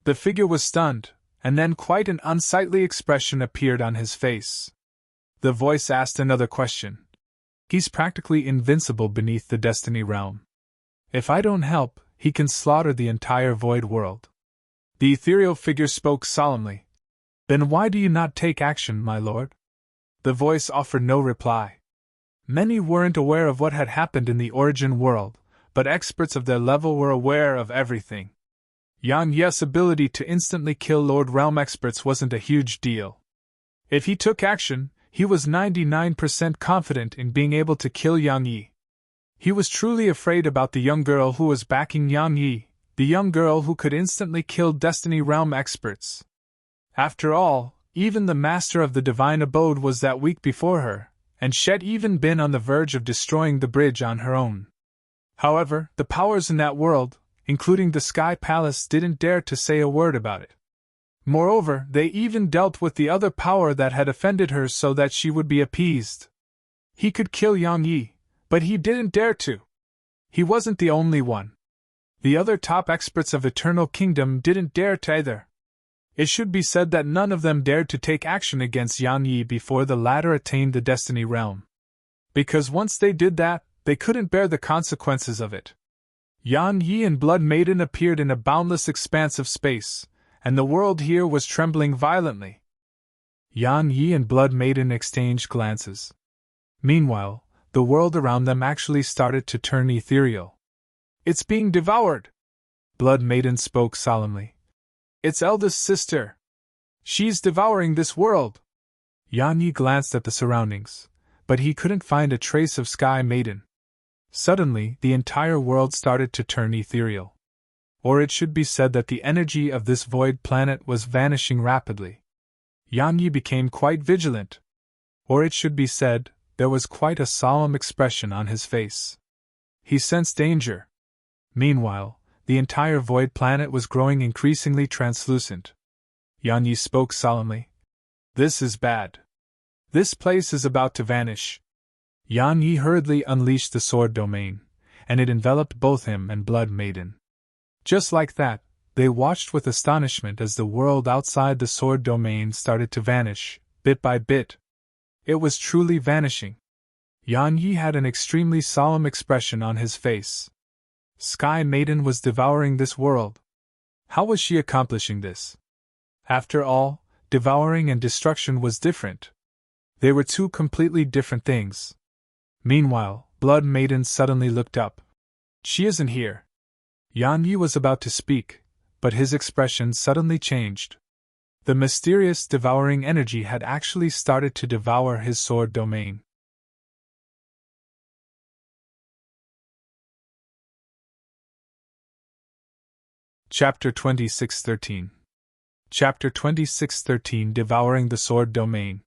The figure was stunned, and then quite an unsightly expression appeared on his face. The voice asked another question. He's practically invincible beneath the Destiny realm. If I don't help, he can slaughter the entire void world. The ethereal figure spoke solemnly. Then why do you not take action, my lord? The voice offered no reply. Many weren't aware of what had happened in the origin world, but experts of their level were aware of everything. Yang Yi's ability to instantly kill Lord Realm experts wasn't a huge deal. If he took action, he was 99% confident in being able to kill Yang Yi. He was truly afraid about the young girl who was backing Yang Yi, the young girl who could instantly kill Destiny Realm experts. After all, even the master of the Divine Abode was that weak before her, and she'd even been on the verge of destroying the bridge on her own. However, the powers in that world, including the Sky Palace, didn't dare to say a word about it. Moreover, they even dealt with the other power that had offended her so that she would be appeased. He could kill Yang Yi, but he didn't dare to. He wasn't the only one. The other top experts of Eternal Kingdom didn't dare to either. It should be said that none of them dared to take action against Yang Yi before the latter attained the Destiny Realm. Because once they did that, they couldn't bear the consequences of it. Yang Yi and Blood Maiden appeared in a boundless expanse of space, and the world here was trembling violently. Yang Yi and Blood Maiden exchanged glances. Meanwhile, the world around them actually started to turn ethereal. It's being devoured! Blood Maiden spoke solemnly. Its eldest sister! She's devouring this world! Yang Yi glanced at the surroundings, but he couldn't find a trace of Sky Maiden. Suddenly, the entire world started to turn ethereal. Or it should be said that the energy of this void planet was vanishing rapidly. Yang Yi became quite vigilant. Or it should be said, there was quite a solemn expression on his face. He sensed danger. Meanwhile, the entire void planet was growing increasingly translucent. Yang Yi spoke solemnly. This is bad. This place is about to vanish. Yang Yi hurriedly unleashed the sword domain, and it enveloped both him and Blood Maiden. Just like that, they watched with astonishment as the world outside the sword domain started to vanish, bit by bit. It was truly vanishing. Yang Yi had an extremely solemn expression on his face. Sky Maiden was devouring this world. How was she accomplishing this? After all, devouring and destruction was different. They were two completely different things. Meanwhile, Blood Maiden suddenly looked up. She isn't here. Yang Yi was about to speak, but his expression suddenly changed. The mysterious devouring energy had actually started to devour his sword domain. Chapter 26:13. Chapter 26:13 Devouring the Sword Domain.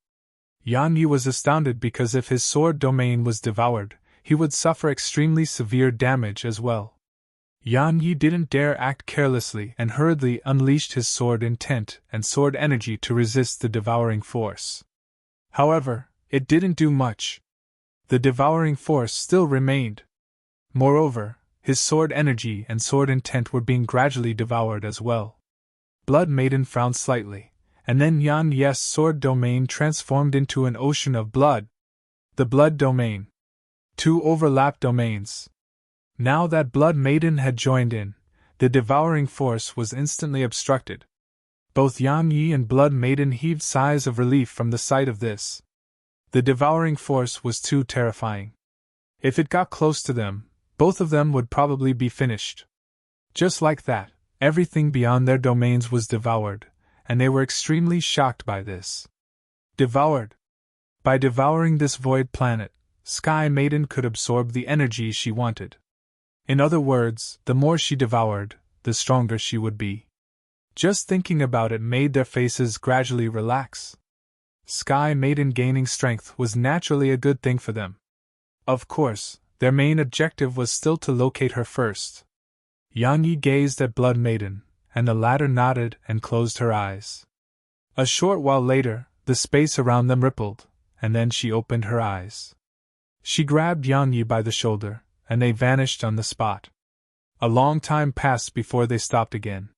Yang Yi was astounded because if his sword domain was devoured, he would suffer extremely severe damage as well. Yang Yi didn't dare act carelessly and hurriedly unleashed his sword intent and sword energy to resist the devouring force. However, it didn't do much. The devouring force still remained. Moreover, his sword energy and sword intent were being gradually devoured as well. Blood Maiden frowned slightly, and then Yang Yi's sword domain transformed into an ocean of blood. The blood domain. Two overlapped domains. Now that Blood Maiden had joined in, the devouring force was instantly obstructed. Both Yang Yi and Blood Maiden heaved sighs of relief from the sight of this. The devouring force was too terrifying. If it got close to them, both of them would probably be finished. Just like that, everything beyond their domains was devoured, and they were extremely shocked by this. Devoured. By devouring this void planet, Sky Maiden could absorb the energy she wanted. In other words, the more she devoured, the stronger she would be. Just thinking about it made their faces gradually relax. Sky Maiden gaining strength was naturally a good thing for them. Of course, their main objective was still to locate her first. Yang Yi gazed at Blood Maiden, and the latter nodded and closed her eyes. A short while later, the space around them rippled, and then she opened her eyes. She grabbed Yang Yi by the shoulder, and they vanished on the spot. A long time passed before they stopped again.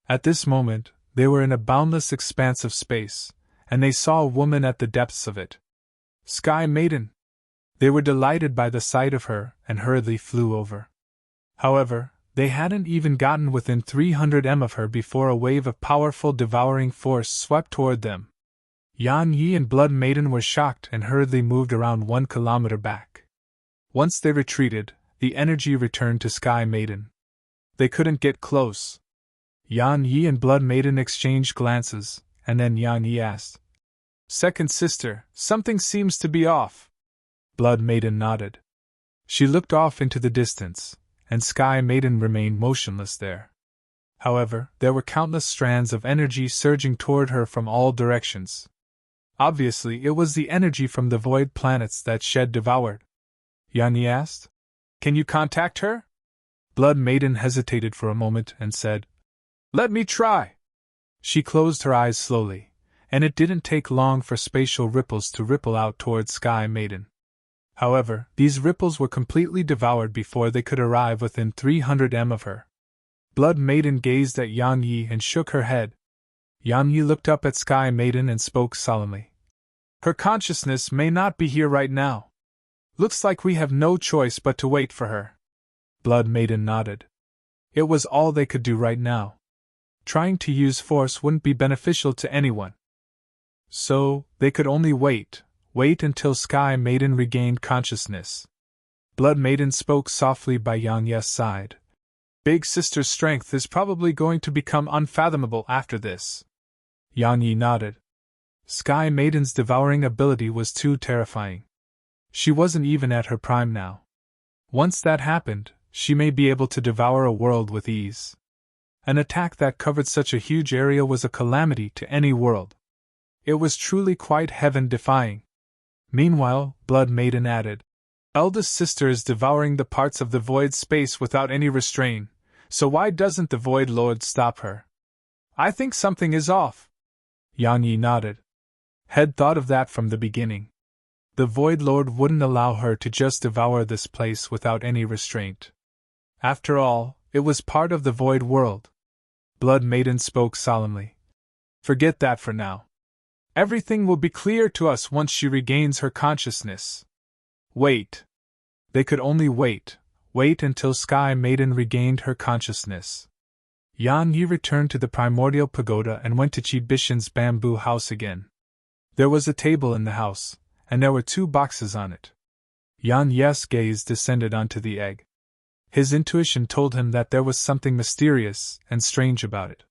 At this moment, they were in a boundless expanse of space, and they saw a woman at the depths of it. Sky Maiden! They were delighted by the sight of her and hurriedly flew over. However, they hadn't even gotten within 300 m of her before a wave of powerful devouring force swept toward them. Yan Yi and Blood Maiden were shocked and hurriedly moved around 1 kilometer back. Once they retreated, the energy returned to Sky Maiden. They couldn't get close. Yan Yi and Blood Maiden exchanged glances, and then Yan Yi asked, "Second sister, something seems to be off." Blood Maiden nodded. She looked off into the distance, and Sky Maiden remained motionless there. However, there were countless strands of energy surging toward her from all directions. Obviously, it was the energy from the void planets that Shed devoured. Yan Yi asked, "Can you contact her?" Blood Maiden hesitated for a moment and said, "Let me try." She closed her eyes slowly, and it didn't take long for spatial ripples to ripple out toward Sky Maiden. However, these ripples were completely devoured before they could arrive within 300 m of her. Blood Maiden gazed at Yan Yi and shook her head. Yan Yi looked up at Sky Maiden and spoke solemnly. "Her consciousness may not be here right now. Looks like we have no choice but to wait for her." Blood Maiden nodded. It was all they could do right now. Trying to use force wouldn't be beneficial to anyone. So, they could only wait until Sky Maiden regained consciousness. Blood Maiden spoke softly by Yan Yi's side. "Big Sister's strength is probably going to become unfathomable after this." Yan Yi nodded. Sky Maiden's devouring ability was too terrifying. She wasn't even at her prime now. Once that happened, she may be able to devour a world with ease. An attack that covered such a huge area was a calamity to any world. It was truly quite heaven-defying. Meanwhile, Blood Maiden added, "Eldest sister is devouring the parts of the void space without any restraint, so why doesn't the Void Lord stop her? I think something is off." Yan Yi nodded. Had thought of that from the beginning. The Void Lord wouldn't allow her to just devour this place without any restraint. After all, it was part of the Void World. Blood Maiden spoke solemnly. "Forget that for now. Everything will be clear to us once she regains her consciousness. Wait." They could only wait until Sky Maiden regained her consciousness. Yan Yi returned to the primordial pagoda and went to Chi Bishan's bamboo house again. There was a table in the house, and there were 2 boxes on it. Yan Yi's gaze descended onto the egg. His intuition told him that there was something mysterious and strange about it.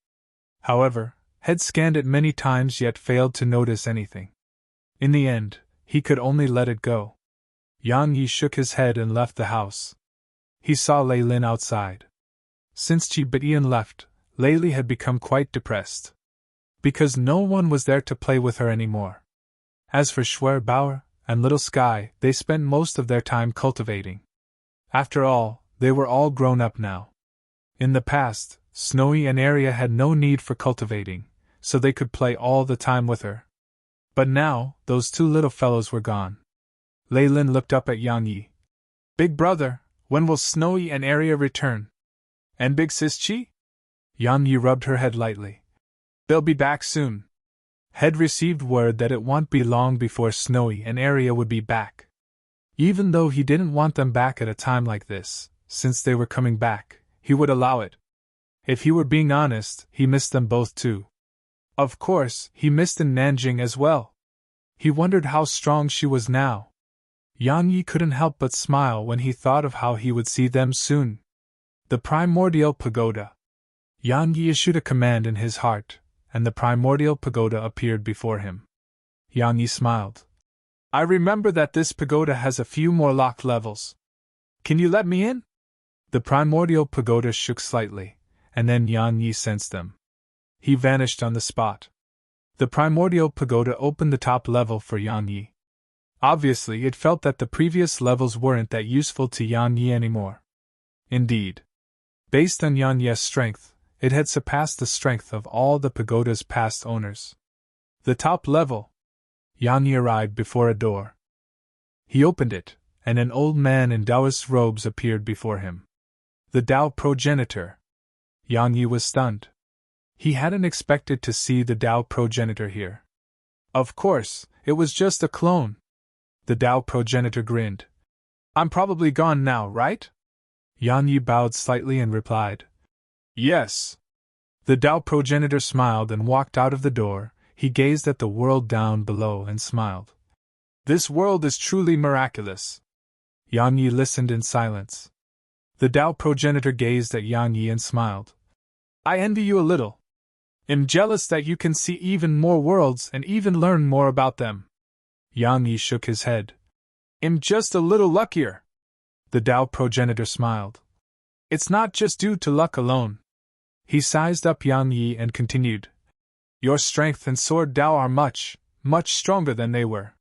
However, had scanned it many times yet failed to notice anything. In the end, he could only let it go. Yan Yi shook his head and left the house. He saw Lei Lin outside. Since Chi Bian left, Lei Li had become quite depressed. Because no one was there to play with her anymore. As for Schwer Bauer and Little Sky, they spent most of their time cultivating. After all, they were all grown up now. In the past, Snowy and Aria had no need for cultivating, so they could play all the time with her. But now, those 2 little fellows were gone. Lei Lin looked up at Yan Yi. "Big brother, when will Snowy and Aria return? And Big Sis Chi?" Yan Yi rubbed her head lightly. "They'll be back soon." Had received word that it won't be long before Snowy and Aria would be back. Even though he didn't want them back at a time like this, since they were coming back, he would allow it. If he were being honest, he missed them both too. Of course, he missed Nanjing as well. He wondered how strong she was now. Yan Yi couldn't help but smile when he thought of how he would see them soon. The primordial pagoda. Yan Yi issued a command in his heart, and the primordial pagoda appeared before him. Yan Yi smiled. "I remember that this pagoda has a few more locked levels. Can you let me in?" The primordial pagoda shook slightly, and then Yan Yi sensed them. He vanished on the spot. The primordial pagoda opened the top level for Yan Yi. Obviously, it felt that the previous levels weren't that useful to Yan Yi anymore. Indeed, based on Yan Yi's strength, it had surpassed the strength of all the pagoda's past owners. The top level. Yan Yi arrived before a door. He opened it, and an old man in Taoist robes appeared before him. The Tao progenitor. Yang Yi was stunned. He hadn't expected to see the Tao progenitor here. Of course, it was just a clone. The Tao progenitor grinned. I'm probably gone now, right? Yang Yi bowed slightly and replied, Yes. The Tao progenitor smiled and walked out of the door. He gazed at the world down below and smiled. This world is truly miraculous. Yang Yi listened in silence. The Tao progenitor gazed at Yang Yi and smiled. I envy you a little. I'm jealous that you can see even more worlds and even learn more about them. Yang Yi shook his head. I'm just a little luckier. The Tao progenitor smiled. It's not just due to luck alone. He sized up Yang Yi and continued. Your strength and sword Tao are much, much stronger than they were.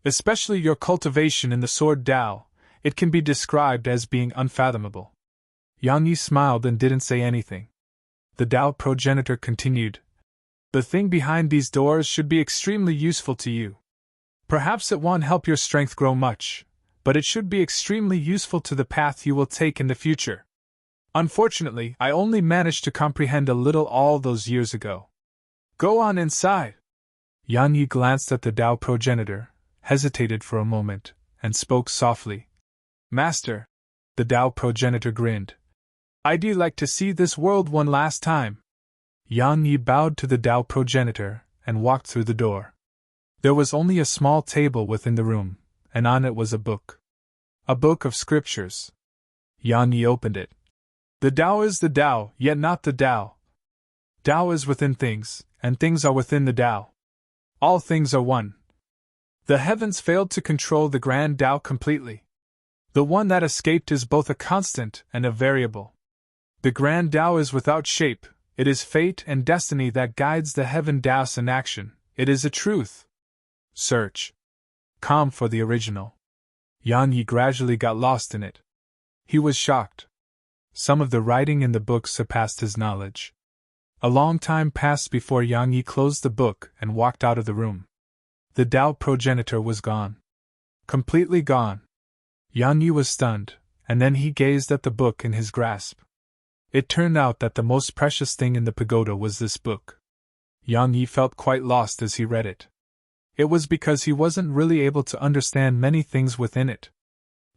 Especially your cultivation in the sword Tao, it can be described as being unfathomable. Yang Yi smiled and didn't say anything. The Tao progenitor continued. The thing behind these doors should be extremely useful to you. Perhaps it won't help your strength grow much, but it should be extremely useful to the path you will take in the future. Unfortunately, I only managed to comprehend a little all those years ago. Go on inside. Yang Yi glanced at the Tao progenitor, hesitated for a moment, and spoke softly. Master. The Tao progenitor grinned. I'd like to see this world one last time. Yang Yi bowed to the Tao progenitor and walked through the door. There was only a small table within the room, and on it was a book. A book of scriptures. Yang Yi opened it. The Tao is the Tao, yet not the Tao. Tao is within things, and things are within the Tao. All things are one. The heavens failed to control the grand Tao completely. The one that escaped is both a constant and a variable. The grand Tao is without shape, it is fate and destiny that guides the heaven Taos in action, it is a truth. Search. Calm for the original. Yang Yi gradually got lost in it. He was shocked. Some of the writing in the book surpassed his knowledge. A long time passed before Yang Yi closed the book and walked out of the room. The Tao progenitor was gone. Completely gone. Yang Yi was stunned, and then he gazed at the book in his grasp. It turned out that the most precious thing in the pagoda was this book. Yang Yi felt quite lost as he read it. It was because he wasn't really able to understand many things within it.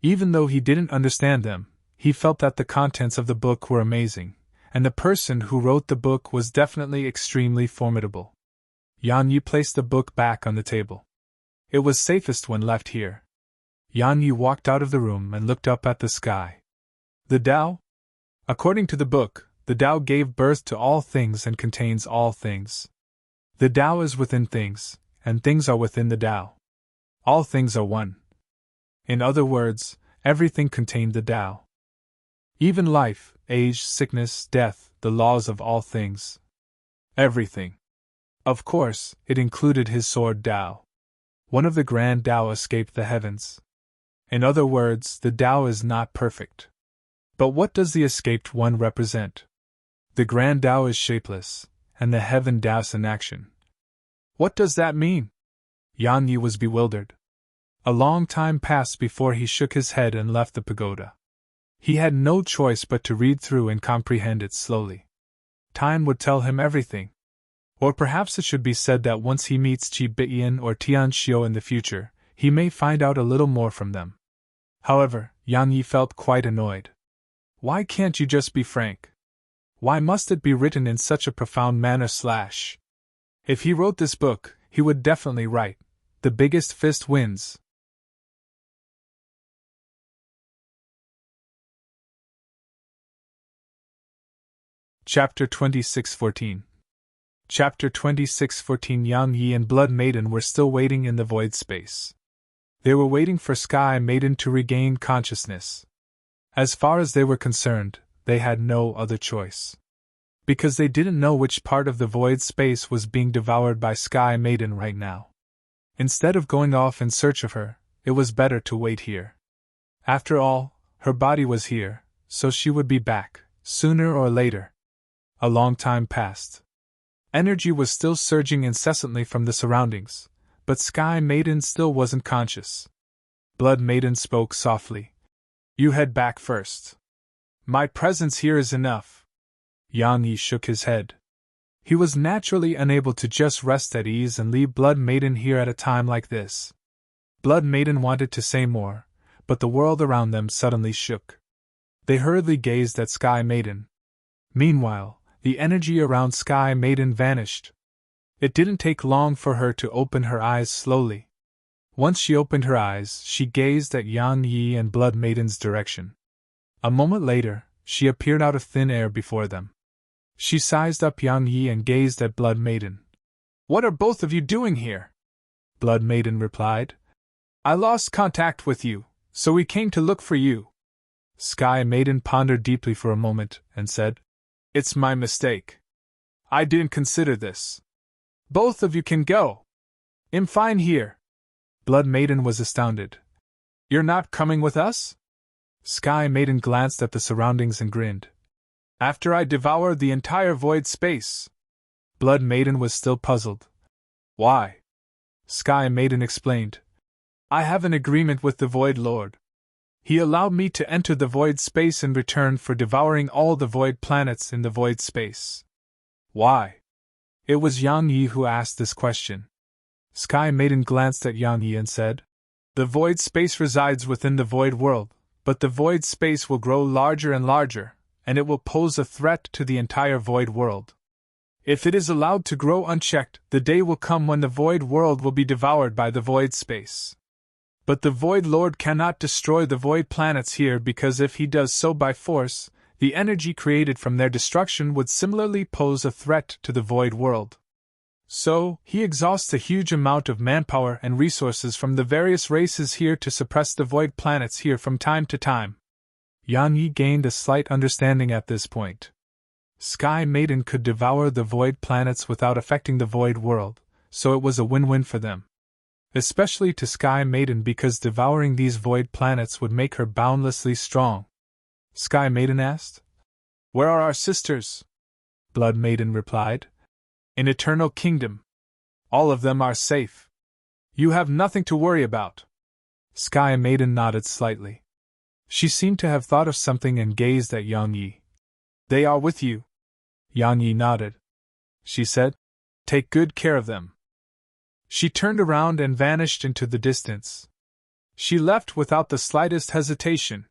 Even though he didn't understand them, he felt that the contents of the book were amazing, and the person who wrote the book was definitely extremely formidable. Yang Yi placed the book back on the table. It was safest when left here. Yang Yi walked out of the room and looked up at the sky. The Tao? According to the book, the Tao gave birth to all things and contains all things. The Tao is within things, and things are within the Tao. All things are one. In other words, everything contained the Tao. Even life, age, sickness, death, the laws of all things. Everything. Of course, it included his sword Tao. One of the grand Tao escaped the heavens. In other words, the Tao is not perfect. But what does the escaped one represent? The grand Tao is shapeless, and the heaven Taos in action. What does that mean? Yang Yi was bewildered. A long time passed before he shook his head and left the pagoda. He had no choice but to read through and comprehend it slowly. Time would tell him everything. Or perhaps it should be said that once he meets Qi Biyan or Tian Xiu in the future, he may find out a little more from them. However, Yang Yi felt quite annoyed. Why can't you just be frank? Why must it be written in such a profound manner / If he wrote this book, he would definitely write, "The biggest fist wins." Chapter 26:14. Chapter 26:14. Yang Yi and Blood Maiden were still waiting in the void space. They were waiting for Sky Maiden to regain consciousness. As far as they were concerned, they had no other choice. Because they didn't know which part of the void space was being devoured by Sky Maiden right now. Instead of going off in search of her, it was better to wait here. After all, her body was here, so she would be back, sooner or later. A long time passed. Energy was still surging incessantly from the surroundings, but Sky Maiden still wasn't conscious. Blood Maiden spoke softly. You head back first. My presence here is enough. Yang Yi shook his head. He was naturally unable to just rest at ease and leave Blood Maiden here at a time like this. Blood Maiden wanted to say more, but the world around them suddenly shook. They hurriedly gazed at Sky Maiden. Meanwhile, the energy around Sky Maiden vanished. It didn't take long for her to open her eyes slowly. Once she opened her eyes, she gazed at Yang Yi and Blood Maiden's direction. A moment later, she appeared out of thin air before them. She sized up Yang Yi and gazed at Blood Maiden. What are both of you doing here? Blood Maiden replied. I lost contact with you, so we came to look for you. Sky Maiden pondered deeply for a moment and said, It's my mistake. I didn't consider this. Both of you can go. I'm fine here. Blood Maiden was astounded. You're not coming with us? Sky Maiden glanced at the surroundings and grinned. After I devoured the entire void space. Blood Maiden was still puzzled. Why? Sky Maiden explained. I have an agreement with the Void Lord. He allowed me to enter the void space in return for devouring all the void planets in the void space. Why? It was Yang Yi who asked this question. Sky Maiden glanced at Yang Yi and said, The void space resides within the void world, but the void space will grow larger and larger, and it will pose a threat to the entire void world. If it is allowed to grow unchecked, the day will come when the void world will be devoured by the void space. But the Void Lord cannot destroy the void planets here because if he does so by force, the energy created from their destruction would similarly pose a threat to the void world. So, he exhausts a huge amount of manpower and resources from the various races here to suppress the void planets here from time to time. Yang Yi gained a slight understanding at this point. Sky Maiden could devour the void planets without affecting the void world, so it was a win-win for them. Especially to Sky Maiden because devouring these void planets would make her boundlessly strong. Sky Maiden asked. Where are our sisters? Blood Maiden replied. In Eternal Kingdom. All of them are safe. You have nothing to worry about. Sky Maiden nodded slightly. She seemed to have thought of something and gazed at Yang Yi. They are with you. Yang Yi nodded. She said, Take good care of them. She turned around and vanished into the distance. She left without the slightest hesitation.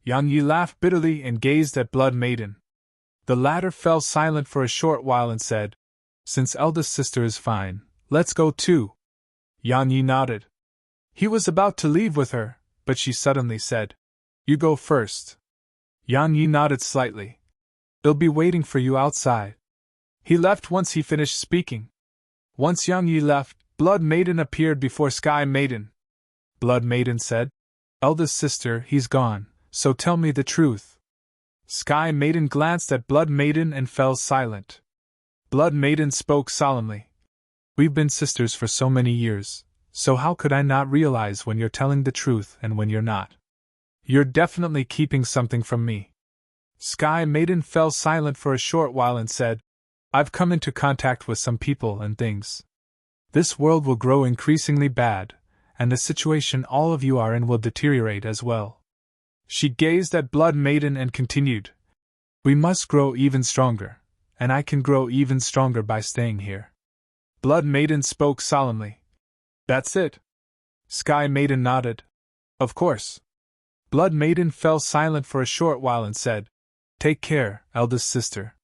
Yang Yi laughed bitterly and gazed at Blood Maiden. The latter fell silent for a short while and said, Since eldest sister is fine, let's go too. Yang Yi nodded. He was about to leave with her, but she suddenly said, You go first. Yang Yi nodded slightly. They'll be waiting for you outside. He left once he finished speaking. Once Yang Yi left, Blood Maiden appeared before Sky Maiden. Blood Maiden said, Eldest sister, he's gone, so tell me the truth. Sky Maiden glanced at Blood Maiden and fell silent. Blood Maiden spoke solemnly. We've been sisters for so many years, so how could I not realize when you're telling the truth and when you're not? You're definitely keeping something from me. Sky Maiden fell silent for a short while and said, I've come into contact with some people and things. This world will grow increasingly bad, and the situation all of you are in will deteriorate as well. She gazed at Blood Maiden and continued, We must grow even stronger, and I can grow even stronger by staying here. Blood Maiden spoke solemnly. That's it. Sky Maiden nodded. Of course. Blood Maiden fell silent for a short while and said, Take care, eldest sister.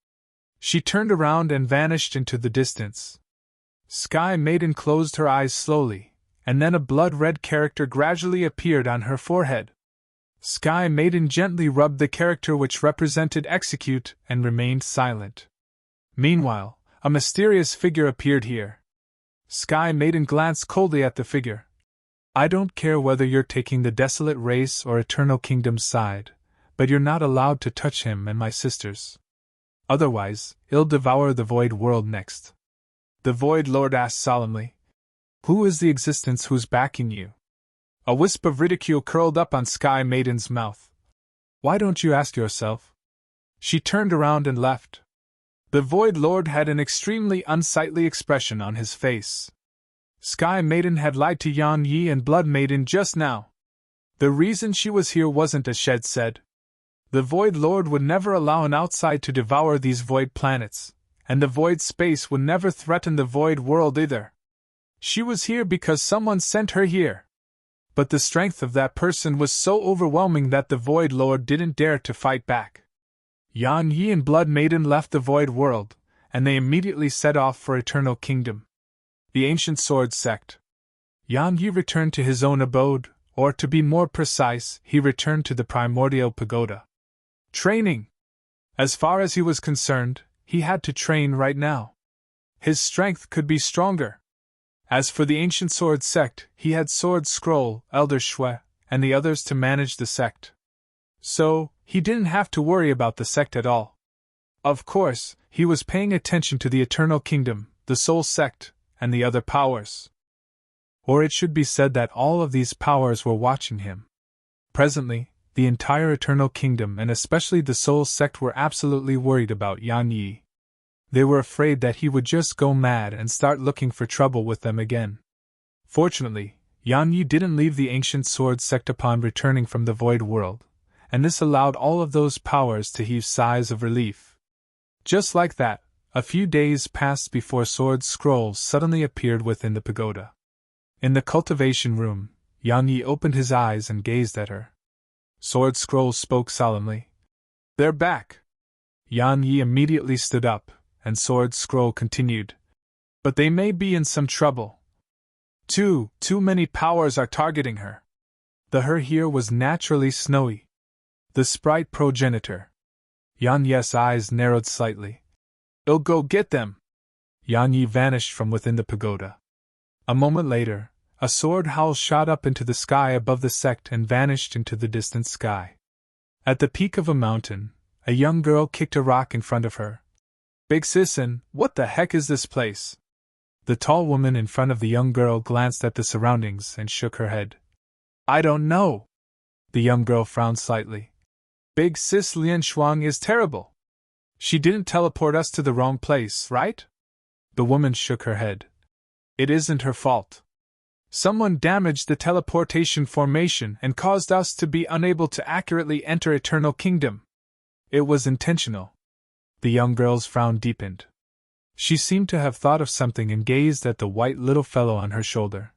She turned around and vanished into the distance. Sky Maiden closed her eyes slowly, and then a blood-red character gradually appeared on her forehead. Sky Maiden gently rubbed the character which represented execute and remained silent. Meanwhile, a mysterious figure appeared here. Sky Maiden glanced coldly at the figure. I don't care whether you're taking the desolate race or Eternal Kingdom's side, but you're not allowed to touch him and my sisters. Otherwise, he'll devour the void world next. The Void Lord asked solemnly, Who is the existence who's backing you? A wisp of ridicule curled up on Sky Maiden's mouth. Why don't you ask yourself? She turned around and left. The Void Lord had an extremely unsightly expression on his face. Sky Maiden had lied to Yang Yi and Blood Maiden just now. The reason she was here wasn't as Shed said. The Void Lord would never allow an outside to devour these void planets, and the void space would never threaten the void world either. She was here because someone sent her here. But the strength of that person was so overwhelming that the Void Lord didn't dare to fight back. Yan Yi and Blood Maiden left the void world, and they immediately set off for Eternal Kingdom, the Ancient Sword Sect. Yan Yi returned to his own abode, or to be more precise, he returned to the Primordial Pagoda. Training! As far as he was concerned, he had to train right now. His strength could be stronger. As for the Ancient Sword Sect, he had Sword Scroll, Elder Shui, and the others to manage the sect. So, he didn't have to worry about the sect at all. Of course, he was paying attention to the Eternal Kingdom, the Soul Sect, and the other powers. Or it should be said that all of these powers were watching him. Presently, the entire Eternal Kingdom and especially the Soul Sect were absolutely worried about Yan Yi. They were afraid that he would just go mad and start looking for trouble with them again. Fortunately, Yan Yi didn't leave the Ancient Sword Sect upon returning from the Void World, and this allowed all of those powers to heave sighs of relief. Just like that, a few days passed before Sword Scroll suddenly appeared within the pagoda. In the cultivation room, Yan Yi opened his eyes and gazed at her. Sword Scroll spoke solemnly. "They're back." Yan Yi immediately stood up, and Sword Scroll continued. "But they may be in some trouble. Too many powers are targeting her." The her here was naturally Snowy, the sprite progenitor. Yan Yi's eyes narrowed slightly. "I'll go get them." Yan Yi vanished from within the pagoda. A moment later, a sword howl shot up into the sky above the sect and vanished into the distant sky. At the peak of a mountain, a young girl kicked a rock in front of her. "Big Sisson, what the heck is this place?" The tall woman in front of the young girl glanced at the surroundings and shook her head. "I don't know." The young girl frowned slightly. "Big Sis Lian Shuang is terrible. She didn't teleport us to the wrong place, right?" The woman shook her head. "It isn't her fault. Someone damaged the teleportation formation and caused us to be unable to accurately enter Eternal Kingdom. It was intentional." The young girl's frown deepened. She seemed to have thought of something and gazed at the white little fellow on her shoulder.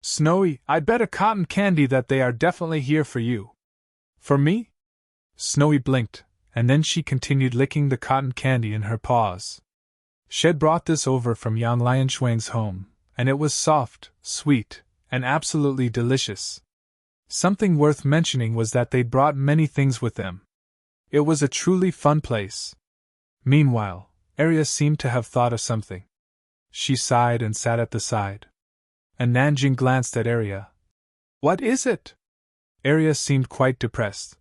"Snowy, I'd bet a cotton candy that they are definitely here for you." "For me?" Snowy blinked, and then she continued licking the cotton candy in her paws. Shed brought this over from Yang Lianshuang's home, and it was soft, sweet, and absolutely delicious. Something worth mentioning was that they'd brought many things with them. It was a truly fun place. Meanwhile, Arya seemed to have thought of something. She sighed and sat at the side. And Nanjing glanced at Arya. "What is it?" Arya seemed quite depressed.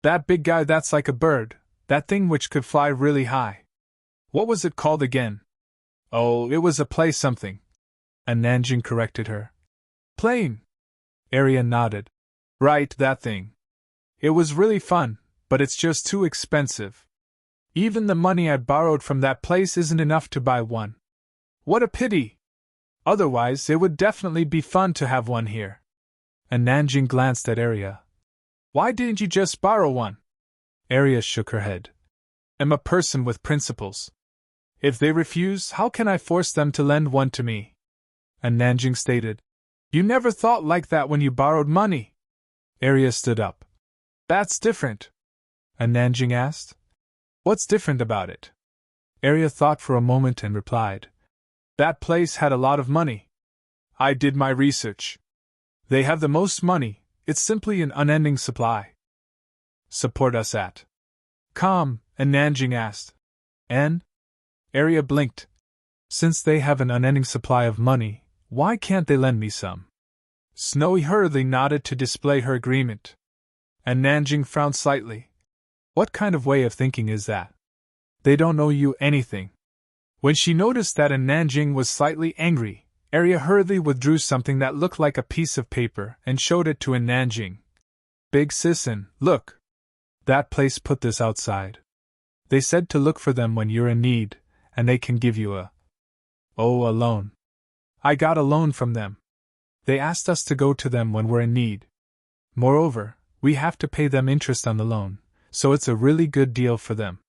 "That big guy that's like a bird, that thing which could fly really high. What was it called again?" "Oh, it was a play something." And Nanjing corrected her. "Plane." Arya nodded. "Right, that thing. It was really fun, but it's just too expensive. Even the money I borrowed from that place isn't enough to buy one. What a pity! Otherwise, it would definitely be fun to have one here." And Nanjing glanced at Arya. "Why didn't you just borrow one?" Arya shook her head. "I'm a person with principles. If they refuse, how can I force them to lend one to me?" And Nanjing stated, "You never thought like that when you borrowed money." Arya stood up. "That's different." And Nanjing asked, "What's different about it?" Arya thought for a moment and replied, "That place had a lot of money. I did my research. They have the most money, it's simply an unending supply." "Support us at com?" And Nanjing asked. "And?" Arya blinked. "Since they have an unending supply of money, why can't they lend me some?" Snowy hurriedly nodded to display her agreement. And Nanjing frowned slightly. What kind of way of thinking is that? They don't owe you anything. When she noticed that Nanjing was slightly angry, Arya hurriedly withdrew something that looked like a piece of paper and showed it to Nanjing. "Big Sisson, look. That place put this outside. They said to look for them when you're in need, and they can give you a loan. I got a loan from them. They asked us to go to them when we're in need. Moreover, we have to pay them interest on the loan, so it's a really good deal for them.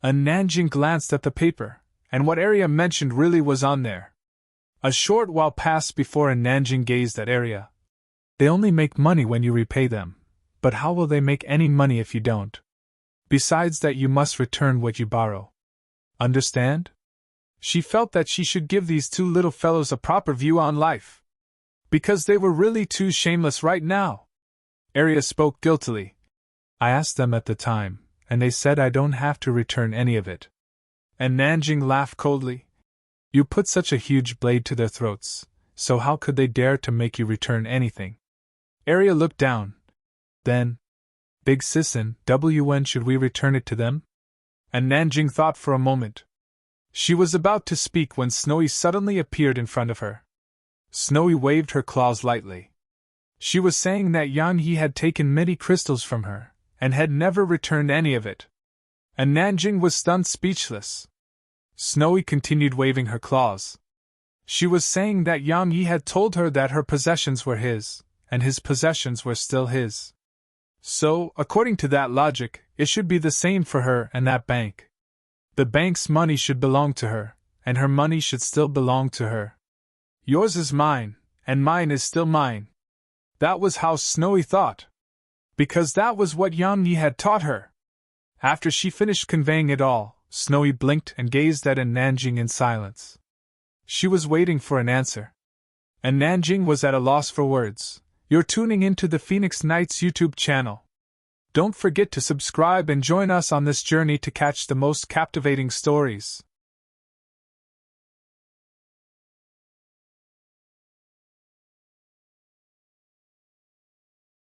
Nanjing glanced at the paper, and what Arya mentioned really was on there. A short while passed before Nanjing gazed at Arya. They only make money when you repay them, but how will they make any money if you don't? Besides that, you must return what you borrow. Understand? She felt that she should give these two little fellows a proper view on life. Because they were really too shameless right now. Arya spoke guiltily. I asked them at the time, and they said I don't have to return any of it. And Nanjing laughed coldly. You put such a huge blade to their throats, so how could they dare to make you return anything? Arya looked down. Then, Big Sisson, when should we return it to them? And Nanjing thought for a moment. She was about to speak when Snowy suddenly appeared in front of her. Snowy waved her claws lightly. She was saying that Yang Yi had taken many crystals from her, and had never returned any of it. And Nanjing was stunned speechless. Snowy continued waving her claws. She was saying that Yang Yi had told her that her possessions were his, and his possessions were still his. So, according to that logic, it should be the same for her and that bank. The bank's money should belong to her, and her money should still belong to her. Yours is mine, and mine is still mine. That was how Snowy thought. Because that was what Yang Yi had taught her. After she finished conveying it all, Snowy blinked and gazed at Nanjing in silence. She was waiting for an answer. And Nanjing was at a loss for words. You're tuning into the Phoenix Knights YouTube channel. Don't forget to subscribe and join us on this journey to catch the most captivating stories.